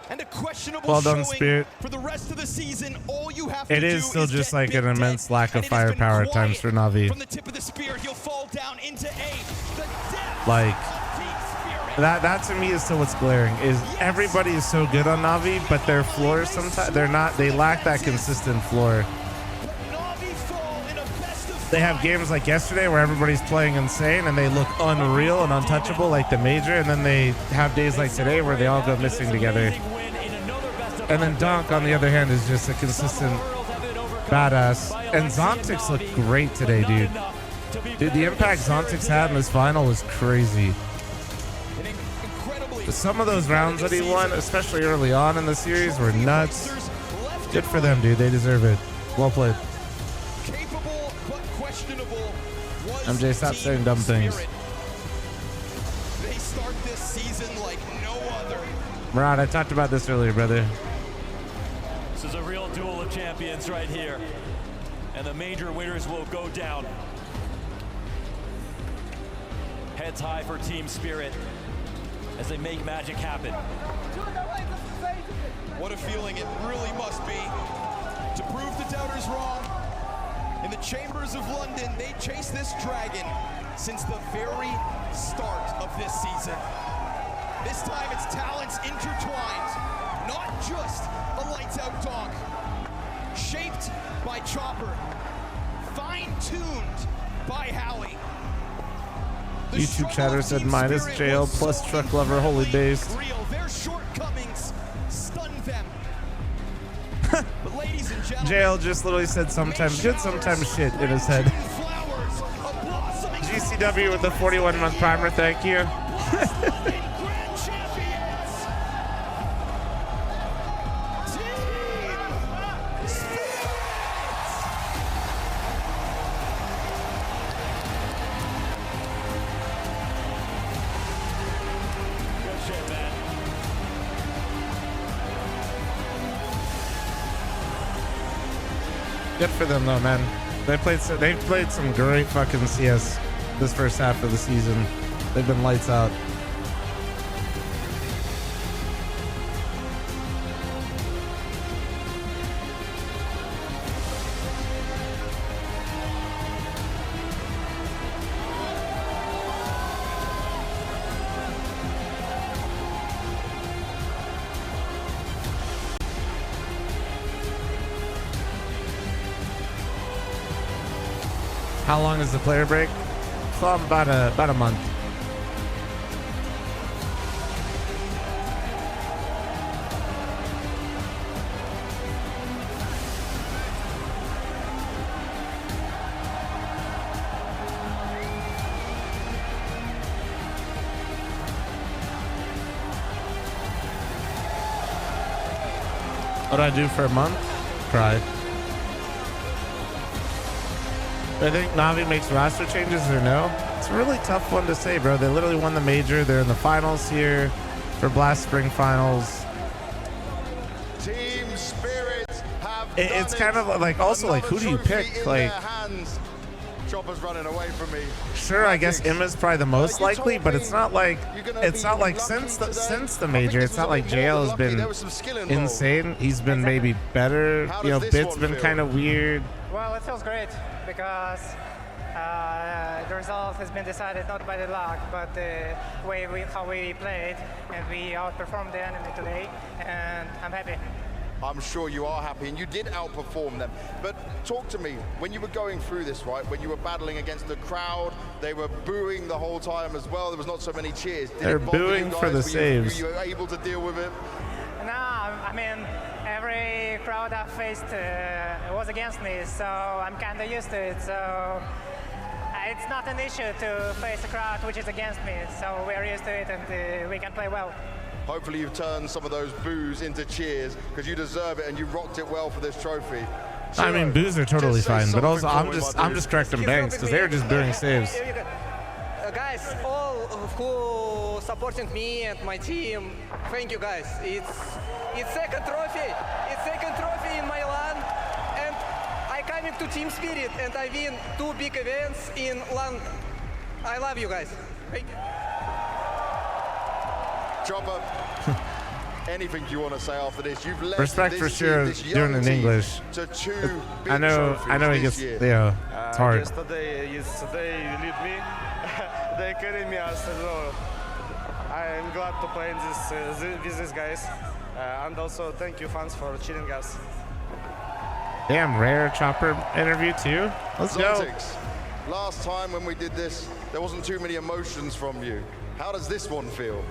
and a questionable
Well done,
showing
Spirit.
for the rest of the season, all you have to
It
do
is still
is
just
get
like
Big
an
Dead,
immense lack of
and it has been
firepower at
quiet
times for Na'Vi.
From the tip of the spear, he'll fall down into A. The depth
Like, that to me is still what's glaring, is everybody is so good on Na'Vi, but their floors sometimes, they lack that consistent floor. They have games like yesterday where everybody's playing insane and they look unreal and untouchable like the major, and then they have days like today where they all go missing together. And then Donk, on the other hand, is just a consistent badass. And Zontix looked great today, dude. Dude, the impact Zontix had in this final was crazy. Some of those rounds that he won, especially early on in the series, were nuts. Good for them, dude. They deserve it. Well played. MJ, stop saying dumb things.
They start this season like no other.
Murad, I talked about this earlier, brother.
This is a real duel of champions right here. And the major winners will go down. heads high for Team Spirit as they make magic happen.
What a feeling it really must be to prove the doubters wrong. In the chambers of London, they chase this dragon since the very start of this season. This time it's talents intertwined, not just a lights-out donk. Shaped by Chopper, fine-tuned by Howie.
YouTube chatter said minus jail plus truck lover holy based.
Their shortcomings stun them. But ladies and gentlemen,
Jail just literally said sometimes good, sometimes shit in his head. GCW with the 41-month primer, thank you. Good for them though, man. They played some great fucking CS this first half of the season. They've been lights out. How long is the player break? About a month. What do I do for a month? Cry. I think Na'Vi makes roster changes or no? It's a really tough one to say, bro. They literally won the major. They're in the finals here for Blast Spring Finals.
Team Spirit have
It's kind of like also like who do you pick? Like
Chopper's running away from me.
sure, I guess Emma's probably the most likely, but it's not like since the major, it's not like JL has been insane. He's been maybe better. You know, Bit's been kind of weird.
Well, it feels great because the result has been decided not by the luck, but the way how we played, and we outperformed the enemy today, and I'm happy.
I'm sure you are happy, and you did outperform them. But talk to me, when you were going through this, right, when you were battling against the crowd, they were booing the whole time as well. There was not so many cheers.
They're booing for the saves.
Were you able to deal with it?
No, I mean, every crowd I faced was against me, so I'm kind of used to it. So it's not an issue to face a crowd which is against me. So we're used to it, and we can play well.
Hopefully you've turned some of those boos into cheers, because you deserve it and you rocked it well for this trophy.
I mean, boos are totally fine, but also I'm just correcting Banks because they're just booing saves.
Guys, all who supporting me and my team, thank you guys. It's second trophy. It's second trophy in my land, and I coming to Team Spirit, and I win 2 big events in London. I love you guys. Thank you.
Chopper, anything you want to say after this? You've led
Respect
this
for sure
team,
doing it in English.
to 2 big
I know he gets,
year.
yeah, it's hard.
Yesterday you lead me. They carry me as well. I am glad to play in this with these guys, and also thank you fans for cheering us.
Damn, rare Chopper interview too. Let's go.
Zontics, last time when we did this, there wasn't too many emotions from you. How does this one feel?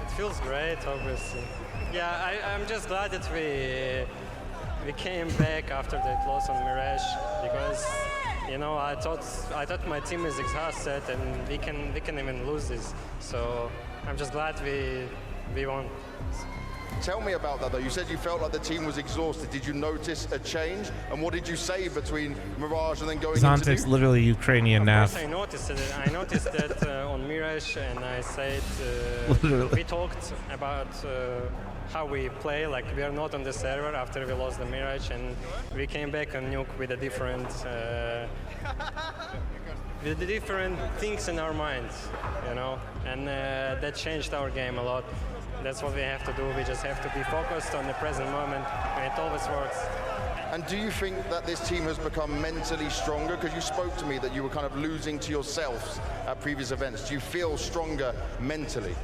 It feels great, obviously. Yeah, I'm just glad that we came back after that loss on Mirage, because you know I thought my team is exhausted and we can even lose this. So I'm just glad we won.
Tell me about that though. You said you felt like the team was exhausted. Did you notice a change? And what did you say between Mirage and then going
Zontic's
into
literally Ukrainian
Of course
NAF.
I noticed that on Mirage, and I said we talked about how we play, like we are not on the server after we lost the Mirage, and we came back on Nuke with a different with the different things in our minds, you know, and that changed our game a lot. That's what we have to do. We just have to be focused on the present moment, and it always works.
And do you think that this team has become mentally stronger? Because you spoke to me that you were kind of losing to yourselves at previous events. Do you feel stronger mentally?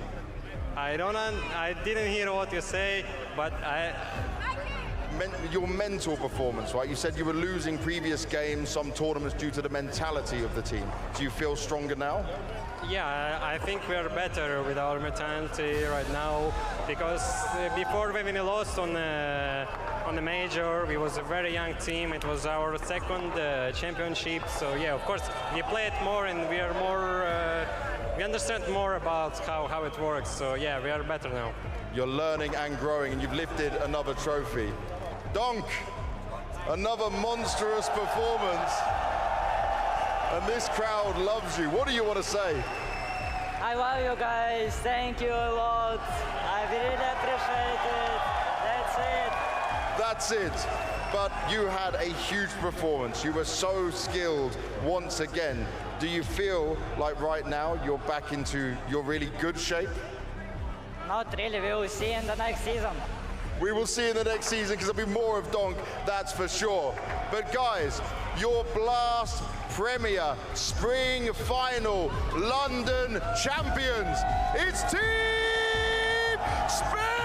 I didn't hear what you say, but
your mental performance, right? You said you were losing previous games, some tournaments due to the mentality of the team. Do you feel stronger now?
Yeah, I think we are better with our mentality right now, because before when we lost on the major, we was a very young team. It was our second championship, so yeah, of course we played more and we are more. We understand more about how it works. So yeah, we are better now.
You're learning and growing, and you've lifted another trophy. Donk, another monstrous performance. And this crowd loves you. What do you want to say?
I love you guys. Thank you a lot. I really appreciate it. That's it.
That's it. But you had a huge performance. You were so skilled once again. Do you feel like right now you're back into your really good shape?
Not really. We will see in the next season.
We will see in the next season, because there'll be more of Donk, that's for sure. But guys, your Blast Premier Spring Final London champions, it's Team Spirit!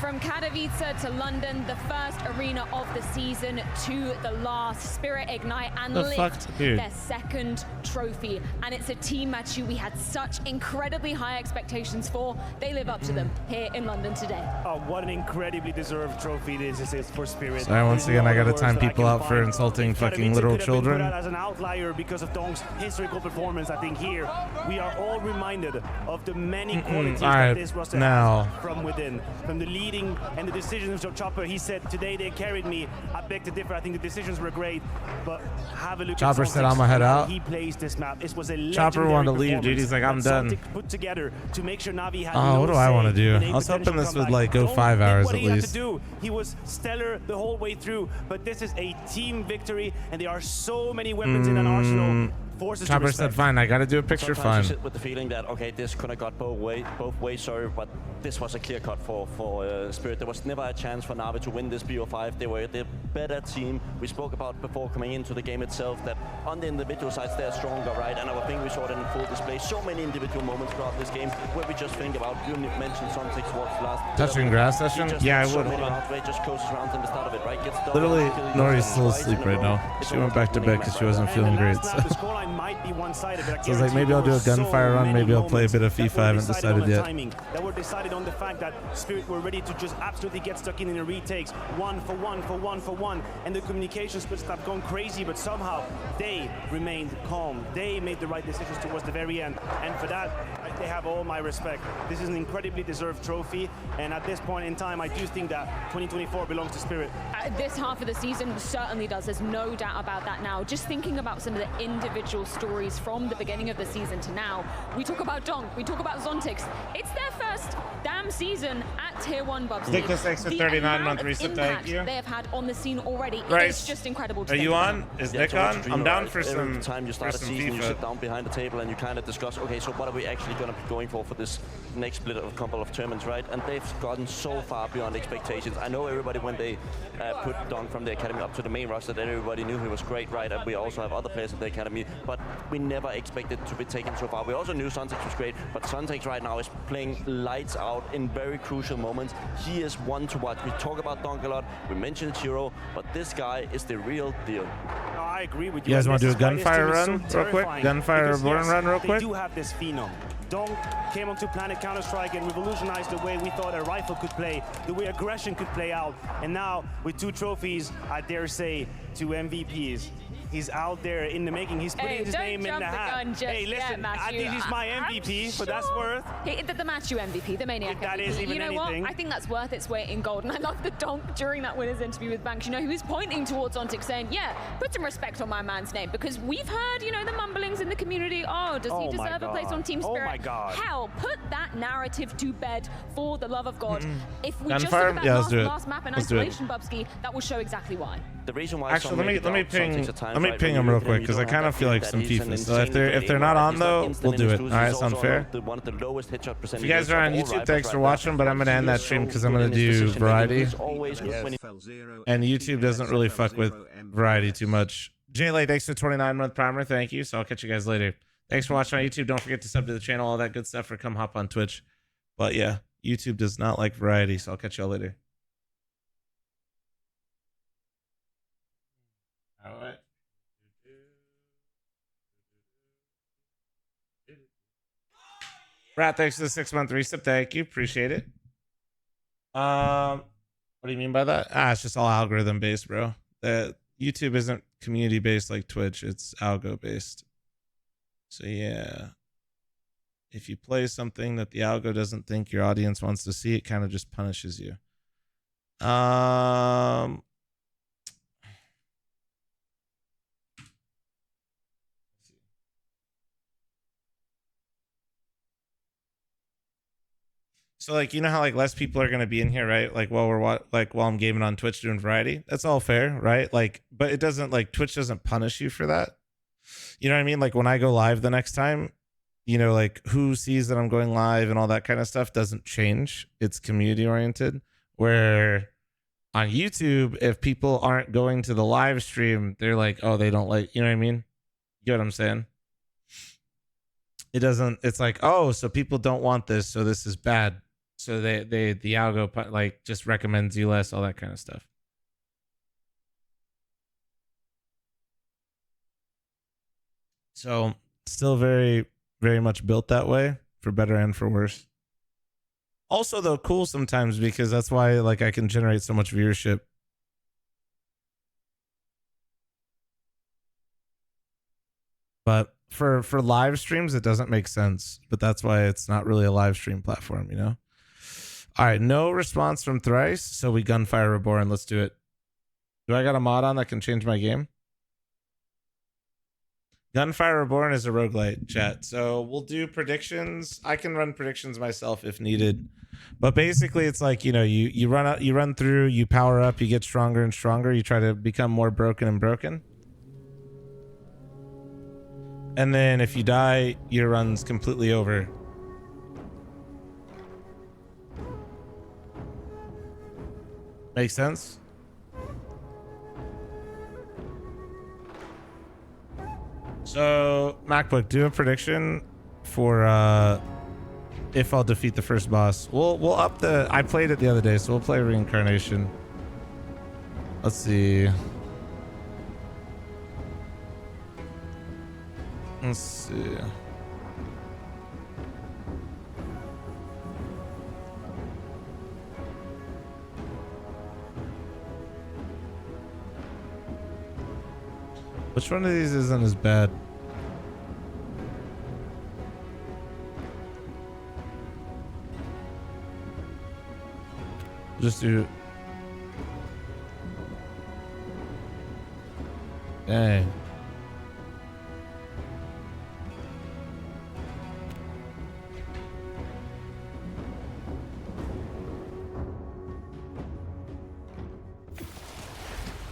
From Katowice to London, the first arena of the season to the last, Spirit Ignite and lift their second trophy. And it's a team match we had such incredibly high expectations for. They live up to them here in London today.
Oh, what an incredibly deserved trophy this is for Spirit.
Sorry, once again, I gotta time people out for insulting fucking little children.
As an outlier because of Donk's historical performance, I think here we are all reminded of the many qualities that this roster has from within, from the leading and the decisions of Chopper. He said today they carried me. I beg to differ. I think the decisions were great, but have a look.
Chopper
at
said, "I'ma head out."
He plays this map. It was a
Chopper wanted to leave, dude. He's like, "I'm done."
Put together to make sure Navi had
what do I want to do? I was hoping this would like go 5 hours at least.
He was stellar the whole way through, but this is a team victory, and there are so many weapons in an arsenal.
Chopper said, "Fine, I gotta do a picture."
Sometimes
Fine.
you sit with the feeling that okay, this could have got both ways, sorry, but this was a clear cut for Spirit. There was never a chance for Navi to win this BO5. They were the better team. We spoke about before coming into the game itself that on the individual sides they're stronger, right? And I think we saw it in full display. So many individual moments throughout this game where we just think about. You mentioned Sontic was last.
Touching grass session? Yeah, I would.
It just closes around in the start of it, right?
Literally, Nori's still asleep right now. She went back to bed because she wasn't feeling great. So.
Might be one-sided, but
So I was like, maybe I'll do a gunfire run, maybe I'll play a bit of FIFA. I haven't decided yet.
That were decided on the fact that Spirit were ready to just absolutely get stuck in the retakes, one for one, and the communication splits have gone crazy, but somehow they remained calm. They made the right decisions towards the very end, and for that, they have all my respect. This is an incredibly deserved trophy, and at this point in time, I do think that 2024 belongs to Spirit.
This half of the season certainly does. There's no doubt about that now. Just thinking about some of the individual stories from the beginning of the season to now. We talk about Donk, we talk about Zontix. It's their first damn season at Tier 1, Bubsy.
Nicholas X for 39-month reset, thank you.
They have had on the scene already.
Right.
It's just incredible to
Are you on? Is Nick on? I'm down for some
Every time you start a season, you sit down behind the table and you kind of discuss, okay, so what are we actually going to be going for this next split of a couple of tournaments, right? And they've gotten so far beyond expectations. I know everybody, when they put Donk from the academy up to the main roster, that everybody knew he was great, right? And we also have other players at the academy, but we never expected to be taken so far. We also knew Sontex was great, but Sontex right now is playing lights out in very crucial moments. He is one to watch. We talk about Donk a lot, we mentioned Chiro, but this guy is the real deal.
No, I agree with you.
You guys want to do a gunfire run real quick? Gunfire born run real quick?
They do have this phenom. Donk came onto Planet Counter-Strike and revolutionized the way we thought a rifle could play, the way aggression could play out. And now, with 2 trophies, I dare say, 2 MVPs. He's out there in the making. He's putting his name in the hat. Hey, listen, I think he's my MVP, but that's worth.
The Matthew MVP, the Maniac
If that
MVP.
is even
you know
anything.
what? I think that's worth its weight in gold. And I love the donk during that winner's interview with Banks. You know, he was pointing towards Ontic saying, yeah, put some respect on my man's name. Because we've heard, you know, the mumblings in the community. Oh, does he deserve a place on Team Spirit?
Oh my God.
Hell, put that narrative to bed for the love of God. If we just
Gunfire?
look at
Yeah,
that
let's do it.
last map in
Let's do it.
isolation, Bubsky, that will show exactly why.
The reason why
Actually, let me ping him real quick because I kind of feel like some FIFA. So if they're not on though, we'll do it. All right, sound fair? If you guys are on YouTube, thanks for watching. But I'm gonna end that stream because I'm gonna do variety. And YouTube doesn't really fuck with variety too much. Jay, thanks for 29-month primer. Thank you. So I'll catch you guys later. Thanks for watching on YouTube. Don't forget to sub to the channel, all that good stuff, or come hop on Twitch. But yeah, YouTube does not like variety, so I'll catch y'all later. All right. Rat, thanks for the 6-month resub. Thank you. Appreciate it. What do you mean by that? It's just all algorithm based, bro. The YouTube isn't community based like Twitch. It's algo based. So yeah. If you play something that the algo doesn't think your audience wants to see, it kind of just punishes you. So like, you know how like less people are going to be in here, right? Like while while I'm gaming on Twitch doing variety, that's all fair, right? Like, but it doesn't, like, Twitch doesn't punish you for that. You know what I mean? Like when I go live the next time, you know, like who sees that I'm going live and all that kind of stuff doesn't change. It's community oriented. Where on YouTube, if people aren't going to the live stream, they're like, oh, they don't like, you know what I mean? You get what I'm saying? It doesn't, it's like, oh, so people don't want this, so this is bad. So the algo like just recommends you less, all that kind of stuff. So still very, very much built that way, for better and for worse. Also though, cool sometimes, because that's why like I can generate so much viewership. But for live streams, it doesn't make sense. But that's why it's not really a live stream platform, you know? All right, no response from Thrice, so we Gunfire Reborn. Let's do it. Do I got a mod on that can change my game? Gunfire Reborn is a roguelite, chat. So we'll do predictions. I can run predictions myself if needed. But basically it's like, you know, you run through, you power up, you get stronger and stronger, you try to become more broken and broken. And then if you die, your run's completely over. Make sense? So, MacBook, do a prediction for if I'll defeat the first boss. We'll up the... I played it the other day, so we'll play Reincarnation. Let's see. Let's see. Which one of these isn't as bad? Just do... Dang.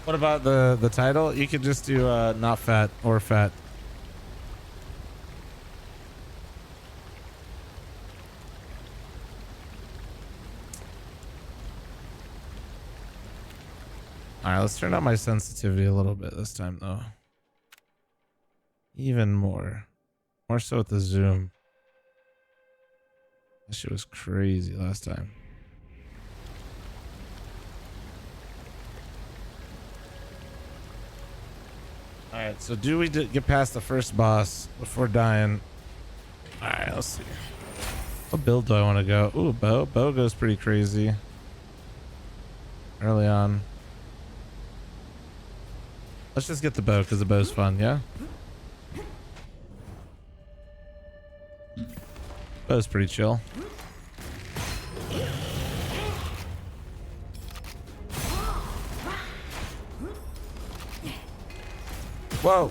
What about the title? You could just do not fat or fat. All right, let's turn up my sensitivity a little bit this time though. Even more. More so with the zoom. That shit was crazy last time. All right, so do we get past the first boss before dying? All right, let's see. What build do I want to go? Ooh, Bo. Bo goes pretty crazy early on. Let's just get the bow because the bow's fun, yeah? Bow's pretty chill. Whoa.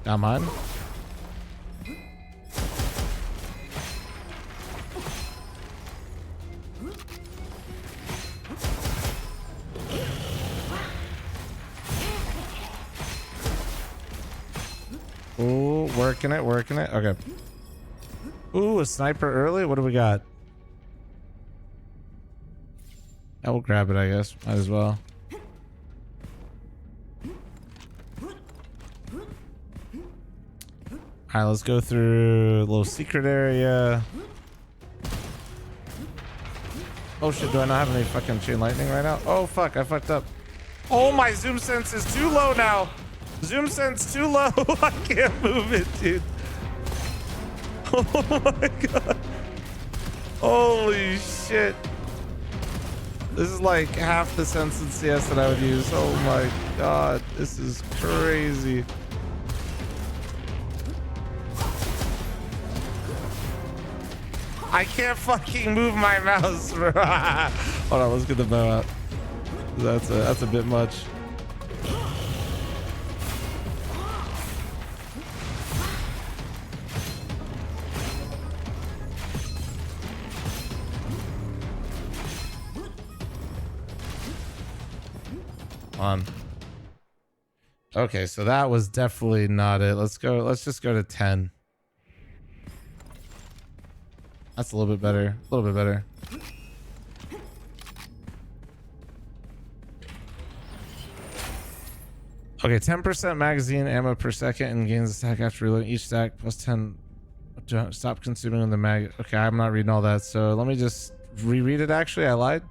Come on. Ooh, working it, working it. Okay. Ooh, a sniper early? What do we got? I will grab it, I guess. Might as well. Alright, let's go through a little secret area. Oh shit, do I not have any fucking chain lightning right now? Oh fuck, I fucked up. Oh, my zoom sense is too low now. Zoom sense too low. I can't move it, dude. Oh my god. Holy shit. This is like half the sense in CS that I would use. Oh my god. This is crazy. I can't fucking move my mouse. Hold on, let's get the bow out. That's a bit much. On. Okay, so that was definitely not it. Let's just go to 10. That's a little bit better. A little bit better. Okay, 10% magazine ammo per second and gains a stack after reloading. Each stack plus 10. Stop consuming when the mag. Okay, I'm not reading all that. So let me just reread it. Actually, I lied.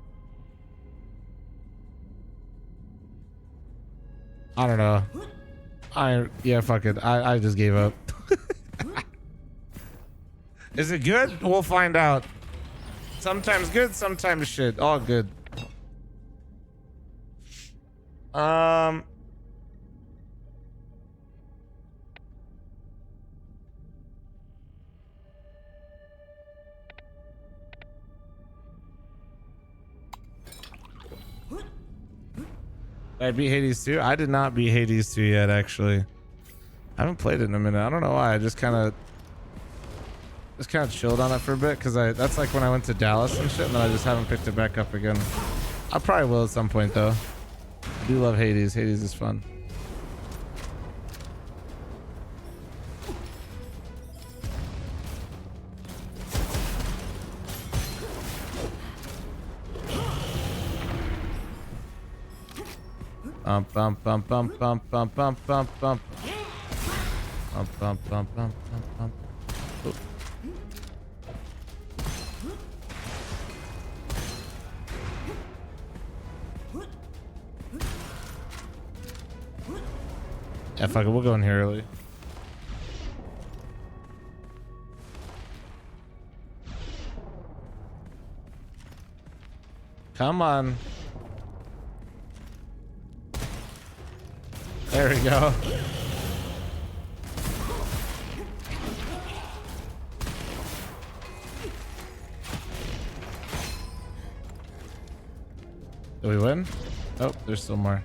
I don't know. Yeah, fuck it. I just gave up. Is it good? We'll find out. Sometimes good, sometimes shit. All good. I beat Hades 2? I did not beat Hades 2 yet, actually. I haven't played it in a minute. I don't know why. I just kind of chilled on it for a bit because that's like when I went to Dallas and shit, and then I just haven't picked it back up again. I probably will at some point though. I do love Hades. Hades is fun. Bump bump bump bump bump bump bump bump bump bump bump bump bump bump. Yeah, fuck it, we'll go in here early. Come on. There we go. Do we win? Oh, there's still more.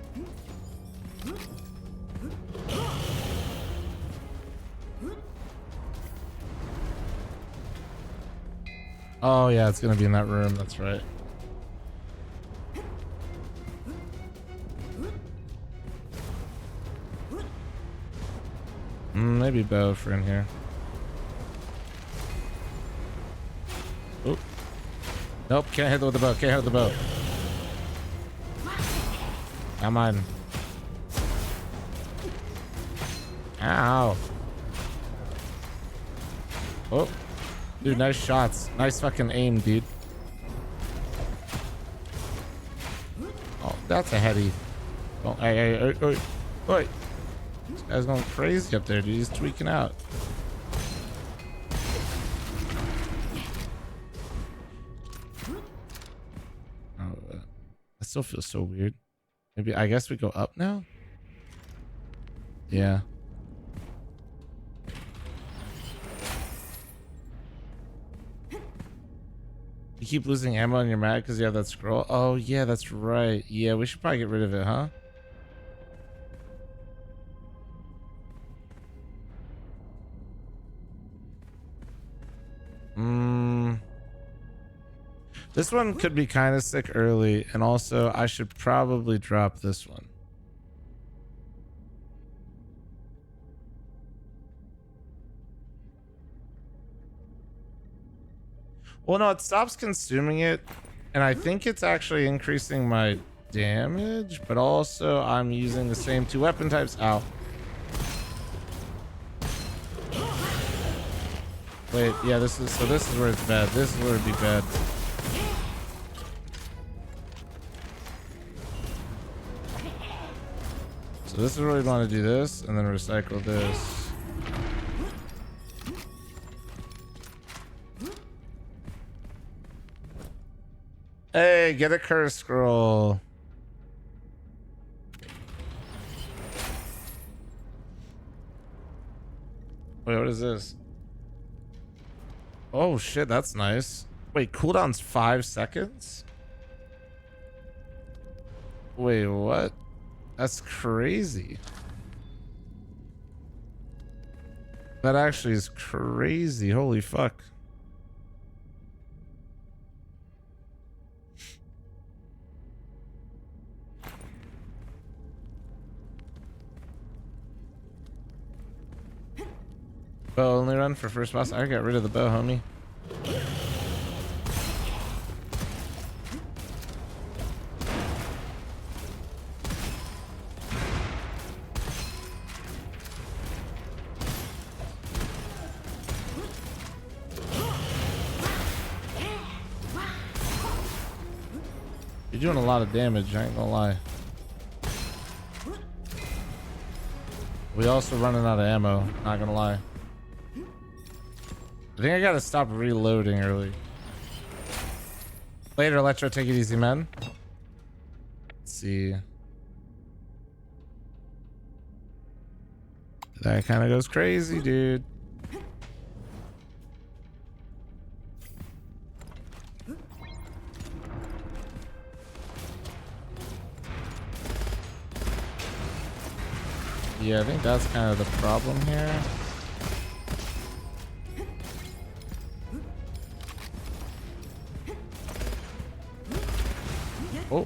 Oh yeah, it's gonna be in that room. That's right. Maybe bow for in here. Oop. Nope, can't hit it with the bow. Can't hit it with the bow. Come on. Ow. Oh. Dude, nice shots. Nice fucking aim, dude. Oh, that's a heavy. Oh, hey. This guy's going crazy up there, dude. He's tweaking out. still feels so weird. Maybe, I guess we go up now? Yeah. You keep losing ammo and you're mad because you have that scroll? Oh, yeah, that's right. Yeah, we should probably get rid of it, huh? This one could be kind of sick early, and also I should probably drop this one. Well, no, it stops consuming it, and I think it's actually increasing my damage, but also I'm using the same 2 weapon types. Ow. Wait, yeah, this is where it's bad. This is where it'd be bad. So this is where we want to do this, and then recycle this. Hey, get a curse scroll. Wait, what is this? Oh shit, that's nice. Wait, cooldown's 5 seconds? Wait, what? That's crazy. That actually is crazy. Holy fuck. Bow only run for first boss. I got rid of the bow, homie. You're doing a lot of damage, I ain't gonna lie. We also running out of ammo, not gonna lie. I think I gotta stop reloading early. Later, Electro, take it easy, man. Let's see. That kind of goes crazy, dude. Yeah, I think that's kind of the problem here. Oh.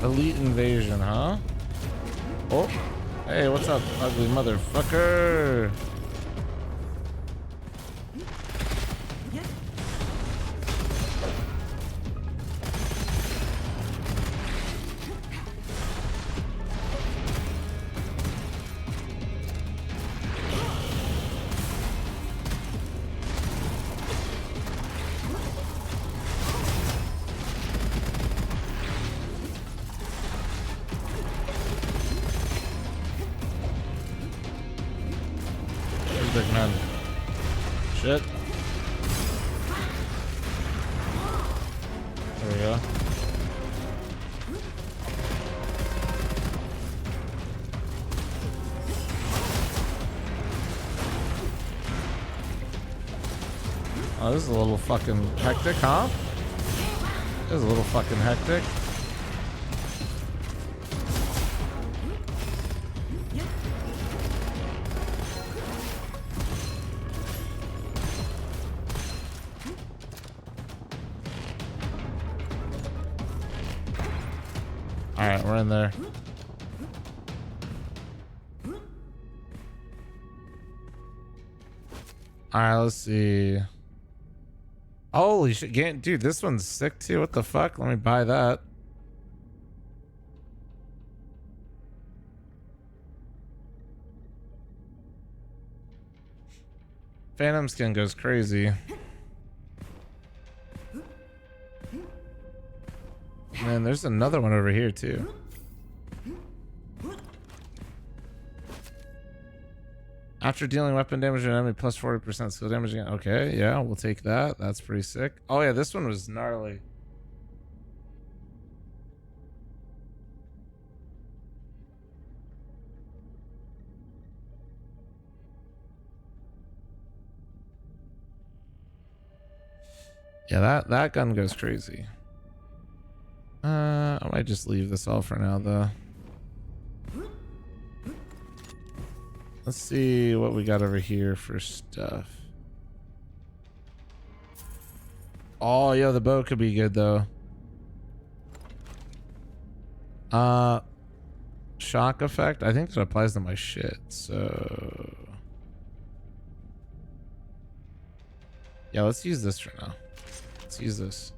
Elite invasion, huh? Oh, hey, what's up, ugly motherfucker? Big man. Shit. There we go. Oh, this is a little fucking hectic, huh? This is a little fucking hectic. right, we're in there. All right, let's see. Holy shit, dude, this one's sick too. What the fuck? Let me buy that. Phantom skin goes crazy. Man, there's another one over here too. After dealing weapon damage to an enemy, plus 40% skill damage again. Okay, yeah, we'll take that. That's pretty sick. Oh yeah, this one was gnarly. Yeah, that gun goes crazy. I might just leave this all for now though. Let's see what we got over here for stuff. Oh yeah, the bow could be good though. Shock effect. I think that applies to my shit. So yeah, let's use this for now. Let's use this.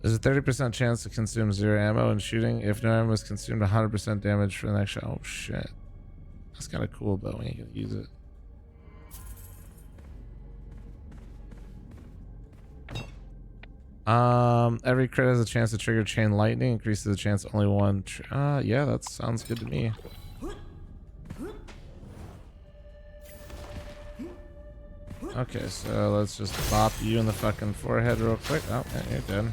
There's a 30% chance to consume 0 ammo in shooting. If no ammo is consumed, 100% damage for the next shot. Oh shit. That's kind of cool, but we ain't gonna use it. Every crit has a chance to trigger chain lightning. Increases the chance only one. Yeah, that sounds good to me. Okay, so let's just bop you in the fucking forehead real quick. Oh, man, you're dead.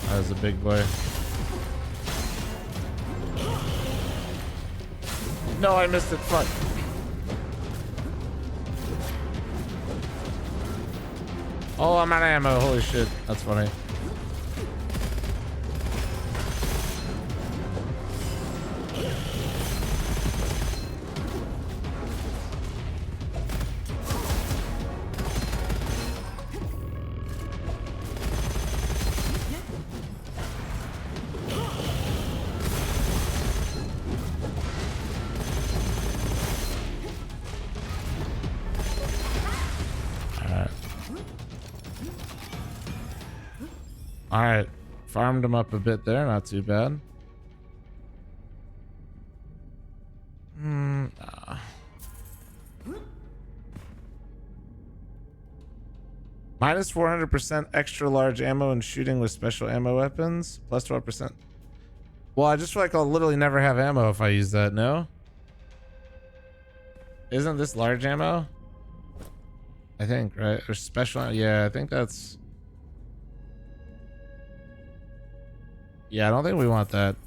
That was a big boy. No, I missed it. Fuck. Oh, I'm out of ammo. Holy shit. That's funny. Alright, farmed him up a bit there, not too bad. Minus 400% extra large ammo and shooting with special ammo weapons. Plus 12%. Well, I just feel like I'll literally never have ammo if I use that, no? Isn't this large ammo? I think, right? Or special, yeah, I think that's... Yeah, I don't think we want that.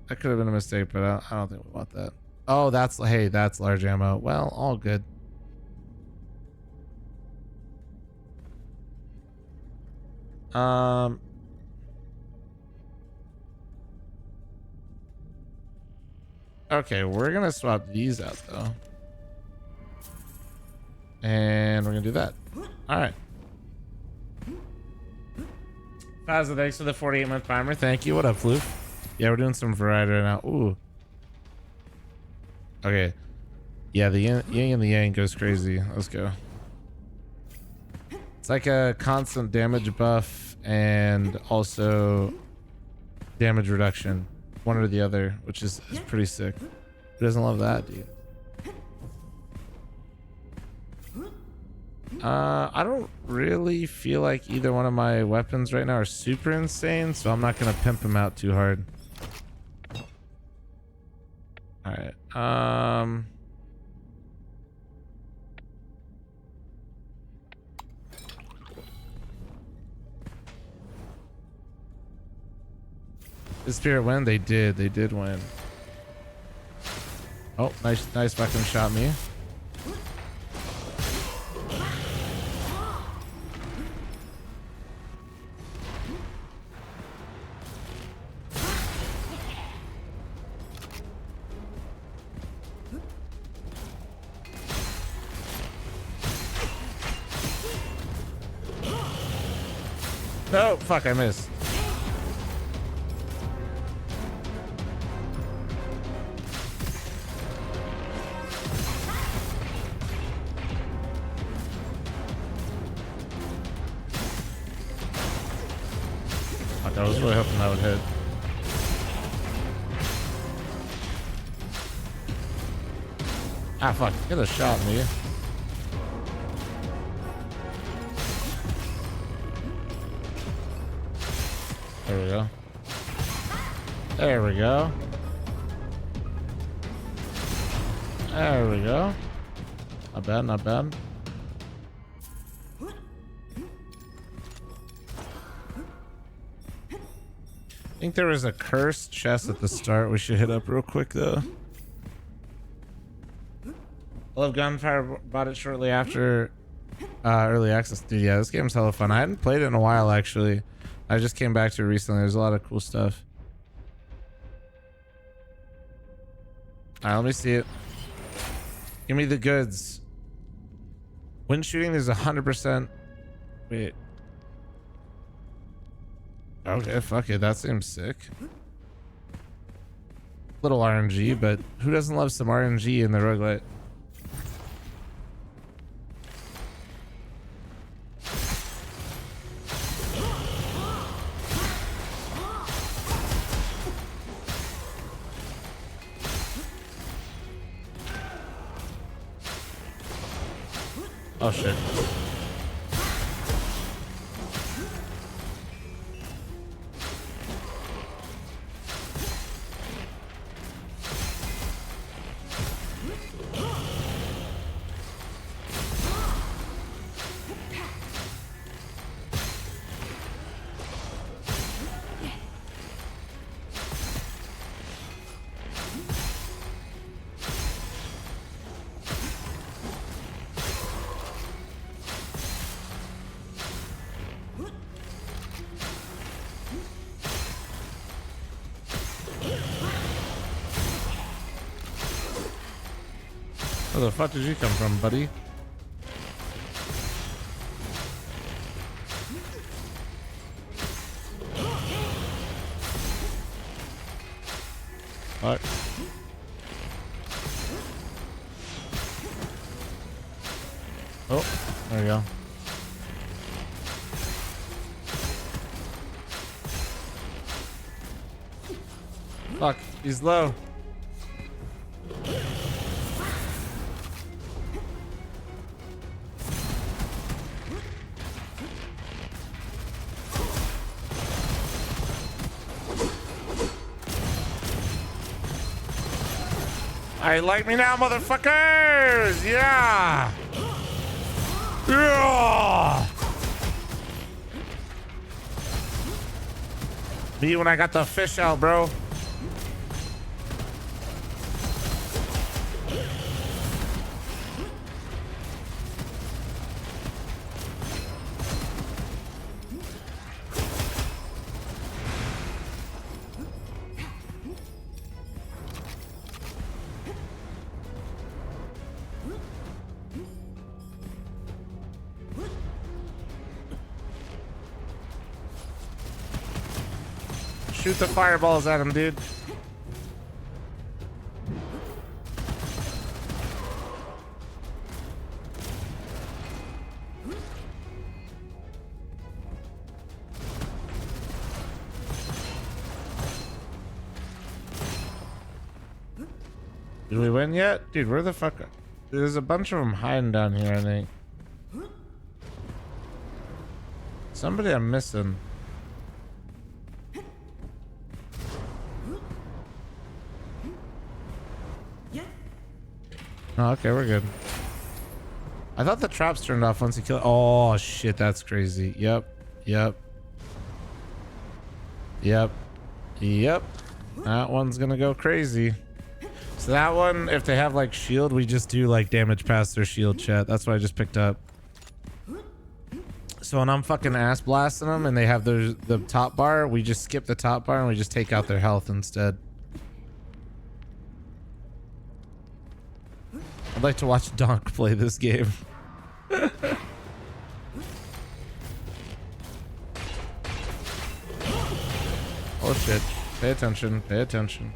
That could have been a mistake, but I don't think we want that. Oh, that's, hey, that's large ammo. Well, all good. Okay, we're gonna swap these out though. And we're gonna do that. Alright. Fazza, thanks for the 48-month primer. Thank you. What up, Floof? Yeah, we're doing some variety right now. Ooh. Okay. Yeah, the yin and the yang goes crazy. Let's go. It's like a constant damage buff and also damage reduction. One or the other, which is pretty sick. Who doesn't love that, dude? I don't really feel like either one of my weapons right now are super insane, so I'm not gonna pimp them out too hard. Alright, Did Spirit win? They did win. Oh, nice fucking shot me. No, fuck, I missed. Fuck, I was really hoping that would hit. Ah, fuck, get a shot, me. There we go. There we go. There we go. Not bad, not bad. I think there was a cursed chest at the start we should hit up real quick though. I love Gunfire, bought it shortly after early access. Dude, yeah, this game's hella fun. I hadn't played it in a while actually. I just came back to it recently. There's a lot of cool stuff. Alright, let me see it. Give me the goods. When shooting, there's 100%. Wait. Okay, fuck it. That seems sick. Little RNG, but who doesn't love some RNG in the roguelite? Oh shit. Where the fuck did you come from, buddy? What? Oh, there we go. Fuck, he's low. Alright, like me now, motherfuckers! Yeah! Yeah! Me when I got the fish out, bro. Shoot the fireballs at him, dude. Did we win yet? Dude, where the fuck? There's a bunch of them hiding down here, I think. Somebody I'm missing. Oh, okay, we're good. I thought the traps turned off once he killed. Oh shit, that's crazy. Yep. That one's gonna go crazy. So that one, if they have like shield, we just do like damage past their shield, chat. That's what I just picked up. So when I'm fucking ass blasting them and they have the top bar, we just skip the top bar and we just take out their health instead. I'd like to watch Donk play this game. Oh shit. Pay attention. Pay attention.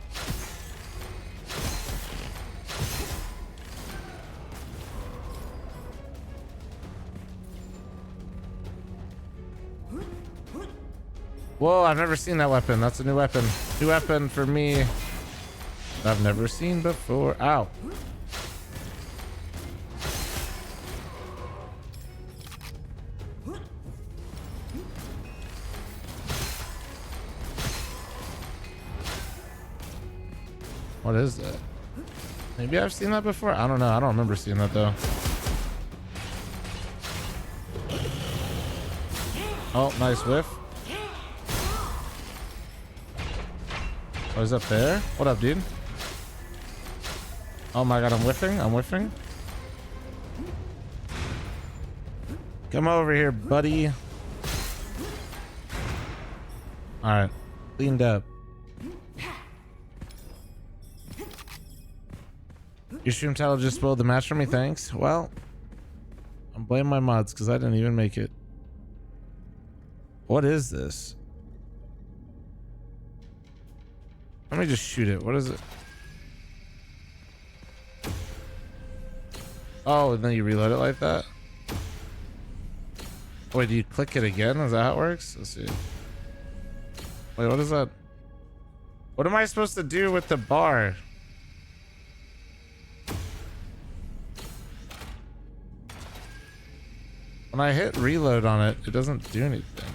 Whoa, I've never seen that weapon. That's a new weapon. New weapon for me. I've never seen before. Ow. What is that? Maybe I've seen that before. I don't know. I don't remember seeing that though. Oh, nice whiff. What is up there? What up, dude? Oh my god, I'm whiffing. I'm whiffing. Come over here, buddy. Alright. Cleaned up. Your stream title just spoiled the match for me, thanks. Well, I'm blaming my mods because I didn't even make it. What is this? Let me just shoot it. What is it? Oh, and then you reload it like that? Wait, do you click it again? Is that how it works? Let's see. Wait, what is that? What am I supposed to do with the bar? When I hit reload on it, it doesn't do anything.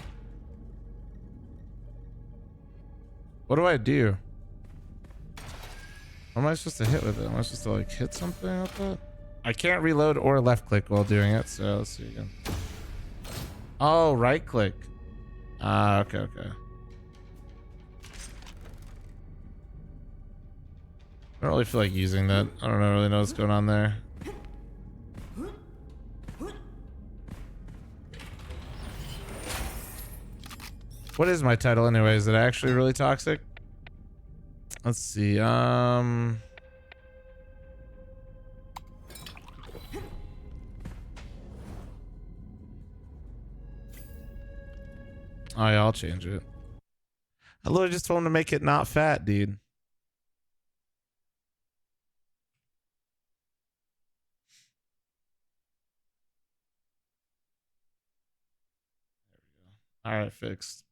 What do I do? What am I supposed to hit with it? Am I supposed to like hit something with it? I can't reload or left click while doing it, so let's see again. Oh, right click. Ah, okay, okay. I don't really feel like using that. I don't really know what's going on there. What is my title anyway? Is it actually really toxic? Let's see. Oh yeah, I'll change it. I literally just told him to make it not fat, dude. All right, fixed.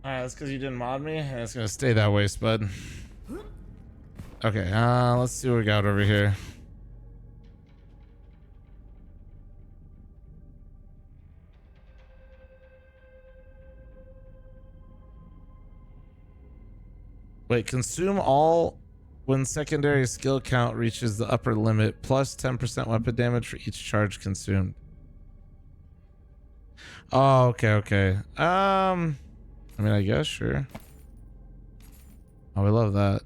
Alright, that's because you didn't mod me, and it's gonna stay that way, Spud. Okay, let's see what we got over here. Wait, consume all when secondary skill count reaches the upper limit, plus 10% weapon damage for each charge consumed. Oh, okay, okay. I mean, I guess, sure. Oh, we love that.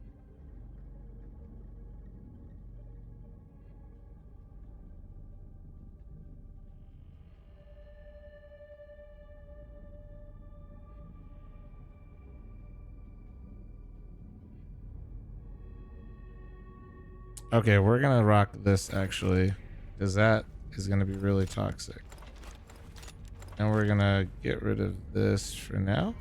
Okay, we're gonna rock this actually, because that is gonna be really toxic. And we're gonna get rid of this for now.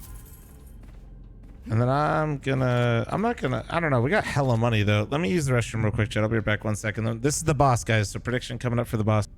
And then I don't know. We got hella money though. Let me use the restroom real quick, chat. I'll be right back 1 second. This is the boss, guys. So prediction coming up for the boss.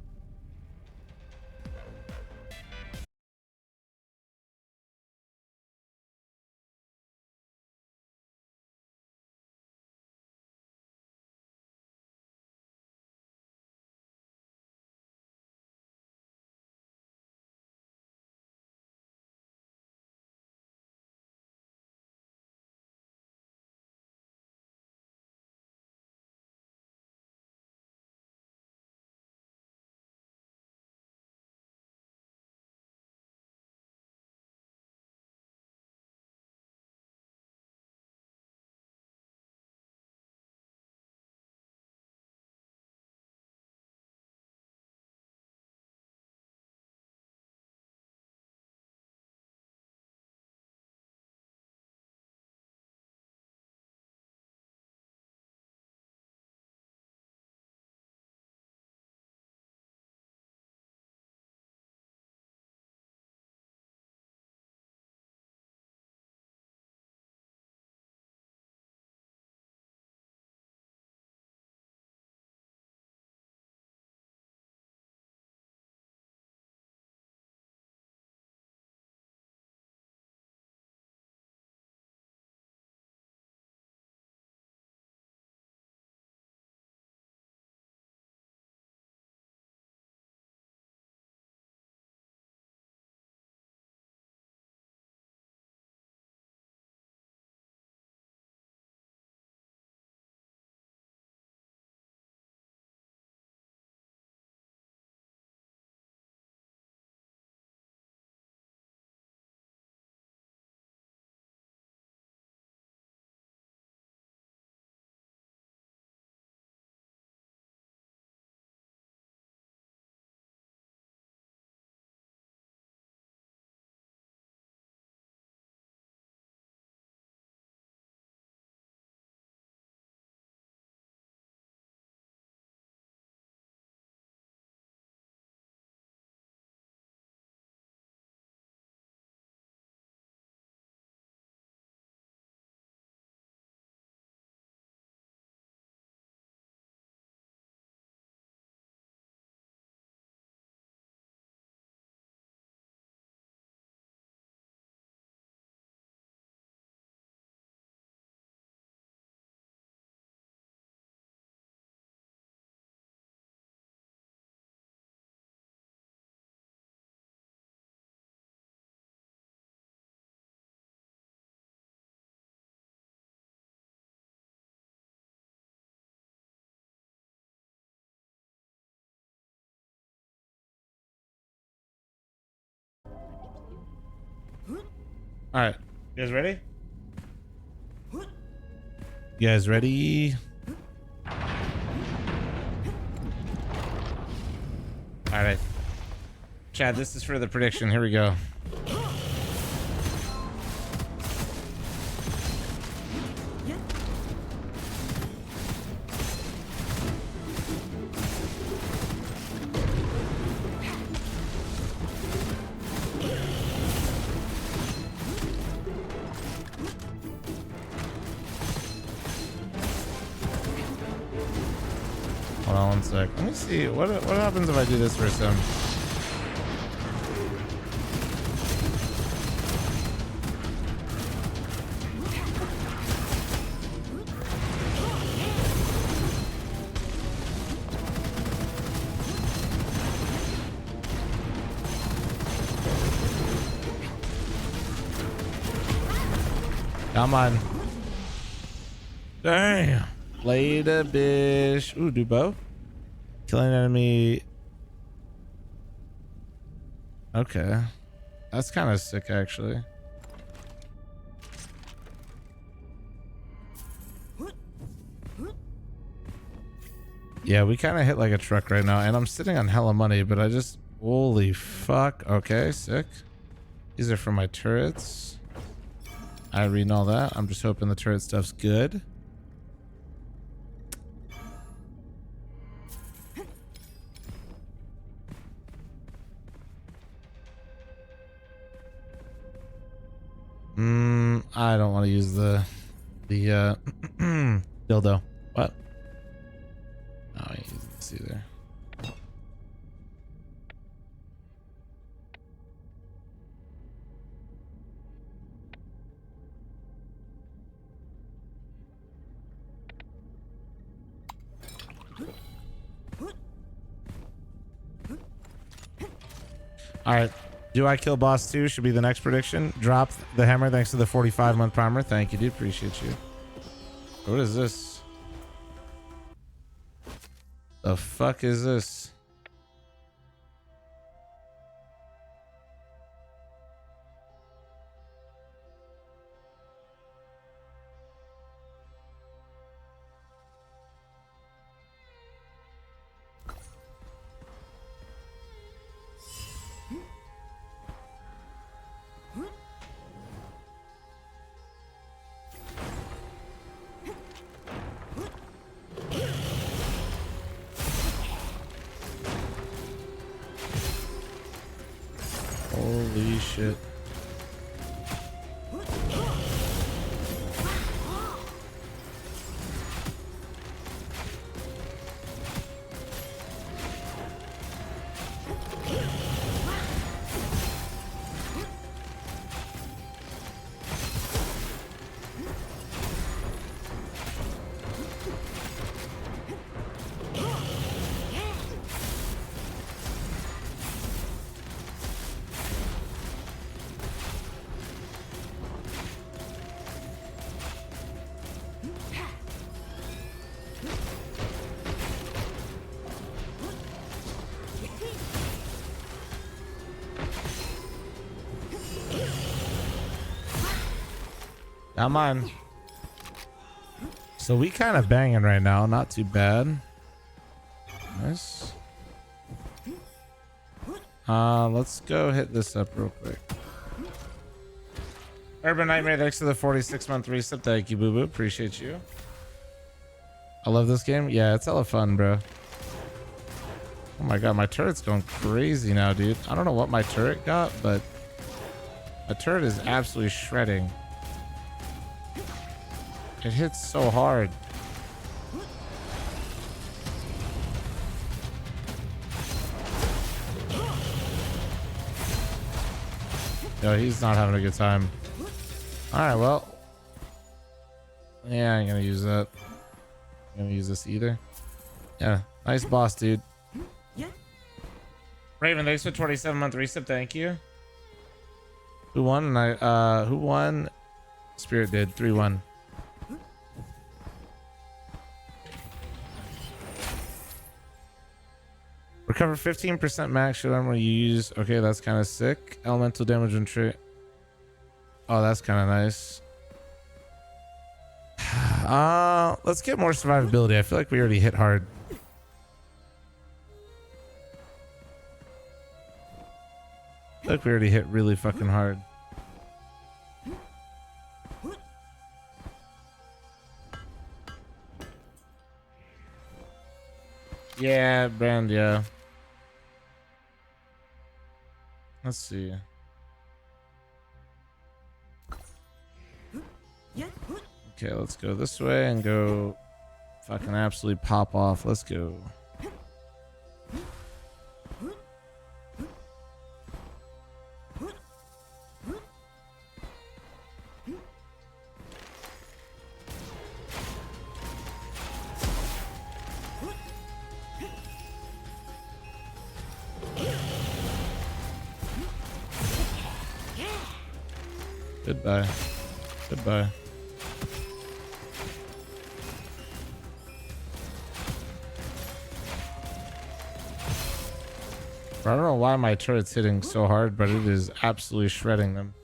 All right, you guys ready? You guys ready? All right, Chad, this is for the prediction. Here we go. Hold on one sec. Let me see what happens if I do this for some. Come on. Damn. Later, bish. Ooh, do both. Killing an enemy. Okay. That's kind of sick, actually. Yeah, we kind of hit like a truck right now, and I'm sitting on hella money, but I just... Holy fuck. Okay, sick. These are for my turrets. I read all that. I'm just hoping the turret stuff's good. I don't want to use the dildo. What? No, I ain't using this either. All right. Do I kill boss 2? Should be the next prediction. Drop the hammer thanks to the 45-month primer. Thank you, dude. Appreciate you. What is this? The fuck is this? Holy shit. Come on. So we kind of banging right now. Not too bad. Nice. Let's go hit this up real quick. Urban Nightmare, thanks to the 46-month reset. Thank you, Boo Boo. Appreciate you. I love this game. Yeah, it's hella fun, bro. Oh my god, my turret's going crazy now, dude. I don't know what my turret got, but my turret is absolutely shredding. It hits so hard. Yo, he's not having a good time. Alright, well. Yeah, I ain't gonna use that. I'm gonna use this either. Yeah, nice boss, dude. Raven, thanks for 27-month reset. Thank you. Who won? Who won? Spirit did. 3-1. Recover 15% max should armor you use. Okay, that's kind of sick. Elemental damage and trait. Oh, that's kind of nice. Let's get more survivability. I feel like we already hit hard. I feel like we already hit really fucking hard. Yeah, Brand, yeah. Let's see. Okay, let's go this way and go fucking absolutely pop off. Let's go. Goodbye. Goodbye. I don't know why my turret's hitting so hard, but it is absolutely shredding them.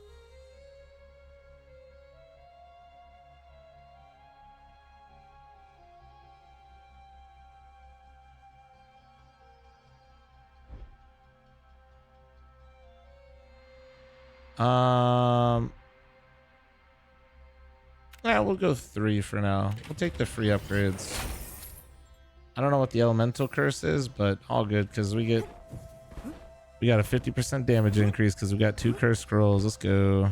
Yeah, we'll go 3 for now. We'll take the free upgrades. I don't know what the elemental curse is, but all good because we got a 50% damage increase because we got 2 curse scrolls. Let's go.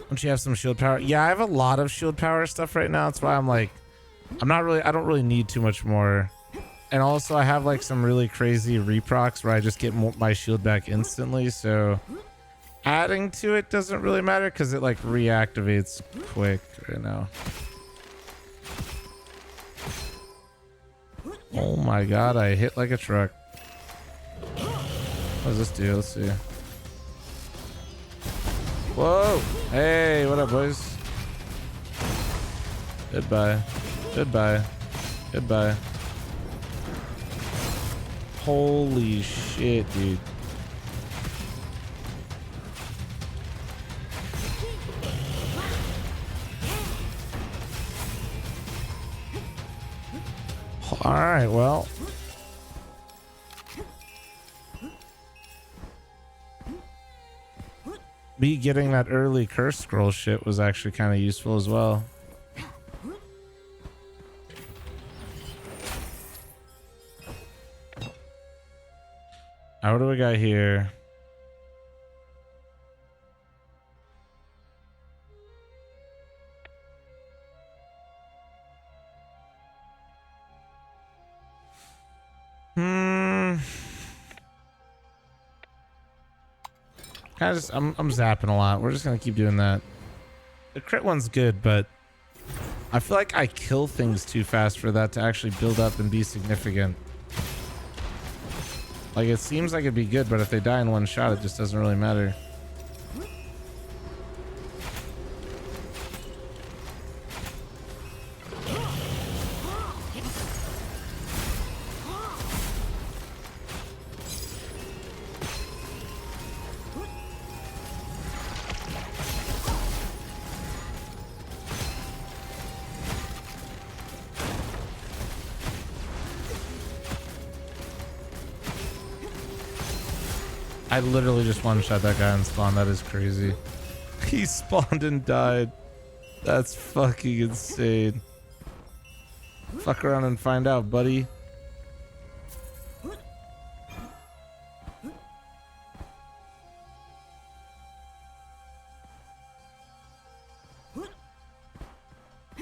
Don't you have some shield power? Yeah, I have a lot of shield power stuff right now. That's why I'm like, I don't really need too much more. And also I have like some really crazy reprocs where I just get my shield back instantly. So adding to it doesn't really matter because it like reactivates quick right now. Oh my god, I hit like a truck. What does this do? Let's see. Whoa! Hey, what up, boys? Goodbye. Goodbye. Goodbye. Holy shit, dude. All right, well. Me getting that early curse scroll shit was actually kind of useful as well. All right, what do we got here? I'm zapping a lot. We're just gonna keep doing that. The crit one's good, but I feel like I kill things too fast for that to actually build up and be significant. Like, it seems like it'd be good, but if they die in one shot, it just doesn't really matter. I literally just one-shot that guy and spawned. That is crazy. He spawned and died. That's fucking insane. Fuck around and find out, buddy.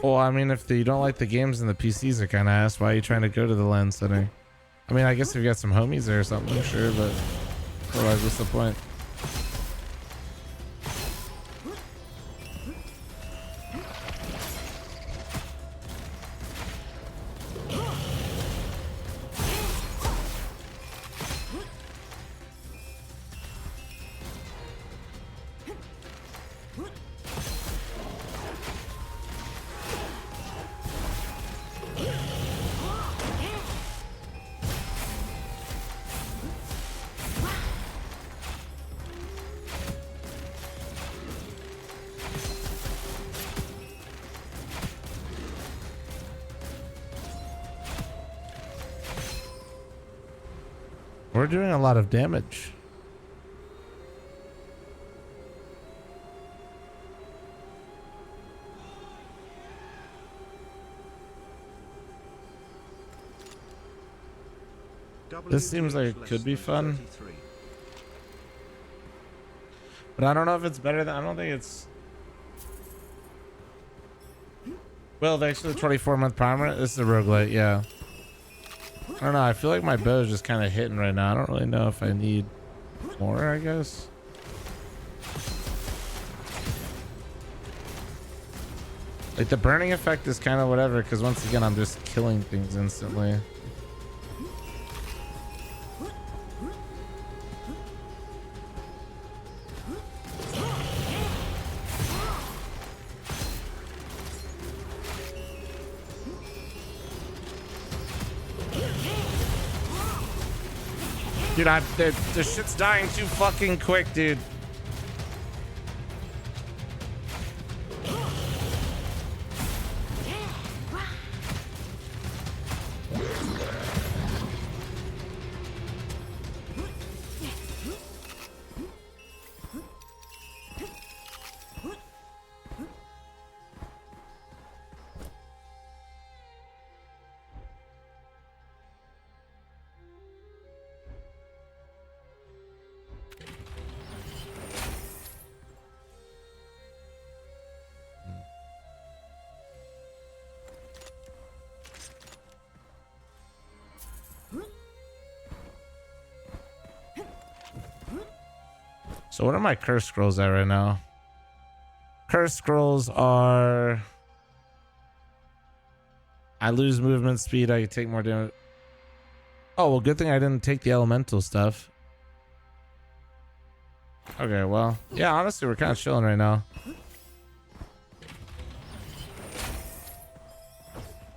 Well, I mean, if you don't like the games and the PCs are kind of ass, why are you trying to go to the LAN center? I mean, I guess if you got some homies there or something, sure, but otherwise, what's the point? we're doing a lot of damage. This seems like it could be fun. But I don't know if it's better than, I don't think it's... Well, thanks for the 24-month primer. This is a roguelite, yeah. I don't know. I feel like my bow is just kind of hitting right now. I don't really know if I need more, I guess. Like, the burning effect is kind of whatever, because once again, I'm just killing things instantly. Dude, the shit's dying too fucking quick, dude. So what are my curse scrolls at right now? Curse scrolls are... I lose movement speed. I take more damage. Oh, well, good thing I didn't take the elemental stuff. Okay, well, yeah, honestly, we're kind of chilling right now.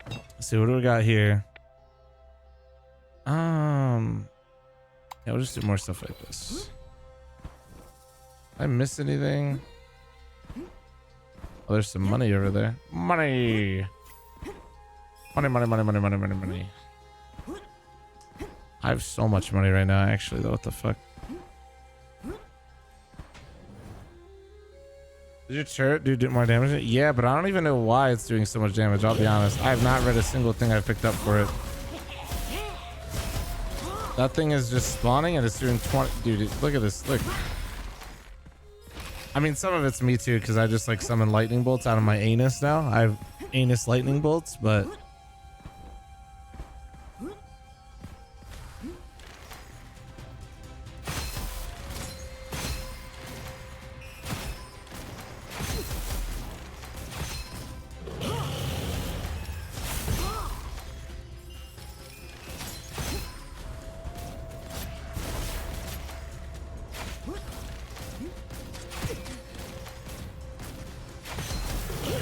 Let's see, what do we got here? Yeah, we'll just do more stuff like this. I miss anything? Oh, there's some money over there. Money! Money, money, money, money, money, money, money. I have so much money right now, actually, though. What the fuck? Did your turret do more damage? Yeah, but I don't even know why it's doing so much damage, I'll be honest. I have not read a single thing I've picked up for it. That thing is just spawning and it's doing 20... Dude, look at this. Look. I mean, some of it's me too, because I just like summon lightning bolts out of my anus now. I have anus lightning bolts, but...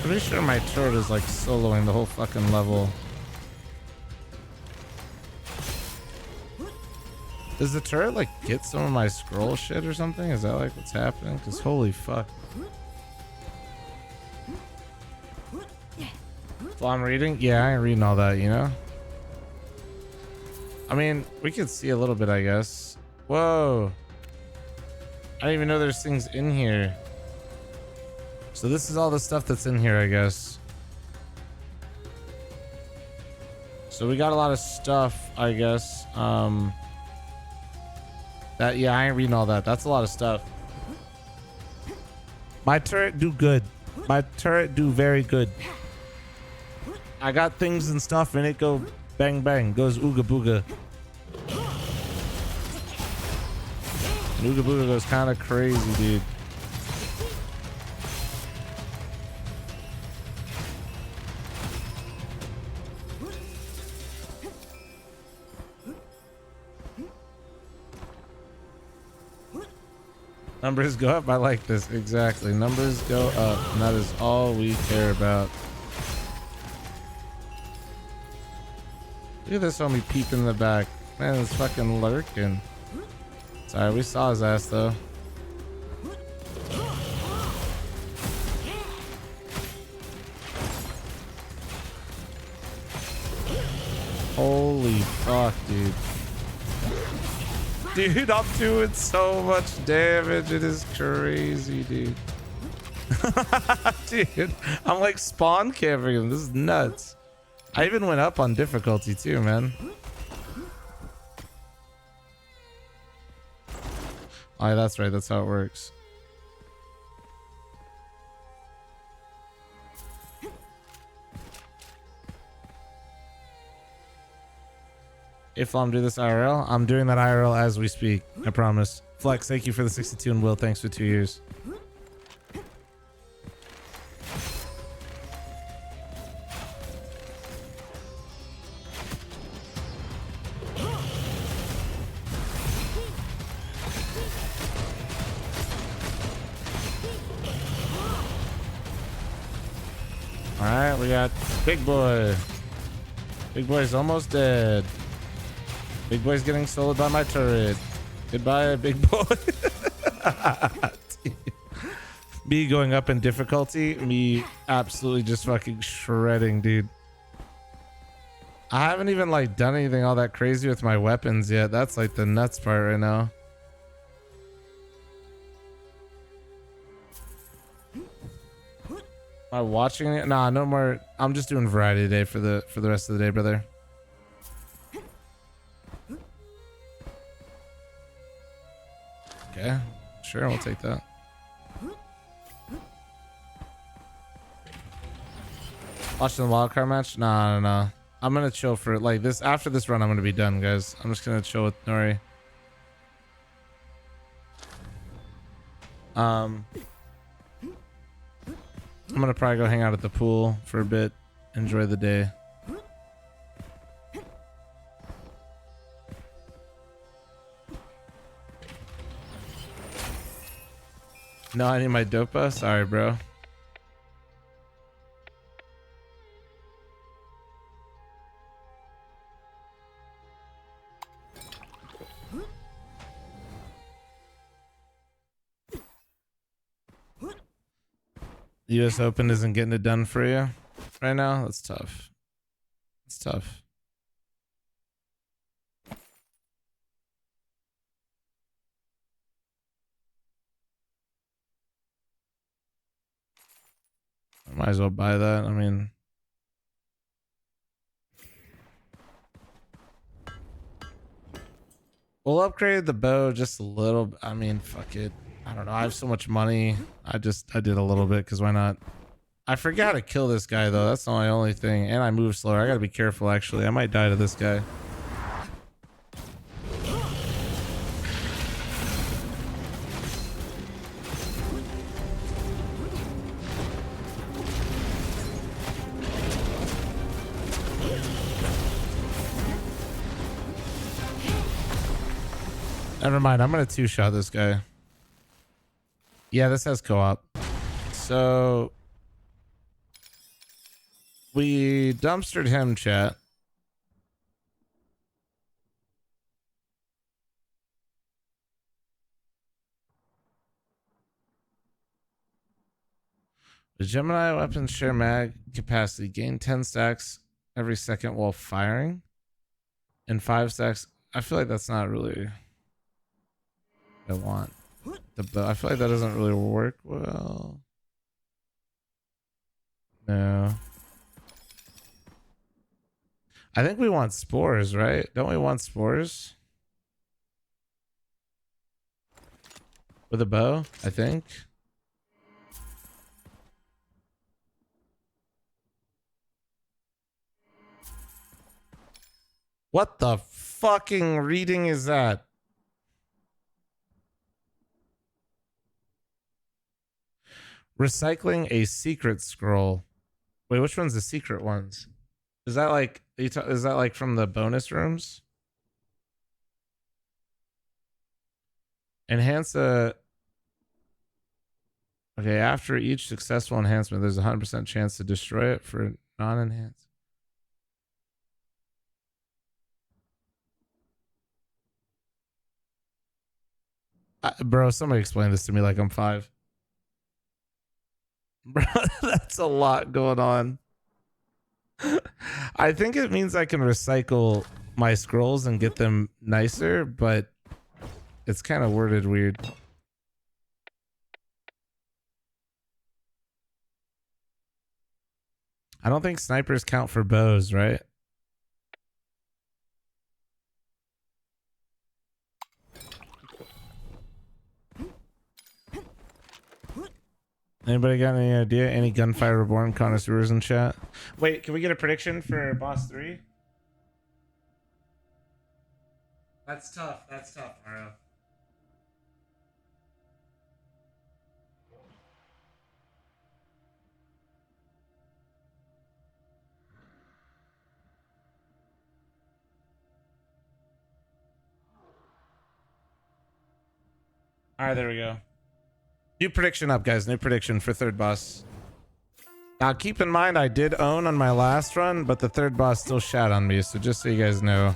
Pretty sure my turret is like soloing the whole fucking level. Does the turret like get some of my scroll shit or something? Is that like what's happening? Because holy fuck. Well, I'm reading? Yeah, I ain't reading all that, you know? I mean, we could see a little bit, I guess. Whoa. I didn't even know there's things in here. So this is all the stuff that's in here, I guess. So we got a lot of stuff, I guess. That, yeah, I ain't reading all that. That's a lot of stuff. My turret do good. My turret do very good. I got things and stuff and it go bang bang. Goes ooga booga. And ooga booga goes kind of crazy, dude. Numbers go up. I like this. Exactly. Numbers go up. And that is all we care about. Look at this homie peeping in the back. Man, it's fucking lurking. Sorry, we saw his ass though. Holy fuck, dude. Dude, I'm doing so much damage. It is crazy, dude. Dude, I'm like spawn camping him. This is nuts. I even went up on difficulty too, man. Oh, yeah, that's right. That's how it works. If I'm doing this IRL, I'm doing that IRL as we speak. I promise. Flex, thank you for the 62, and Will, thanks for 2 years. All right, we got Big Boy. Big Boy's almost dead. Big Boy's getting soloed by my turret. Goodbye, Big Boy. Me going up in difficulty, me absolutely just fucking shredding, dude. I haven't even like done anything all that crazy with my weapons yet. That's like the nuts part right now. Am I watching it? Nah, no more. I'm just doing variety today for the rest of the day, brother. Okay, sure, we'll take that. Watching the wildcard match? No. I'm gonna chill for like this. After this run, I'm gonna be done, guys. I'm just gonna chill with Nori. I'm gonna probably go hang out at the pool for a bit, enjoy the day. No, I need my dopa. Sorry, bro. The US Open isn't getting it done for you right now. That's tough. It's tough. I might as well buy that. I mean, we'll upgrade the bow just a little. I mean, fuck it. I don't know. I have so much money. I did a little bit because why not? I forgot to kill this guy though. That's not my only thing. And I move slower. I gotta be careful actually. I might die to this guy. Never mind. I'm gonna two-shot this guy. Yeah, this has co-op. So we dumpstered him, chat. The Gemini weapons share mag capacity. Gain 10 stacks every second while firing. And 5 stacks. I feel like that's not really what I want. I feel like that doesn't really work well. No. I think we want spores, right? Don't we want spores? With a bow, I think. What the fucking reading is that? Recycling a secret scroll. Wait, which one's the secret ones? Is that like is that like from the bonus rooms? Enhance a. Okay, after each successful enhancement, there's a 100% chance to destroy it for non-enhanced. Bro, somebody explain this to me like I'm 5. Bro, that's a lot going on. I think it means I can recycle my scrolls and get them nicer, but it's kind of worded weird. I don't think snipers count for bows, right? Anybody got any idea? Any Gunfire Reborn connoisseurs in chat? Wait, can we get a prediction for Boss 3? That's tough. That's tough, Mario. All right, there we go. New prediction up, guys. New prediction for third boss. Now, keep in mind, I did own on my last run, but the third boss still shat on me. So just so you guys know.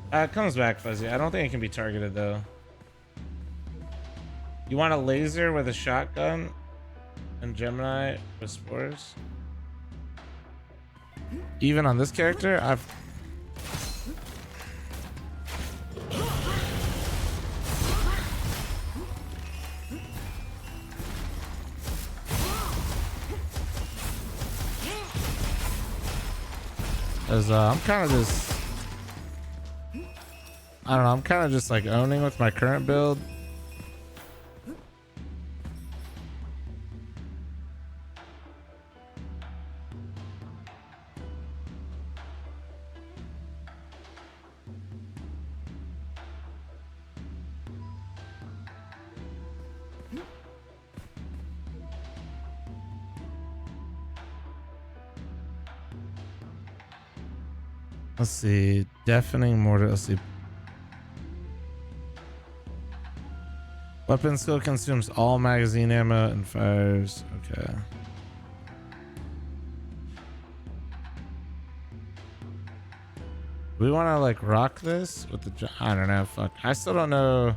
It comes back, Fuzzy. I don't think it can be targeted, though. You want a laser with a shotgun and Gemini with spores? Even on this character, I've... As I'm kind of just... I don't know, I'm kind of just like owning with my current build. Let's see, deafening mortar, let's see. Weapon skill consumes all magazine ammo and fires. Okay. We want to like rock this with the... I don't know. Fuck. I still don't know.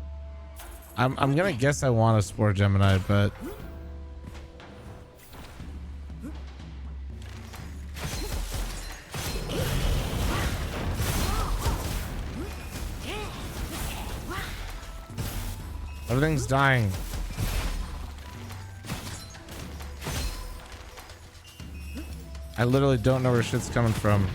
I'm gonna guess I want a Spore Gemini, but... Everything's dying. I literally don't know where shit's coming from.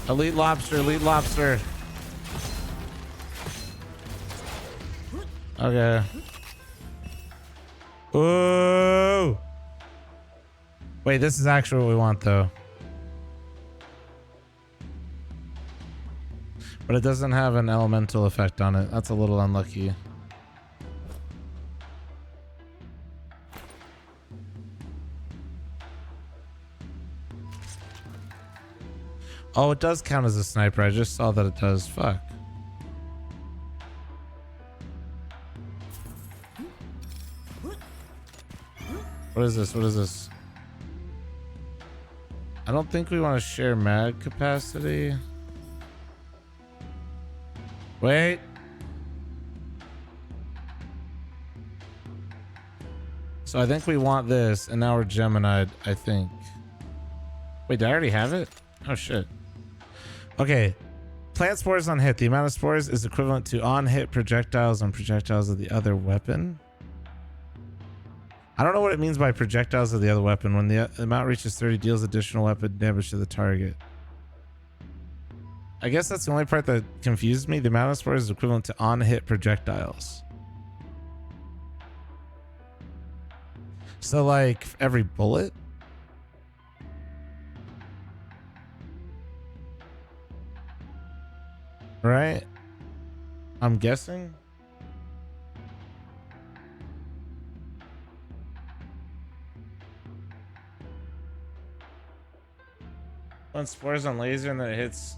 Elite lobster, elite lobster. Okay. Ooh. Wait, this is actually what we want, though. But it doesn't have an elemental effect on it. That's a little unlucky. Oh, it does count as a sniper. I just saw that it does. Fuck. What is this? What is this? I don't think we want to share mag capacity. Wait. So I think we want this, and now we're Gemini, I think. Wait, did I already have it? Oh, shit. Okay. Plant spores on hit. The amount of spores is equivalent to on hit projectiles on projectiles of the other weapon. I don't know what it means by projectiles of the other weapon. When the amount reaches 30, deals additional weapon damage to the target. I guess that's the only part that confused me. The amount of spores is equivalent to on-hit projectiles. So, like, every bullet? Right? I'm guessing? On spores on laser and then it hits.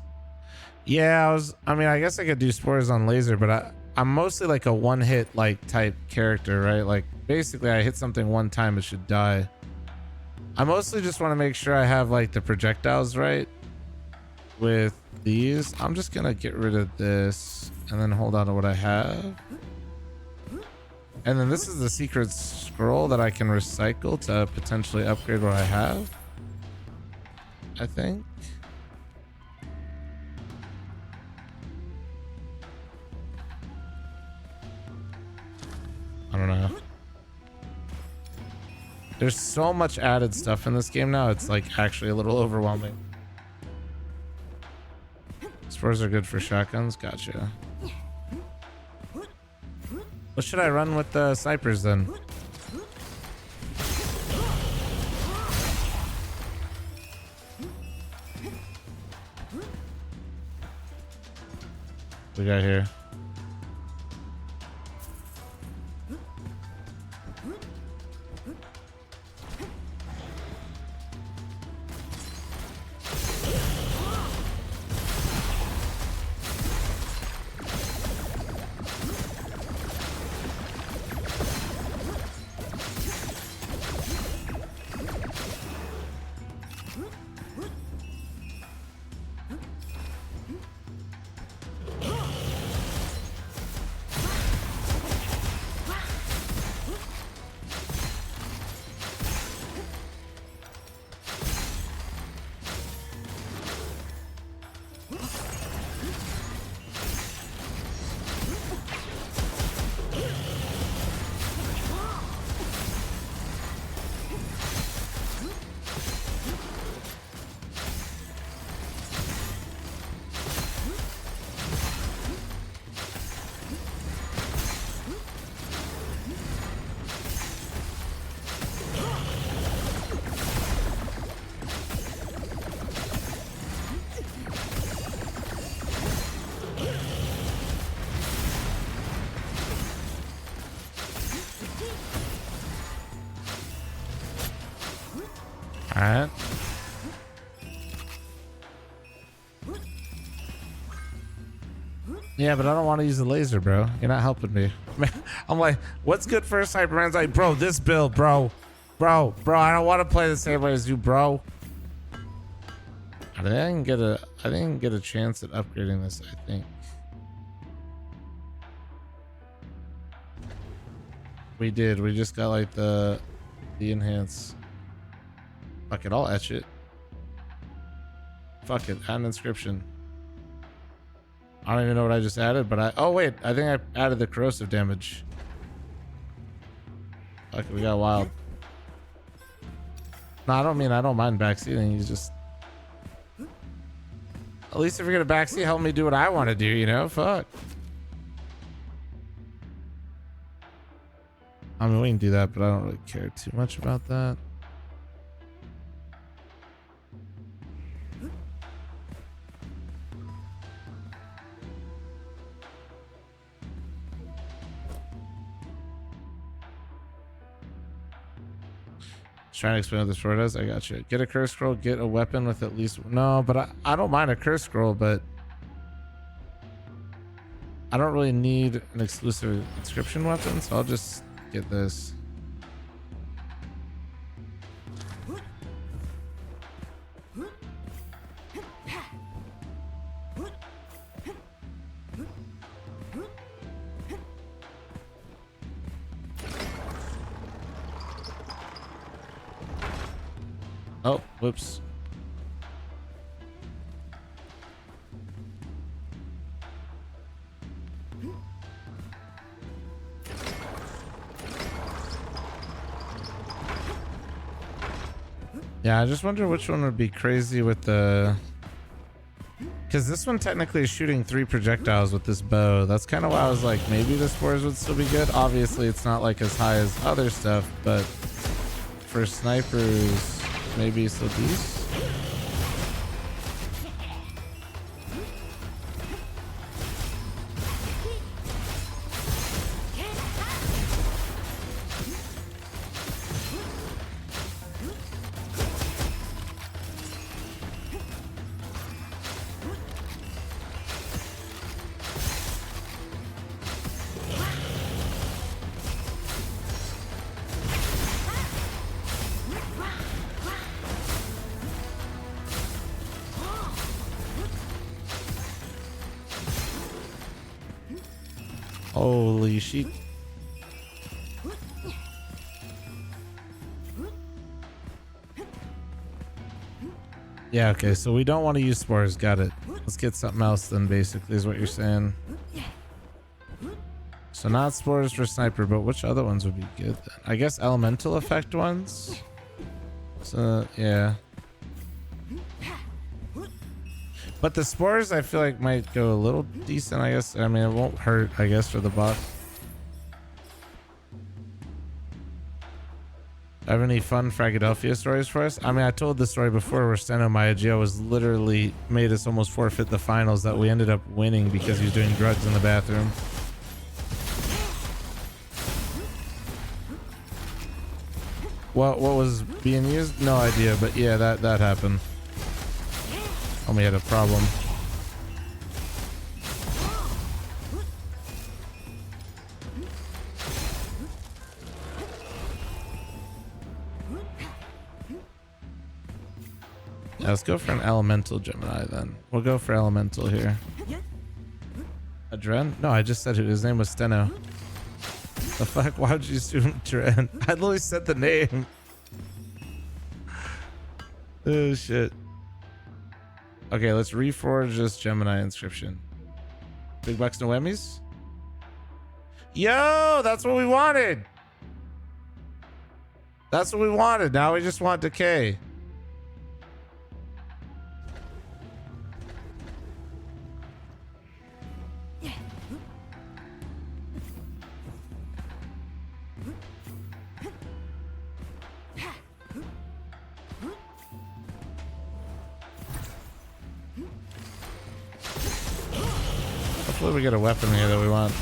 Yeah, I mean, I guess I could do spores on laser, but I'm mostly like a one-hit like type character, right? Like basically I hit something one time, it should die. I mostly just want to make sure I have like the projectiles right with these. I'm just gonna get rid of this and then hold on to what I have. And then this is the secret scroll that I can recycle to potentially upgrade what I have, I think. I don't know. There's so much added stuff in this game now, it's like actually a little overwhelming. Spurs are good for shotguns, gotcha. What should I run with the snipers then? We got here. Alright. Yeah, but I don't want to use the laser, bro. You're not helping me. I'm like, what's good for a sniper? Man's like, bro, this build, bro. Bro, I don't want to play the same way as you, bro. I didn't get a chance at upgrading this, I think. We did. We just got like the enhance. Fuck it, I'll etch it. Fuck it, add an inscription. I don't even know what I just added, but oh wait, I think I added the corrosive damage. Fuck it, we got wild. No, I don't mind backseating. You just, at least if you're gonna backseat, help me do what I want to do, you know? Fuck. I mean, we can do that, but I don't really care too much about that. Trying to explain what this sword does. I got you. Get a curse scroll. Get a weapon with at least no, but I don't mind a curse scroll, but I don't really need an exclusive inscription weapon, so I'll just get this. Oh, whoops. Yeah, I just wonder which one would be crazy with the... Because this one technically is shooting 3 projectiles with this bow. That's kind of why I was like, maybe the spores would still be good. Obviously, it's not like as high as other stuff, but for snipers... Maybe so these. Holy shit. Yeah, okay, so we don't want to use spores. Got it. Let's get something else then, basically, is what you're saying. So not spores for sniper, but which other ones would be good then? I guess elemental effect ones? So, yeah. But the spores, I feel like, might go a little decent, I guess. I mean, it won't hurt, I guess, for the bot. Have any fun Fragadelphia stories for us? I mean, I told the story before where Steno Maegio was literally made us almost forfeit the finals that we ended up winning because he was doing drugs in the bathroom. What was being used? No idea, but yeah, that happened. And we had a problem. Yeah, let's go for an elemental Gemini then. We'll go for elemental here. Adren? No, I just said his name was Steno. The fuck? Why would you assume Adren? I literally said the name. Oh shit. Okay, let's reforge this Gemini inscription. Big bucks, no Emmys? Yo, that's what we wanted. That's what we wanted. Now we just want decay. Hopefully we get a weapon here that we want.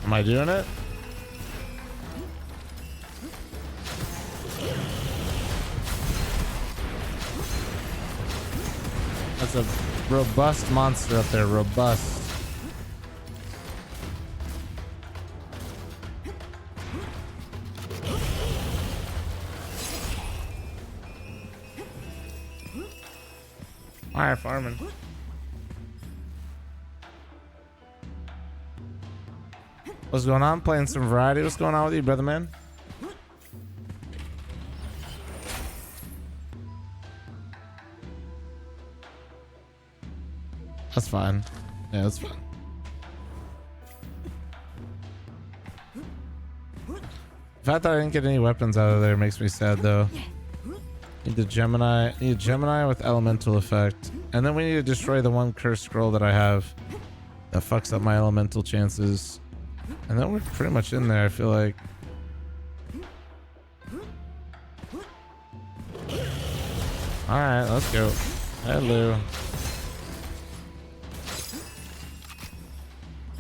Am I doing it? That's a robust monster up there. Robust. Alright, farming. What's going on? Playing some variety. What's going on with you, brother man? That's fine. Yeah, that's fine. The fact that I didn't get any weapons out of there makes me sad, though. Need the Gemini. Need a Gemini with elemental effect, and then we need to destroy the one cursed scroll that I have that fucks up my elemental chances. And then we're pretty much in there, I feel like. Alright, let's go. Hello.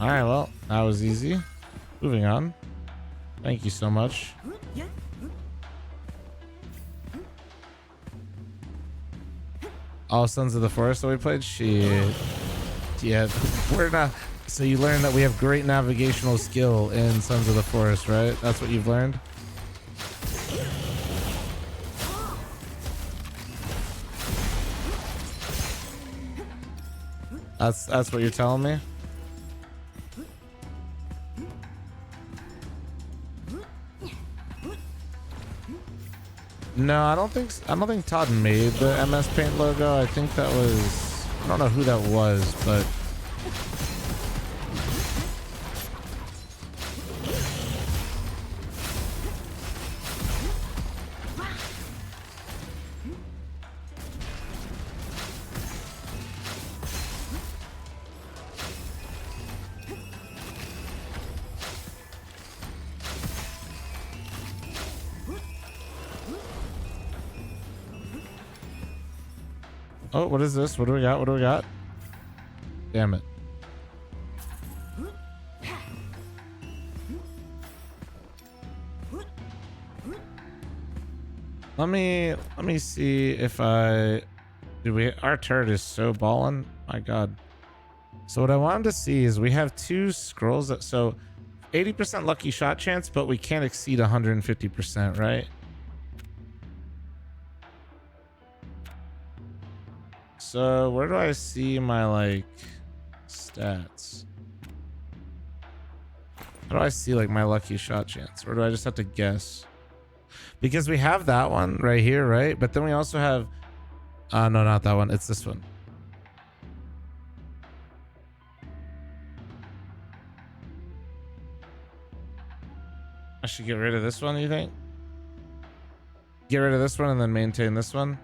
Alright, well, that was easy. Moving on. Thank you so much. All Sons of the Forest that we played? Shit. Yeah, we're not... So you learned that we have great navigational skill in Sons of the Forest, right? That's what you've learned? That's what you're telling me? No, I don't think Todd made the MS Paint logo. I think that was, I don't know who that was, but oh, what is this? What do we got? What do we got? Damn it. Let me see if I our turret is so ballin'. My god. So what I wanted to see is we have 2 scrolls that, so 80% lucky shot chance, but we can't exceed 150%, right? So where do I see my like stats? How do I see like my lucky shot chance? Or do I just have to guess? Because we have that one right here, right? But then we also have no, not that one. It's this one. I should get rid of this one, you think? Get rid of this one and then maintain this one?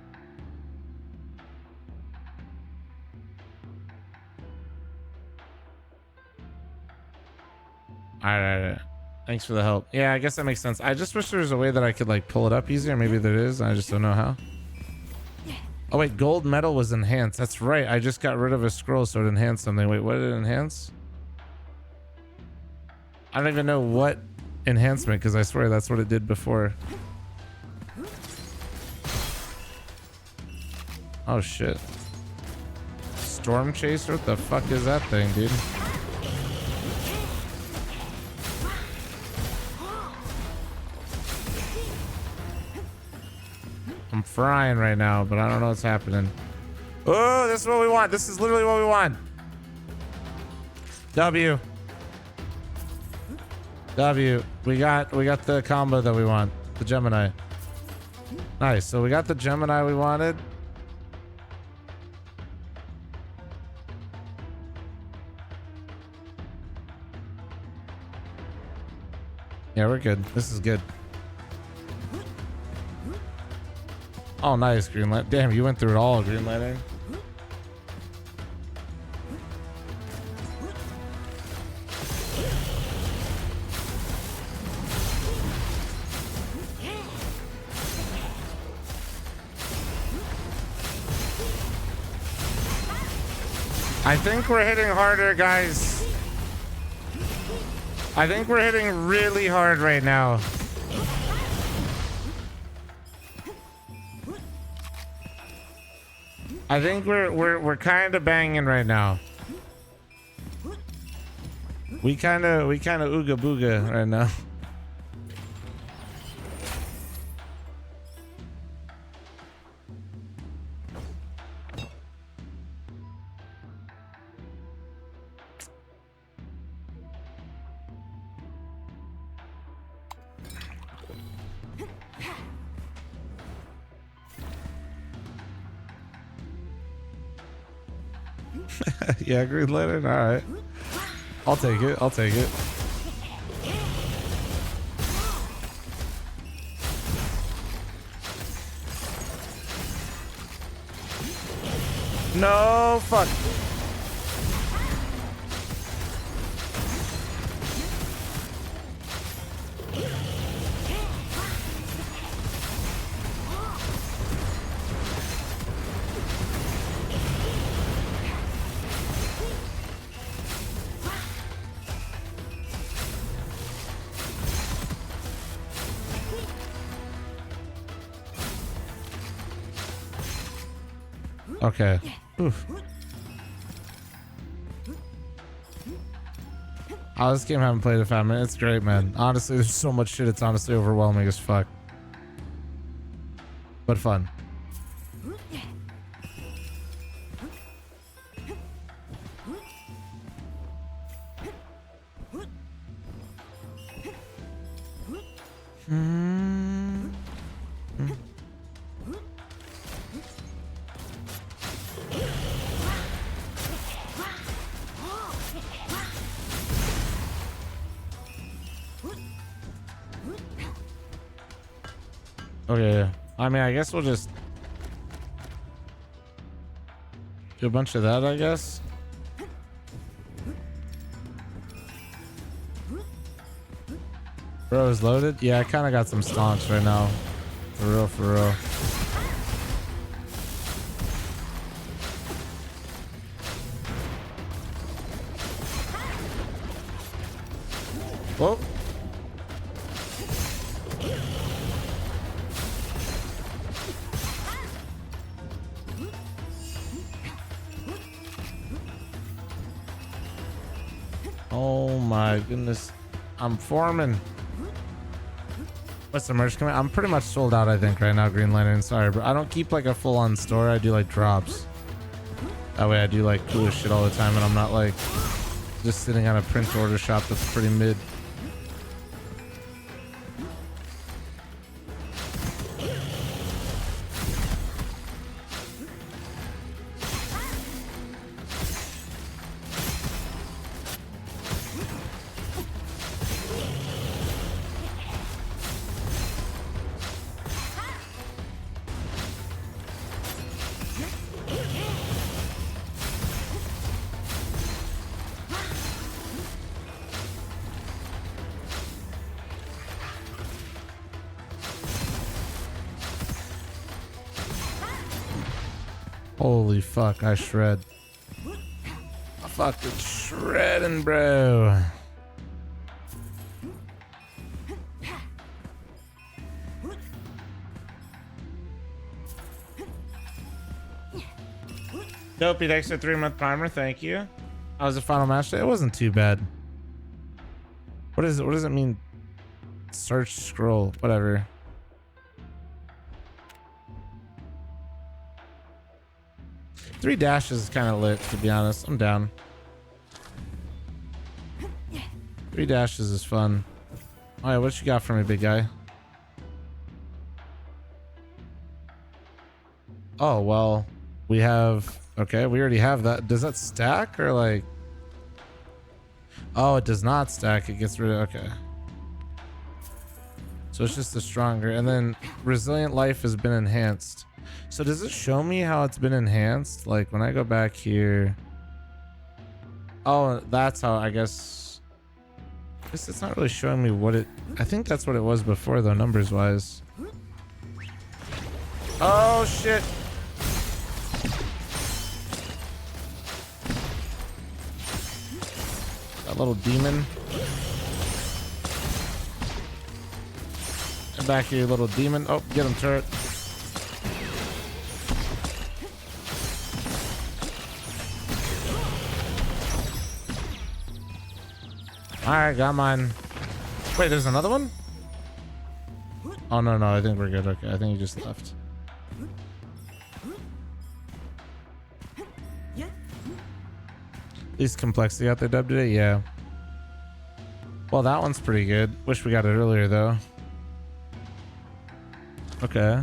Alright. Thanks for the help. Yeah, I guess that makes sense. I just wish there was a way that I could like pull it up easier. Maybe there is. I just don't know how. Oh wait, gold medal was enhanced. That's right. I just got rid of a scroll so it enhanced something. Wait, what did it enhance? I don't even know what enhancement, because I swear that's what it did before. Oh shit. Storm Chaser? What the fuck is that thing, dude? I'm frying right now, but I don't know what's happening. Oh, this is what we want. This is literally what we want. W. We got the combo that we want. The Gemini. Nice. So we got the Gemini we wanted. Yeah, we're good. This is good. Oh, nice, green light. Damn, you went through it all, green lighting. I think we're hitting harder, guys. I think we're hitting really hard right now. I think we're kind of banging right now. We kind of ooga booga right now. Yeah, green lighting. All right, I'll take it. I'll take it. No, fuck. Okay. Oof. Oh, this game I haven't played in 5 minutes. It's great, man. Honestly, there's so much shit. It's honestly overwhelming as fuck. But fun. Okay, I mean, I guess we'll just do a bunch of that, I guess. Bro is loaded. Yeah, I kind of got some staunch right now. For real, for real. Whoa. Oh my goodness. I'm forming. What's the merch coming? I'm pretty much sold out, I think, right now, Green Lantern. Sorry, but I don't keep like a full-on store. I do like drops. That way I do like cool shit all the time, and I'm not like just sitting on a print order shop that's pretty mid. Holy fuck, I shred. Fucking shredding, bro. Dopey, thanks for 3-month primer. Thank you. How was the final match day? It wasn't too bad. What is it? What does it mean? Search, scroll, whatever. Three dashes is kind of lit, to be honest. I'm down. 3 dashes is fun. All right, what you got for me, big guy? Oh, well, we have... Okay, we already have that. Does that stack or like... Oh, it does not stack. It gets rid of... Okay. So it's just a stronger. And then Resilient Life has been enhanced. So does it show me how it's been enhanced? Like when I go back here... Oh, that's how, I guess it's not really showing me what it... I think that's what it was before though, numbers wise. Oh shit. That little demon. Get back here, little demon. Oh, get him, turret. Alright, got mine. Wait, there's another one? Oh, no, I think we're good. Okay, I think he just left. Least complexity out there, Dub, today? Yeah. Well, that one's pretty good. Wish we got it earlier, though. Okay.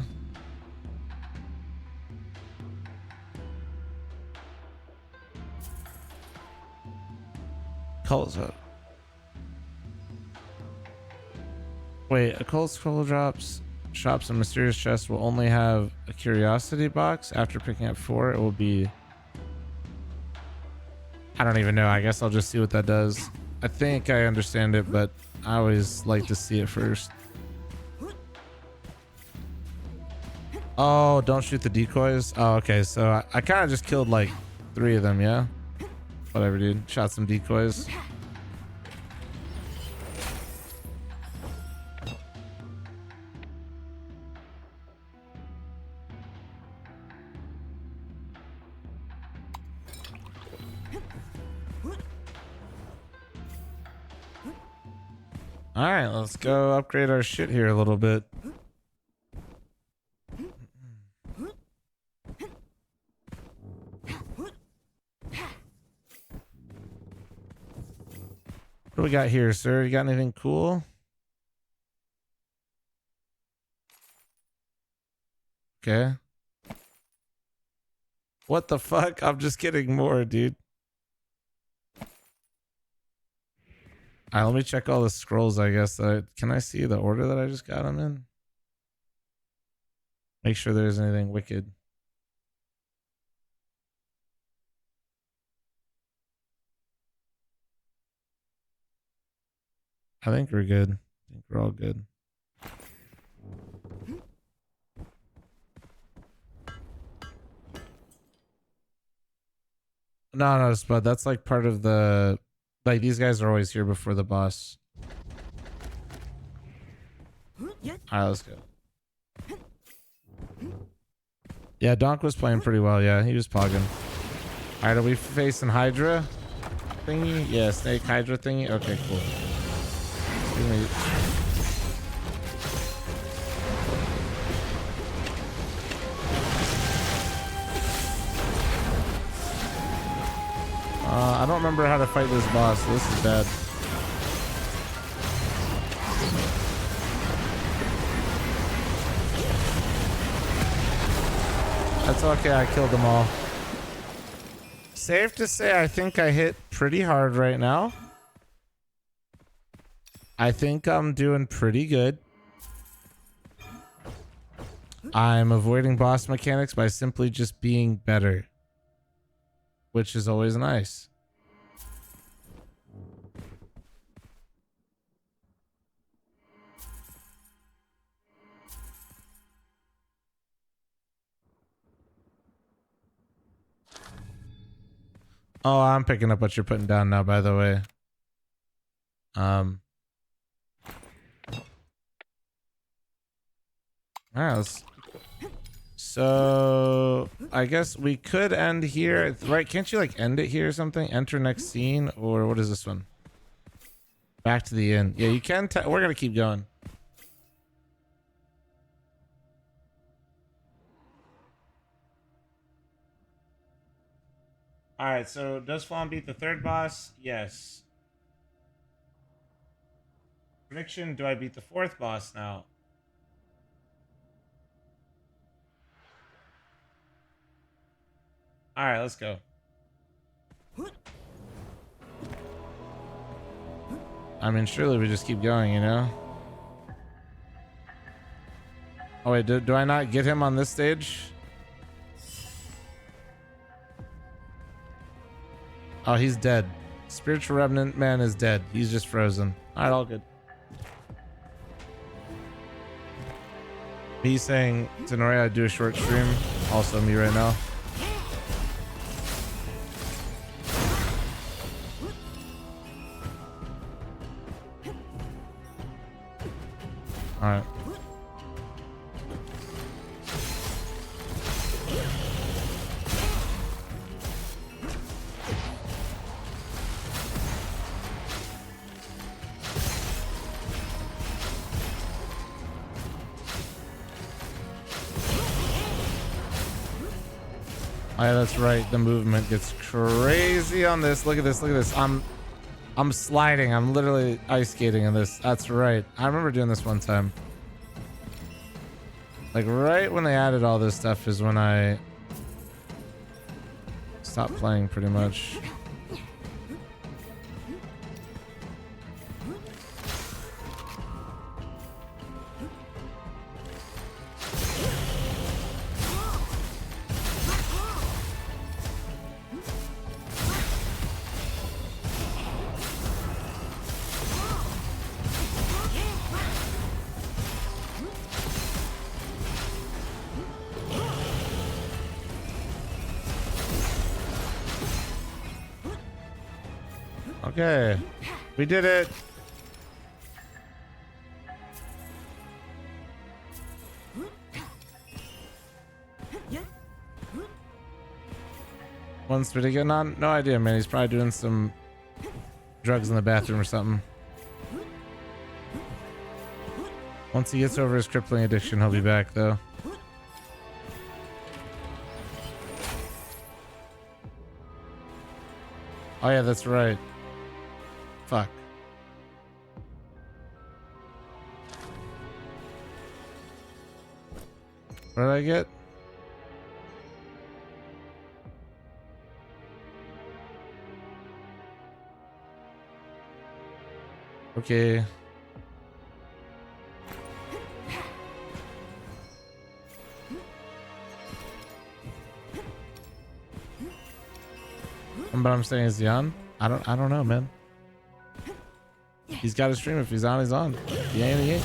Calls up. Wait, a cold scroll drops shops and mysterious chest will only have a curiosity box. After picking up 4, it will be... I don't even know. I guess I'll just see what that does. I think I understand it, but I always like to see it first. Oh, don't shoot the decoys. Oh, okay. So I kind of just killed like 3 of them, yeah? Whatever, dude. Shot some decoys. All right, let's go upgrade our shit here a little bit. What do we got here, sir? You got anything cool? Okay. What the fuck? I'm just getting more, dude. All right, let me check all the scrolls, I guess. Can I see the order that I just got them in? Make sure there's anything wicked. I think we're good. I think we're all good. No, Spud. That's like part of the... Like, these guys are always here before the boss. Alright, let's go. Yeah, Donk was playing pretty well. Yeah, he was pogging. Alright, are we facing Hydra? thingy? Yeah, snake hydra thingy. Okay, cool. Give me... I don't remember how to fight this boss, so this is bad. That's okay, I killed them all. Safe to say, I think I hit pretty hard right now. I think I'm doing pretty good. I'm avoiding boss mechanics by simply just being better, which is always nice. Oh, I'm picking up what you're putting down now, by the way. All right, so I guess we could end here, right? Can't you like end it here or something? Enter next scene, or what is this one? Back to the inn. Yeah, you can. We're gonna keep going. All right, so does Flan beat the third boss? Yes. Prediction, do I beat the fourth boss now? All right, let's go. I mean, surely we just keep going, you know? Oh, wait, do I not get him on this stage? Oh, he's dead. Spiritual Remnant Man is dead. He's just frozen. All right, all good. He's saying to Noria, I'd do a short stream. Also me right now. All right. Oh, yeah, that's right. The movement gets crazy on this. Look at this. Look at this. I'm sliding. I'm literally ice skating in this. That's right. I remember doing this one time. Like right when they added all this stuff is when I stopped playing pretty much. Okay, we did it. What's Spitty getting on? No idea, man. He's probably doing some drugs in the bathroom or something. Once he gets over his crippling addiction, he'll be back, though. Oh, yeah, that's right. Fuck. What did I get? Okay. But I'm saying, is he on? I don't know, man. He's got to stream. If he's on, he's on. He ain't, he ain't.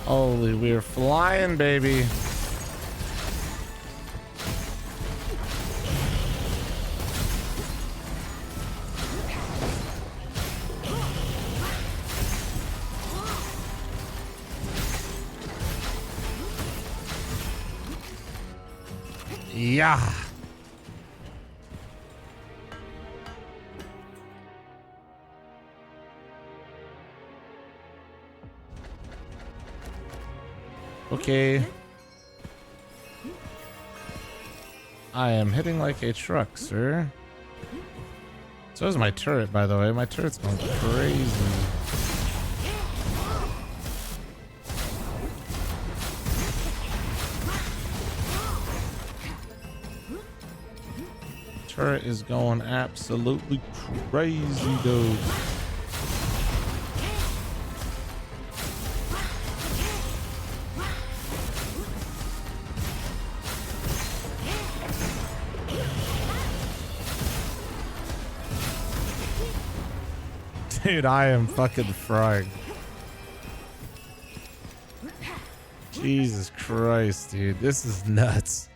Holy, we're flying, baby. Yeah. Okay. I am hitting like a truck, sir. So is my turret, by the way. My turret's going crazy. Turret is going absolutely crazy, dude. Dude, I am fucking fried. Jesus Christ, dude. This is nuts.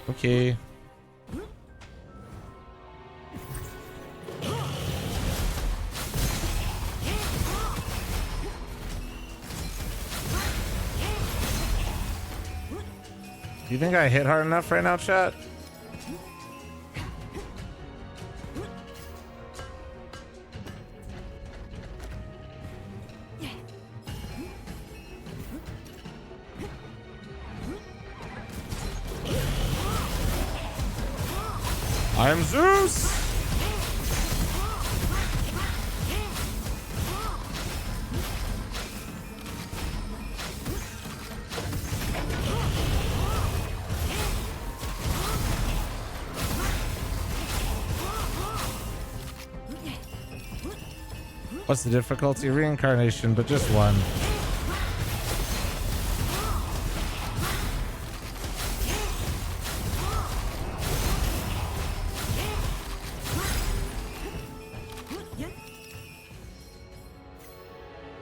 Okay. Do you think I hit hard enough right now, chat? I am Zeus! What's the difficulty? Reincarnation, but just one.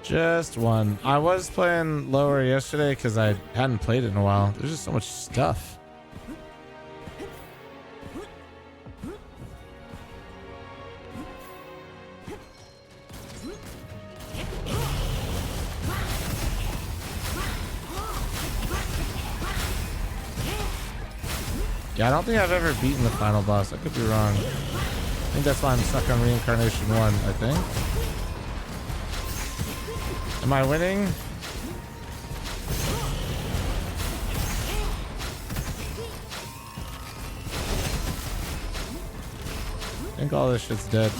Just one. I was playing lower yesterday because I hadn't played it in a while. There's just so much stuff. Yeah, I don't think I've ever beaten the final boss. I could be wrong. I think that's why I'm stuck on Reincarnation 1, I think. Am I winning? I think all this shit's dead.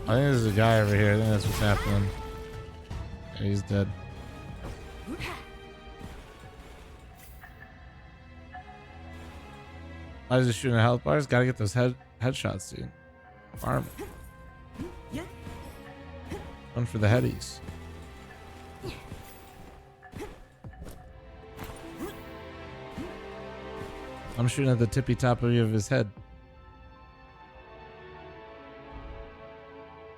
I think there's a guy over here. I think that's what's happening. Yeah, he's dead. Why is he shooting at health bars? Gotta get those headshots, dude. Farm. One for the headies. I'm shooting at the tippy top of his head.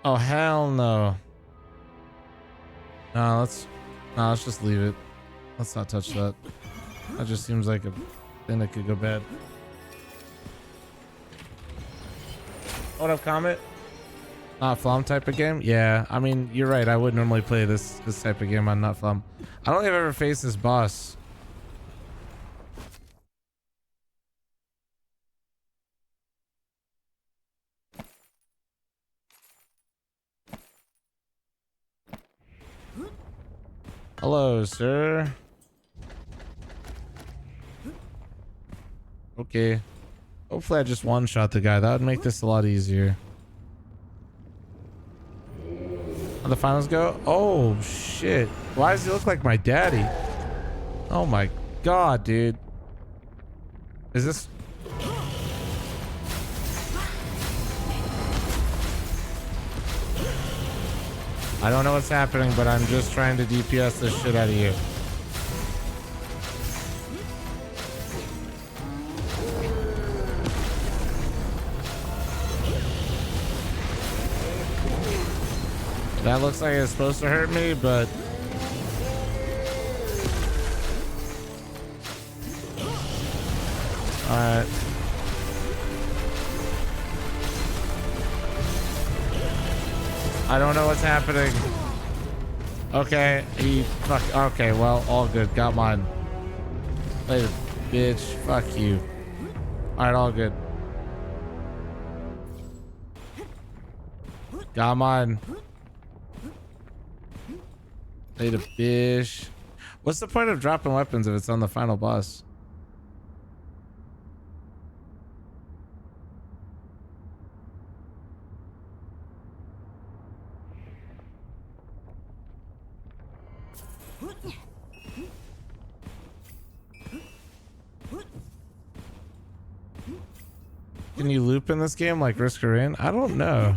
Oh hell no. No, let's just leave it. Let's not touch that. That just seems like a thing that could go bad. What up, Comet? Not Flom type of game? Yeah, I mean, you're right. I would normally play this type of game on Not Flom. I don't think I've ever faced this boss. Hello, sir. Okay. Hopefully I just one-shot the guy. That would make this a lot easier. How the finals go? Oh, shit. Why does he look like my daddy? Oh my god, dude. Is this... I don't know what's happening, but I'm just trying to DPS the shit out of you. That looks like it's supposed to hurt me, but alright. I don't know what's happening. Okay, okay, well, all good. Got mine. Later, bitch. Fuck you. Alright, all good. Got mine. Later, bitch. What's the point of dropping weapons if it's on the final boss? Can you loop in this game like Risk of Rain? I don't know.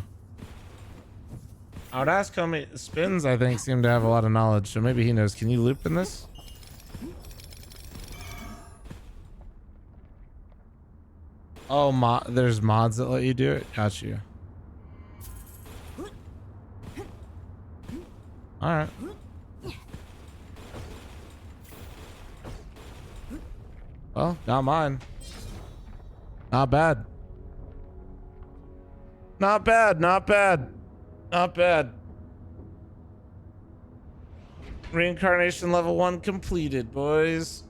I would ask Homie. Spins, I think, seem to have a lot of knowledge, so maybe he knows. Can you loop in this? Oh, there's mods that let you do it? Got you. Alright. Well, not mine. Not bad. Not bad, not bad. Not bad. Reincarnation level 1 completed, boys.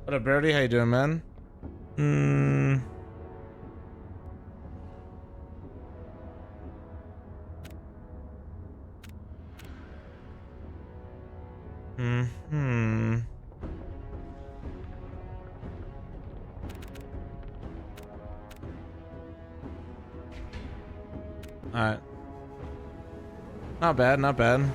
What up, Brody? How you doing, man? Alright. Not bad, not bad.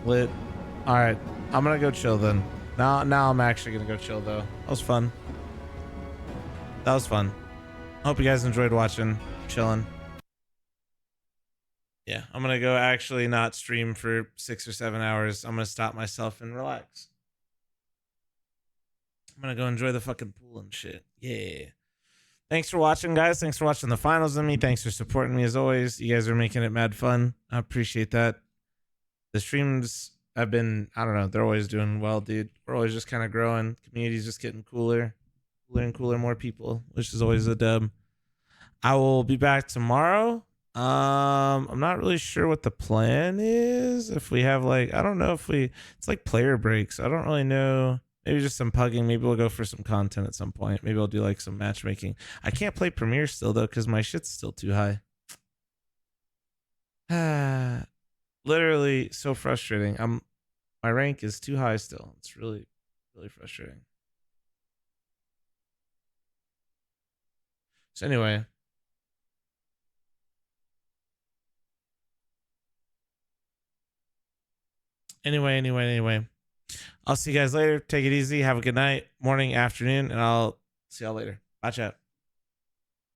Lit. Alright. I'm gonna go chill then. Now I'm actually gonna go chill though. That was fun. That was fun. Hope you guys enjoyed watching, chilling. Yeah, I'm gonna go actually not stream for 6 or 7 hours. I'm gonna stop myself and relax. I'm gonna go enjoy the fucking pool and shit. Yeah. Thanks for watching, guys. Thanks for watching the finals with me. Thanks for supporting me as always. You guys are making it mad fun. I appreciate that. The streams have been, I don't know, they're always doing well, dude. We're always just kind of growing. Community's just getting cooler and cooler, more people, which is always a dub. I will be back tomorrow. I'm not really sure what the plan is. If we have like, I don't know if it's like player breaks. I don't really know. Maybe just some pugging. Maybe we'll go for some content at some point. Maybe I'll do like some matchmaking. I can't play Premiere still though, because my shit's still too high. Literally so frustrating. My rank is too high still. It's really, really frustrating. So anyway. Anyway. I'll see you guys later. Take it easy. Have a good night, morning, afternoon, and I'll see y'all later. Bye, chat.